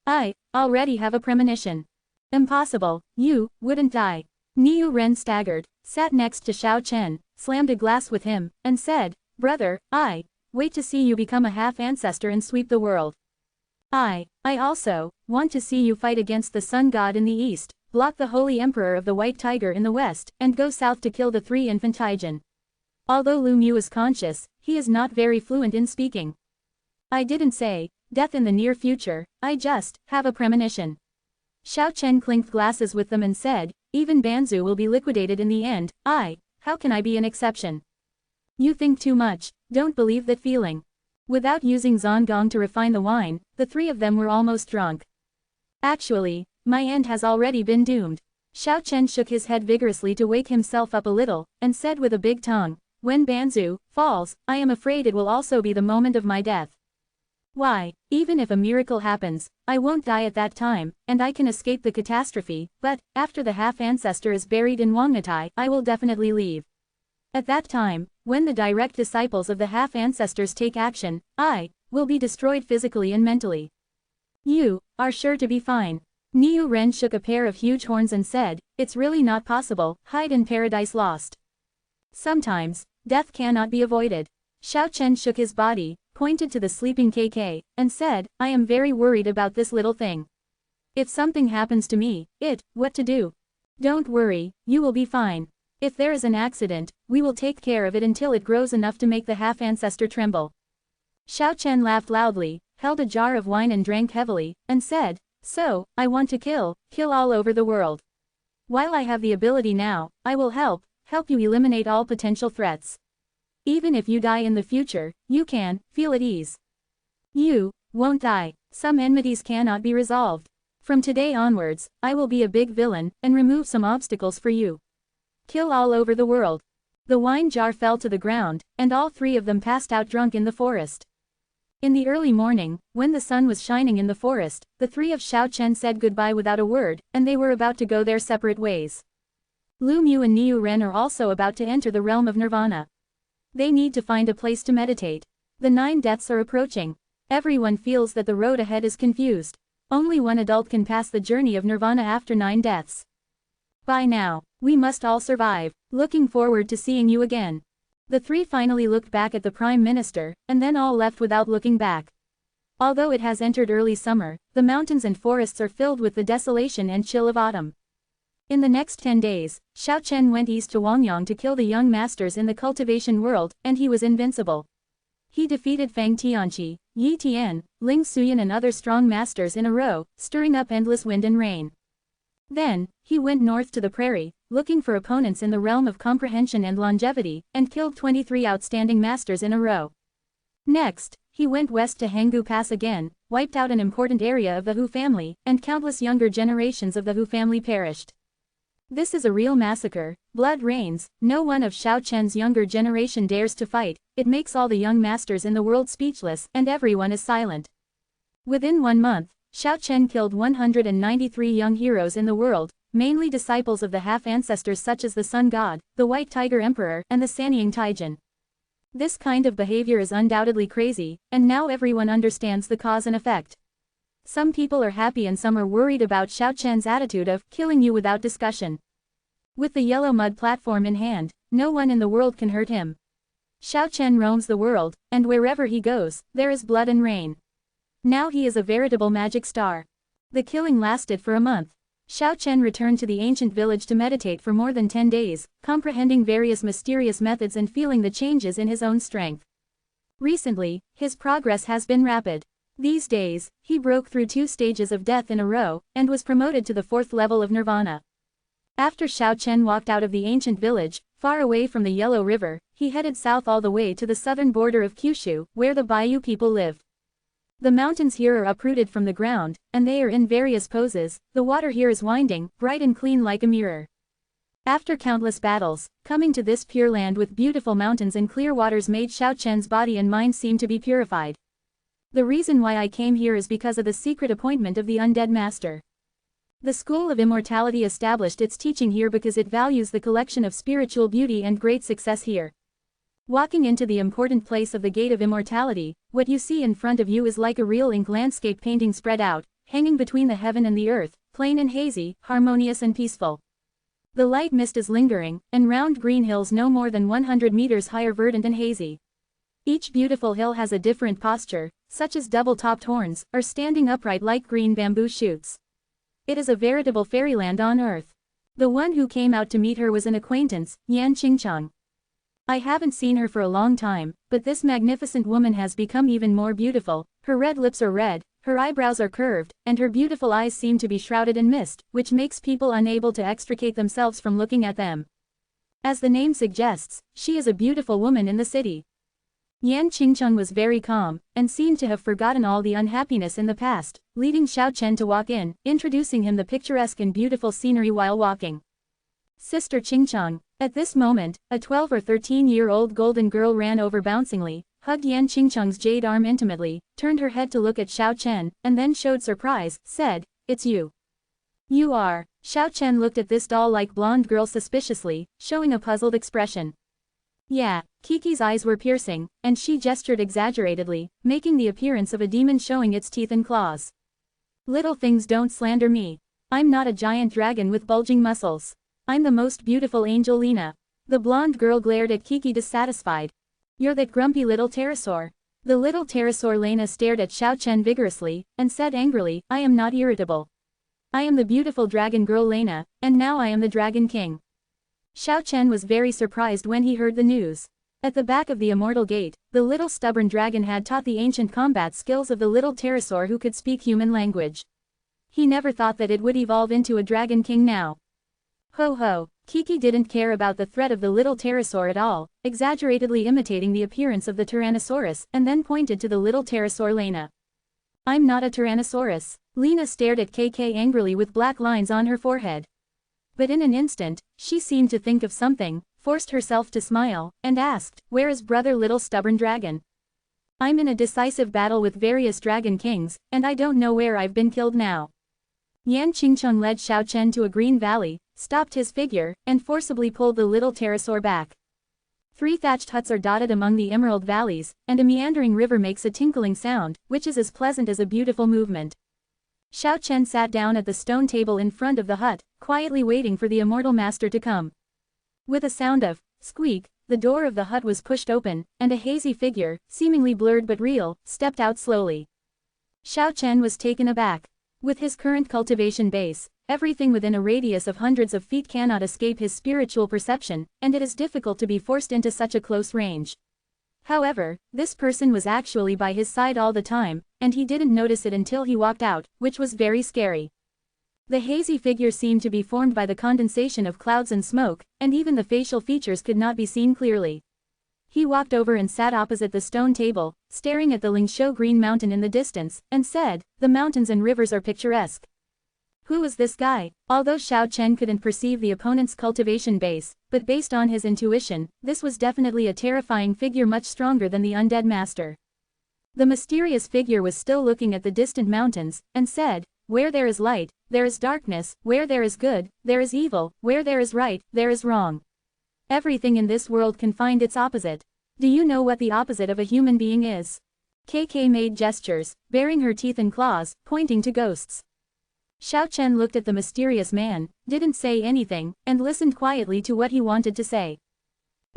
I already have a premonition. Impossible, you wouldn't die. Niu Ren staggered, sat next to Xiao Chen, slammed a glass with him, and said, brother, I wait to see you become a half-ancestor and sweep the world. I also want to see you fight against the sun god in the east, block the Holy Emperor of the White Tiger in the west, and go south to kill the 3 infant Taijin. Although Lu Mu is conscious, he is not very fluent in speaking. I didn't say, death in the near future, I just have a premonition. Xiao Chen clinked glasses with them and said, even Banzu will be liquidated in the end. How can I be an exception? You think too much, don't believe that feeling. Without using Zongong to refine the wine, the 3 of them were almost drunk. Actually, my end has already been doomed. Xiao Chen shook his head vigorously to wake himself up a little, and said with a big tongue, when Banzu falls, I am afraid it will also be the moment of my death. Why, even if a miracle happens, I won't die at that time, and I can escape the catastrophe, but, after the half-ancestor is buried in Wangnatai, I will definitely leave. At that time, when the direct disciples of the half-ancestors take action, I will be destroyed physically and mentally. You are sure to be fine. Niu Ren shook a pair of huge horns and said, it's really not possible, hide in Paradise Lost. Sometimes, death cannot be avoided. Xiao Chen shook his body, pointed to the sleeping KK, and said, I am very worried about this little thing. If something happens to me, what to do? Don't worry, you will be fine. If there is an accident, we will take care of it until it grows enough to make the half-ancestor tremble. Xiao Chen laughed loudly, held a jar of wine and drank heavily, and said, so, I want to kill all over the world. While I have the ability now, I will help you eliminate all potential threats. Even if you die in the future, you can feel at ease. You won't die. Some enmities cannot be resolved. From today onwards, I will be a big villain, and remove some obstacles for you. Kill all over the world. The wine jar fell to the ground, and all 3 of them passed out drunk in the forest. In the early morning, when the sun was shining in the forest, the 3 of Xiao Chen said goodbye without a word, and they were about to go their separate ways. Lu Mu and Niu Ren are also about to enter the realm of nirvana. They need to find a place to meditate. The 9 deaths are approaching. Everyone feels that the road ahead is confused. Only one adult can pass the journey of nirvana after 9 deaths. By now, we must all survive. Looking forward to seeing you again. The 3 finally looked back at the Prime Minister, and then all left without looking back. Although it has entered early summer, the mountains and forests are filled with the desolation and chill of autumn. In the next 10 days, Xiao Chen went east to Wangyang to kill the young masters in the cultivation world, and he was invincible. He defeated Fang Tianqi, Yi Tian, Ling Suyan and other strong masters in a row, stirring up endless wind and rain. Then, he went north to the prairie, looking for opponents in the realm of comprehension and longevity, and killed 23 outstanding masters in a row. Next, he went west to Hanggu Pass again, wiped out an important area of the Hu family, and countless younger generations of the Hu family perished. This is a real massacre, blood rains, no one of Xiao Chen's younger generation dares to fight, it makes all the young masters in the world speechless, and everyone is silent. Within 1 month, Xiao Chen killed 193 young heroes in the world, mainly disciples of the half-ancestors such as the Sun God, the White Tiger Emperor, and the Sanying Taijin. This kind of behavior is undoubtedly crazy, and now everyone understands the cause and effect. Some people are happy and some are worried about Xiao Chen's attitude of killing you without discussion. With the yellow mud platform in hand, no one in the world can hurt him. Xiao Chen roams the world, and wherever he goes, there is blood and rain. Now he is a veritable magic star. The killing lasted for a month. Xiao Chen returned to the ancient village to meditate for more than 10 days, comprehending various mysterious methods and feeling the changes in his own strength. Recently, his progress has been rapid. These days, he broke through 2 stages of death in a row, and was promoted to the 4th level of nirvana. After Xiao Chen walked out of the ancient village, far away from the Yellow River, he headed south all the way to the southern border of Kyushu, where the Bayou people live. The mountains here are uprooted from the ground, and they are in various poses. The water here is winding, bright and clean like a mirror. After countless battles, coming to this pure land with beautiful mountains and clear waters made Xiao Chen's body and mind seem to be purified. The reason why I came here is because of the secret appointment of the undead master. The School of Immortality established its teaching here because it values the collection of spiritual beauty and great success here. Walking into the important place of the Gate of Immortality, what you see in front of you is like a real ink landscape painting spread out, hanging between the heaven and the earth, plain and hazy, harmonious and peaceful. The light mist is lingering, and round green hills no more than 100 meters high are verdant and hazy. Each beautiful hill has a different posture, such as double-topped horns, or standing upright like green bamboo shoots. It is a veritable fairyland on earth. The one who came out to meet her was an acquaintance, Yan Qingcheng. I haven't seen her for a long time, but this magnificent woman has become even more beautiful. Her red lips are red, her eyebrows are curved, and her beautiful eyes seem to be shrouded in mist, which makes people unable to extricate themselves from looking at them. As the name suggests, she is a beautiful woman in the city. Yan Qingcheng was very calm, and seemed to have forgotten all the unhappiness in the past, leading Xiao Chen to walk in, introducing him the picturesque and beautiful scenery while walking. Sister Qingcheng. At this moment, a 12 or 13-year-old golden girl ran over bouncingly, hugged Yan Qingcheng's jade arm intimately, turned her head to look at Xiao Chen, and then showed surprise, said, "It's you." "You are." Xiao Chen looked at this doll-like blonde girl suspiciously, showing a puzzled expression. "Yeah." Kiki's eyes were piercing, and she gestured exaggeratedly, making the appearance of a demon showing its teeth and claws. "Little things don't slander me. I'm not a giant dragon with bulging muscles. I'm the most beautiful angel Lena." The blonde girl glared at Kiki dissatisfied. "You're that grumpy little pterosaur." The little pterosaur Lena stared at Xiao Chen vigorously, and said angrily, "I am not irritable. I am the beautiful dragon girl Lena, and now I am the dragon king." Xiao Chen was very surprised when he heard the news. At the back of the Immortal Gate, the little stubborn dragon had taught the ancient combat skills of the little pterosaur who could speak human language. He never thought that it would evolve into a dragon king now. Ho ho, Kiki didn't care about the threat of the little pterosaur at all, exaggeratedly imitating the appearance of the Tyrannosaurus, and then pointed to the little pterosaur Lena. "I'm not a Tyrannosaurus." Lena stared at KK angrily with black lines on her forehead. But in an instant, she seemed to think of something, forced herself to smile, and asked, "Where is brother little stubborn dragon? I'm in a decisive battle with various dragon kings, and I don't know where I've been killed now." Yan Qingcheng led Xiao Chen to a green valley, stopped his figure, and forcibly pulled the little pterosaur back. 3 thatched huts are dotted among the emerald valleys, and a meandering river makes a tinkling sound, which is as pleasant as a beautiful movement. Xiao Chen sat down at the stone table in front of the hut, quietly waiting for the immortal master to come. With a sound of squeak, the door of the hut was pushed open, and a hazy figure, seemingly blurred but real, stepped out slowly. Xiao Chen was taken aback. With his current cultivation base, everything within a radius of hundreds of feet cannot escape his spiritual perception, and it is difficult to be forced into such a close range. However, this person was actually by his side all the time, and he didn't notice it until he walked out, which was very scary. The hazy figure seemed to be formed by the condensation of clouds and smoke, and even the facial features could not be seen clearly. He walked over and sat opposite the stone table, staring at the Lingshou Green Mountain in the distance, and said, "The mountains and rivers are picturesque." Who was this guy? Although Xiao Chen couldn't perceive the opponent's cultivation base, but based on his intuition, this was definitely a terrifying figure much stronger than the undead master. The mysterious figure was still looking at the distant mountains, and said, "Where there is light, there is darkness, where there is good, there is evil, where there is right, there is wrong. Everything in this world can find its opposite. Do you know what the opposite of a human being is?" KK made gestures, baring her teeth and claws, pointing to ghosts. Xiao Chen looked at the mysterious man, didn't say anything, and listened quietly to what he wanted to say.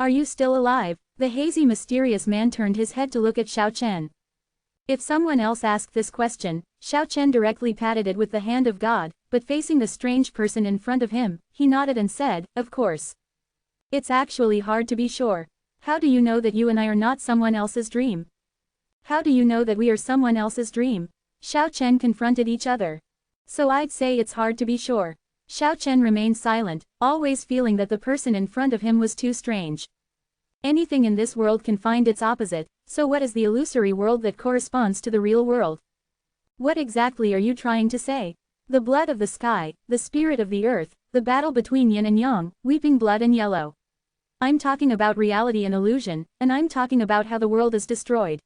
"Are you still alive?" The hazy mysterious man turned his head to look at Xiao Chen. If someone else asked this question, Xiao Chen directly patted it with the hand of God, but facing the strange person in front of him, he nodded and said, "Of course. It's actually hard to be sure. How do you know that you and I are not someone else's dream? How do you know that we are someone else's dream?" Xiao Chen confronted each other. "So I'd say it's hard to be sure." Xiao Chen remained silent, always feeling that the person in front of him was too strange. Anything in this world can find its opposite, so what is the illusory world that corresponds to the real world? What exactly are you trying to say? The blood of the sky, the spirit of the earth, the battle between yin and yang, weeping blood and yellow. I'm talking about reality and illusion, and I'm talking about how the world is destroyed.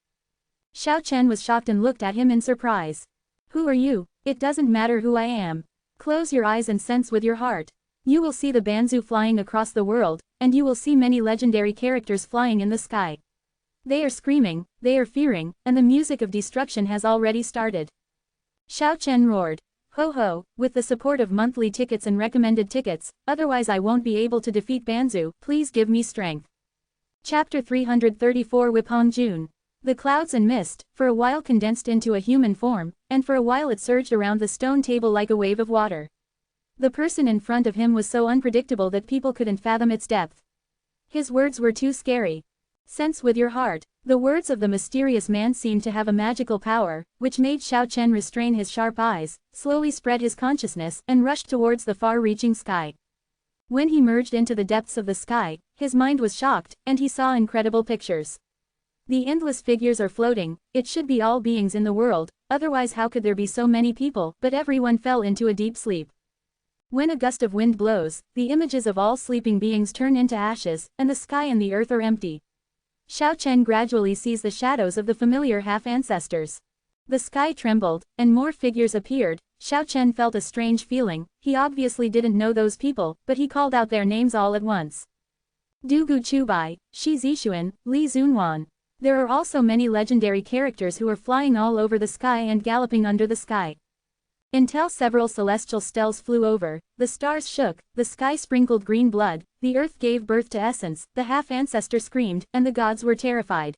Xiao Chen was shocked and looked at him in surprise. "Who are you?" "It doesn't matter who I am. Close your eyes and sense with your heart. You will see the Banzu flying across the world, and you will see many legendary characters flying in the sky. They are screaming, they are fearing, and the music of destruction has already started." Xiao Chen roared. "Ho ho, with the support of monthly tickets and recommended tickets, otherwise I won't be able to defeat Banzu, please give me strength." Chapter 334 Wipong Jun. The clouds and mist, for a while condensed into a human form, and for a while it surged around the stone table like a wave of water. The person in front of him was so unpredictable that people couldn't fathom its depth. His words were too scary. Sense with your heart. The words of the mysterious man seemed to have a magical power, which made Xiao Chen restrain his sharp eyes, slowly spread his consciousness, and rushed towards the far-reaching sky. When he merged into the depths of the sky, his mind was shocked, and he saw incredible pictures. The endless figures are floating, it should be all beings in the world, otherwise how could there be so many people, but everyone fell into a deep sleep. When a gust of wind blows, the images of all sleeping beings turn into ashes, and the sky and the earth are empty. Xiao Chen gradually sees the shadows of the familiar half-ancestors. The sky trembled, and more figures appeared. Xiao Chen felt a strange feeling. He obviously didn't know those people, but he called out their names all at once. Du Gu Chubai, Shi Zixuan, Li Zunwan. There are also many legendary characters who are flying all over the sky and galloping under the sky. Until several celestial stels flew over, the stars shook, the sky sprinkled green blood, the earth gave birth to essence, the half-ancestor screamed, and the gods were terrified.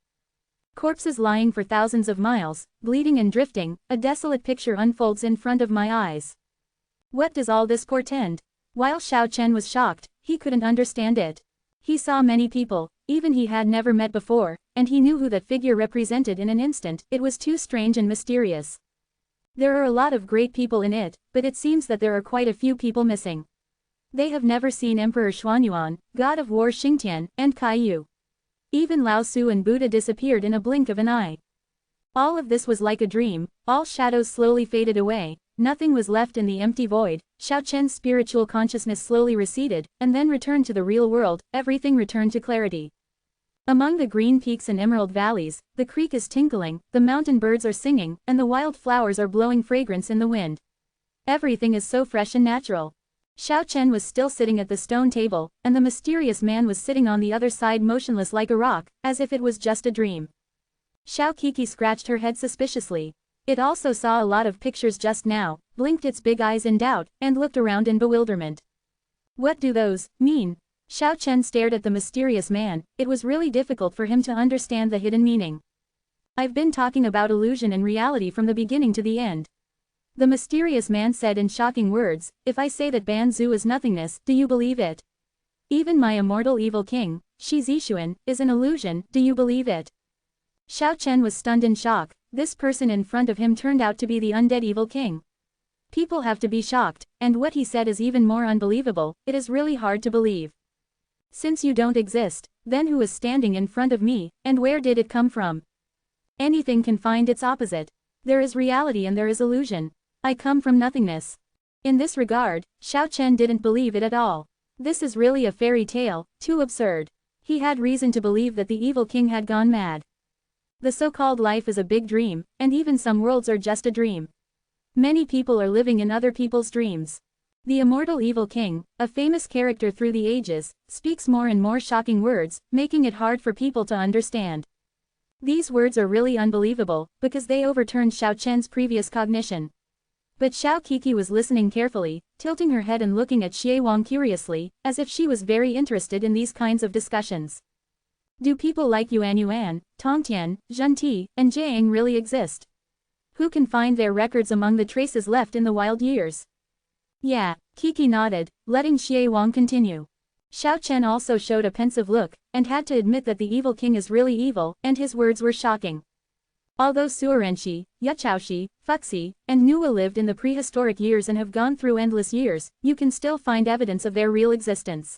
Corpses lying for thousands of miles, bleeding and drifting, a desolate picture unfolds in front of my eyes. What does all this portend? While Xiao Chen was shocked, he couldn't understand it. He saw many people, even he had never met before, and he knew who that figure represented in an instant. It was too strange and mysterious. There are a lot of great people in it, but it seems that there are quite a few people missing. They have never seen Emperor Xuanyuan, God of War Xingtian, and Kai Yu. Even Lao Tzu and Buddha disappeared in a blink of an eye. All of this was like a dream, all shadows slowly faded away, nothing was left in the empty void. Xiao Chen's spiritual consciousness slowly receded, and then returned to the real world. Everything returned to clarity. Among the green peaks and emerald valleys, the creek is tinkling, the mountain birds are singing, and the wild flowers are blowing fragrance in the wind. Everything is so fresh and natural. Xiao Chen was still sitting at the stone table, and the mysterious man was sitting on the other side motionless like a rock, as if it was just a dream. Xiao Kiki scratched her head suspiciously. It also saw a lot of pictures just now, blinked its big eyes in doubt, and looked around in bewilderment. What do those mean? Xiao Chen stared at the mysterious man. It was really difficult for him to understand the hidden meaning. I've been talking about illusion and reality from the beginning to the end. The mysterious man said in shocking words, if I say that Banzu is nothingness, do you believe it? Even my immortal evil king, Shi Zixuan, is an illusion, do you believe it? Xiao Chen was stunned in shock. This person in front of him turned out to be the undead evil king. People have to be shocked, and what he said is even more unbelievable. It is really hard to believe. Since you don't exist, then who is standing in front of me, and where did it come from? Anything can find its opposite. There is reality and there is illusion. I come from nothingness. In this regard, Xiao Chen didn't believe it at all. This is really a fairy tale, too absurd. He had reason to believe that the evil king had gone mad. The so-called life is a big dream, and even some worlds are just a dream. Many people are living in other people's dreams. The immortal evil king, a famous character through the ages, speaks more and more shocking words, making it hard for people to understand. These words are really unbelievable, because they overturned Xiao Chen's previous cognition. But Xiao Kiki was listening carefully, tilting her head and looking at Xie Wang curiously, as if she was very interested in these kinds of discussions. Do people like Yuan, Tongtian, Zhenti, and Jiang really exist? Who can find their records among the traces left in the wild years? Yeah, Kiki nodded, letting Xie Wang continue. Xiao Chen also showed a pensive look, and had to admit that the evil king is really evil, and his words were shocking. Although Suorenshi, Yachaoshi, Fuxi, and Nuwa lived in the prehistoric years and have gone through endless years, you can still find evidence of their real existence.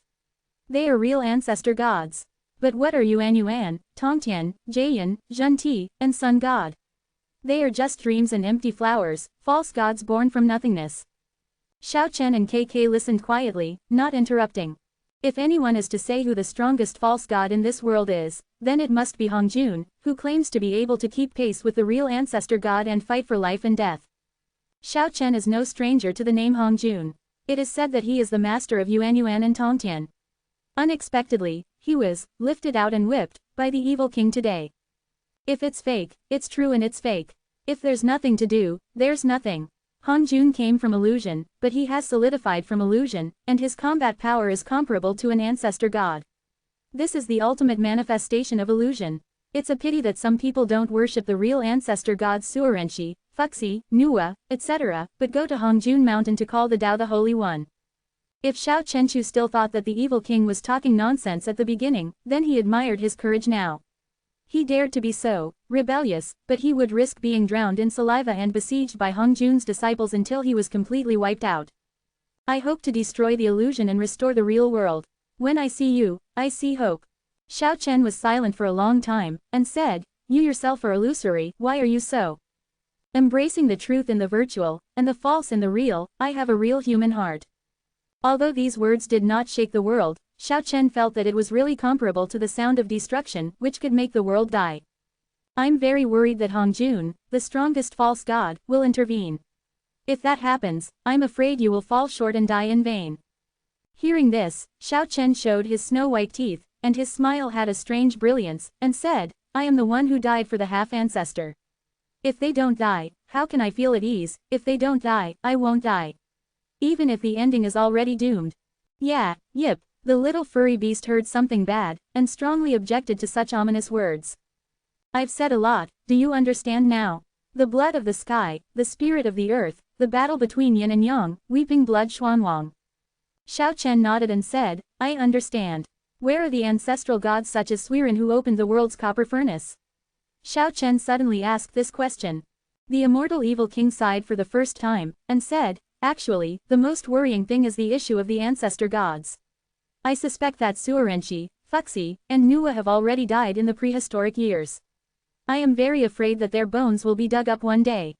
They are real ancestor gods. But what are Yuan, Tongtian, Jian, Zhenti, and Sun God? They are just dreams and empty flowers, false gods born from nothingness. Xiao Chen and KK listened quietly, not interrupting. If anyone is to say who the strongest false god in this world is, then it must be Hongjun, who claims to be able to keep pace with the real ancestor god and fight for life and death. Xiao Chen is no stranger to the name Hongjun. It is said that he is the master of Yuan and Tongtian. Unexpectedly, he was lifted out and whipped by the evil king today. If it's fake, it's true and it's fake. If there's nothing to do, there's nothing. Hongjun came from illusion, but he has solidified from illusion, and his combat power is comparable to an ancestor god. This is the ultimate manifestation of illusion. It's a pity that some people don't worship the real ancestor gods Suorenshi, Fuxi, Nuwa, etc., but go to Hongjun Mountain to call the Tao the Holy One. If Xiao Chenchu still thought that the evil king was talking nonsense at the beginning, then he admired his courage now. He dared to be so rebellious, but he would risk being drowned in saliva and besieged by Hongjun's disciples until he was completely wiped out. I hope to destroy the illusion and restore the real world. When I see you, I see hope. Xiao Chen was silent for a long time, and said, "You yourself are illusory, why are you so? Embracing the truth in the virtual, and the false in the real, I have a real human heart." Although these words did not shake the world, Xiao Chen felt that it was really comparable to the sound of destruction, which could make the world die. I'm very worried that Hongjun, the strongest false god, will intervene. If that happens, I'm afraid you will fall short and die in vain. Hearing this, Xiao Chen showed his snow-white teeth, and his smile had a strange brilliance, and said, "I am the one who died for the half-ancestor. If they don't die, how can I feel at ease? If they don't die, I won't die. Even if the ending is already doomed." Yeah, yip. The little furry beast heard something bad, and strongly objected to such ominous words. I've said a lot, do you understand now? The blood of the sky, the spirit of the earth, the battle between yin and yang, weeping blood Xuanwang. Xiao Chen nodded and said, I understand. Where are the ancestral gods such as Suiren who opened the world's copper furnace? Xiao Chen suddenly asked this question. The immortal evil king sighed for the first time, and said, actually, the most worrying thing is the issue of the ancestor gods. I suspect that Suorenshi, Fuxi, and Nuwa have already died in the prehistoric years. I am very afraid that their bones will be dug up one day.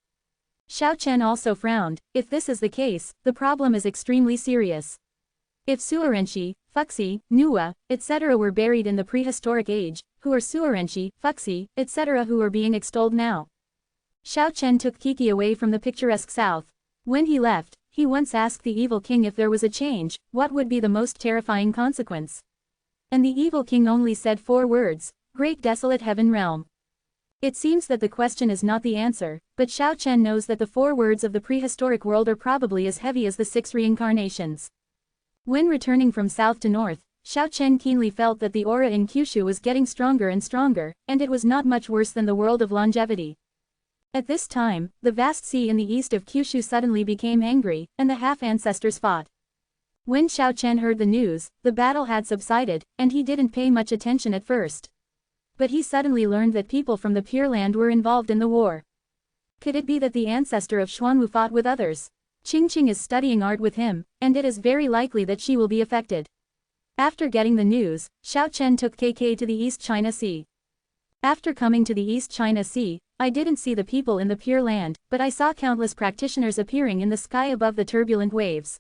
Xiao Chen also frowned. If this is the case, the problem is extremely serious. If Suorenshi, Fuxi, Nuwa, etc. were buried in the prehistoric age, who are Suorenshi, Fuxi, etc. who are being extolled now? Xiao Chen took Kiki away from the picturesque south. When he left, he once asked the evil king if there was a change, what would be the most terrifying consequence? And the evil king only said 4 words, Great Desolate Heaven Realm. It seems that the question is not the answer, but Xiao Chen knows that the 4 words of the prehistoric world are probably as heavy as the 6 reincarnations. When returning from south to north, Xiao Chen keenly felt that the aura in Kyushu was getting stronger and stronger, and it was not much worse than the world of longevity. At this time, the vast sea in the east of Kyushu suddenly became angry, and the half-ancestors fought. When Xiao Chen heard the news, the battle had subsided, and he didn't pay much attention at first. But he suddenly learned that people from the Pure Land were involved in the war. Could it be that the ancestor of Xuanwu fought with others? Qingqing is studying art with him, and it is very likely that she will be affected. After getting the news, Xiao Chen took KK to the East China Sea. After coming to the East China Sea, I didn't see the people in the Pure Land, but I saw countless practitioners appearing in the sky above the turbulent waves.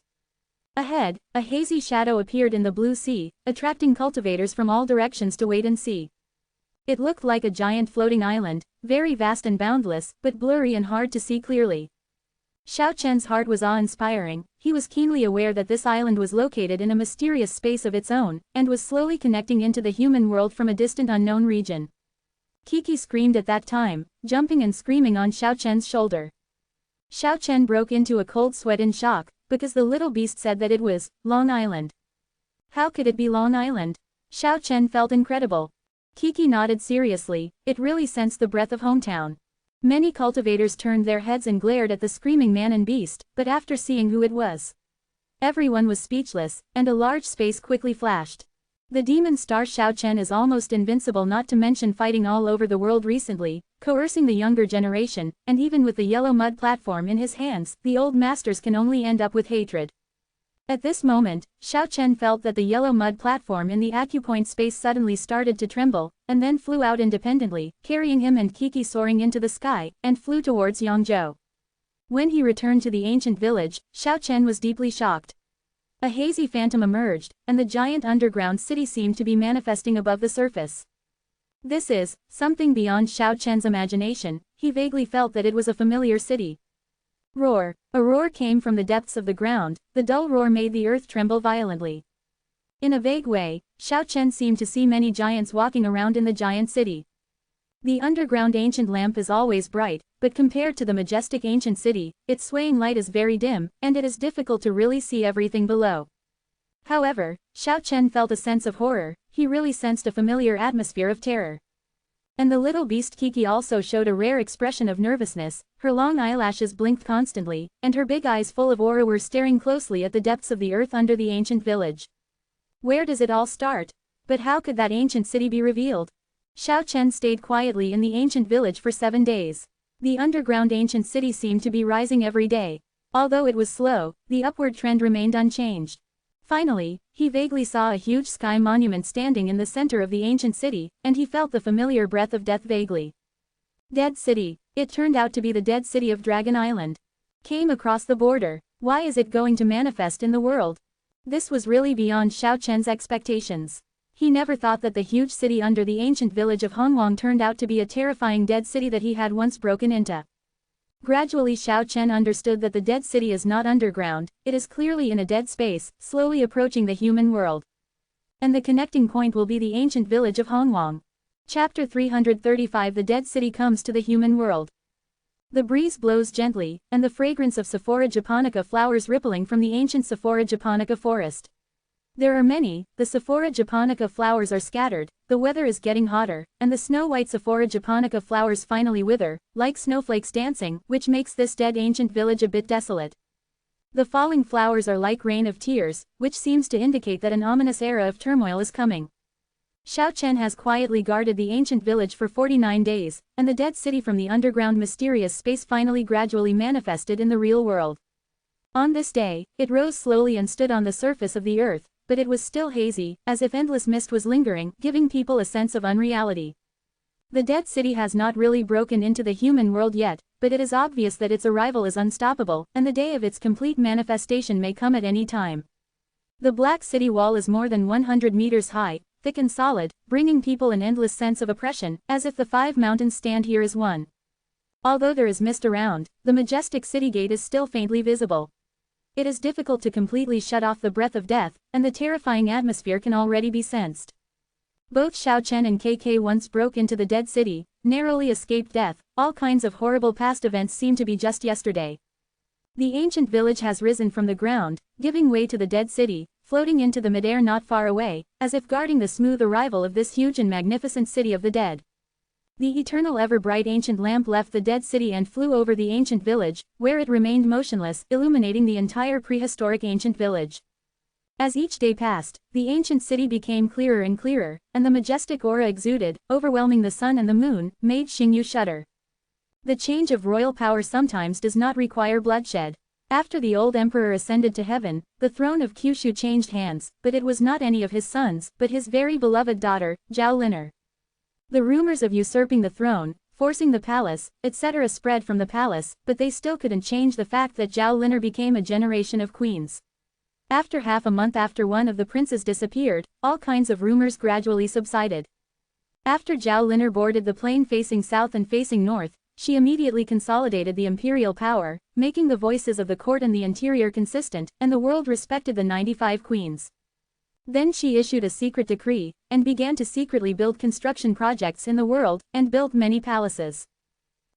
Ahead, a hazy shadow appeared in the blue sea, attracting cultivators from all directions to wait and see. It looked like a giant floating island, very vast and boundless, but blurry and hard to see clearly. Xiao Chen's heart was awe-inspiring. He was keenly aware that this island was located in a mysterious space of its own, and was slowly connecting into the human world from a distant unknown region. Kiki screamed at that time, jumping and screaming on Xiao Chen's shoulder. Xiao Chen broke into a cold sweat in shock, because the little beast said that it was Long Island. How could it be Long Island? Xiao Chen felt incredible. Kiki nodded seriously, it really sensed the breath of hometown. Many cultivators turned their heads and glared at the screaming man and beast, but after seeing who it was, everyone was speechless, and a large space quickly flashed. The demon star Xiao Chen is almost invincible, not to mention fighting all over the world recently, coercing the younger generation, and even with the yellow mud platform in his hands, the old masters can only end up with hatred. At this moment, Xiao Chen felt that the yellow mud platform in the acupoint space suddenly started to tremble, and then flew out independently, carrying him and Kiki soaring into the sky, and flew towards Yangzhou. When he returned to the ancient village, Xiao Chen was deeply shocked. A hazy phantom emerged, and the giant underground city seemed to be manifesting above the surface. This is something beyond Xiao Chen's imagination. He vaguely felt that it was a familiar city. Roar! A roar came from the depths of the ground. The dull roar made the earth tremble violently. In a vague way, Xiao Chen seemed to see many giants walking around in the giant city. The underground ancient lamp is always bright, but compared to the majestic ancient city, its swaying light is very dim, and it is difficult to really see everything below. However, Xiao Chen felt a sense of horror. He really sensed a familiar atmosphere of terror. And the little beast Kiki also showed a rare expression of nervousness, her long eyelashes blinked constantly, and her big eyes full of aura were staring closely at the depths of the earth under the ancient village. Where does it all start? But how could that ancient city be revealed? Xiao Chen stayed quietly in the ancient village for 7 days. The underground ancient city seemed to be rising every day. Although it was slow, the upward trend remained unchanged. Finally, he vaguely saw a huge sky monument standing in the center of the ancient city, and he felt the familiar breath of death vaguely. Dead City. It turned out to be the dead city of Dragon Island. Came across the border. Why is it going to manifest in the world? This was really beyond Xiao Chen's expectations. He never thought that the huge city under the ancient village of Hongwang turned out to be a terrifying dead city that he had once broken into. Gradually Xiao Chen understood that the dead city is not underground, it is clearly in a dead space, slowly approaching the human world. And the connecting point will be the ancient village of Hongwang. Chapter 335 The Dead City Comes to the Human World. The breeze blows gently, and the fragrance of Sephora japonica flowers rippling from the ancient Sephora japonica forest. There are many, the Sephora japonica flowers are scattered, the weather is getting hotter, and the snow-white Sephora japonica flowers finally wither, like snowflakes dancing, which makes this dead ancient village a bit desolate. The falling flowers are like rain of tears, which seems to indicate that an ominous era of turmoil is coming. Xiao Chen has quietly guarded the ancient village for 49 days, and the dead city from the underground mysterious space finally gradually manifested in the real world. On this day, it rose slowly and stood on the surface of the earth, but it was still hazy, as if endless mist was lingering, giving people a sense of unreality. The dead city has not really broken into the human world yet, but it is obvious that its arrival is unstoppable, and the day of its complete manifestation may come at any time. The black city wall is more than 100 meters high, thick and solid, bringing people an endless sense of oppression, as if the 5 mountains stand here as one. Although there is mist around, the majestic city gate is still faintly visible. It is difficult to completely shut off the breath of death, and the terrifying atmosphere can already be sensed. Both Xiao Chen and KK once broke into the dead city, narrowly escaped death, all kinds of horrible past events seem to be just yesterday. The ancient village has risen from the ground, giving way to the dead city, floating into the midair not far away, as if guarding the smooth arrival of this huge and magnificent city of the dead. The eternal ever-bright ancient lamp left the dead city and flew over the ancient village, where it remained motionless, illuminating the entire prehistoric ancient village. As each day passed, the ancient city became clearer and clearer, and the majestic aura exuded, overwhelming the sun and the moon, made Xingyu shudder. The change of royal power sometimes does not require bloodshed. After the old emperor ascended to heaven, the throne of Kyushu changed hands, but it was not any of his sons, but his very beloved daughter, Zhao Lin'er. The rumors of usurping the throne, forcing the palace, etc. spread from the palace, but they still couldn't change the fact that Zhao Lin'er became a generation of queens. After half a month after one of the princes disappeared, all kinds of rumors gradually subsided. After Zhao Lin'er boarded the plane facing south and facing north, she immediately consolidated the imperial power, making the voices of the court and the interior consistent, and the world respected the 95 queens. Then she issued a secret decree, and began to secretly build construction projects in the world, and built many palaces.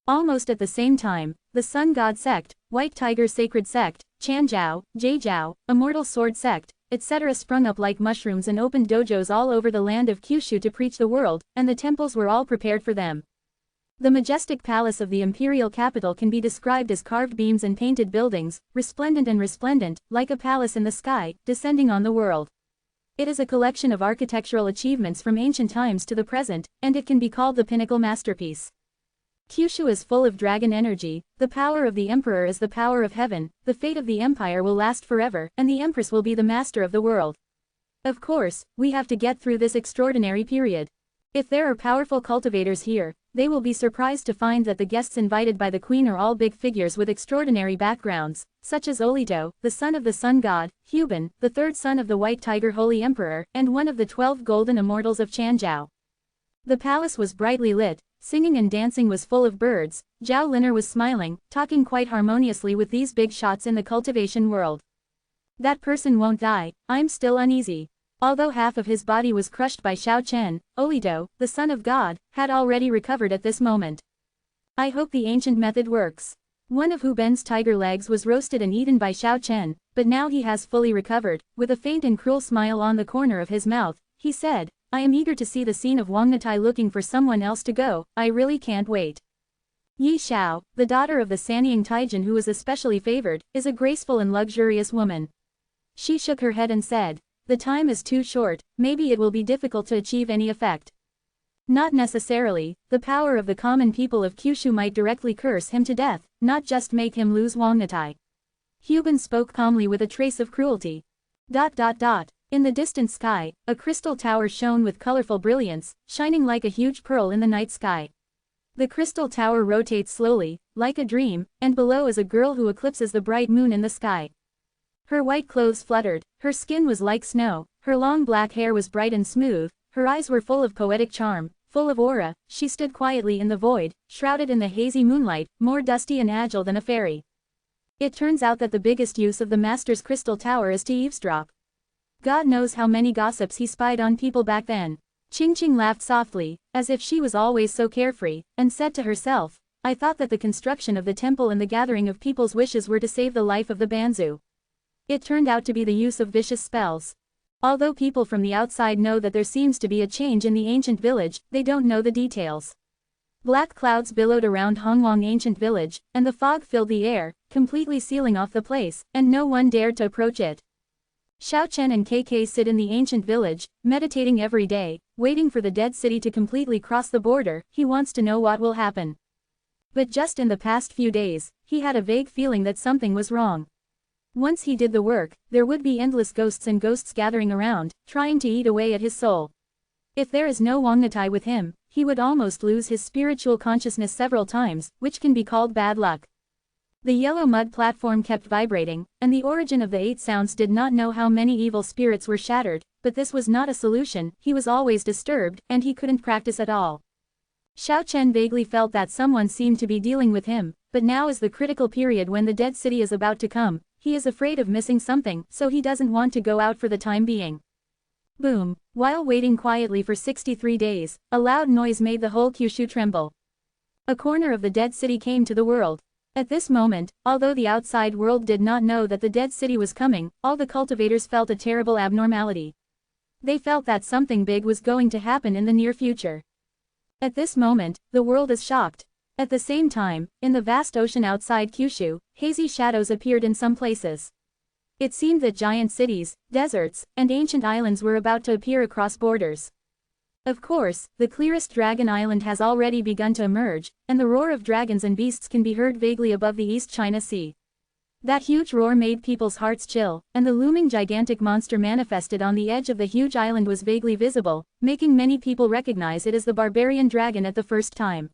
Almost at the same time, the Sun God sect, White Tiger Sacred Sect, Chanjiao, Jaijiao, Immortal Sword Sect, etc. sprung up like mushrooms and opened dojos all over the land of Kyushu to preach the world, and the temples were all prepared for them. The majestic palace of the imperial capital can be described as carved beams and painted buildings, resplendent, like a palace in the sky, descending on the world. It is a collection of architectural achievements from ancient times to the present, and it can be called the pinnacle masterpiece. Kyushu is full of dragon energy, the power of the emperor is the power of heaven, the fate of the empire will last forever, and the empress will be the master of the world. Of course, we have to get through this extraordinary period. If there are powerful cultivators here, they will be surprised to find that the guests invited by the queen are all big figures with extraordinary backgrounds, such as Olito, the son of the sun god, Huban, the third son of the White Tiger Holy Emperor, and one of the 12 golden immortals of Chanjiao. The palace was brightly lit, singing and dancing was full of birds, Zhao Lin'er was smiling, talking quite harmoniously with these big shots in the cultivation world. That person won't die, I'm still uneasy. Although half of his body was crushed by Xiao Chen, Olito, the son of God, had already recovered at this moment. I hope the ancient method works. One of Hu Ben's tiger legs was roasted and eaten by Xiao Chen, but now he has fully recovered. With a faint and cruel smile on the corner of his mouth, he said, I am eager to see the scene of Wang Natai looking for someone else to go, I really can't wait. Yi Xiao, the daughter of the Sanying Taijin who was especially favored, is a graceful and luxurious woman. She shook her head and said, the time is too short, maybe it will be difficult to achieve any effect. Not necessarily, the power of the common people of Kyushu might directly curse him to death, not just make him lose Wang Natai. Huban spoke calmly with a trace of cruelty. In the distant sky, a crystal tower shone with colorful brilliance, shining like a huge pearl in the night sky. The crystal tower rotates slowly, like a dream, and below is a girl who eclipses the bright moon in the sky. Her white clothes fluttered, her skin was like snow, her long black hair was bright and smooth, her eyes were full of poetic charm, full of aura. She stood quietly in the void, shrouded in the hazy moonlight, more dusty and agile than a fairy. It turns out that the biggest use of the Master's crystal tower is to eavesdrop. God knows how many gossips he spied on people back then. Qingqing laughed softly, as if she was always so carefree, and said to herself, I thought that the construction of the temple and the gathering of people's wishes were to save the life of the Banzu. It turned out to be the use of vicious spells. Although people from the outside know that there seems to be a change in the ancient village, they don't know the details. Black clouds billowed around Hongwang ancient village, and the fog filled the air, completely sealing off the place, and no one dared to approach it. Xiao Chen and KK sit in the ancient village, meditating every day, waiting for the dead city to completely cross the border. He wants to know what will happen. But just in the past few days, he had a vague feeling that something was wrong. Once he did the work, there would be endless ghosts and ghosts gathering around, trying to eat away at his soul. If there is no Wang Natai with him, he would almost lose his spiritual consciousness several times, which can be called bad luck. The yellow mud platform kept vibrating, and the origin of the 8 sounds did not know how many evil spirits were shattered, but this was not a solution. He was always disturbed, and he couldn't practice at all. Xiao Chen vaguely felt that someone seemed to be dealing with him, but now is the critical period when the dead city is about to come. He is afraid of missing something, so he doesn't want to go out for the time being. Boom! While waiting quietly for 63 days, a loud noise made the whole Kyushu tremble. A corner of the dead city came to the world. At this moment, although the outside world did not know that the dead city was coming, all the cultivators felt a terrible abnormality. They felt that something big was going to happen in the near future. At this moment, the world is shocked. At the same time, in the vast ocean outside Kyushu, hazy shadows appeared in some places. It seemed that giant cities, deserts, and ancient islands were about to appear across borders. Of course, the clearest dragon island has already begun to emerge, and the roar of dragons and beasts can be heard vaguely above the East China Sea. That huge roar made people's hearts chill, and the looming gigantic monster manifested on the edge of the huge island was vaguely visible, making many people recognize it as the barbarian dragon at the first time.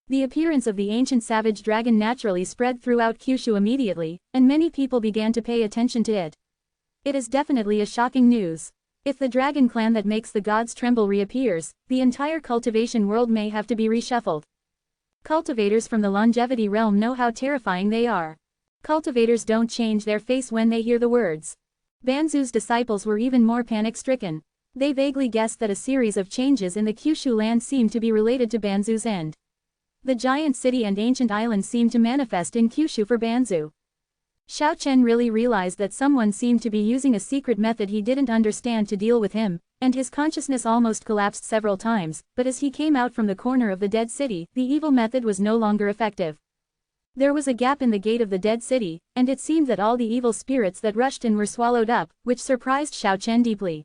The appearance of the ancient savage dragon naturally spread throughout Kyushu immediately, and many people began to pay attention to it. It is definitely a shocking news. If the dragon clan that makes the gods tremble reappears, the entire cultivation world may have to be reshuffled. Cultivators from the longevity realm know how terrifying they are. Cultivators don't change their face when they hear the words. Banzu's disciples were even more panic-stricken. They vaguely guessed that a series of changes in the Kyushu land seemed to be related to Banzu's end. The giant city and ancient island seemed to manifest in Kyushu for Banzu. Xiao Chen really realized that someone seemed to be using a secret method he didn't understand to deal with him, and his consciousness almost collapsed several times, but as he came out from the corner of the dead city, the evil method was no longer effective. There was a gap in the gate of the dead city, and it seemed that all the evil spirits that rushed in were swallowed up, which surprised Xiao Chen deeply.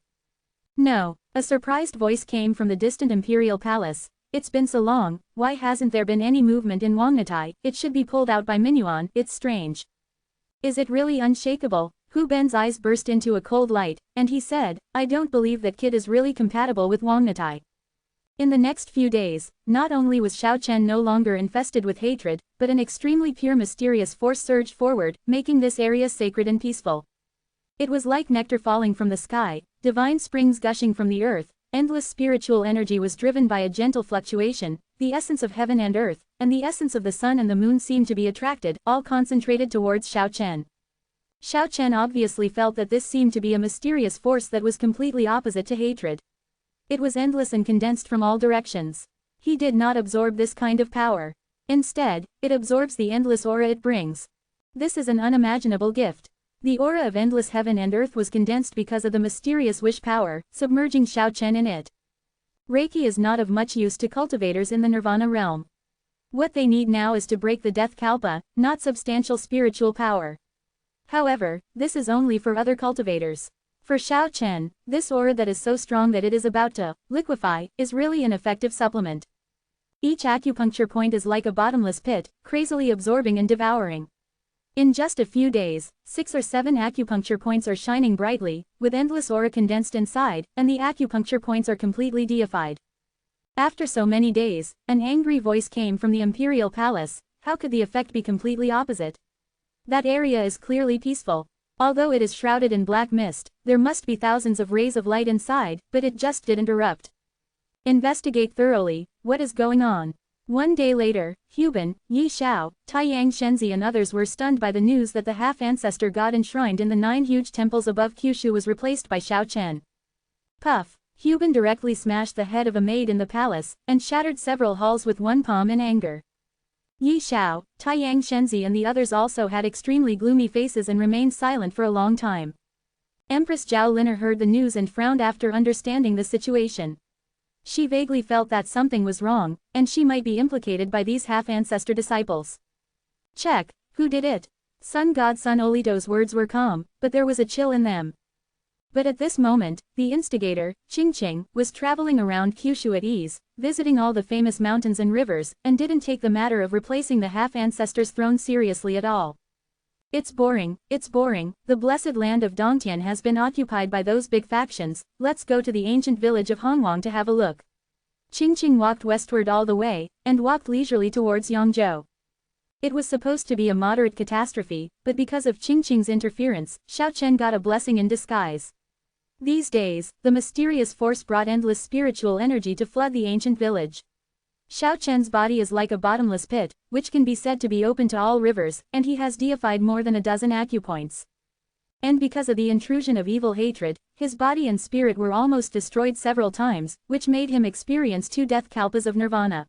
No, a surprised voice came from the distant imperial palace. It's been so long, why hasn't there been any movement in Wang Natai? It should be pulled out by Minuan, it's strange. Is it really unshakable? Hu Ben's eyes burst into a cold light, and he said, I don't believe that kid is really compatible with Wang Natai. In the next few days, not only was Xiao Chen no longer infested with hatred, but an extremely pure mysterious force surged forward, making this area sacred and peaceful. It was like nectar falling from the sky, divine springs gushing from the earth, endless spiritual energy was driven by a gentle fluctuation, the essence of heaven and earth, and the essence of the sun and the moon seemed to be attracted, all concentrated towards Xiao Chen. Xiao Chen obviously felt that this seemed to be a mysterious force that was completely opposite to hatred. It was endless and condensed from all directions. He did not absorb this kind of power. Instead, it absorbs the endless aura it brings. This is an unimaginable gift. The aura of endless heaven and earth was condensed because of the mysterious wish power, submerging Xiao Chen in it. Reiki is not of much use to cultivators in the Nirvana realm. What they need now is to break the death kalpa, not substantial spiritual power. However, this is only for other cultivators. For Xiao Chen, this aura that is so strong that it is about to liquefy is really an effective supplement. Each acupuncture point is like a bottomless pit, crazily absorbing and devouring. In just a few days, 6 or 7 acupuncture points are shining brightly, with endless aura condensed inside, and the acupuncture points are completely deified. After so many days, an angry voice came from the imperial palace. How could the effect be completely opposite? That area is clearly peaceful. Although it is shrouded in black mist, there must be thousands of rays of light inside, but it just didn't erupt. Investigate thoroughly, what is going on? One day later, Huban, Yi Xiao, Taiyang Shenzi and others were stunned by the news that the half-ancestor god enshrined in the 9 huge temples above Kyushu was replaced by Xiao Chen. Puff! Huban directly smashed the head of a maid in the palace, and shattered several halls with one palm in anger. Yi Xiao, Taiyang Shenzi and the others also had extremely gloomy faces and remained silent for a long time. Empress Zhao Liner heard the news and frowned after understanding the situation. She vaguely felt that something was wrong, and she might be implicated by these half-ancestor disciples. Check, who did it? Sun God Sun Olito's words were calm, but there was a chill in them. But at this moment, the instigator, Qingqing, was traveling around Kyushu at ease, visiting all the famous mountains and rivers, and didn't take the matter of replacing the half-ancestor's throne seriously at all. It's boring, the blessed land of Dongtian has been occupied by those big factions, let's go to the ancient village of Hongwang to have a look. Qingqing walked westward all the way, and walked leisurely towards Yangzhou. It was supposed to be a moderate catastrophe, but because of Qingqing's interference, Xiao Chen got a blessing in disguise. These days, the mysterious force brought endless spiritual energy to flood the ancient village. Xiao Chen's body is like a bottomless pit, which can be said to be open to all rivers, and he has deified more than a dozen acupoints. And because of the intrusion of evil hatred, his body and spirit were almost destroyed several times, which made him experience 2 death kalpas of nirvana.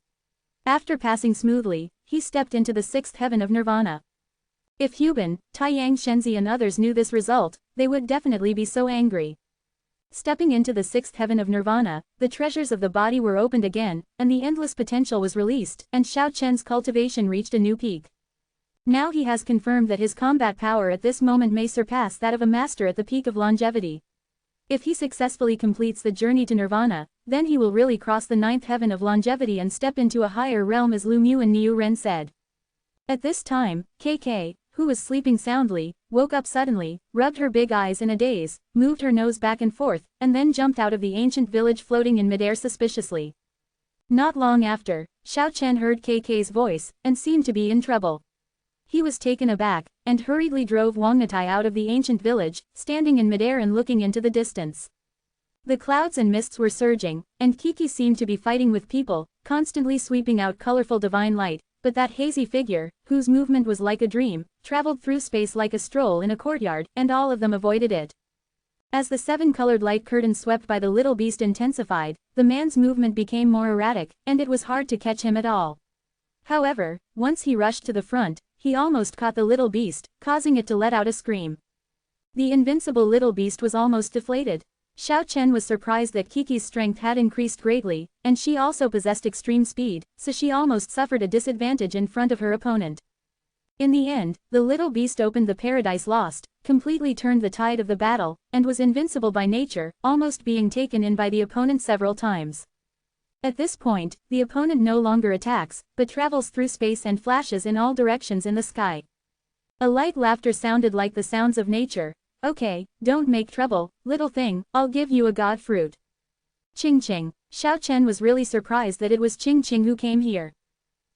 After passing smoothly, he stepped into the 6th heaven of nirvana. If Huban, Taiyang Shenzi and others knew this result, they would definitely be so angry. Stepping into the 6th heaven of nirvana, the treasures of the body were opened again, and the endless potential was released, and Xiao Chen's cultivation reached a new peak. Now he has confirmed that his combat power at this moment may surpass that of a master at the peak of longevity. If he successfully completes the journey to nirvana, then he will really cross the 9th heaven of longevity and step into a higher realm, as Lu Mu and Niu Ren said. At this time, KK, who was sleeping soundly, woke up suddenly, rubbed her big eyes in a daze, moved her nose back and forth, and then jumped out of the ancient village floating in midair suspiciously. Not long after, Xiao Chen heard KK's voice, and seemed to be in trouble. He was taken aback, and hurriedly drove Wang Natai out of the ancient village, standing in midair and looking into the distance. The clouds and mists were surging, and Kiki seemed to be fighting with people, constantly sweeping out colorful divine light, but that hazy figure, whose movement was like a dream, traveled through space like a stroll in a courtyard, and all of them avoided it. As the 7-colored light curtain swept by the little beast intensified, the man's movement became more erratic, and it was hard to catch him at all. However, once he rushed to the front, he almost caught the little beast, causing it to let out a scream. The invincible little beast was almost deflated. Xiao Chen was surprised that Kiki's strength had increased greatly, and she also possessed extreme speed, so she almost suffered a disadvantage in front of her opponent. In the end, the little beast opened the Paradise Lost, completely turned the tide of the battle, and was invincible by nature, almost being taken in by the opponent several times. At this point, the opponent no longer attacks, but travels through space and flashes in all directions in the sky. A light laughter sounded like the sounds of nature. Okay, don't make trouble, little thing, I'll give you a god fruit. Qingqing. Xiao Chen was really surprised that it was Qingqing who came here.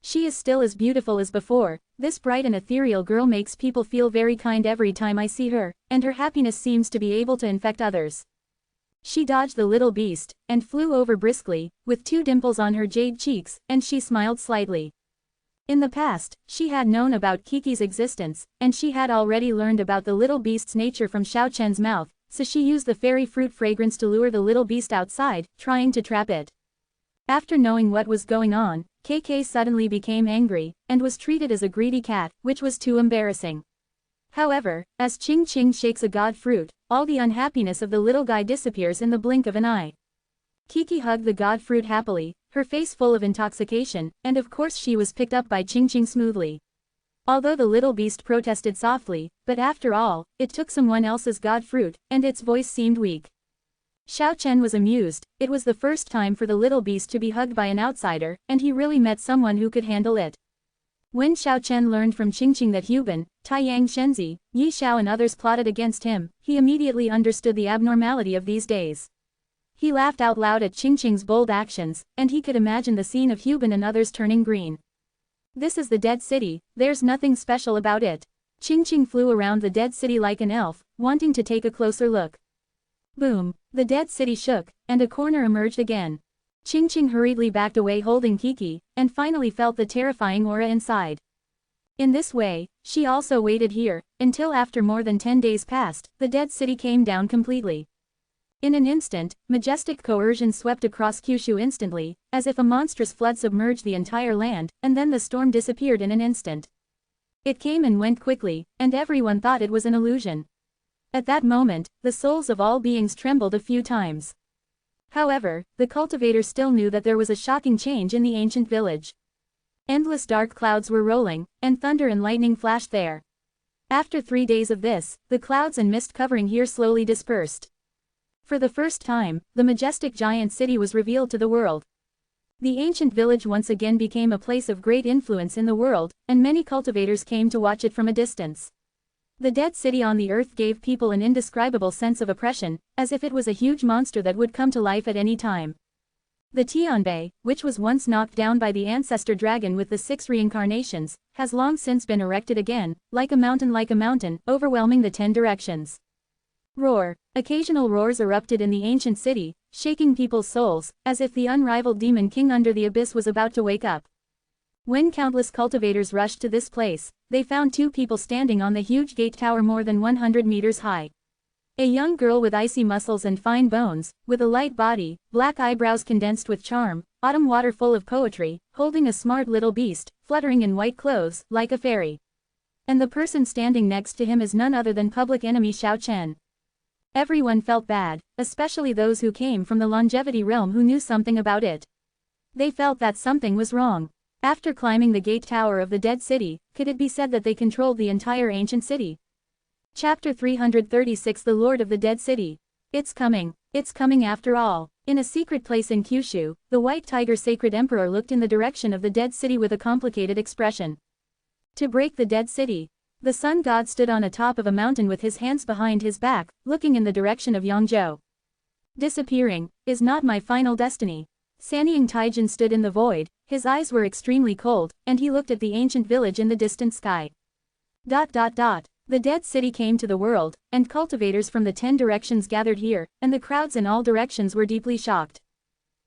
She is still as beautiful as before. This bright and ethereal girl makes people feel very kind every time I see her, and her happiness seems to be able to infect others. She dodged the little beast, and flew over briskly, with 2 dimples on her jade cheeks, and she smiled slightly. In the past, she had known about Kiki's existence, and she had already learned about the little beast's nature from Xiao Chen's mouth, so she used the fairy fruit fragrance to lure the little beast outside, trying to trap it. After knowing what was going on, KK suddenly became angry, and was treated as a greedy cat, which was too embarrassing. However, as Qingqing shakes a god fruit, all the unhappiness of the little guy disappears in the blink of an eye. Kiki hugged the god fruit happily, her face full of intoxication, and of course she was picked up by Qingqing smoothly. Although the little beast protested softly, but after all, it took someone else's god fruit, and its voice seemed weak. Xiao Chen was amused. It was the first time for the little beast to be hugged by an outsider, and he really met someone who could handle it. When Xiao Chen learned from Qingqing that Huban, Taiyang Shenzi, Yi Xiao and others plotted against him, he immediately understood the abnormality of these days. He laughed out loud at Qingqing's bold actions, and he could imagine the scene of Huban and others turning green. This is the Dead City, there's nothing special about it. Qingqing flew around the Dead City like an elf, wanting to take a closer look. Boom! The Dead City shook, and a corner emerged again. Qingqing hurriedly backed away holding Kiki, and finally felt the terrifying aura inside. In this way, she also waited here, until after more than 10 days passed, the Dead City came down completely. In an instant, majestic coercion swept across Kyushu instantly, as if a monstrous flood submerged the entire land, and then the storm disappeared in an instant. It came and went quickly, and everyone thought it was an illusion. At that moment, the souls of all beings trembled a few times. However, the cultivator still knew that there was a shocking change in the ancient village. Endless dark clouds were rolling, and thunder and lightning flashed there. After 3 days of this, the clouds and mist covering here slowly dispersed. For the first time, the majestic giant city was revealed to the world. The ancient village once again became a place of great influence in the world, and many cultivators came to watch it from a distance. The dead city on the earth gave people an indescribable sense of oppression, as if it was a huge monster that would come to life at any time. The Tianbei, which was once knocked down by the ancestor dragon with the 6 reincarnations, has long since been erected again, like a mountain, overwhelming the 10 directions. Roar! Occasional roars erupted in the ancient city, shaking people's souls, as if the unrivaled demon king under the abyss was about to wake up. When countless cultivators rushed to this place, they found 2 people standing on the huge gate tower more than 100 meters high. A young girl with icy muscles and fine bones, with a light body, black eyebrows condensed with charm, autumn water full of poetry, holding a smart little beast, fluttering in white clothes, like a fairy. And the person standing next to him is none other than public enemy Xiao Chen. Everyone felt bad, especially those who came from the longevity realm who knew something about it. They felt that something was wrong. After climbing the gate tower of the dead city, could it be said that they controlled the entire ancient city? Chapter 336 The Lord of the Dead City. It's coming after all. In a secret place in Kyushu, the White Tiger Sacred Emperor looked in the direction of the dead city with a complicated expression. To break the dead city. The sun god stood on a top of a mountain with his hands behind his back, looking in the direction of Yangzhou. Disappearing is not my final destiny. Sanying Taijin stood in the void, his eyes were extremely cold, and he looked at the ancient village in the distant sky. The dead city came to the world, and cultivators from the 10 directions gathered here, and the crowds in all directions were deeply shocked.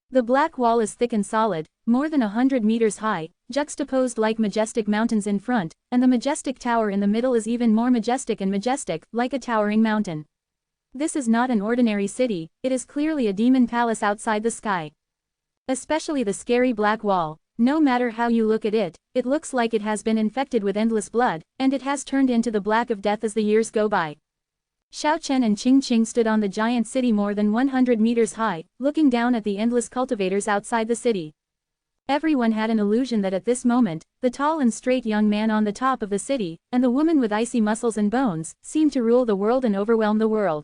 The black wall is thick and solid, more than 100 meters high, juxtaposed like majestic mountains in front, and the majestic tower in the middle is even more majestic, like a towering mountain. This is not an ordinary city, it is clearly a demon palace outside the sky. Especially the scary black wall, no matter how you look at it, it looks like it has been infected with endless blood, and it has turned into the black of death as the years go by. Xiao Chen and Qingqing stood on the giant city more than 100 meters high, looking down at the endless cultivators outside the city. Everyone had an illusion that at this moment, the tall and straight young man on the top of the city, and the woman with icy muscles and bones, seemed to rule the world and overwhelm the world.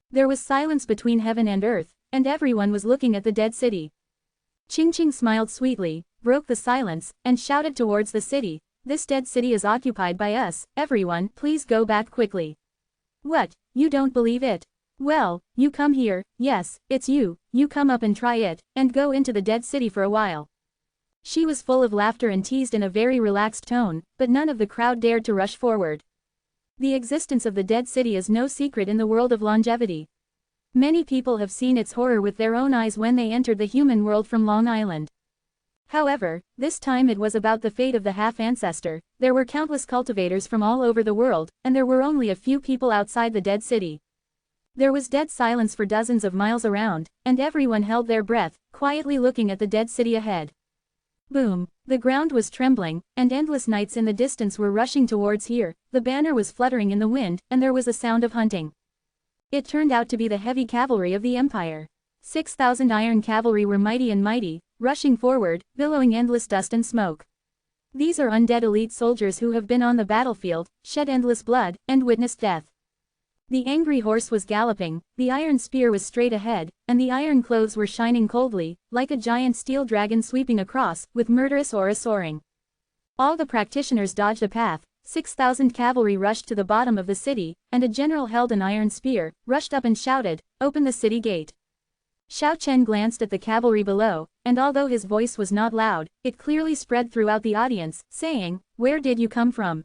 There was silence between heaven and earth, and everyone was looking at the dead city. Qingqing smiled sweetly, broke the silence, and shouted towards the city, "This dead city is occupied by us, everyone, please go back quickly." "What, you don't believe it? Well, you come here, yes, it's you come up and try it, and go into the dead city for a while." She was full of laughter and teased in a very relaxed tone, but none of the crowd dared to rush forward. The existence of the dead city is no secret in the world of longevity. Many people have seen its horror with their own eyes when they entered the human world from Long Island. However, this time it was about the fate of the half-ancestor. There were countless cultivators from all over the world, and there were only a few people outside the dead city. There was dead silence for dozens of miles around, and everyone held their breath, quietly looking at the dead city ahead. Boom! The ground was trembling, and endless knights in the distance were rushing towards here, the banner was fluttering in the wind, and there was a sound of hunting. It turned out to be the heavy cavalry of the Empire. 6,000 iron cavalry were mighty, rushing forward, billowing endless dust and smoke. These are undead elite soldiers who have been on the battlefield, shed endless blood, and witnessed death. The angry horse was galloping, the iron spear was straight ahead, and the iron clothes were shining coldly, like a giant steel dragon sweeping across, with murderous aura soaring. All the practitioners dodged a path, 6,000 cavalry rushed to the bottom of the city, and a general held an iron spear, rushed up and shouted, "Open the city gate." Xiao Chen glanced at the cavalry below, and although his voice was not loud, it clearly spread throughout the audience, saying, "Where did you come from?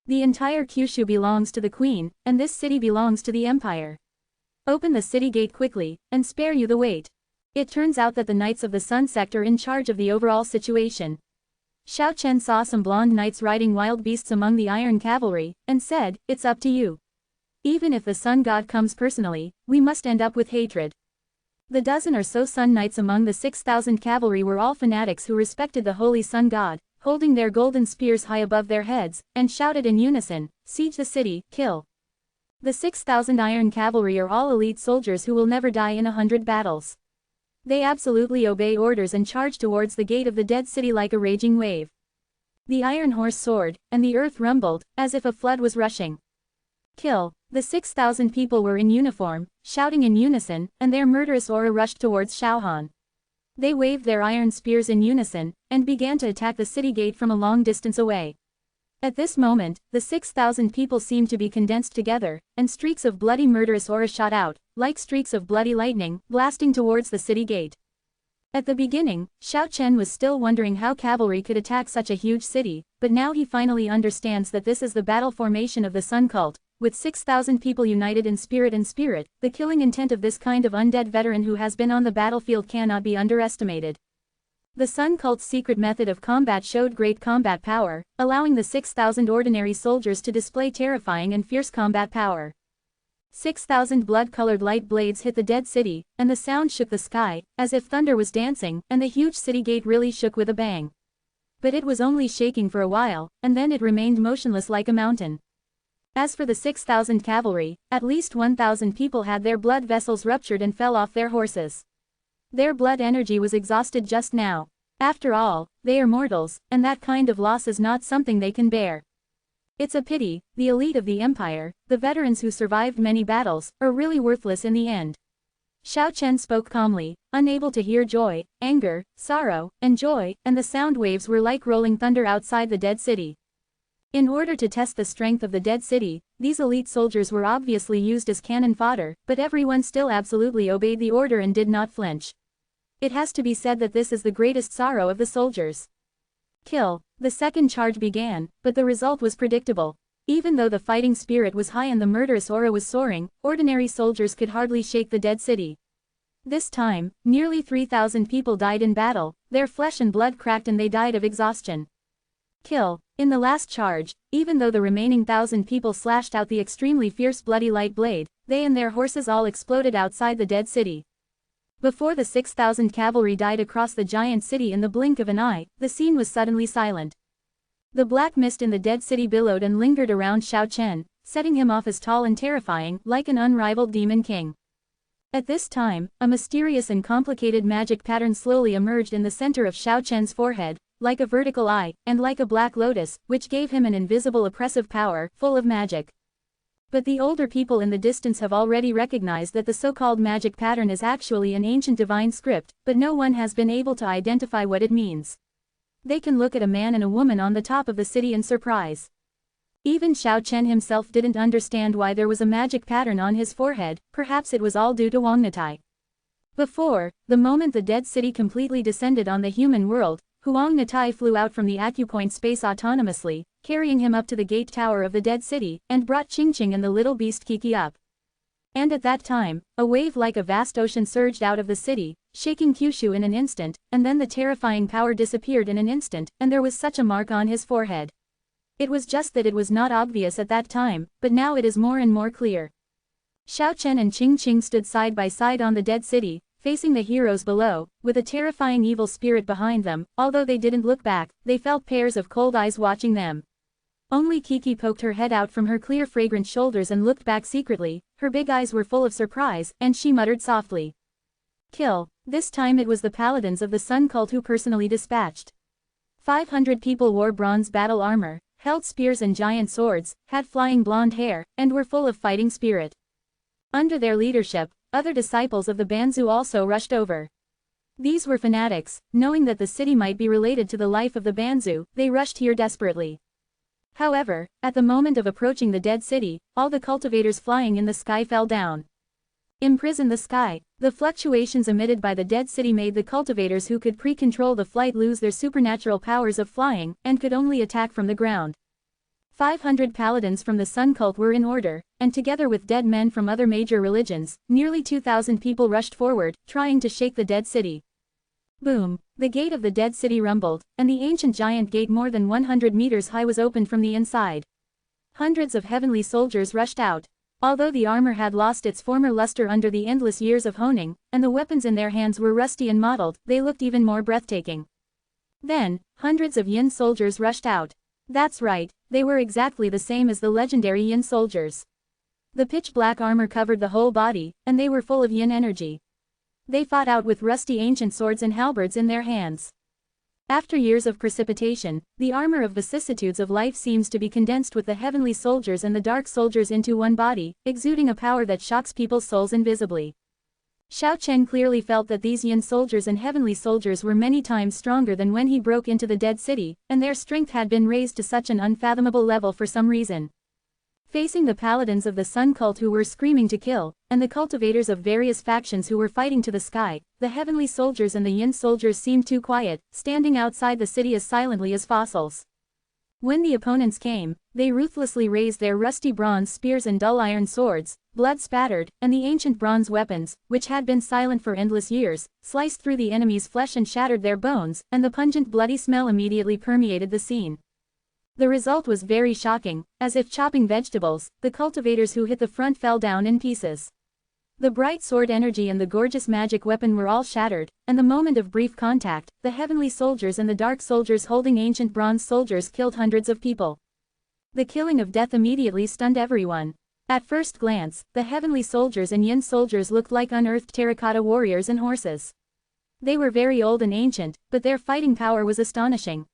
The entire Kyushu belongs to the queen, and this city belongs to the empire. Open the city gate quickly, and spare you the wait." It turns out that the Knights of the Sun Sect are in charge of the overall situation. Xiao Chen saw some blonde knights riding wild beasts among the iron cavalry, and said, "It's up to you. Even if the sun god comes personally, we must end up with hatred." The dozen or so sun knights among the 6,000 cavalry were all fanatics who respected the holy sun god, holding their golden spears high above their heads, and shouted in unison, "Siege the city, kill." The 6,000 iron cavalry are all elite soldiers who will never die in 100 battles. They absolutely obey orders and charge towards the gate of the dead city like a raging wave. The iron horse soared, and the earth rumbled, as if a flood was rushing. "Kill." The 6,000 people were in uniform, shouting in unison, and their murderous aura rushed towards Xiaohan. They waved their iron spears in unison, and began to attack the city gate from a long distance away. At this moment, the 6,000 people seemed to be condensed together, and streaks of bloody murderous aura shot out, like streaks of bloody lightning, blasting towards the city gate. At the beginning, Xiao Chen was still wondering how cavalry could attack such a huge city, but now he finally understands that this is the battle formation of the Sun Cult. With 6,000 people united in spirit and spirit, the killing intent of this kind of undead veteran who has been on the battlefield cannot be underestimated. The Sun Cult's secret method of combat showed great combat power, allowing the 6,000 ordinary soldiers to display terrifying and fierce combat power. 6,000 blood-colored light blades hit the dead city, and the sound shook the sky, as if thunder was dancing, and the huge city gate really shook with a bang. But it was only shaking for a while, and then it remained motionless like a mountain. As for the 6,000 cavalry, at least 1,000 people had their blood vessels ruptured and fell off their horses. Their blood energy was exhausted just now. After all, they are mortals, and that kind of loss is not something they can bear. It's a pity, the elite of the empire, the veterans who survived many battles, are really worthless in the end. Xiao Chen spoke calmly, unable to hear joy, anger, sorrow, and joy, and the sound waves were like rolling thunder outside the dead city. In order to test the strength of the dead city, these elite soldiers were obviously used as cannon fodder, but everyone still absolutely obeyed the order and did not flinch. It has to be said that this is the greatest sorrow of the soldiers. Kill. The second charge began, but the result was predictable. Even though the fighting spirit was high and the murderous aura was soaring, ordinary soldiers could hardly shake the dead city. This time, nearly 3,000 people died in battle, their flesh and blood cracked and they died of exhaustion. Kill. In the last charge, even though the remaining 1,000 people slashed out the extremely fierce bloody light blade, they and their horses all exploded outside the dead city. Before the 6,000 cavalry died across the giant city in the blink of an eye, the scene was suddenly silent. The black mist in the dead city billowed and lingered around Xiao Chen, setting him off as tall and terrifying, like an unrivaled demon king. At this time, a mysterious and complicated magic pattern slowly emerged in the center of Xiao Chen's forehead, like a vertical eye, and like a black lotus, which gave him an invisible oppressive power, full of magic. But the older people in the distance have already recognized that the so-called magic pattern is actually an ancient divine script, but no one has been able to identify what it means. They can look at a man and a woman on the top of the city in surprise. Even Xiao Chen himself didn't understand why there was a magic pattern on his forehead, perhaps it was all due to Huangnatai. Before, the moment the dead city completely descended on the human world, Huang Natai flew out from the acupoint space autonomously, carrying him up to the gate tower of the dead city, and brought Qingqing and the little beast Kiki up. And at that time, a wave like a vast ocean surged out of the city, shaking Kyushu in an instant, and then the terrifying power disappeared in an instant, and there was such a mark on his forehead. It was just that it was not obvious at that time, but now it is more and more clear. Xiao Chen and Qingqing stood side by side on the dead city, facing the heroes below, with a terrifying evil spirit behind them. Although they didn't look back, they felt pairs of cold eyes watching them. Only Kiki poked her head out from her clear fragrant shoulders and looked back secretly, her big eyes were full of surprise, and she muttered softly. Kill. This time it was the paladins of the Sun Cult who personally dispatched. 500 people wore bronze battle armor, held spears and giant swords, had flying blonde hair, and were full of fighting spirit. Under their leadership, other disciples of the Banzu also rushed over. These were fanatics, knowing that the city might be related to the life of the Banzu, they rushed here desperately. However, at the moment of approaching the dead city, all the cultivators flying in the sky fell down. Imprison the sky. The fluctuations emitted by the dead city made the cultivators who could pre-control the flight lose their supernatural powers of flying, and could only attack from the ground. 500 paladins from the Sun Cult were in order, and together with dead men from other major religions, nearly 2,000 people rushed forward, trying to shake the dead city. Boom! The gate of the dead city rumbled, and the ancient giant gate more than 100 meters high was opened from the inside. Hundreds of heavenly soldiers rushed out. Although the armor had lost its former luster under the endless years of honing, and the weapons in their hands were rusty and mottled, they looked even more breathtaking. Then, hundreds of Yin soldiers rushed out. That's right, they were exactly the same as the legendary Yin soldiers. The pitch-black armor covered the whole body, and they were full of Yin energy. They fought out with rusty ancient swords and halberds in their hands. After years of precipitation, the armor of vicissitudes of life seems to be condensed with the heavenly soldiers and the dark soldiers into one body, exuding a power that shocks people's souls invisibly. Xiao Chen clearly felt that these Yin soldiers and heavenly soldiers were many times stronger than when he broke into the dead city, and their strength had been raised to such an unfathomable level for some reason. Facing the paladins of the Sun Cult who were screaming to kill, and the cultivators of various factions who were fighting to the sky, the heavenly soldiers and the Yin soldiers seemed too quiet, standing outside the city as silently as fossils. When the opponents came, they ruthlessly raised their rusty bronze spears and dull iron swords, blood spattered, and the ancient bronze weapons, which had been silent for endless years, sliced through the enemy's flesh and shattered their bones, and the pungent bloody smell immediately permeated the scene. The result was very shocking, as if chopping vegetables, the cultivators who hit the front fell down in pieces. The bright sword energy and the gorgeous magic weapon were all shattered, and the moment of brief contact, the heavenly soldiers and the dark soldiers holding ancient bronze soldiers killed hundreds of people. The killing of death immediately stunned everyone. At first glance, the heavenly soldiers and Yin soldiers looked like unearthed terracotta warriors and horses. They were very old and ancient, but their fighting power was astonishing.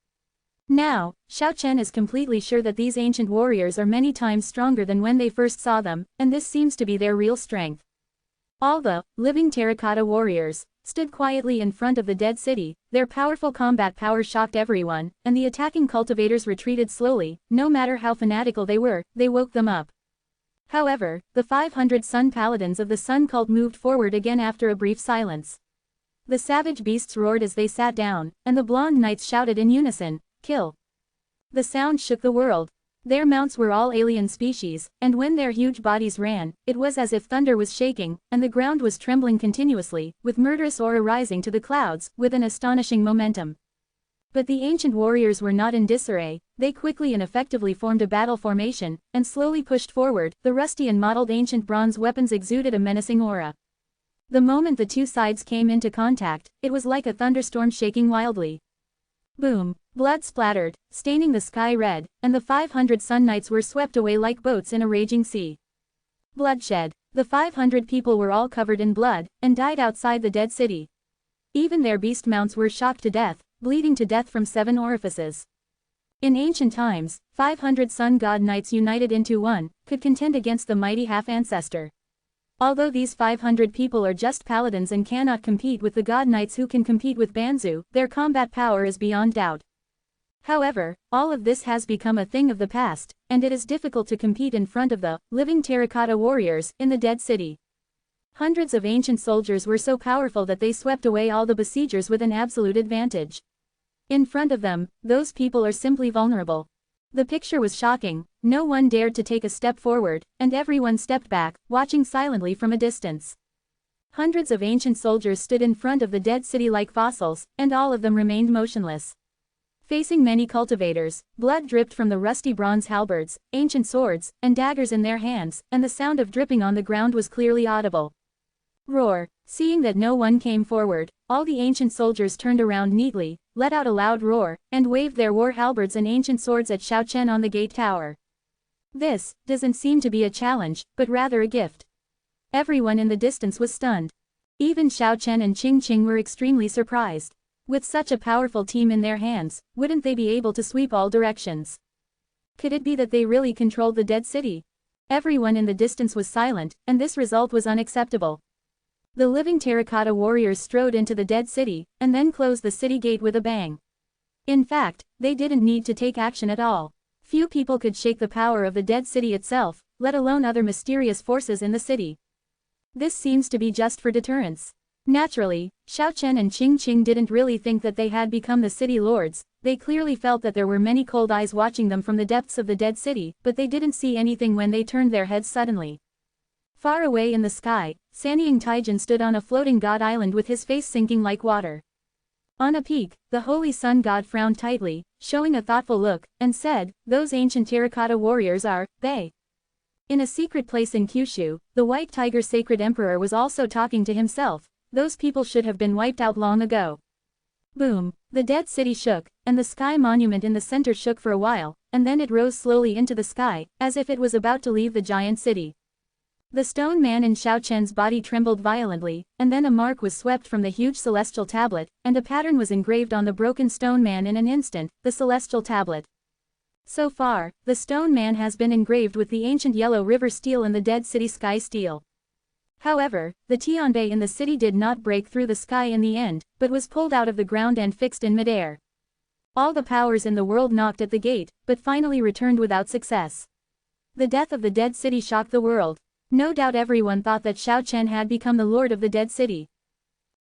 Now, Xiao Chen is completely sure that these ancient warriors are many times stronger than when they first saw them, and this seems to be their real strength. All the living terracotta warriors stood quietly in front of the dead city, their powerful combat power shocked everyone, and the attacking cultivators retreated slowly. No matter how fanatical they were, they woke them up. However, the 500 Sun Paladins of the Sun Cult moved forward again after a brief silence. The savage beasts roared as they sat down, and the blonde knights shouted in unison, "Kill!" The sound shook the world. Their mounts were all alien species, and when their huge bodies ran, it was as if thunder was shaking, and the ground was trembling continuously, with murderous aura rising to the clouds, with an astonishing momentum. But the ancient warriors were not in disarray, they quickly and effectively formed a battle formation, and slowly pushed forward. The rusty and mottled ancient bronze weapons exuded a menacing aura. The moment the two sides came into contact, it was like a thunderstorm shaking wildly. Boom! Blood splattered, staining the sky red, and the 500 Sun Knights were swept away like boats in a raging sea. Bloodshed. The 500 people were all covered in blood, and died outside the dead city. Even their beast mounts were shocked to death, bleeding to death from 7 orifices. In ancient times, 500 Sun God Knights united into one, could contend against the mighty half-ancestor. Although these 500 people are just paladins and cannot compete with the God Knights who can compete with Banzu, their combat power is beyond doubt. However, all of this has become a thing of the past, and it is difficult to compete in front of the living terracotta warriors in the dead city. Hundreds of ancient soldiers were so powerful that they swept away all the besiegers with an absolute advantage. In front of them, those people are simply vulnerable. The picture was shocking, no one dared to take a step forward, and everyone stepped back, watching silently from a distance. Hundreds of ancient soldiers stood in front of the dead city like fossils, and all of them remained motionless. Facing many cultivators, blood dripped from the rusty bronze halberds, ancient swords, and daggers in their hands, and the sound of dripping on the ground was clearly audible. Roar! Seeing that no one came forward, all the ancient soldiers turned around neatly, let out a loud roar, and waved their war halberds and ancient swords at Xiao Chen on the gate tower. This doesn't seem to be a challenge, but rather a gift. Everyone in the distance was stunned. Even Xiao Chen and Qing Qing were extremely surprised. With such a powerful team in their hands, wouldn't they be able to sweep all directions? Could it be that they really controlled the dead city? Everyone in the distance was silent, and this result was unacceptable. The living terracotta warriors strode into the dead city, and then closed the city gate with a bang. In fact, they didn't need to take action at all. Few people could shake the power of the dead city itself, let alone other mysterious forces in the city. This seems to be just for deterrence. Naturally, Xiao Chen and Qing Qing didn't really think that they had become the city lords. They clearly felt that there were many cold eyes watching them from the depths of the dead city, but they didn't see anything when they turned their heads suddenly. Far away in the sky, Sanying Taijin stood on a floating god island with his face sinking like water. On a peak, the holy sun god frowned tightly, showing a thoughtful look, and said, "Those ancient terracotta warriors are, they?" In a secret place in Kyushu, the White Tiger Sacred Emperor was also talking to himself. Those people should have been wiped out long ago. Boom! The dead city shook, and the sky monument in the center shook for a while, and then it rose slowly into the sky, as if it was about to leave the giant city. The stone man in Xiao Chen's body trembled violently, and then a mark was swept from the huge celestial tablet, and a pattern was engraved on the broken stone man in an instant, the celestial tablet. So far, the stone man has been engraved with the ancient yellow river steel and the dead city sky steel. However, the Tianbei in the city did not break through the sky in the end, but was pulled out of the ground and fixed in midair. All the powers in the world knocked at the gate, but finally returned without success. The death of the dead city shocked the world. No doubt everyone thought that Xiao Chen had become the lord of the dead city.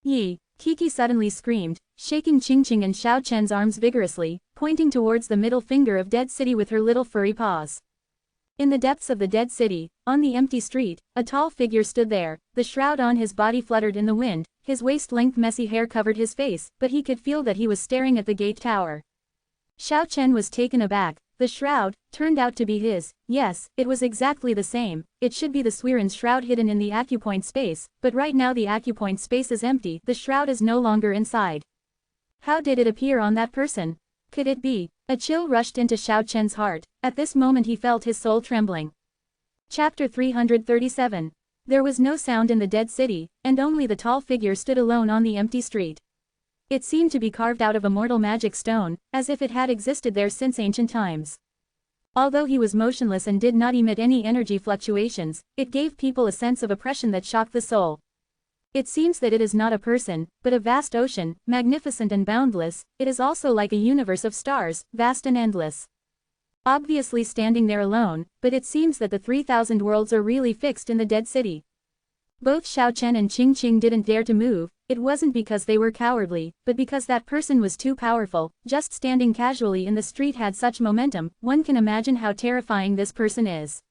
Yi! Kiki suddenly screamed, shaking Qing Qing and Xiao Chen's arms vigorously, pointing towards the middle finger of dead city with her little furry paws. In the depths of the dead city, on the empty street, a tall figure stood there. The shroud on his body fluttered in the wind, his waist-length messy hair covered his face, but he could feel that he was staring at the gate tower. Xiao Chen was taken aback. The shroud turned out to be his. Yes, it was exactly the same. It should be the Suiran's shroud hidden in the acupoint space, but right now the acupoint space is empty, the shroud is no longer inside. How did it appear on that person? Could it be? A chill rushed into Xiao Chen's heart. At this moment he felt his soul trembling. Chapter 337. There was no sound in the dead city, and only the tall figure stood alone on the empty street. It seemed to be carved out of immortal magic stone, as if it had existed there since ancient times. Although he was motionless and did not emit any energy fluctuations, it gave people a sense of oppression that shocked the soul. It seems that it is not a person, but a vast ocean, magnificent and boundless. It is also like a universe of stars, vast and endless. Obviously standing there alone, but it seems that the 3,000 worlds are really fixed in the dead city. Both Xiao Chen and Qing Qing didn't dare to move. It wasn't because they were cowardly, but because that person was too powerful. Just standing casually in the street had such momentum, one can imagine how terrifying this person is.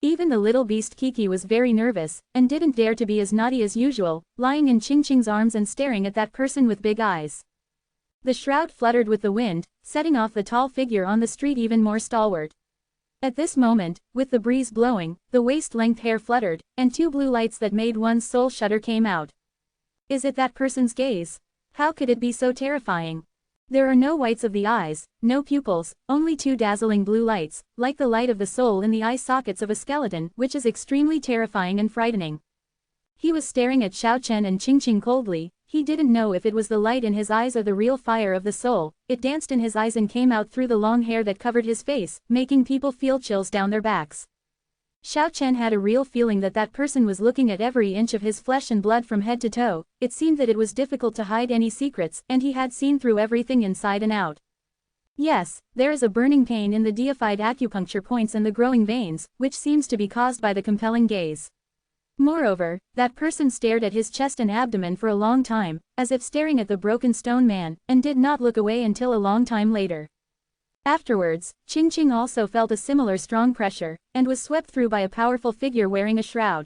Even the little beast Kiki was very nervous, and didn't dare to be as naughty as usual, lying in Qing Qing's arms and staring at that person with big eyes. The shroud fluttered with the wind, setting off the tall figure on the street even more stalwart. At this moment, with the breeze blowing, the waist-length hair fluttered, and two blue lights that made one's soul shudder came out. Is it that person's gaze? How could it be so terrifying? There are no whites of the eyes, no pupils, only two dazzling blue lights, like the light of the soul in the eye sockets of a skeleton, which is extremely terrifying and frightening. He was staring at Xiao Chen and Qing Qing coldly. He didn't know if it was the light in his eyes or the real fire of the soul. It danced in his eyes and came out through the long hair that covered his face, making people feel chills down their backs. Xiao Chen had a real feeling that that person was looking at every inch of his flesh and blood from head to toe. It seemed that it was difficult to hide any secrets, and he had seen through everything inside and out. Yes, there is a burning pain in the deified acupuncture points and the growing veins, which seems to be caused by the compelling gaze. Moreover, that person stared at his chest and abdomen for a long time, as if staring at the broken stone man, and did not look away until a long time later. Afterwards, Qing Qing also felt a similar strong pressure, and was swept through by a powerful figure wearing a shroud.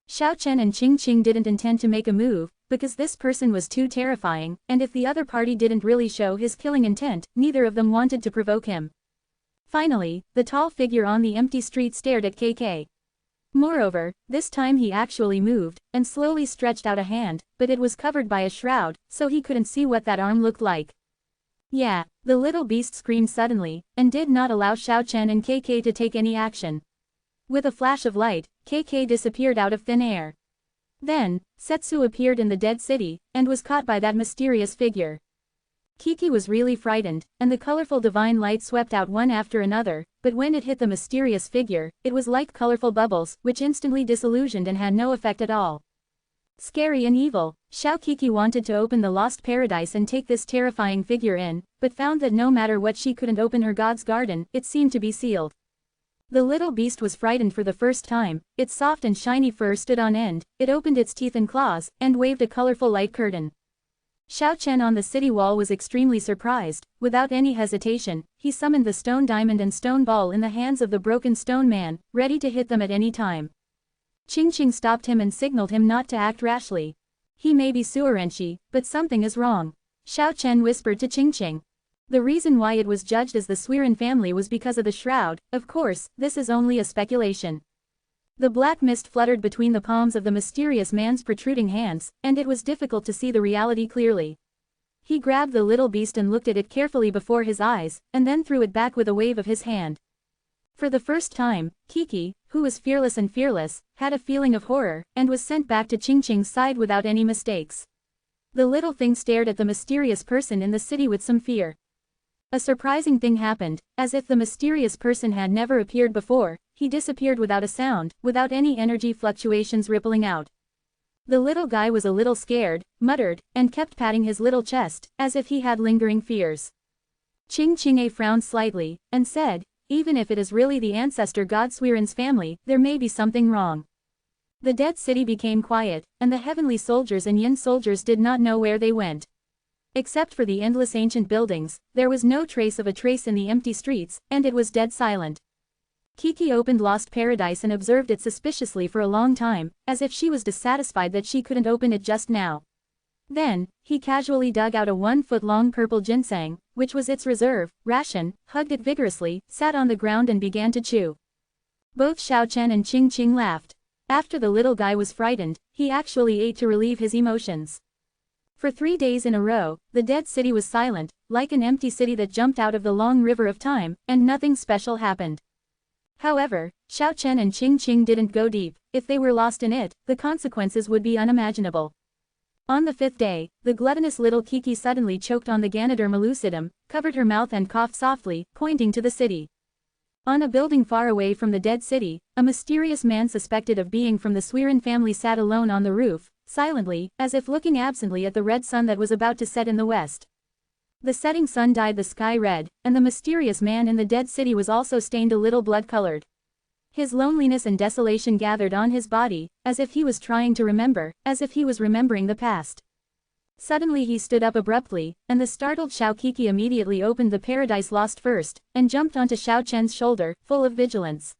Xiao Chen and Qing Qing didn't intend to make a move, because this person was too terrifying, and if the other party didn't really show his killing intent, neither of them wanted to provoke him. Finally, the tall figure on the empty street stared at KK. Moreover, this time he actually moved, and slowly stretched out a hand, but it was covered by a shroud, so he couldn't see what that arm looked like. Yeah, the little beast screamed suddenly, and did not allow Xiao Chen and KK to take any action. With a flash of light, KK disappeared out of thin air. Then, Setsu appeared in the dead city, and was caught by that mysterious figure. Kiki was really frightened, and the colorful divine light swept out one after another, but when it hit the mysterious figure, it was like colorful bubbles, which instantly disillusioned and had no effect at all. Scary and evil, Xiao Kiki wanted to open the lost paradise and take this terrifying figure in, but found that no matter what she couldn't open her god's garden, it seemed to be sealed. The little beast was frightened for the first time, its soft and shiny fur stood on end, it opened its teeth and claws, and waved a colorful light curtain. Xiao Chen on the city wall was extremely surprised. Without any hesitation, he summoned the stone diamond and stone ball in the hands of the broken stone man, ready to hit them at any time. Qing Qing stopped him and signaled him not to act rashly. He may be Suerenshi, but something is wrong. Xiao Chen whispered to Qing Qing. The reason why it was judged as the Suiren family was because of the shroud. Of course, this is only a speculation. The black mist fluttered between the palms of the mysterious man's protruding hands, and it was difficult to see the reality clearly. He grabbed the little beast and looked at it carefully before his eyes, and then threw it back with a wave of his hand. For the first time, Kiki, who was fearless and fearless, had a feeling of horror, and was sent back to Qing Qing's side without any mistakes. The little thing stared at the mysterious person in the city with some fear. A surprising thing happened, as if the mysterious person had never appeared before, he disappeared without a sound, without any energy fluctuations rippling out. The little guy was a little scared, muttered, and kept patting his little chest, as if he had lingering fears. Qing Qing frowned slightly, and said, even if it is really the ancestor god Suiren's family, there may be something wrong. The dead city became quiet, and the heavenly soldiers and yin soldiers did not know where they went. Except for the endless ancient buildings, there was no trace of a trace in the empty streets, and it was dead silent. Kiki opened Lost Paradise and observed it suspiciously for a long time, as if she was dissatisfied that she couldn't open it just now. Then, he casually dug out a 1-foot-long purple ginseng, which was its reserve ration, hugged it vigorously, sat on the ground and began to chew. Both Xiao Chen and Qing Qing laughed. After the little guy was frightened, he actually ate to relieve his emotions. For 3 days in a row, the dead city was silent, like an empty city that jumped out of the long river of time, and nothing special happened. However, Xiao Chen and Qing Qing didn't go deep. If they were lost in it, the consequences would be unimaginable. On the 5th day, the gluttonous little Kiki suddenly choked on the Ganoderma lucidum, covered her mouth and coughed softly, pointing to the city. On a building far away from the dead city, a mysterious man suspected of being from the Suiren family sat alone on the roof, silently, as if looking absently at the red sun that was about to set in the west. The setting sun dyed the sky red, and the mysterious man in the dead city was also stained a little blood-colored. His loneliness and desolation gathered on his body, as if he was trying to remember, as if he was remembering the past. Suddenly he stood up abruptly, and the startled Xiao Kiki immediately opened the Paradise Lost first, and jumped onto Xiao Chen's shoulder, full of vigilance.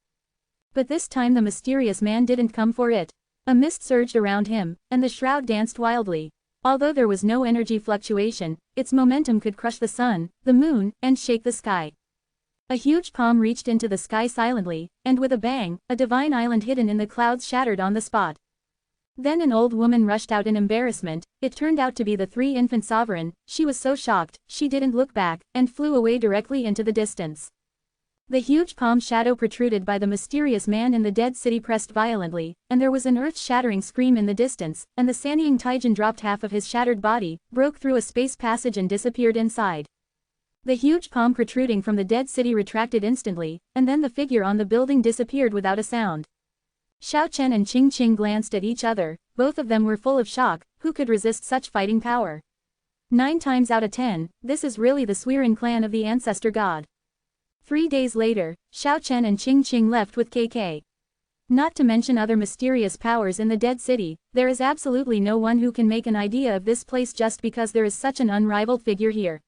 But this time the mysterious man didn't come for it. A mist surged around him, and the shroud danced wildly. Although there was no energy fluctuation, its momentum could crush the sun, the moon, and shake the sky. A huge palm reached into the sky silently, and with a bang, a divine island hidden in the clouds shattered on the spot. Then an old woman rushed out in embarrassment. It turned out to be the 3-infant sovereign. She was so shocked, she didn't look back, and flew away directly into the distance. The huge palm shadow protruded by the mysterious man in the dead city pressed violently, and there was an earth-shattering scream in the distance, and the Sanying Taijin dropped half of his shattered body, broke through a space passage and disappeared inside. The huge palm protruding from the dead city retracted instantly, and then the figure on the building disappeared without a sound. Xiao Chen and Qing Qing glanced at each other. Both of them were full of shock. Who could resist such fighting power? 9 times out of 10, this is really the Suiren clan of the ancestor god. 3 days later, Xiao Chen and Qing Qing left with KK. Not to mention other mysterious powers in the dead city, there is absolutely no one who can make an idea of this place just because there is such an unrivaled figure here.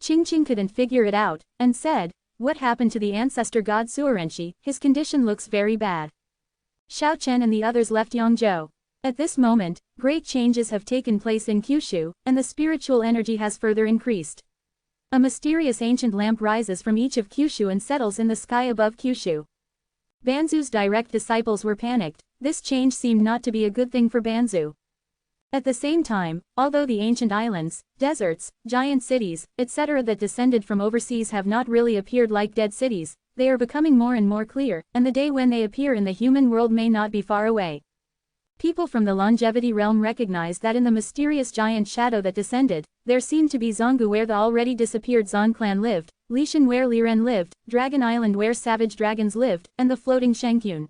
Qing Qing couldn't figure it out, and said, "What happened to the ancestor god Suerenshi? His condition looks very bad." Xiao Chen and the others left Yangzhou. At this moment, great changes have taken place in Kyushu, and the spiritual energy has further increased. A mysterious ancient lamp rises from each of Kyushu and settles in the sky above Kyushu. Banzu's direct disciples were panicked. This change seemed not to be a good thing for Banzu. At the same time, although the ancient islands, deserts, giant cities, etc. that descended from overseas have not really appeared like dead cities, they are becoming more and more clear, and the day when they appear in the human world may not be far away. People from the longevity realm recognized that in the mysterious giant shadow that descended, there seemed to be Zongu where the already disappeared Zon clan lived, Lishan where Liren lived, Dragon Island where savage dragons lived, and the floating Shangkyun.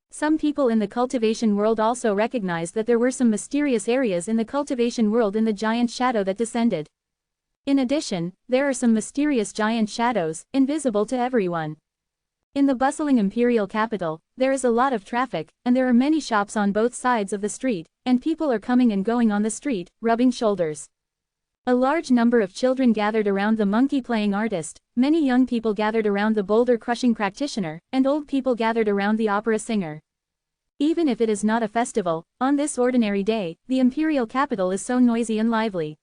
Some people in the cultivation world also recognized that there were some mysterious areas in the cultivation world in the giant shadow that descended. In addition, there are some mysterious giant shadows, invisible to everyone. In the bustling imperial capital, there is a lot of traffic, and there are many shops on both sides of the street, and people are coming and going on the street, rubbing shoulders. A large number of children gathered around the monkey-playing artist, many young people gathered around the boulder-crushing practitioner, and old people gathered around the opera singer. Even if it is not a festival, on this ordinary day, the imperial capital is so noisy and lively.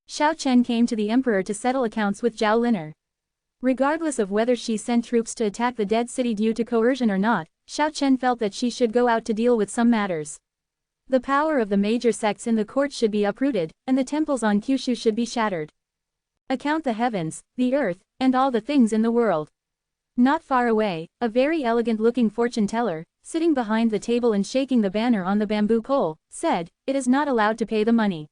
Xiao Chen came to the emperor to settle accounts with Zhao Lin'er. Regardless of whether she sent troops to attack the dead city due to coercion or not, Xiao Chen felt that she should go out to deal with some matters. The power of the major sects in the court should be uprooted, and the temples on Kyushu should be shattered. Account the heavens, the earth, and all the things in the world. Not far away, a very elegant-looking fortune-teller, sitting behind the table and shaking the banner on the bamboo pole, said, "It is not allowed to pay the money."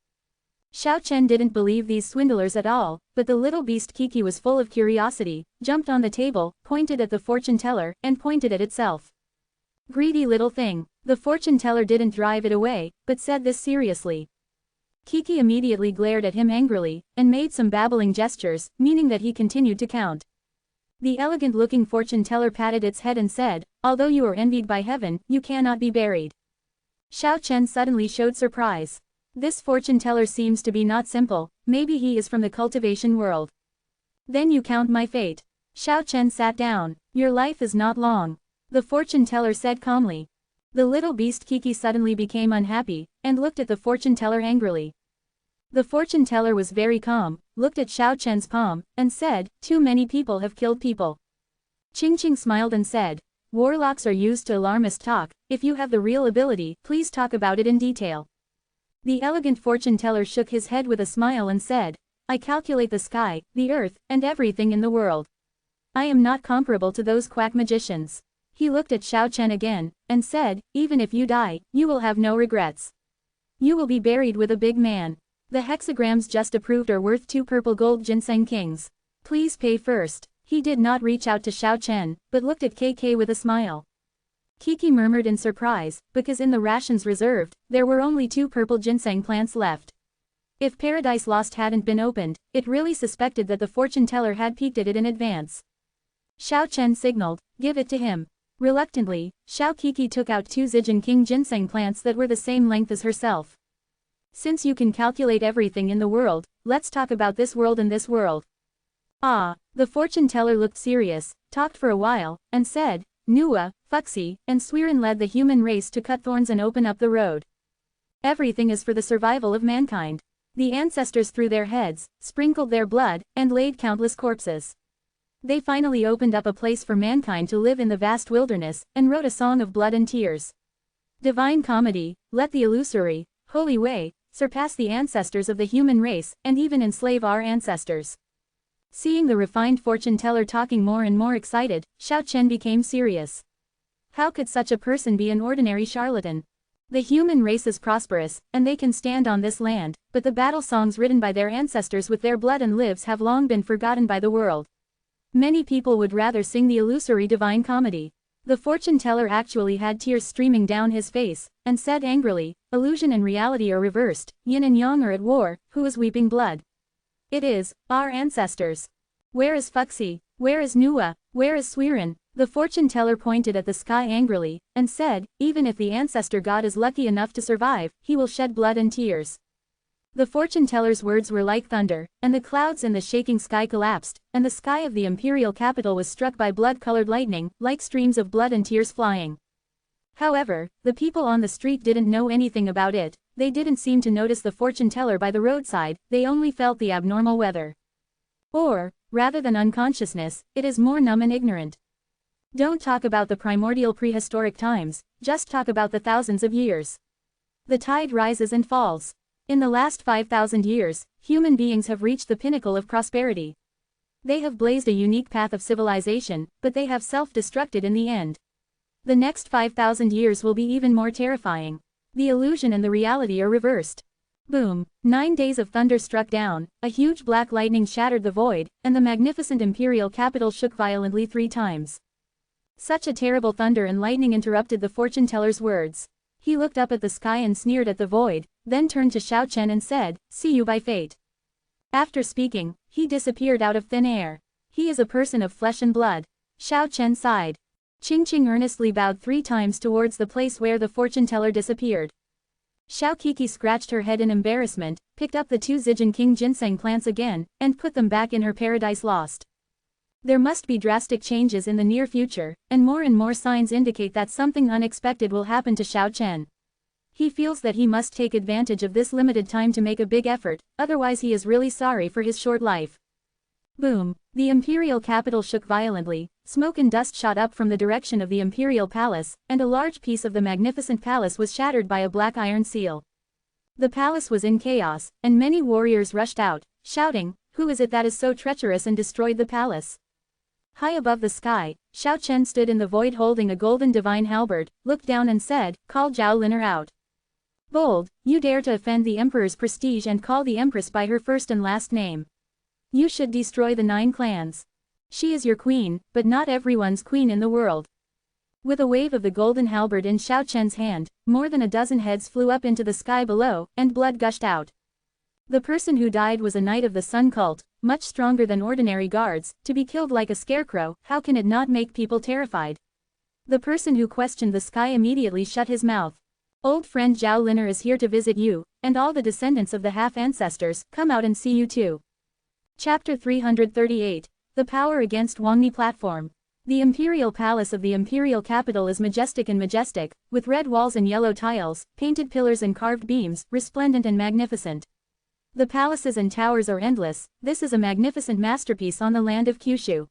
Xiao Chen didn't believe these swindlers at all, but the little beast Kiki was full of curiosity, jumped on the table, pointed at the fortune-teller, and pointed at itself. Greedy little thing. The fortune-teller didn't drive it away, but said this seriously. Kiki immediately glared at him angrily, and made some babbling gestures, meaning that he continued to count. The elegant-looking fortune-teller patted its head and said, "Although you are envied by heaven, you cannot be buried." Xiao Chen suddenly showed surprise. This fortune-teller seems to be not simple, maybe he is from the cultivation world. "Then you count my fate." Xiao Chen sat down. "Your life is not long," the fortune-teller said calmly. The little beast Kiki suddenly became unhappy, and looked at the fortune-teller angrily. The fortune-teller was very calm, looked at Xiao Chen's palm, and said, "Too many people have killed people." Ching Ching smiled and said, "Warlocks are used to alarmist talk, if you have the real ability, please talk about it in detail." The elegant fortune-teller shook his head with a smile and said, "I calculate the sky, the earth, and everything in the world. I am not comparable to those quack magicians." He looked at Xiao Chen again, and said, "Even if you die, you will have no regrets. You will be buried with a big man. The hexagrams just approved are worth 2 purple gold ginseng kings. Please pay first." He did not reach out to Xiao Chen, but looked at KK with a smile. Kiki murmured in surprise, because in the rations reserved, there were only 2 purple ginseng plants left. If Paradise Lost hadn't been opened, it really suspected that the fortune-teller had peeked at it in advance. Xiao Chen signaled, "Give it to him." Reluctantly, Xiao Kiki took out 2 Zijin King ginseng plants that were the same length as herself. "Since you can calculate everything in the world, let's talk about this world and this world." "Ah." The fortune-teller looked serious, talked for a while, and said, "Nua, Fuxi, and Swiren led the human race to cut thorns and open up the road. Everything is for the survival of mankind. The ancestors threw their heads, sprinkled their blood, and laid countless corpses. They finally opened up a place for mankind to live in the vast wilderness, and wrote a song of blood and tears. Divine comedy, let the illusory, holy way, surpass the ancestors of the human race, and even enslave our ancestors." Seeing the refined fortune-teller talking more and more excited, Xiao Chen became serious. How could such a person be an ordinary charlatan? The human race is prosperous, and they can stand on this land, but the battle songs written by their ancestors with their blood and lives have long been forgotten by the world. Many people would rather sing the illusory divine comedy. The fortune-teller actually had tears streaming down his face, and said angrily, "Illusion and reality are reversed, yin and yang are at war, who is weeping blood? It is, our ancestors. Where is Fuxi? Where is Nua? Where is Swiren?" The fortune-teller pointed at the sky angrily, and said, "Even if the ancestor god is lucky enough to survive, he will shed blood and tears." The fortune-teller's words were like thunder, and the clouds in the shaking sky collapsed, and the sky of the imperial capital was struck by blood-colored lightning, like streams of blood and tears flying. However, the people on the street didn't know anything about it, they didn't seem to notice the fortune-teller by the roadside, they only felt the abnormal weather. Or, rather than unconsciousness, it is more numb and ignorant. Don't talk about the primordial prehistoric times, just talk about the thousands of years. The tide rises and falls. In the last 5,000 years, human beings have reached the pinnacle of prosperity. They have blazed a unique path of civilization, but they have self-destructed in the end. The next 5,000 years will be even more terrifying. The illusion and the reality are reversed. Boom! 9 days of thunder struck down, a huge black lightning shattered the void, and the magnificent imperial capital shook violently 3 times. Such a terrible thunder and lightning interrupted the fortune-teller's words. He looked up at the sky and sneered at the void, then turned to Xiao Chen and said, "See you by fate." After speaking, he disappeared out of thin air. He is a person of flesh and blood. Xiao Chen sighed. Qing earnestly bowed 3 times towards the place where the fortune-teller disappeared. Xiao Kiki scratched her head in embarrassment, picked up the 2 Zijin King ginseng plants again, and put them back in her paradise lost. There must be drastic changes in the near future, and more signs indicate that something unexpected will happen to Xiao Chen. He feels that he must take advantage of this limited time to make a big effort, otherwise he is really sorry for his short life. Boom! The imperial capital shook violently, smoke and dust shot up from the direction of the imperial palace, and a large piece of the magnificent palace was shattered by a black iron seal. The palace was in chaos, and many warriors rushed out, shouting, "Who is it that is so treacherous and destroyed the palace?" High above the sky, Xiao Chen stood in the void holding a golden divine halberd, looked down and said, "Call Zhao Liner out." "Bold, you dare to offend the emperor's prestige and call the empress by her first and last name. You should destroy the 9 clans. She is your queen, but not everyone's queen in the world." With a wave of the golden halberd in Xiao Chen's hand, more than a dozen heads flew up into the sky below, and blood gushed out. The person who died was a knight of the Sun cult, much stronger than ordinary guards. To be killed like a scarecrow, how can it not make people terrified? The person who questioned the sky immediately shut his mouth. "Old friend Zhao Liner is here to visit you, and all the descendants of the half-ancestors, come out and see you too." Chapter 338. The Power Against Wangni Platform. The imperial palace of the imperial capital is majestic, with red walls and yellow tiles, painted pillars and carved beams, resplendent and magnificent. The palaces and towers are endless. This is a magnificent masterpiece on the land of Kyushu.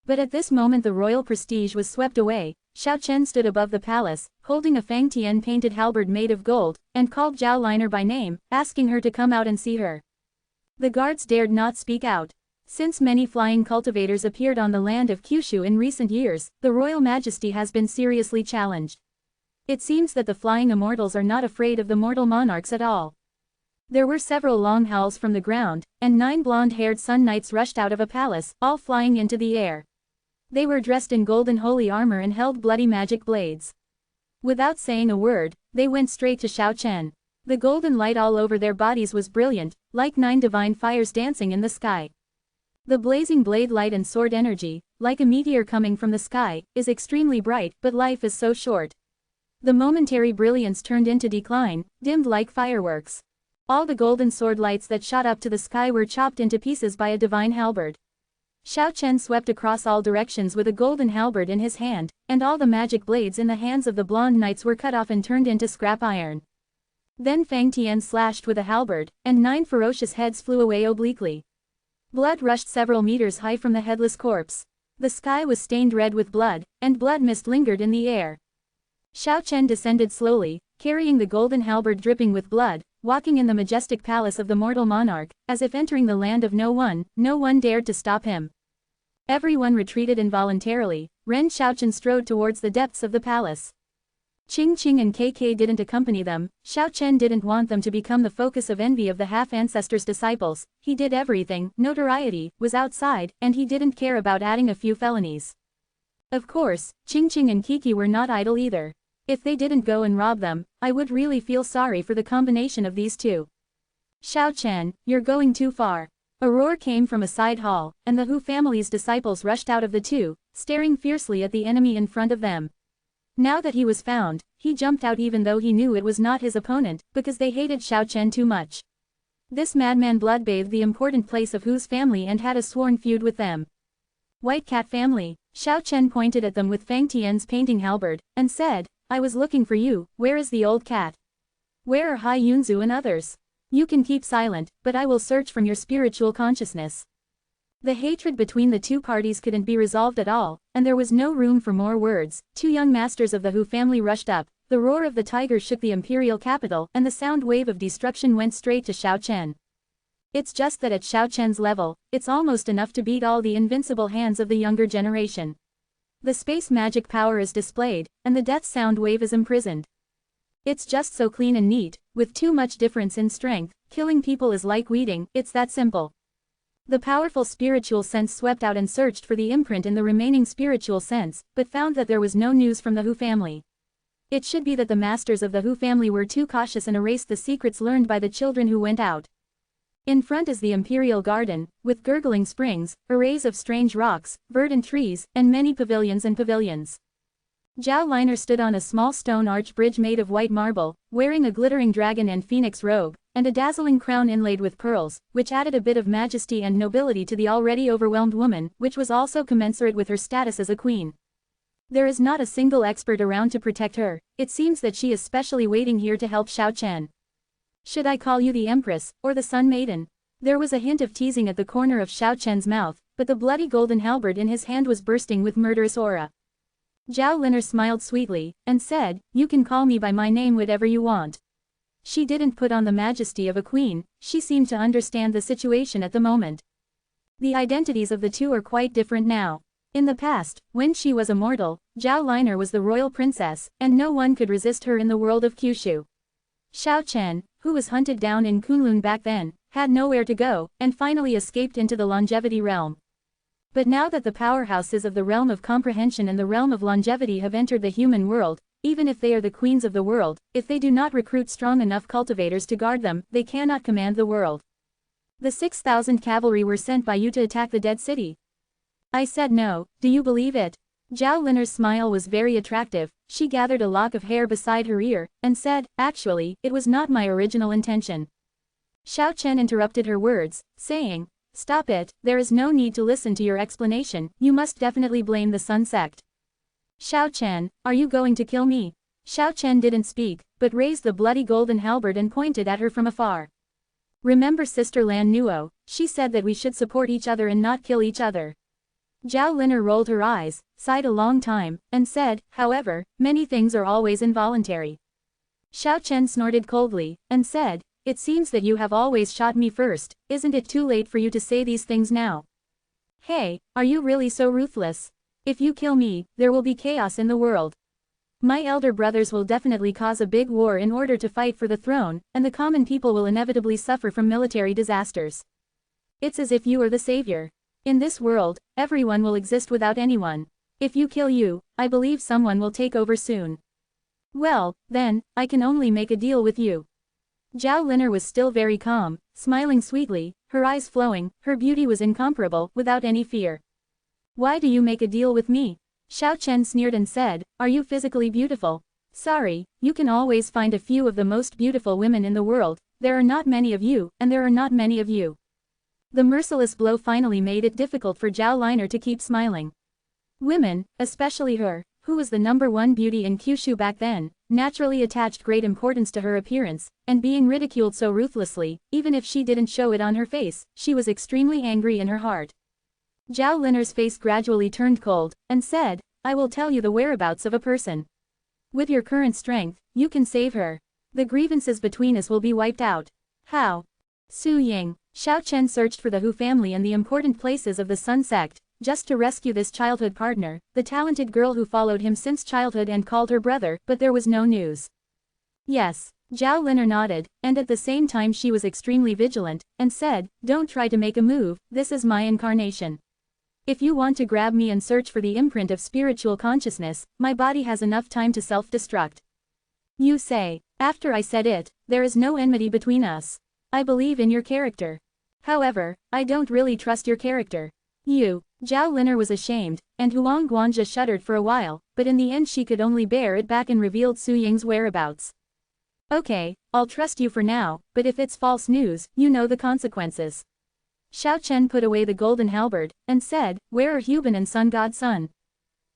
But at this moment the royal prestige was swept away. Xiao Chen stood above the palace, holding a Fang Tian painted halberd made of gold, and called Zhao Liner by name, asking her to come out and see her. The guards dared not speak out. Since many flying cultivators appeared on the land of Kyushu in recent years, the royal majesty has been seriously challenged. It seems that the flying immortals are not afraid of the mortal monarchs at all. There were several long howls from the ground, and 9 blonde-haired sun knights rushed out of a palace, all flying into the air. They were dressed in golden holy armor and held bloody magic blades. Without saying a word, they went straight to Xiao Chen. The golden light all over their bodies was brilliant, like 9 divine fires dancing in the sky. The blazing blade light and sword energy, like a meteor coming from the sky, is extremely bright, but life is so short. The momentary brilliance turned into decline, dimmed like fireworks. All the golden sword lights that shot up to the sky were chopped into pieces by a divine halberd. Xiao Chen swept across all directions with a golden halberd in his hand, and all the magic blades in the hands of the blonde knights were cut off and turned into scrap iron. Then Fang Tian slashed with a halberd, and 9 ferocious heads flew away obliquely. Blood rushed several meters high from the headless corpse. The sky was stained red with blood, and blood mist lingered in the air. Xiao Chen descended slowly, carrying the golden halberd dripping with blood, walking in the majestic palace of the mortal monarch, as if entering the land of no one dared to stop him. Everyone retreated involuntarily. Ren Xiaochen strode towards the depths of the palace. Qing and KK didn't accompany them. Xiao Chen didn't want them to become the focus of envy of the half-ancestors' disciples. He did everything, notoriety, was outside, and he didn't care about adding a few felonies. Of course, Qing and Kiki were not idle either. If they didn't go and rob them, I would really feel sorry for the combination of these two. "Xiao Chen, you're going too far." A roar came from a side hall, and the Hu family's disciples rushed out of the two, staring fiercely at the enemy in front of them. Now that he was found, he jumped out even though he knew it was not his opponent, because they hated Xiao Chen too much. This madman bloodbathed the important place of Hu's family and had a sworn feud with them. "White Cat family." Xiao Chen pointed at them with Fang Tian's painting halberd, and said, "I was looking for you. Where is the old cat? Where are Hai Yunzu and others? You can keep silent, but I will search from your spiritual consciousness." The hatred between the two parties couldn't be resolved at all, and there was no room for more words. 2 young masters of the Hu family rushed up. The roar of the tiger shook the imperial capital, and the sound wave of destruction went straight to Xiao Chen. It's just that at Xiao Chen's level, it's almost enough to beat all the invincible hands of the younger generation. The space magic power is displayed, and the death sound wave is imprisoned. It's just so clean and neat, with too much difference in strength. Killing people is like weeding, it's that simple. The powerful spiritual sense swept out and searched for the imprint in the remaining spiritual sense, but found that there was no news from the Hu family. It should be that the masters of the Hu family were too cautious and erased the secrets learned by the children who went out. In front is the imperial garden, with gurgling springs, arrays of strange rocks, verdant trees, and many pavilions and pavilions. Zhao Liner stood on a small stone arch bridge made of white marble, wearing a glittering dragon and phoenix robe, and a dazzling crown inlaid with pearls, which added a bit of majesty and nobility to the already overwhelmed woman, which was also commensurate with her status as a queen. There is not a single expert around to protect her. It seems that she is specially waiting here to help Xiao Chen. Should I call you the Empress, or the Sun Maiden? There was a hint of teasing at the corner of Xiao Chen's mouth, but the bloody golden halberd in his hand was bursting with murderous aura. Zhao Liner smiled sweetly, and said, "You can call me by my name whatever you want." She didn't put on the majesty of a queen, she seemed to understand the situation at the moment. The identities of the two are quite different now. In the past, when she was immortal, Zhao Liner was the royal princess, and no one could resist her in the world of Kyushu. Xiao Chen, who was hunted down in Kunlun back then, had nowhere to go, and finally escaped into the longevity realm. But now that the powerhouses of the realm of comprehension and the realm of longevity have entered the human world, even if they are the queens of the world, if they do not recruit strong enough cultivators to guard them, they cannot command the world. The 6,000 cavalry were sent by you to attack the dead city. I said no, do you believe it? Zhao Liner's smile was very attractive. She gathered a lock of hair beside her ear, and said, "Actually, it was not my original intention." Xiao Chen interrupted her words, saying, "Stop it, there is no need to listen to your explanation, you must definitely blame the Sun sect." "Xiao Chen, are you going to kill me?" Xiao Chen didn't speak, but raised the bloody golden halberd and pointed at her from afar. "Remember Sister Lan Nuo, she said that we should support each other and not kill each other." Zhao Liner rolled her eyes, sighed a long time, and said, "However, many things are always involuntary." Xiao Chen snorted coldly, and said, "It seems that you have always shot me first, isn't it too late for you to say these things now? Hey, are you really so ruthless? If you kill me, there will be chaos in the world. My elder brothers will definitely cause a big war in order to fight for the throne, and the common people will inevitably suffer from military disasters. It's as if you are the savior. In this world, everyone will exist without anyone. If you kill you, I believe someone will take over soon. Well, then, I can only make a deal with you." Zhao Liner was still very calm, smiling sweetly, her eyes flowing, her beauty was incomparable, without any fear. "Why do you make a deal with me?" Xiao Chen sneered and said, "Are you physically beautiful? Sorry, you can always find a few of the most beautiful women in the world, there are not many of you, and there are not many of you." The merciless blow finally made it difficult for Zhao Liner to keep smiling. Women, especially her, who was the #1 beauty in Kyushu back then, naturally attached great importance to her appearance, and being ridiculed so ruthlessly, even if she didn't show it on her face, she was extremely angry in her heart. Zhao Liner's face gradually turned cold, and said, "I will tell you the whereabouts of a person. With your current strength, you can save her. The grievances between us will be wiped out." "How?" Su Ying. Xiao Chen searched for the Hu family and the important places of the Sun sect, just to rescue this childhood partner, the talented girl who followed him since childhood and called her brother, but there was no news. "Yes." Zhao Liner nodded, and at the same time she was extremely vigilant, and said, "Don't try to make a move, this is my incarnation. If you want to grab me and search for the imprint of spiritual consciousness, my body has enough time to self-destruct. You say, after I said it, there is no enmity between us. I believe in your character. However, I don't really trust your character. You." Zhao Liner was ashamed, and Huang Guanja shuddered for a while, but in the end she could only bear it back and revealed Su Ying's whereabouts. "Okay, I'll trust you for now, but if it's false news, you know the consequences." Xiao Chen put away the golden halberd, and said, "Where are Hubin and Sun God Sun?"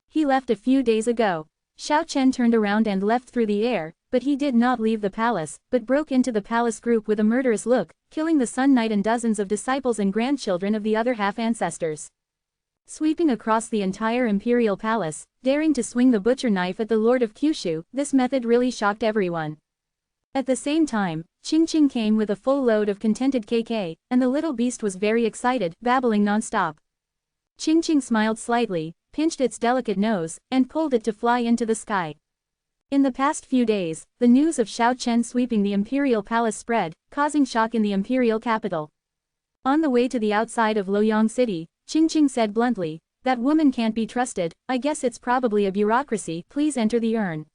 "He left a few days ago." Xiao Chen turned around and left through the air, but he did not leave the palace, but broke into the palace group with a murderous look, killing the Sun Knight and dozens of disciples and grandchildren of the other half-ancestors. Sweeping across the entire imperial palace, daring to swing the butcher knife at the Lord of Kyushu, this method really shocked everyone. At the same time, Ching Ching came with a full load of contented KK, and the little beast was very excited, babbling non-stop. Ching Ching smiled slightly, pinched its delicate nose, and pulled it to fly into the sky. In the past few days, the news of Xiao Chen sweeping the imperial palace spread, causing shock in the imperial capital. On the way to the outside of Luoyang City, Qingqing said bluntly, "That woman can't be trusted, I guess it's probably a bureaucracy, please enter the urn."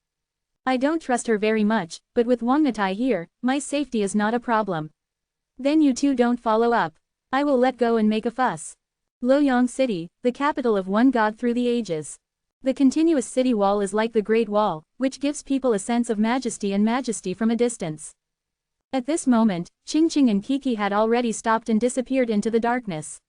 "I don't trust her very much, but with Wang Natai here, my safety is not a problem." "Then you two don't follow up. I will let go and make a fuss." Luoyang City, the capital of one god through the ages. The continuous city wall is like the Great Wall, which gives people a sense of majesty and majesty from a distance. At this moment, Qingqing and Kiki had already stopped and disappeared into the darkness.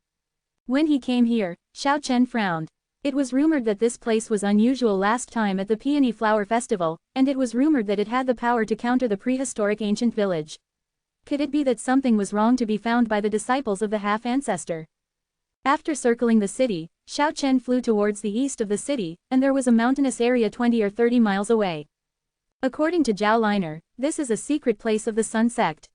When he came here, Xiao Chen frowned. It was rumored that this place was unusual last time at the Peony Flower Festival, and it was rumored that it had the power to counter the prehistoric ancient village. Could it be that something was wrong to be found by the disciples of the half-ancestor? After circling the city, Xiao Chen flew towards the east of the city, and there was a mountainous area 20 or 30 miles away. According to Zhao Liner, this is a secret place of the Sun sect.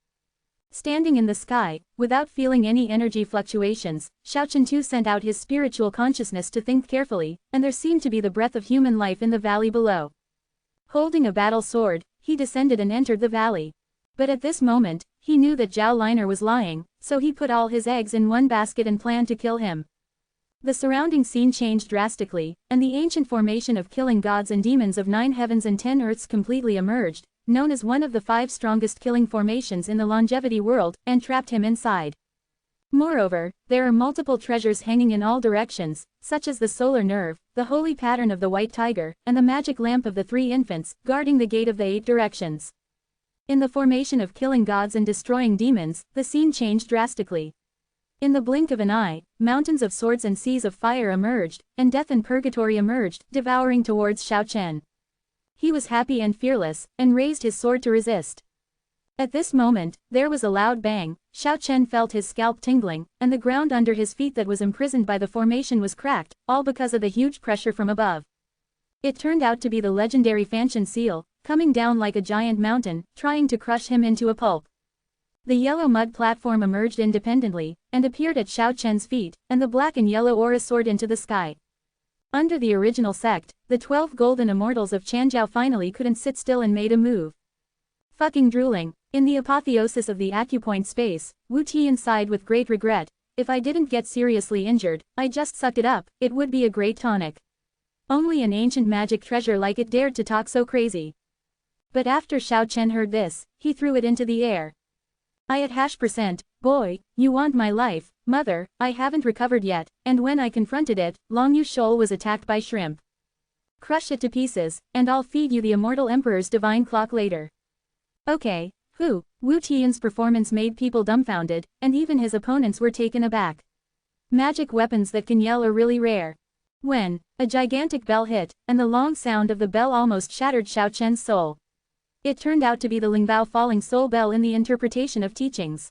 Standing in the sky, without feeling any energy fluctuations, Xiao Chen too sent out his spiritual consciousness to think carefully, and there seemed to be the breath of human life in the valley below. Holding a battle sword, he descended and entered the valley. But at this moment, he knew that Zhao Liner was lying, so he put all his eggs in one basket and planned to kill him. The surrounding scene changed drastically, and the ancient formation of killing gods and demons of 9 heavens and 10 earths completely emerged, known as one of the 5 strongest killing formations in the longevity world, and trapped him inside. Moreover, there are multiple treasures hanging in all directions, such as the solar nerve, the holy pattern of the white tiger, and the magic lamp of the 3 infants, guarding the gate of the 8 directions. In the formation of killing gods and destroying demons, the scene changed drastically. In the blink of an eye, mountains of swords and seas of fire emerged, and death and purgatory emerged, devouring towards Xiao Chen. He was happy and fearless, and raised his sword to resist. At this moment, there was a loud bang. Xiao Chen felt his scalp tingling, and the ground under his feet that was imprisoned by the formation was cracked, all because of the huge pressure from above. It turned out to be the legendary Fanshan seal, coming down like a giant mountain, trying to crush him into a pulp. The yellow mud platform emerged independently, and appeared at Xiao Chen's feet, and the black and yellow aura soared into the sky. Under the original sect, the 12 golden immortals of Chanjiao finally couldn't sit still and made a move. Fucking drooling. In the apotheosis of the acupoint space, Wu Tian sighed with great regret. If I didn't get seriously injured, I just sucked it up, it would be a great tonic. Only an ancient magic treasure like it dared to talk so crazy. But after Xiao Chen heard this, he threw it into the air. I at %, boy, you want my life, mother, I haven't recovered yet, and when I confronted it, Long Yu Shoal was attacked by shrimp. Crush it to pieces, and I'll feed you the immortal emperor's divine clock later. Okay, Wu Tian's performance made people dumbfounded, and even his opponents were taken aback. Magic weapons that can yell are really rare. When a gigantic bell hit, and the long sound of the bell almost shattered Xiao Chen's soul. It turned out to be the Lingbao falling soul bell in the interpretation of teachings.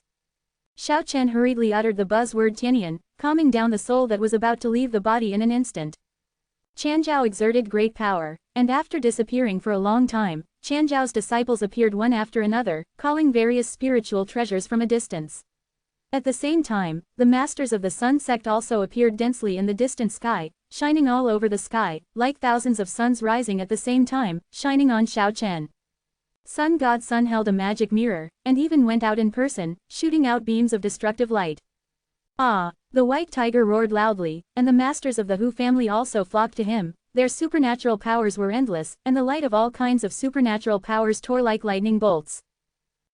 Xiao Chen hurriedly uttered the buzzword Tianyan, calming down the soul that was about to leave the body in an instant. Chanjiao exerted great power, and after disappearing for a long time, Chanjiao's disciples appeared one after another, calling various spiritual treasures from a distance. At the same time, the masters of the Sun sect also appeared densely in the distant sky, shining all over the sky, like thousands of suns rising at the same time, shining on Xiao Chen. Sun God Sun held a magic mirror, and even went out in person, shooting out beams of destructive light. Ah! The white tiger roared loudly, and the masters of the Hu family also flocked to him. Their supernatural powers were endless, and the light of all kinds of supernatural powers tore like lightning bolts.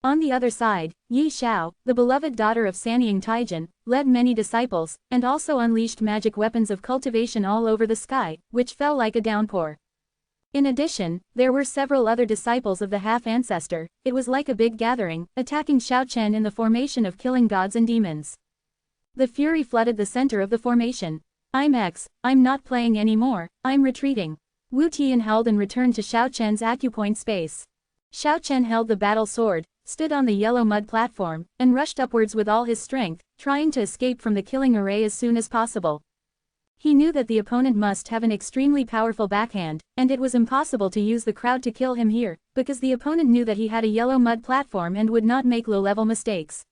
On the other side, Yi Xiao, the beloved daughter of Sanying Taijin, led many disciples, and also unleashed magic weapons of cultivation all over the sky, which fell like a downpour. In addition, there were several other disciples of the half-ancestor. It was like a big gathering, attacking Xiao Chen in the formation of killing gods and demons. The fury flooded the center of the formation. I'm not playing anymore, I'm retreating. Wu Tian held and returned to Xiao Chen's acupoint space. Xiao Chen held the battle sword, stood on the yellow mud platform, and rushed upwards with all his strength, trying to escape from the killing array as soon as possible. He knew that the opponent must have an extremely powerful backhand, and it was impossible to use the crowd to kill him here, because the opponent knew that he had a yellow mud platform and would not make low-level mistakes.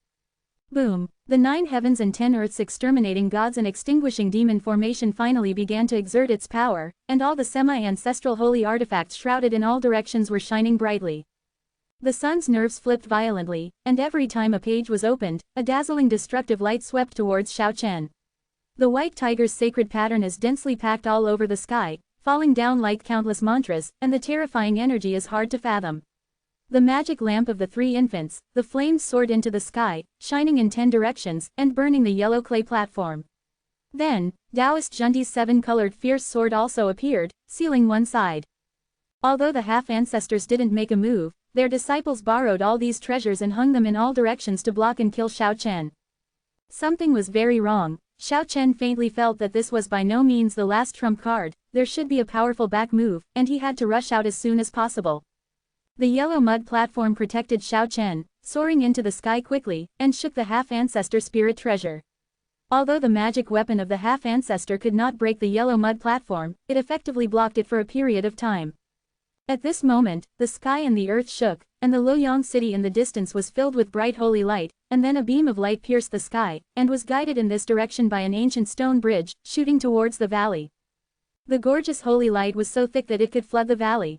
Boom! The 9 heavens and 10 earths exterminating gods and extinguishing demon formation finally began to exert its power, and all the semi-ancestral holy artifacts shrouded in all directions were shining brightly. The sun's nerves flipped violently, and every time a page was opened, a dazzling destructive light swept towards Xiao Chen. The white tiger's sacred pattern is densely packed all over the sky, falling down like countless mantras, and the terrifying energy is hard to fathom. The magic lamp of the 3 infants, the flames soared into the sky, shining in 10 directions, and burning the yellow clay platform. Then, Taoist Jundi's 7-colored fierce sword also appeared, sealing one side. Although the half-ancestors didn't make a move, their disciples borrowed all these treasures and hung them in all directions to block and kill Xiao Chen. Something was very wrong. Xiao Chen faintly felt that this was by no means the last trump card, there should be a powerful back move, and he had to rush out as soon as possible. The yellow mud platform protected Xiao Chen, soaring into the sky quickly, and shook the half-ancestor spirit treasure. Although the magic weapon of the half-ancestor could not break the yellow mud platform, it effectively blocked it for a period of time. At this moment, the sky and the earth shook, and the Luoyang city in the distance was filled with bright holy light, and then a beam of light pierced the sky, and was guided in this direction by an ancient stone bridge, shooting towards the valley. The gorgeous holy light was so thick that it could flood the valley.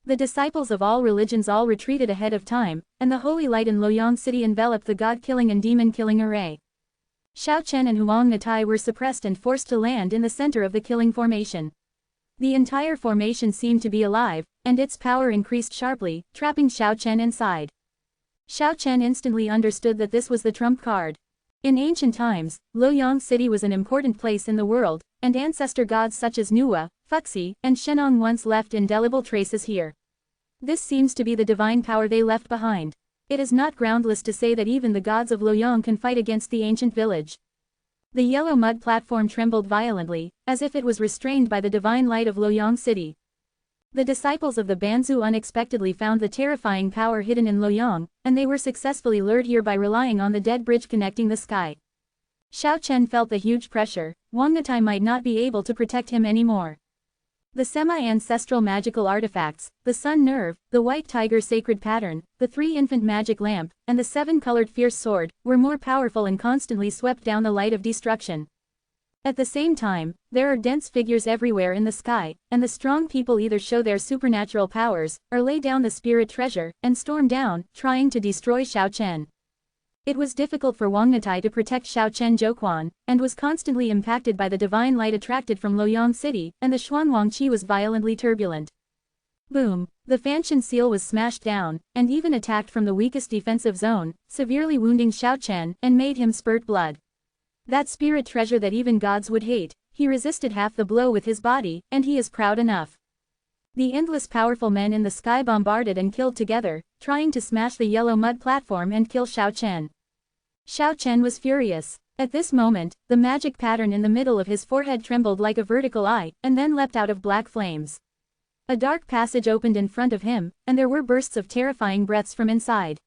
The disciples of all religions all retreated ahead of time, and the holy light in Luoyang city enveloped the god-killing and demon-killing array. Xiao Chen and Huang Natai were suppressed and forced to land in the center of the killing formation. The entire formation seemed to be alive, and its power increased sharply, trapping Xiao Chen inside. Xiao Chen instantly understood that this was the trump card. In ancient times, Luoyang city was an important place in the world, and ancestor gods such as Nuwa, Fuxi, and Shenong once left indelible traces here. This seems to be the divine power they left behind. It is not groundless to say that even the gods of Luoyang can fight against the ancient village. The yellow mud platform trembled violently, as if it was restrained by the divine light of Luoyang city. The disciples of the Banzu unexpectedly found the terrifying power hidden in Luoyang, and they were successfully lured here by relying on the dead bridge connecting the sky. Xiao Chen felt the huge pressure. Huang Natai might not be able to protect him anymore. The semi-ancestral magical artifacts, the sun nerve, the white tiger sacred pattern, the 3-infant magic lamp, and the 7-colored fierce sword, were more powerful and constantly swept down the light of destruction. At the same time, there are dense figures everywhere in the sky, and the strong people either show their supernatural powers, or lay down the spirit treasure, and storm down, trying to destroy Xiao Chen. It was difficult for Huang Natai to protect Xiao Chen Zhouquan, and was constantly impacted by the divine light attracted from Luoyang city, and the Xuanwang Qi was violently turbulent. Boom! The Fanshan seal was smashed down, and even attacked from the weakest defensive zone, severely wounding Xiao Chen, and made him spurt blood. That spirit treasure that even gods would hate, he resisted half the blow with his body, and he is proud enough. The endless powerful men in the sky bombarded and killed together, trying to smash the yellow mud platform and kill Xiao Chen. Xiao Chen was furious. At this moment, the magic pattern in the middle of his forehead trembled like a vertical eye, and then leapt out of black flames. A dark passage opened in front of him, and there were bursts of terrifying breaths from inside.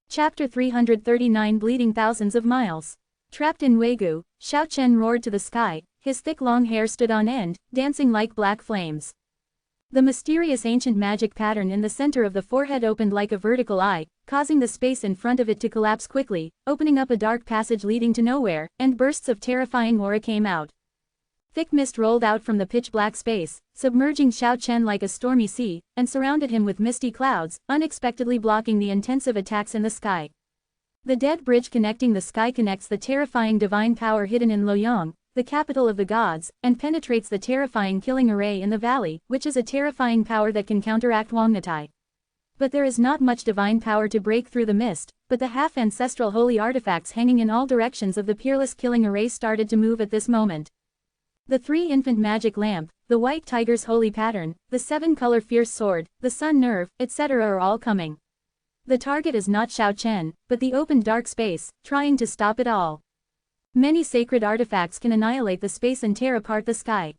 Chapter 339 Bleeding Thousands of Miles. Trapped in Weigu, Xiao Chen roared to the sky, his thick long hair stood on end, dancing like black flames. The mysterious ancient magic pattern in the center of the forehead opened like a vertical eye, causing the space in front of it to collapse quickly, opening up a dark passage leading to nowhere, and bursts of terrifying aura came out. Thick mist rolled out from the pitch-black space, submerging Xiao Chen like a stormy sea, and surrounded him with misty clouds, unexpectedly blocking the intensive attacks in the sky. The dead bridge connecting the sky connects the terrifying divine power hidden in Luoyang, the capital of the gods, and penetrates the terrifying killing array in the valley, which is a terrifying power that can counteract Huang Natai. But there is not much divine power to break through the mist, but the half-ancestral holy artifacts hanging in all directions of the peerless killing array started to move at this moment. The 3-infant magic lamp, the white tiger's holy pattern, the 7-color fierce sword, the sun nerve, etc. are all coming. The target is not Xiao Chen, but the open dark space, trying to stop it all. Many sacred artifacts can annihilate the space and tear apart the sky.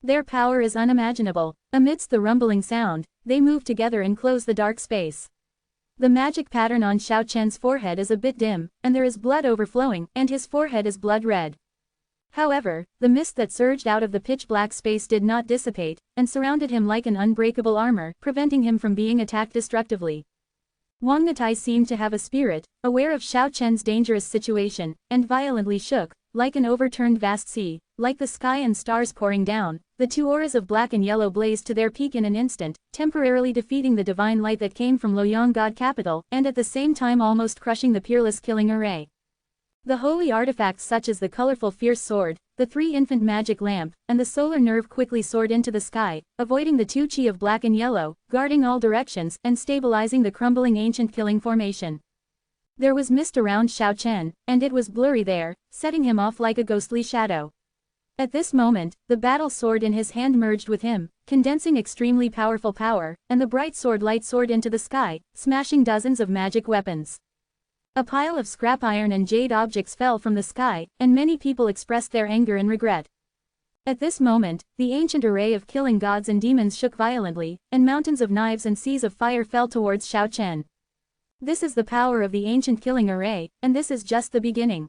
Their power is unimaginable. Amidst the rumbling sound, they move together and close the dark space. The magic pattern on Xiao Chen's forehead is a bit dim, and there is blood overflowing, and his forehead is blood red. However, the mist that surged out of the pitch-black space did not dissipate, and surrounded him like an unbreakable armor, preventing him from being attacked destructively. Wang Natai seemed to have a spirit, aware of Xiao Chen's dangerous situation, and violently shook, like an overturned vast sea, like the sky and stars pouring down. The two auras of black and yellow blazed to their peak in an instant, temporarily defeating the divine light that came from Luoyang God capital, and at the same time almost crushing the peerless killing array. The holy artifacts such as the colorful fierce sword, the three infant magic lamp, and the solar nerve quickly soared into the sky, avoiding the two chi of black and yellow, guarding all directions, and stabilizing the crumbling ancient killing formation. There was mist around Xiao Chen, and it was blurry there, setting him off like a ghostly shadow. At this moment, the battle sword in his hand merged with him, condensing extremely powerful power, and the bright sword light soared into the sky, smashing dozens of magic weapons. A pile of scrap iron and jade objects fell from the sky, and many people expressed their anger and regret. At this moment, the ancient array of killing gods and demons shook violently, and mountains of knives and seas of fire fell towards Xiao Chen. This is the power of the ancient killing array, and this is just the beginning.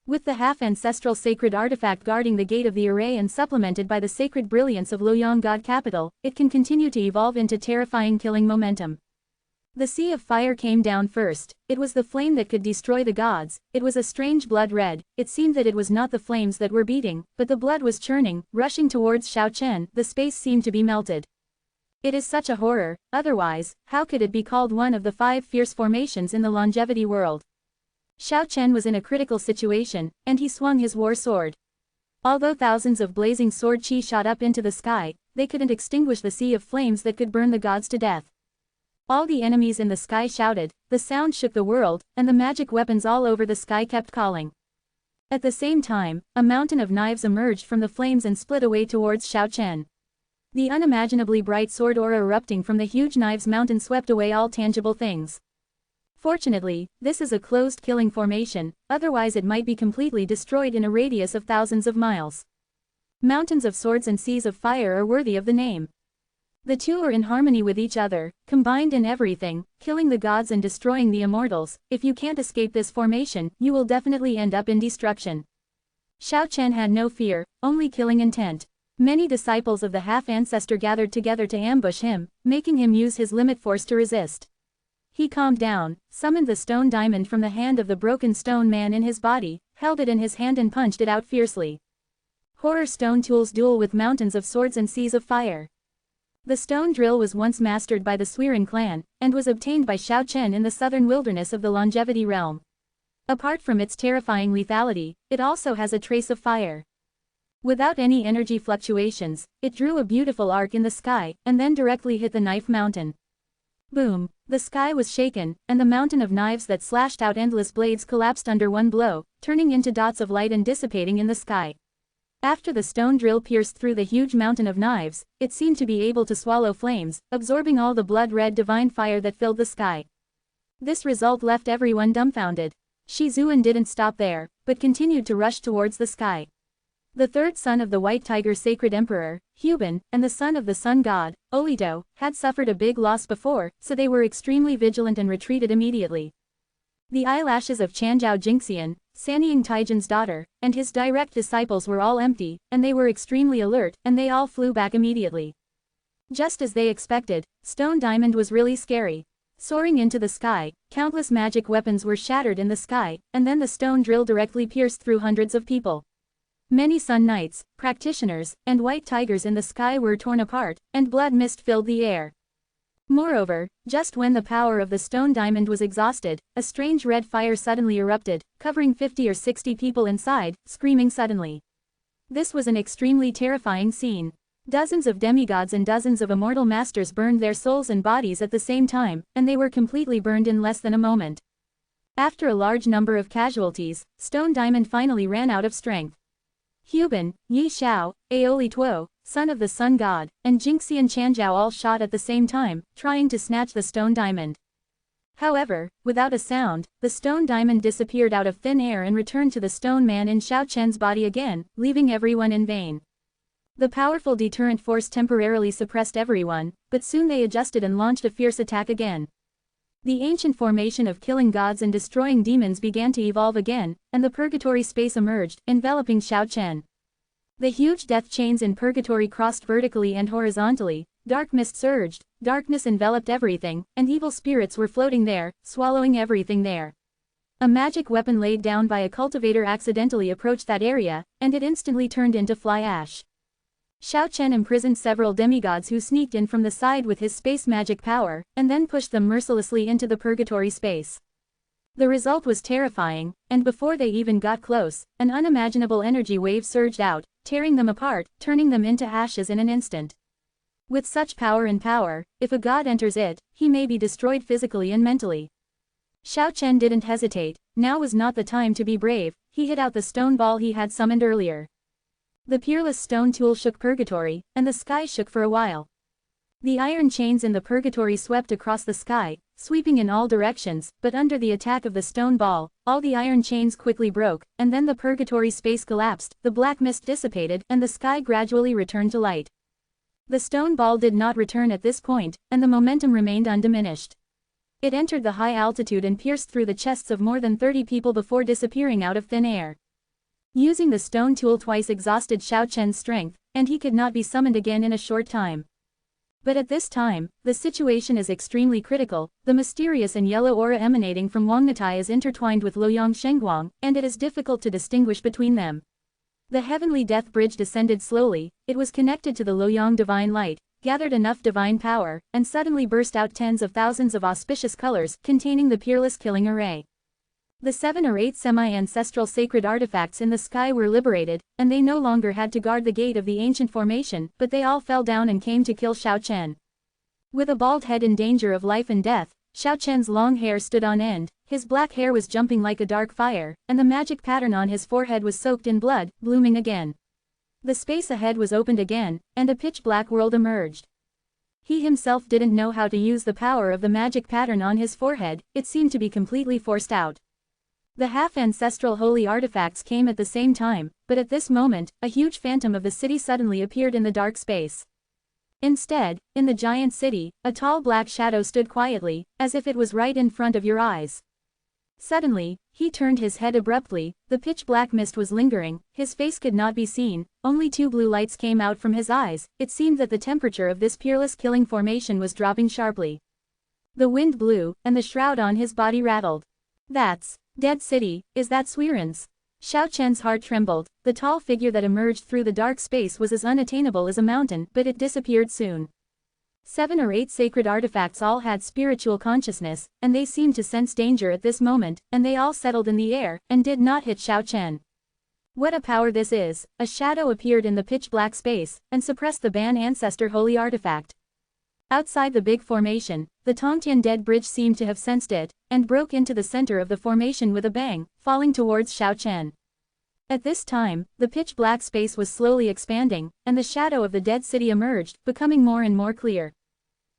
With the half-ancestral sacred artifact guarding the gate of the array and supplemented by the sacred brilliance of Luoyang God capital, it can continue to evolve into terrifying killing momentum. The sea of fire came down first. It was the flame that could destroy the gods. It was a strange blood red. It seemed that it was not the flames that were beating, but the blood was churning, rushing towards Xiao Chen. The space seemed to be melted. It is such a horror, otherwise, how could it be called one of the 5 fierce formations in the longevity world? Xiao Chen was in a critical situation, and he swung his war sword. Although thousands of blazing sword chi shot up into the sky, they couldn't extinguish the sea of flames that could burn the gods to death. All the enemies in the sky shouted, the sound shook the world, and the magic weapons all over the sky kept calling. At the same time, a mountain of knives emerged from the flames and split away towards Xiao Chen. The unimaginably bright sword aura erupting from the huge knives mountain swept away all tangible things. Fortunately, this is a closed killing formation, otherwise it might be completely destroyed in a radius of thousands of miles. Mountains of swords and seas of fire are worthy of the name. The two are in harmony with each other, combined in everything, killing the gods and destroying the immortals. If you can't escape this formation, you will definitely end up in destruction. Xiao Chen had no fear, only killing intent. Many disciples of the half-ancestor gathered together to ambush him, making him use his limit force to resist. He calmed down, summoned the stone diamond from the hand of the broken stone man in his body, held it in his hand and punched it out fiercely. Horror stone tools duel with mountains of swords and seas of fire. The stone drill was once mastered by the Swearing clan, and was obtained by Xiao Chen in the southern wilderness of the longevity realm. Apart from its terrifying lethality, it also has a trace of fire. Without any energy fluctuations, it drew a beautiful arc in the sky, and then directly hit the knife mountain. Boom! The sky was shaken, and the mountain of knives that slashed out endless blades collapsed under one blow, turning into dots of light and dissipating in the sky. After the stone drill pierced through the huge mountain of knives, it seemed to be able to swallow flames, absorbing all the blood-red divine fire that filled the sky. This result left everyone dumbfounded. Shi Zuan didn't stop there, but continued to rush towards the sky. The third son of the White Tiger Sacred Emperor, Huban, and the son of the Sun God, Olito, had suffered a big loss before, so they were extremely vigilant and retreated immediately. The eyelashes of Chanzhao Jingxian, Sanying Taijian's daughter, and his direct disciples were all empty, and they were extremely alert, and they all flew back immediately. Just as they expected, Stone Diamond was really scary. Soaring into the sky, countless magic weapons were shattered in the sky, and then the stone drill directly pierced through hundreds of people. Many Sun Knights, practitioners, and white tigers in the sky were torn apart, and blood mist filled the air. Moreover, just when the power of the stone diamond was exhausted, a strange red fire suddenly erupted, covering 50 or 60 people inside, screaming suddenly. This was an extremely terrifying scene. Dozens of demigods and dozens of immortal masters burned their souls and bodies at the same time, and they were completely burned in less than a moment. After a large number of casualties, Stone Diamond finally ran out of strength. Huban, Yi Xiao, Aoli Tuo, son of the Sun God, and Jingxian Chanzhao all shot at the same time, trying to snatch the stone diamond. However, without a sound, the stone diamond disappeared out of thin air and returned to the stone man in Xiao Chen's body again, leaving everyone in vain. The powerful deterrent force temporarily suppressed everyone, but soon they adjusted and launched a fierce attack again. The ancient formation of killing gods and destroying demons began to evolve again, and the purgatory space emerged, enveloping Xiao Chen. The huge death chains in purgatory crossed vertically and horizontally, dark mist surged, darkness enveloped everything, and evil spirits were floating there, swallowing everything there. A magic weapon laid down by a cultivator accidentally approached that area, and it instantly turned into fly ash. Xiao Chen imprisoned several demigods who sneaked in from the side with his space magic power, and then pushed them mercilessly into the purgatory space. The result was terrifying, and before they even got close, an unimaginable energy wave surged out, tearing them apart, turning them into ashes in an instant. With such power, if a god enters it, he may be destroyed physically and mentally. Xiao Chen didn't hesitate. Now was not the time to be brave. He hit out the stone ball he had summoned earlier. The peerless stone tool shook purgatory, and the sky shook for a while. The iron chains in the purgatory swept across the sky, sweeping in all directions, but under the attack of the stone ball, all the iron chains quickly broke, and then the purgatory space collapsed, the black mist dissipated, and the sky gradually returned to light. The stone ball did not return at this point, and the momentum remained undiminished. It entered the high altitude and pierced through the chests of more than 30 people before disappearing out of thin air. Using the stone tool twice exhausted Xiao Chen's strength, and he could not be summoned again in a short time. But at this time, the situation is extremely critical. The mysterious and yellow aura emanating from Wangnatai is intertwined with Luoyang Shengguang, and it is difficult to distinguish between them. The heavenly death bridge descended slowly. It was connected to the Luoyang divine light, gathered enough divine power, and suddenly burst out tens of thousands of auspicious colors containing the peerless killing array. The 7 or 8 semi-ancestral sacred artifacts in the sky were liberated, and they no longer had to guard the gate of the ancient formation, but they all fell down and came to kill Xiao Chen. With a bald head in danger of life and death, Xiao Chen's long hair stood on end, his black hair was jumping like a dark fire, and the magic pattern on his forehead was soaked in blood, blooming again. The space ahead was opened again, and a pitch-black world emerged. He himself didn't know how to use the power of the magic pattern on his forehead, it seemed to be completely forced out. The half-ancestral holy artifacts came at the same time, but at this moment, a huge phantom of the city suddenly appeared in the dark space. Instead, in the giant city, a tall black shadow stood quietly, as if it was right in front of your eyes. Suddenly, he turned his head abruptly, the pitch-black mist was lingering, his face could not be seen, only 2 blue lights came out from his eyes. It seemed that the temperature of this peerless killing formation was dropping sharply. The wind blew, and the shroud on his body rattled. That's Dead City, is that Swearen's? Xiao Chen's heart trembled. The tall figure that emerged through the dark space was as unattainable as a mountain, but it disappeared soon. 7 or 8 sacred artifacts all had spiritual consciousness, and they seemed to sense danger at this moment, and they all settled in the air, and did not hit Xiao Chen. What a power this is! A shadow appeared in the pitch-black space, and suppressed the Ban Ancestor holy artifact. Outside the big formation, the Tongtian Dead Bridge seemed to have sensed it, and broke into the center of the formation with a bang, falling towards Xiao Chen. At this time, the pitch-black space was slowly expanding, and the shadow of the dead city emerged, becoming more and more clear.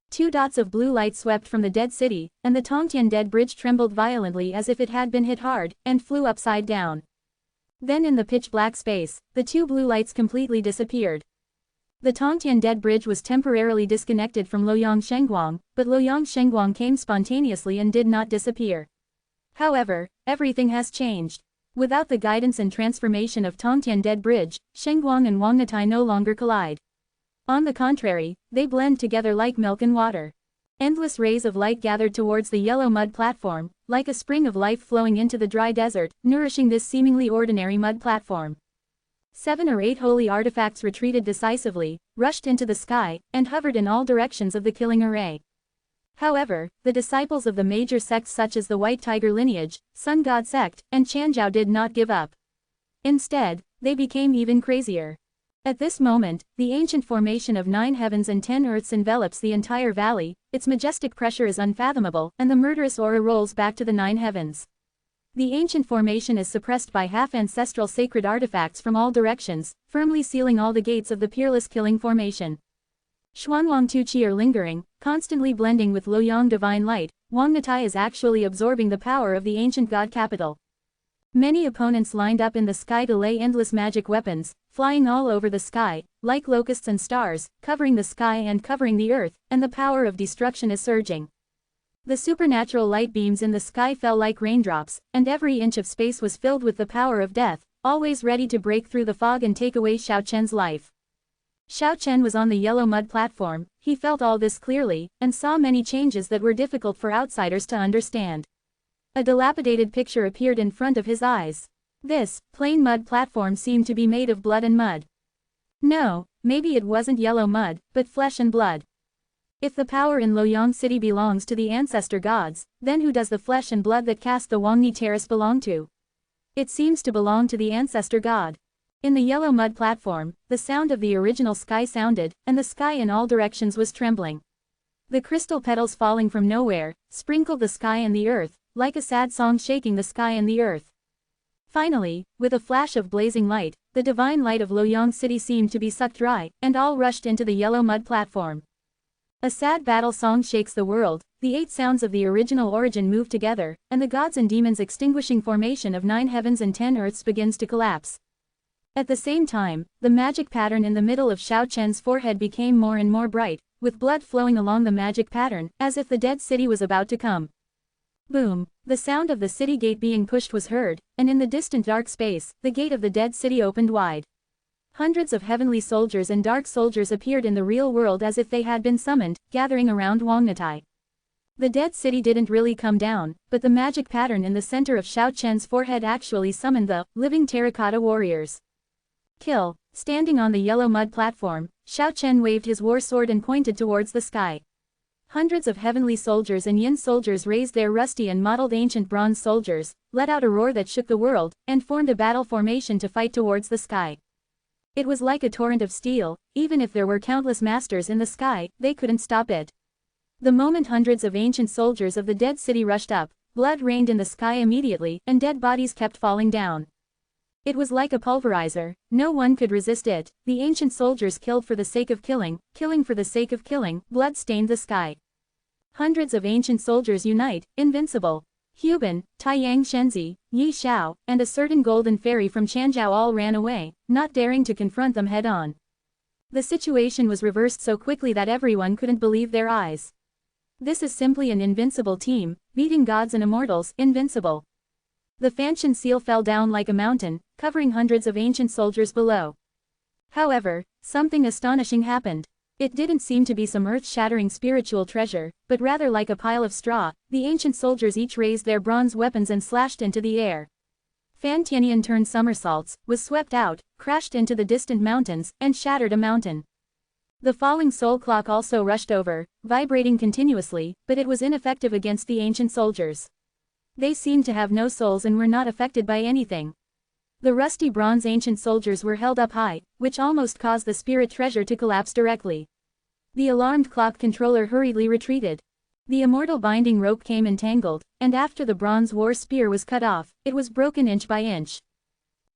2 dots of blue light swept from the dead city, and the Tongtian Dead Bridge trembled violently as if it had been hit hard, and flew upside down. Then in the pitch-black space, the 2 blue lights completely disappeared. The Tongtian Dead Bridge was temporarily disconnected from Luoyang Shengguang, but Luoyang Shengguang came spontaneously and did not disappear. However, everything has changed. Without the guidance and transformation of Tongtian Dead Bridge, Shengguang and Wangnatai no longer collide. On the contrary, they blend together like milk and water. Endless rays of light gathered towards the yellow mud platform, like a spring of life flowing into the dry desert, nourishing this seemingly ordinary mud platform. 7 or 8 holy artifacts retreated decisively, rushed into the sky, and hovered in all directions of the killing array. However, the disciples of the major sects such as the White Tiger lineage, Sun God sect, and Chanjiao did not give up. Instead, they became even crazier. At this moment, the ancient formation of 9 heavens and 10 earths envelops the entire valley, its majestic pressure is unfathomable, and the murderous aura rolls back to the 9 heavens. The ancient formation is suppressed by half-ancestral sacred artifacts from all directions, firmly sealing all the gates of the peerless killing formation. Xuanwang Tuqi are lingering, constantly blending with Luoyang divine light. Wangnatai is actually absorbing the power of the ancient god capital. Many opponents lined up in the sky to lay endless magic weapons, flying all over the sky, like locusts and stars, covering the sky and covering the earth, and the power of destruction is surging. The supernatural light beams in the sky fell like raindrops, and every inch of space was filled with the power of death, always ready to break through the fog and take away Xiao Chen's life. Xiao Chen was on the yellow mud platform. He felt all this clearly, and saw many changes that were difficult for outsiders to understand. A dilapidated picture appeared in front of his eyes. This plain mud platform seemed to be made of blood and mud. No, maybe it wasn't yellow mud, but flesh and blood. If the power in Luoyang City belongs to the ancestor gods, then who does the flesh and blood that cast the Wangni Terrace belong to? It seems to belong to the ancestor god. In the yellow mud platform, the sound of the original sky sounded, and the sky in all directions was trembling. The crystal petals falling from nowhere, sprinkled the sky and the earth, like a sad song shaking the sky and the earth. Finally, with a flash of blazing light, the divine light of Luoyang City seemed to be sucked dry, and all rushed into the yellow mud platform. A sad battle song shakes the world, the 8 sounds of the original origin move together, and the gods and demons extinguishing formation of 9 heavens and 10 earths begins to collapse. At the same time, the magic pattern in the middle of Xiao Chen's forehead became more and more bright, with blood flowing along the magic pattern, as if the dead city was about to come. Boom! The sound of the city gate being pushed was heard, and in the distant dark space, the gate of the dead city opened wide. Hundreds of heavenly soldiers and dark soldiers appeared in the real world as if they had been summoned, gathering around Wangnatai. The dead city didn't really come down, but the magic pattern in the center of Xiao Chen's forehead actually summoned the living terracotta warriors. Kill! Standing on the yellow mud platform, Xiao Chen waved his war sword and pointed towards the sky. Hundreds of heavenly soldiers and yin soldiers raised their rusty and mottled ancient bronze soldiers, let out a roar that shook the world, and formed a battle formation to fight towards the sky. It was like a torrent of steel. Even if there were countless masters in the sky, they couldn't stop it. The moment hundreds of ancient soldiers of the dead city rushed up, blood rained in the sky immediately, and dead bodies kept falling down. It was like a pulverizer. No one could resist it. The ancient soldiers killed for the sake of killing, killing for the sake of killing, blood stained the sky. Hundreds of ancient soldiers unite, invincible. Huban, Taiyang Shenzi, Yi Xiao, and a certain golden fairy from Changzhou all ran away, not daring to confront them head-on. The situation was reversed so quickly that everyone couldn't believe their eyes. This is simply an invincible team, beating gods and immortals, invincible. The Fanshan seal fell down like a mountain, covering hundreds of ancient soldiers below. However, something astonishing happened. It didn't seem to be some earth-shattering spiritual treasure, but rather like a pile of straw. The ancient soldiers each raised their bronze weapons and slashed into the air. Fan Tianyan turned somersaults, was swept out, crashed into the distant mountains, and shattered a mountain. The falling soul clock also rushed over, vibrating continuously, but it was ineffective against the ancient soldiers. They seemed to have no souls and were not affected by anything. The rusty bronze ancient soldiers were held up high, which almost caused the spirit treasure to collapse directly. The alarmed clock controller hurriedly retreated. The immortal binding rope came entangled, and after the bronze war spear was cut off, it was broken inch by inch.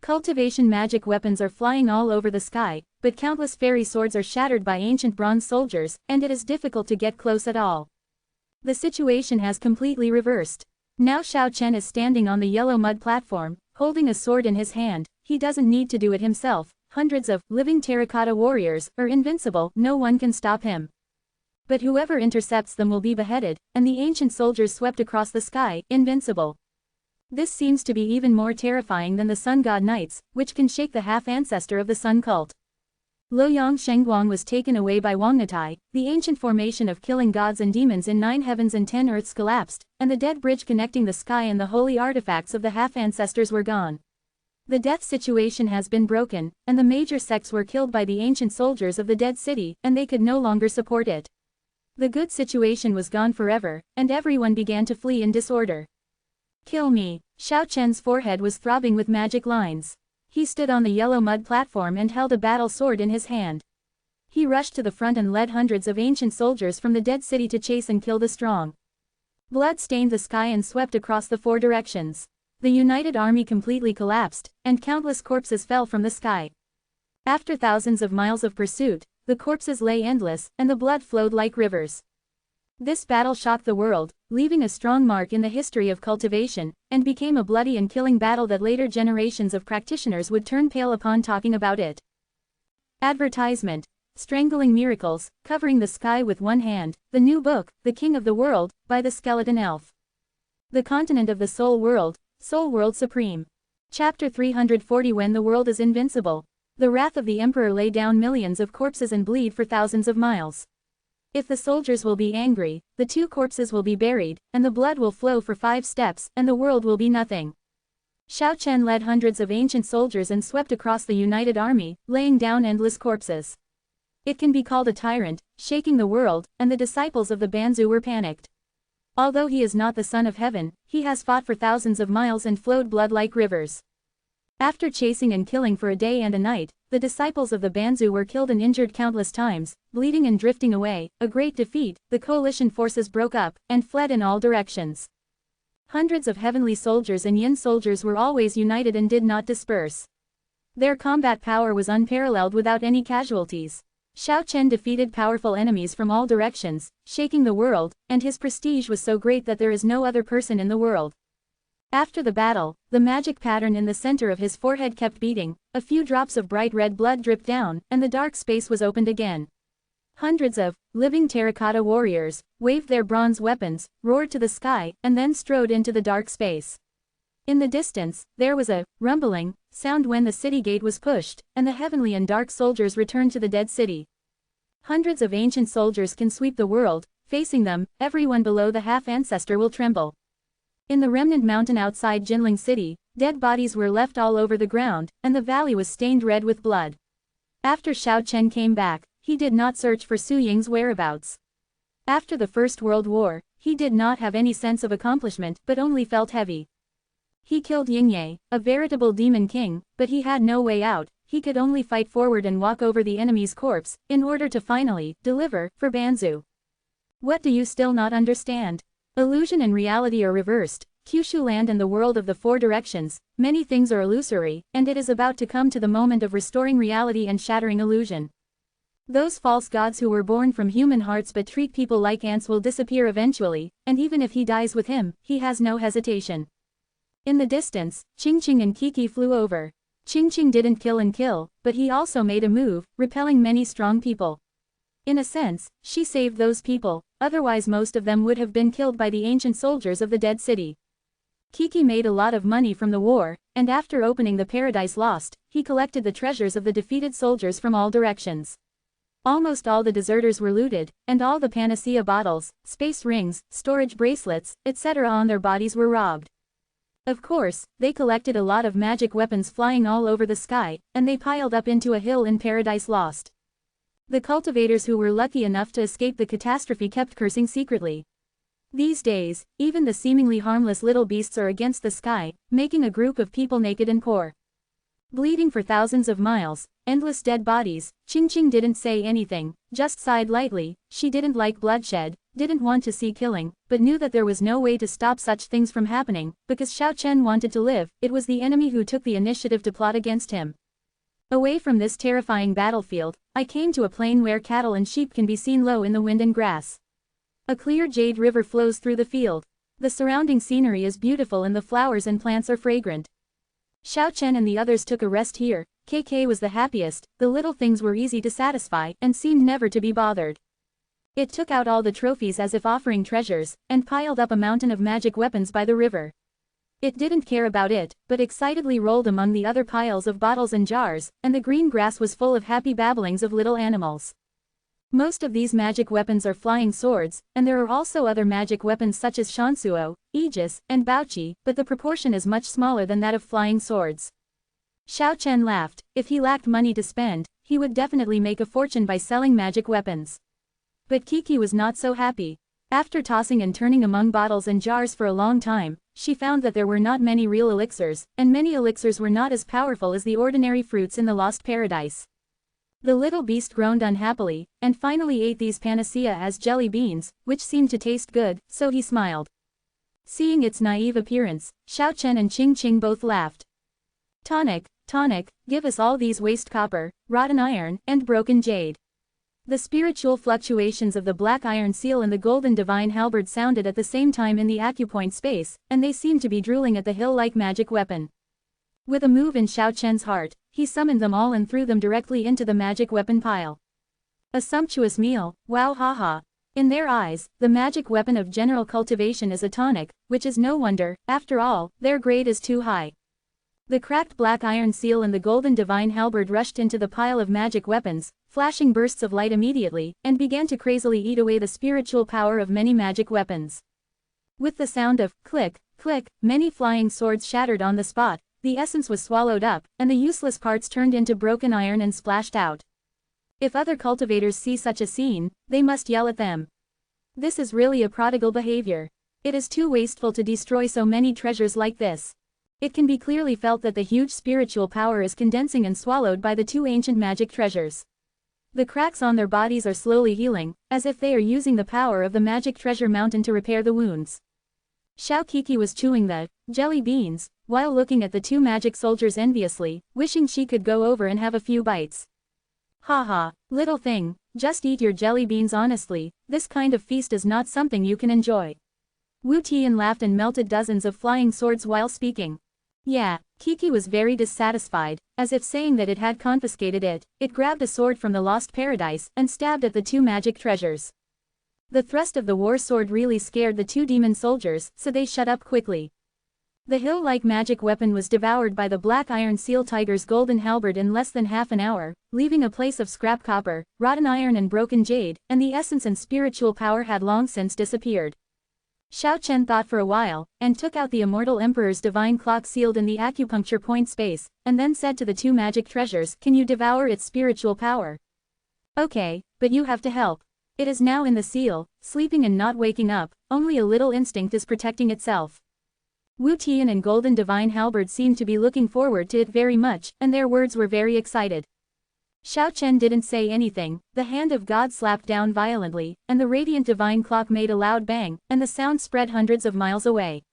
Cultivation magic weapons are flying all over the sky, but countless fairy swords are shattered by ancient bronze soldiers, and it is difficult to get close at all. The situation has completely reversed. Now Xiao Chen is standing on the yellow mud platform, holding a sword in his hand. He doesn't need to do it himself. Hundreds of living terracotta warriors are invincible, no one can stop him. But whoever intercepts them will be beheaded, and the ancient soldiers swept across the sky, invincible. This seems to be even more terrifying than the sun god knights, which can shake the half-ancestor of the sun cult. Luoyang Shengguang was taken away by Wangnatai, the ancient formation of killing gods and demons in 9 heavens and 10 earths collapsed, and the dead bridge connecting the sky and the holy artifacts of the half-ancestors were gone. The death situation has been broken, and the major sects were killed by the ancient soldiers of the dead city, and they could no longer support it. The good situation was gone forever, and everyone began to flee in disorder. Kill me. Xiao Chen's forehead was throbbing with magic lines. He stood on the yellow mud platform and held a battle sword in his hand. He rushed to the front and led hundreds of ancient soldiers from the dead city to chase and kill the strong. Blood stained the sky and swept across the 4 directions. The united army completely collapsed, and countless corpses fell from the sky. After thousands of miles of pursuit, the corpses lay endless, and the blood flowed like rivers. This battle shocked the world, leaving a strong mark in the history of cultivation, and became a bloody and killing battle that later generations of practitioners would turn pale upon talking about it. Advertisement. Strangling Miracles, Covering the Sky with One Hand, the new book, The King of the World, by the Skeleton Elf. The Continent of the Soul World, Soul World Supreme. Chapter 340 When the World is Invincible. The wrath of the emperor lay down millions of corpses and bleed for thousands of miles. If the soldiers will be angry, the 2 corpses will be buried, and the blood will flow for 5 steps, and the world will be nothing. Xiao Chen led hundreds of ancient soldiers and swept across the united army, laying down endless corpses. It can be called a tyrant, shaking the world, and the disciples of the Banzu were panicked. Although he is not the son of heaven, he has fought for thousands of miles and flowed blood like rivers. After chasing and killing for a day and a night, the disciples of the Banzu were killed and injured countless times, bleeding and drifting away, a great defeat. The coalition forces broke up, and fled in all directions. Hundreds of heavenly soldiers and yin soldiers were always united and did not disperse. Their combat power was unparalleled without any casualties. Xiao Chen defeated powerful enemies from all directions, shaking the world, and his prestige was so great that there is no other person in the world. After the battle, the magic pattern in the center of his forehead kept beating, a few drops of bright red blood dripped down, and the dark space was opened again. Hundreds of living terracotta warriors waved their bronze weapons, roared to the sky, and then strode into the dark space. In the distance, there was a rumbling sound when the city gate was pushed, and the heavenly and dark soldiers returned to the dead city. Hundreds of ancient soldiers can sweep the world, facing them, everyone below the half-ancestor will tremble. In the remnant mountain outside Jinling City, dead bodies were left all over the ground, and the valley was stained red with blood. After Xiao Chen came back, he did not search for Su Ying's whereabouts. After the First World War, he did not have any sense of accomplishment but only felt heavy. He killed Yingye, a veritable demon king, but he had no way out. He could only fight forward and walk over the enemy's corpse, in order to finally deliver for Banzu. What do you still not understand? Illusion and reality are reversed. Kyushu land and the world of the 4 directions, many things are illusory, and it is about to come to the moment of restoring reality and shattering illusion. Those false gods who were born from human hearts but treat people like ants will disappear eventually, and even if he dies with him, he has no hesitation. In the distance, Qingqing and Kiki flew over. Qingqing didn't kill, but he also made a move, repelling many strong people. In a sense, she saved those people, otherwise most of them would have been killed by the ancient soldiers of the dead city. Kiki made a lot of money from the war, and after opening the Paradise Lost, he collected the treasures of the defeated soldiers from all directions. Almost all the deserters were looted, and all the panacea bottles, space rings, storage bracelets, etc. on their bodies were robbed. Of course, they collected a lot of magic weapons flying all over the sky, and they piled up into a hill in Paradise Lost. The cultivators who were lucky enough to escape the catastrophe kept cursing secretly. These days, even the seemingly harmless little beasts are against the sky, making a group of people naked and poor. Bleeding for thousands of miles, endless dead bodies. Qingqing didn't say anything, just sighed lightly. She didn't like bloodshed, didn't want to see killing, but knew that there was no way to stop such things from happening, because Xiao Chen wanted to live. It was the enemy who took the initiative to plot against him. Away from this terrifying battlefield, I came to a plain where cattle and sheep can be seen low in the wind and grass. A clear jade river flows through the field. The surrounding scenery is beautiful and the flowers and plants are fragrant. Xiao Chen and the others took a rest here. KK was the happiest, the little things were easy to satisfy and seemed never to be bothered. It took out all the trophies as if offering treasures, and piled up a mountain of magic weapons by the river. It didn't care about it, but excitedly rolled among the other piles of bottles and jars, and the green grass was full of happy babblings of little animals. Most of these magic weapons are flying swords, and there are also other magic weapons such as Shansuo, Aegis, and Baoqi, but the proportion is much smaller than that of flying swords. Xiao Chen laughed. If he lacked money to spend, he would definitely make a fortune by selling magic weapons. But Kiki was not so happy. After tossing and turning among bottles and jars for a long time, she found that there were not many real elixirs, and many elixirs were not as powerful as the ordinary fruits in the lost paradise. The little beast groaned unhappily, and finally ate these panacea as jelly beans, which seemed to taste good, so he smiled. Seeing its naive appearance, Xiao Chen and Qingqing both laughed. Tonic, give us all these waste copper, rotten iron, and broken jade. The spiritual fluctuations of the black iron seal and the golden divine halberd sounded at the same time in the acupoint space, and they seemed to be drooling at the hill-like magic weapon. With a move in Xiao Chen's heart, he summoned them all and threw them directly into the magic weapon pile. A sumptuous meal, wow haha. In their eyes, the magic weapon of general cultivation is a tonic, which is no wonder, after all, their grade is too high. The cracked black iron seal and the golden divine halberd rushed into the pile of magic weapons, flashing bursts of light immediately, and began to crazily eat away the spiritual power of many magic weapons. With the sound of click, click, many flying swords shattered on the spot, the essence was swallowed up, and the useless parts turned into broken iron and splashed out. If other cultivators see such a scene, they must yell at them. This is really a prodigal behavior. It is too wasteful to destroy so many treasures like this. It can be clearly felt that the huge spiritual power is condensing and swallowed by the two ancient magic treasures. The cracks on their bodies are slowly healing, as if they are using the power of the magic treasure mountain to repair the wounds. Xiao Kiki was chewing the jelly beans, while looking at the two magic soldiers enviously, wishing she could go over and have a few bites. Ha, little thing, just eat your jelly beans honestly, this kind of feast is not something you can enjoy. Wu Tian laughed and melted dozens of flying swords while speaking. Yeah, Kiki was very dissatisfied, as if saying that it had confiscated it. It grabbed a sword from the lost paradise and stabbed at the two magic treasures. The thrust of the war sword really scared the two demon soldiers, so they shut up quickly. The hill-like magic weapon was devoured by the black iron seal tiger's golden halberd in less than half an hour, leaving a place of scrap copper, rotten iron and broken jade, and the essence and spiritual power had long since disappeared. Xiao Chen thought for a while, and took out the Immortal Emperor's divine clock sealed in the acupuncture point space, and then said to the two magic treasures, "Can you devour its spiritual power?" "Okay, but you have to help. It is now in the seal, sleeping and not waking up, only a little instinct is protecting itself." Wu Tian and Golden Divine Halberd seemed to be looking forward to it very much, and their words were very excited. Xiao Chen didn't say anything, the hand of God slapped down violently, and the radiant divine clock made a loud bang, and the sound spread hundreds of miles away.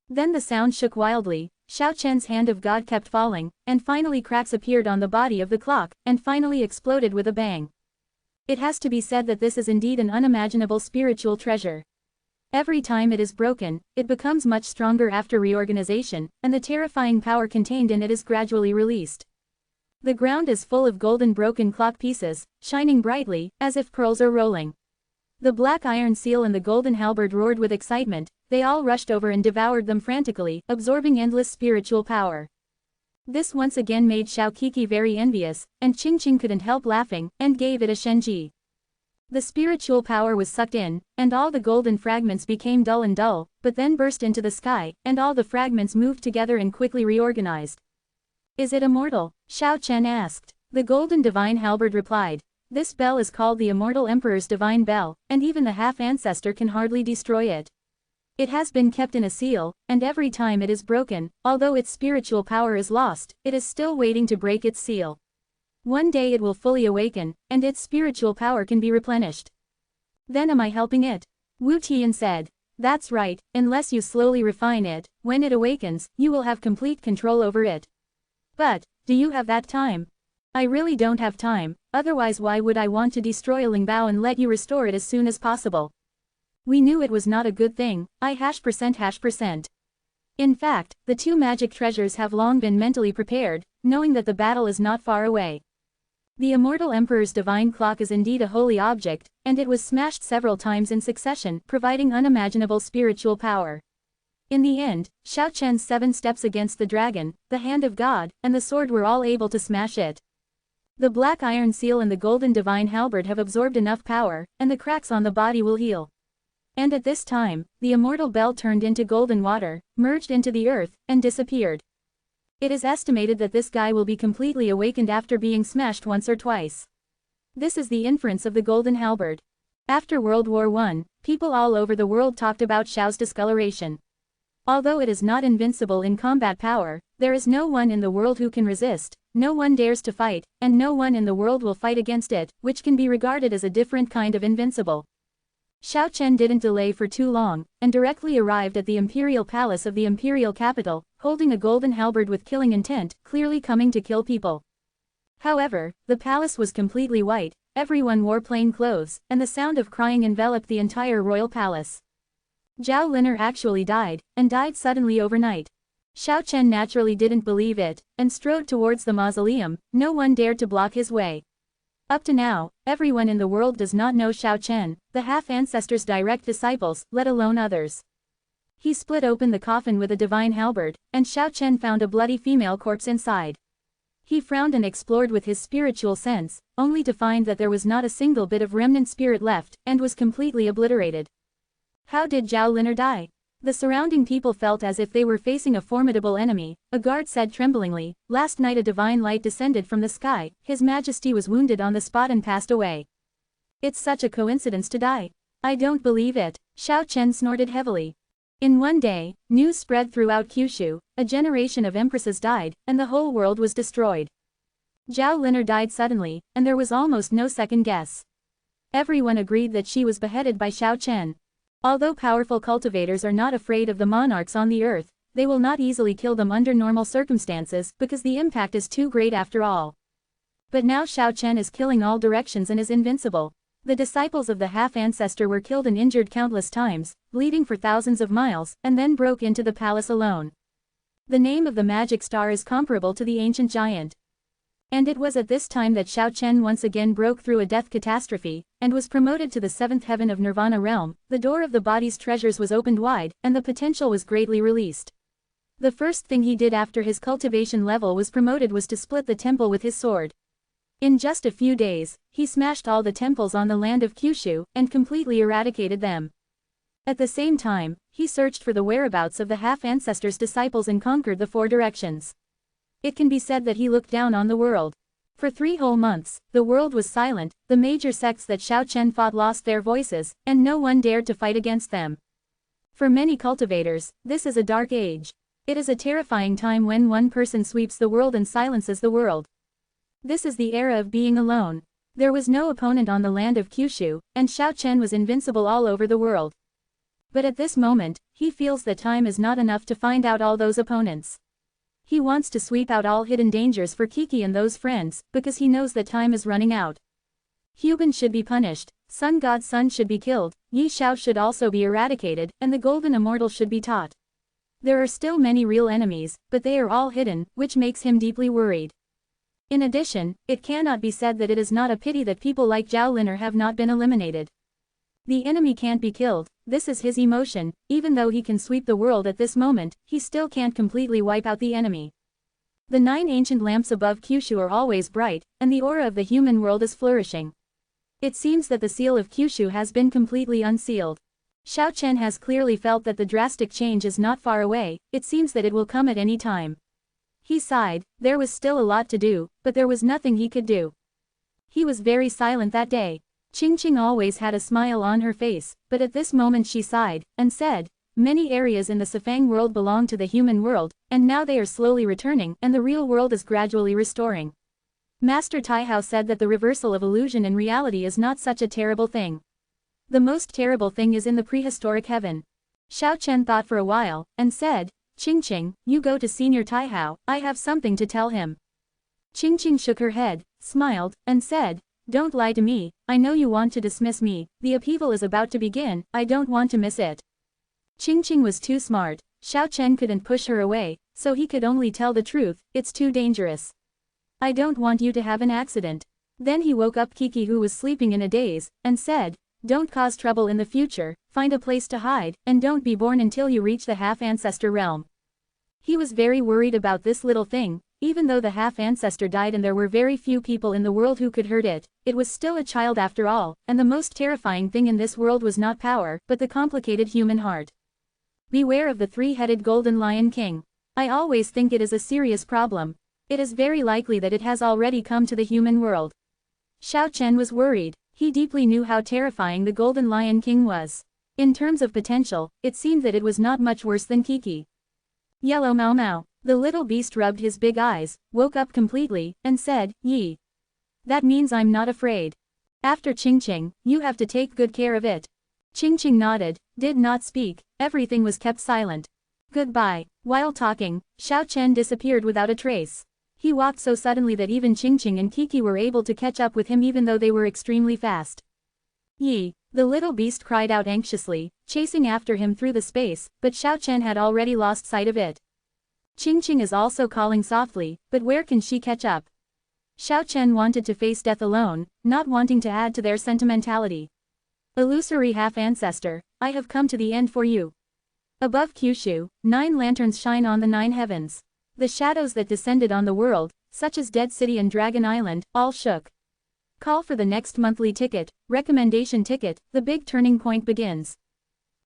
Then the sound shook wildly, Xiao Chen's hand of God kept falling, and finally cracks appeared on the body of the clock, and finally exploded with a bang. It has to be said that this is indeed an unimaginable spiritual treasure. Every time it is broken, it becomes much stronger after reorganization, and the terrifying power contained in it is gradually released. The ground is full of golden broken clock pieces, shining brightly, as if pearls are rolling. The black iron seal and the golden halberd roared with excitement, they all rushed over and devoured them frantically, absorbing endless spiritual power. This once again made Xiao Kiki very envious, and Qing Qing couldn't help laughing, and gave it a shenji. The spiritual power was sucked in, and all the golden fragments became dull and dull, but then burst into the sky, and all the fragments moved together and quickly reorganized. "Is it immortal?" Xiao Chen asked. The golden divine halberd replied. "This bell is called the Immortal Emperor's divine bell, and even the half-ancestor can hardly destroy it. It has been kept in a seal, and every time it is broken, although its spiritual power is lost, it is still waiting to break its seal. One day it will fully awaken, and its spiritual power can be replenished. Then am I helping it?" Wu Tian said. "That's right, unless you slowly refine it, when it awakens, you will have complete control over it. But, do you have that time?" "I really don't have time, otherwise why would I want to destroy a Lingbao and let you restore it as soon as possible? We knew it was not a good thing, %%. In fact, the two magic treasures have long been mentally prepared, knowing that the battle is not far away. The Immortal Emperor's divine clock is indeed a holy object, and it was smashed several times in succession, providing unimaginable spiritual power. In the end, Xiao Chen's 7 steps against the dragon, the hand of God, and the sword were all able to smash it. The black iron seal and the golden divine halberd have absorbed enough power, and the cracks on the body will heal. And at this time, the immortal bell turned into golden water, merged into the earth, and disappeared. It is estimated that this guy will be completely awakened after being smashed once or twice. This is the inference of the golden halberd. After World War I, people all over the world talked about Xiao's discoloration. Although it is not invincible in combat power, there is no one in the world who can resist, no one dares to fight, and no one in the world will fight against it, which can be regarded as a different kind of invincible. Xiao Chen didn't delay for too long, and directly arrived at the imperial palace of the imperial capital, holding a golden halberd with killing intent, clearly coming to kill people. However, the palace was completely white, everyone wore plain clothes, and the sound of crying enveloped the entire royal palace. Zhao Lin'er actually died, and died suddenly overnight. Xiao Chen naturally didn't believe it, and strode towards the mausoleum, no one dared to block his way. Up to now, everyone in the world does not know Xiao Chen, the half-ancestor's direct disciples, let alone others. He split open the coffin with a divine halberd, and Xiao Chen found a bloody female corpse inside. He frowned and explored with his spiritual sense, only to find that there was not a single bit of remnant spirit left, and was completely obliterated. How did Zhao Lin'er die? The surrounding people felt as if they were facing a formidable enemy. A guard said tremblingly, "Last night a divine light descended from the sky, His Majesty was wounded on the spot and passed away." It's such a coincidence to die. I don't believe it. Xiao Chen snorted heavily. In one day, news spread throughout Kyushu, a generation of empresses died, and the whole world was destroyed. Zhao Lin'er died suddenly, and there was almost no second guess. Everyone agreed that she was beheaded by Xiao Chen. Although powerful cultivators are not afraid of the monarchs on the earth, they will not easily kill them under normal circumstances because the impact is too great after all. But now Xiao Chen is killing all directions and is invincible. The disciples of the half-ancestor were killed and injured countless times, bleeding for thousands of miles, and then broke into the palace alone. The name of the magic star is comparable to the ancient giant. And it was at this time that Xiao Chen once again broke through a death catastrophe, and was promoted to the seventh heaven of Nirvana realm. The door of the body's treasures was opened wide, and the potential was greatly released. The first thing he did after his cultivation level was promoted was to split the temple with his sword. In just a few days, he smashed all the temples on the land of Kyushu, and completely eradicated them. At the same time, he searched for the whereabouts of the half-ancestor's disciples and conquered the four directions. It can be said that he looked down on the world. For 3 whole months, the world was silent, the major sects that Xiao Chen fought lost their voices, and no one dared to fight against them. For many cultivators, this is a dark age. It is a terrifying time when one person sweeps the world and silences the world. This is the era of being alone. There was no opponent on the land of Kyushu, and Xiao Chen was invincible all over the world. But at this moment, he feels that time is not enough to find out all those opponents. He wants to sweep out all hidden dangers for Kiki and those friends, because he knows that time is running out. Huban should be punished, Sun God's son should be killed, Yi Xiao should also be eradicated, and the Golden Immortal should be taught. There are still many real enemies, but they are all hidden, which makes him deeply worried. In addition, it cannot be said that it is not a pity that people like Zhao Lin'er have not been eliminated. The enemy can't be killed, this is his emotion. Even though he can sweep the world at this moment, he still can't completely wipe out the enemy. The 9 ancient lamps above Kyushu are always bright, and the aura of the human world is flourishing. It seems that the seal of Kyushu has been completely unsealed. Xiao Chen has clearly felt that the drastic change is not far away, it seems that it will come at any time. He sighed, there was still a lot to do, but there was nothing he could do. He was very silent that day. Qingqing always had a smile on her face, but at this moment she sighed, and said, "Many areas in the Sifang world belong to the human world, and now they are slowly returning, and the real world is gradually restoring." Master Taihao said that the reversal of illusion and reality is not such a terrible thing. The most terrible thing is in the prehistoric heaven. Xiao Chen thought for a while, and said, "Qingqing, you go to Senior Taihao, I have something to tell him." Qingqing shook her head, smiled, and said, "Don't lie to me, I know you want to dismiss me, the upheaval is about to begin, I don't want to miss it." Qingqing was too smart, Xiao Chen couldn't push her away, so he could only tell the truth, it's too dangerous. "I don't want you to have an accident." Then he woke up Kiki who was sleeping in a daze, and said, "Don't cause trouble in the future, find a place to hide, and don't be born until you reach the half-ancestor realm." He was very worried about this little thing. Even though the half-ancestor died and there were very few people in the world who could hurt it, it was still a child after all, and the most terrifying thing in this world was not power, but the complicated human heart. Beware of the 3-headed golden lion king. I always think it is a serious problem. It is very likely that it has already come to the human world. Xiao Chen was worried. He deeply knew how terrifying the golden lion king was. In terms of potential, it seemed that it was not much worse than Kiki. Yellow Mau Mau. The little beast rubbed his big eyes, woke up completely, and said, "Yi. That means I'm not afraid. After Qingqing, you have to take good care of it." Qingqing nodded, did not speak, everything was kept silent. Goodbye. While talking, Xiao Chen disappeared without a trace. He walked so suddenly that even Qingqing and Kiki were able to catch up with him even though they were extremely fast. "Yi." The little beast cried out anxiously, chasing after him through the space, but Xiao Chen had already lost sight of it. Qingqing is also calling softly, but where can she catch up? Xiao Chen wanted to face death alone, not wanting to add to their sentimentality. "Illusory half-ancestor, I have come to the end for you." Above Kyushu, 9 lanterns shine on the 9 heavens. The shadows that descended on the world, such as Dead City and Dragon Island, all shook. Call for the next monthly ticket, recommendation ticket, the big turning point begins.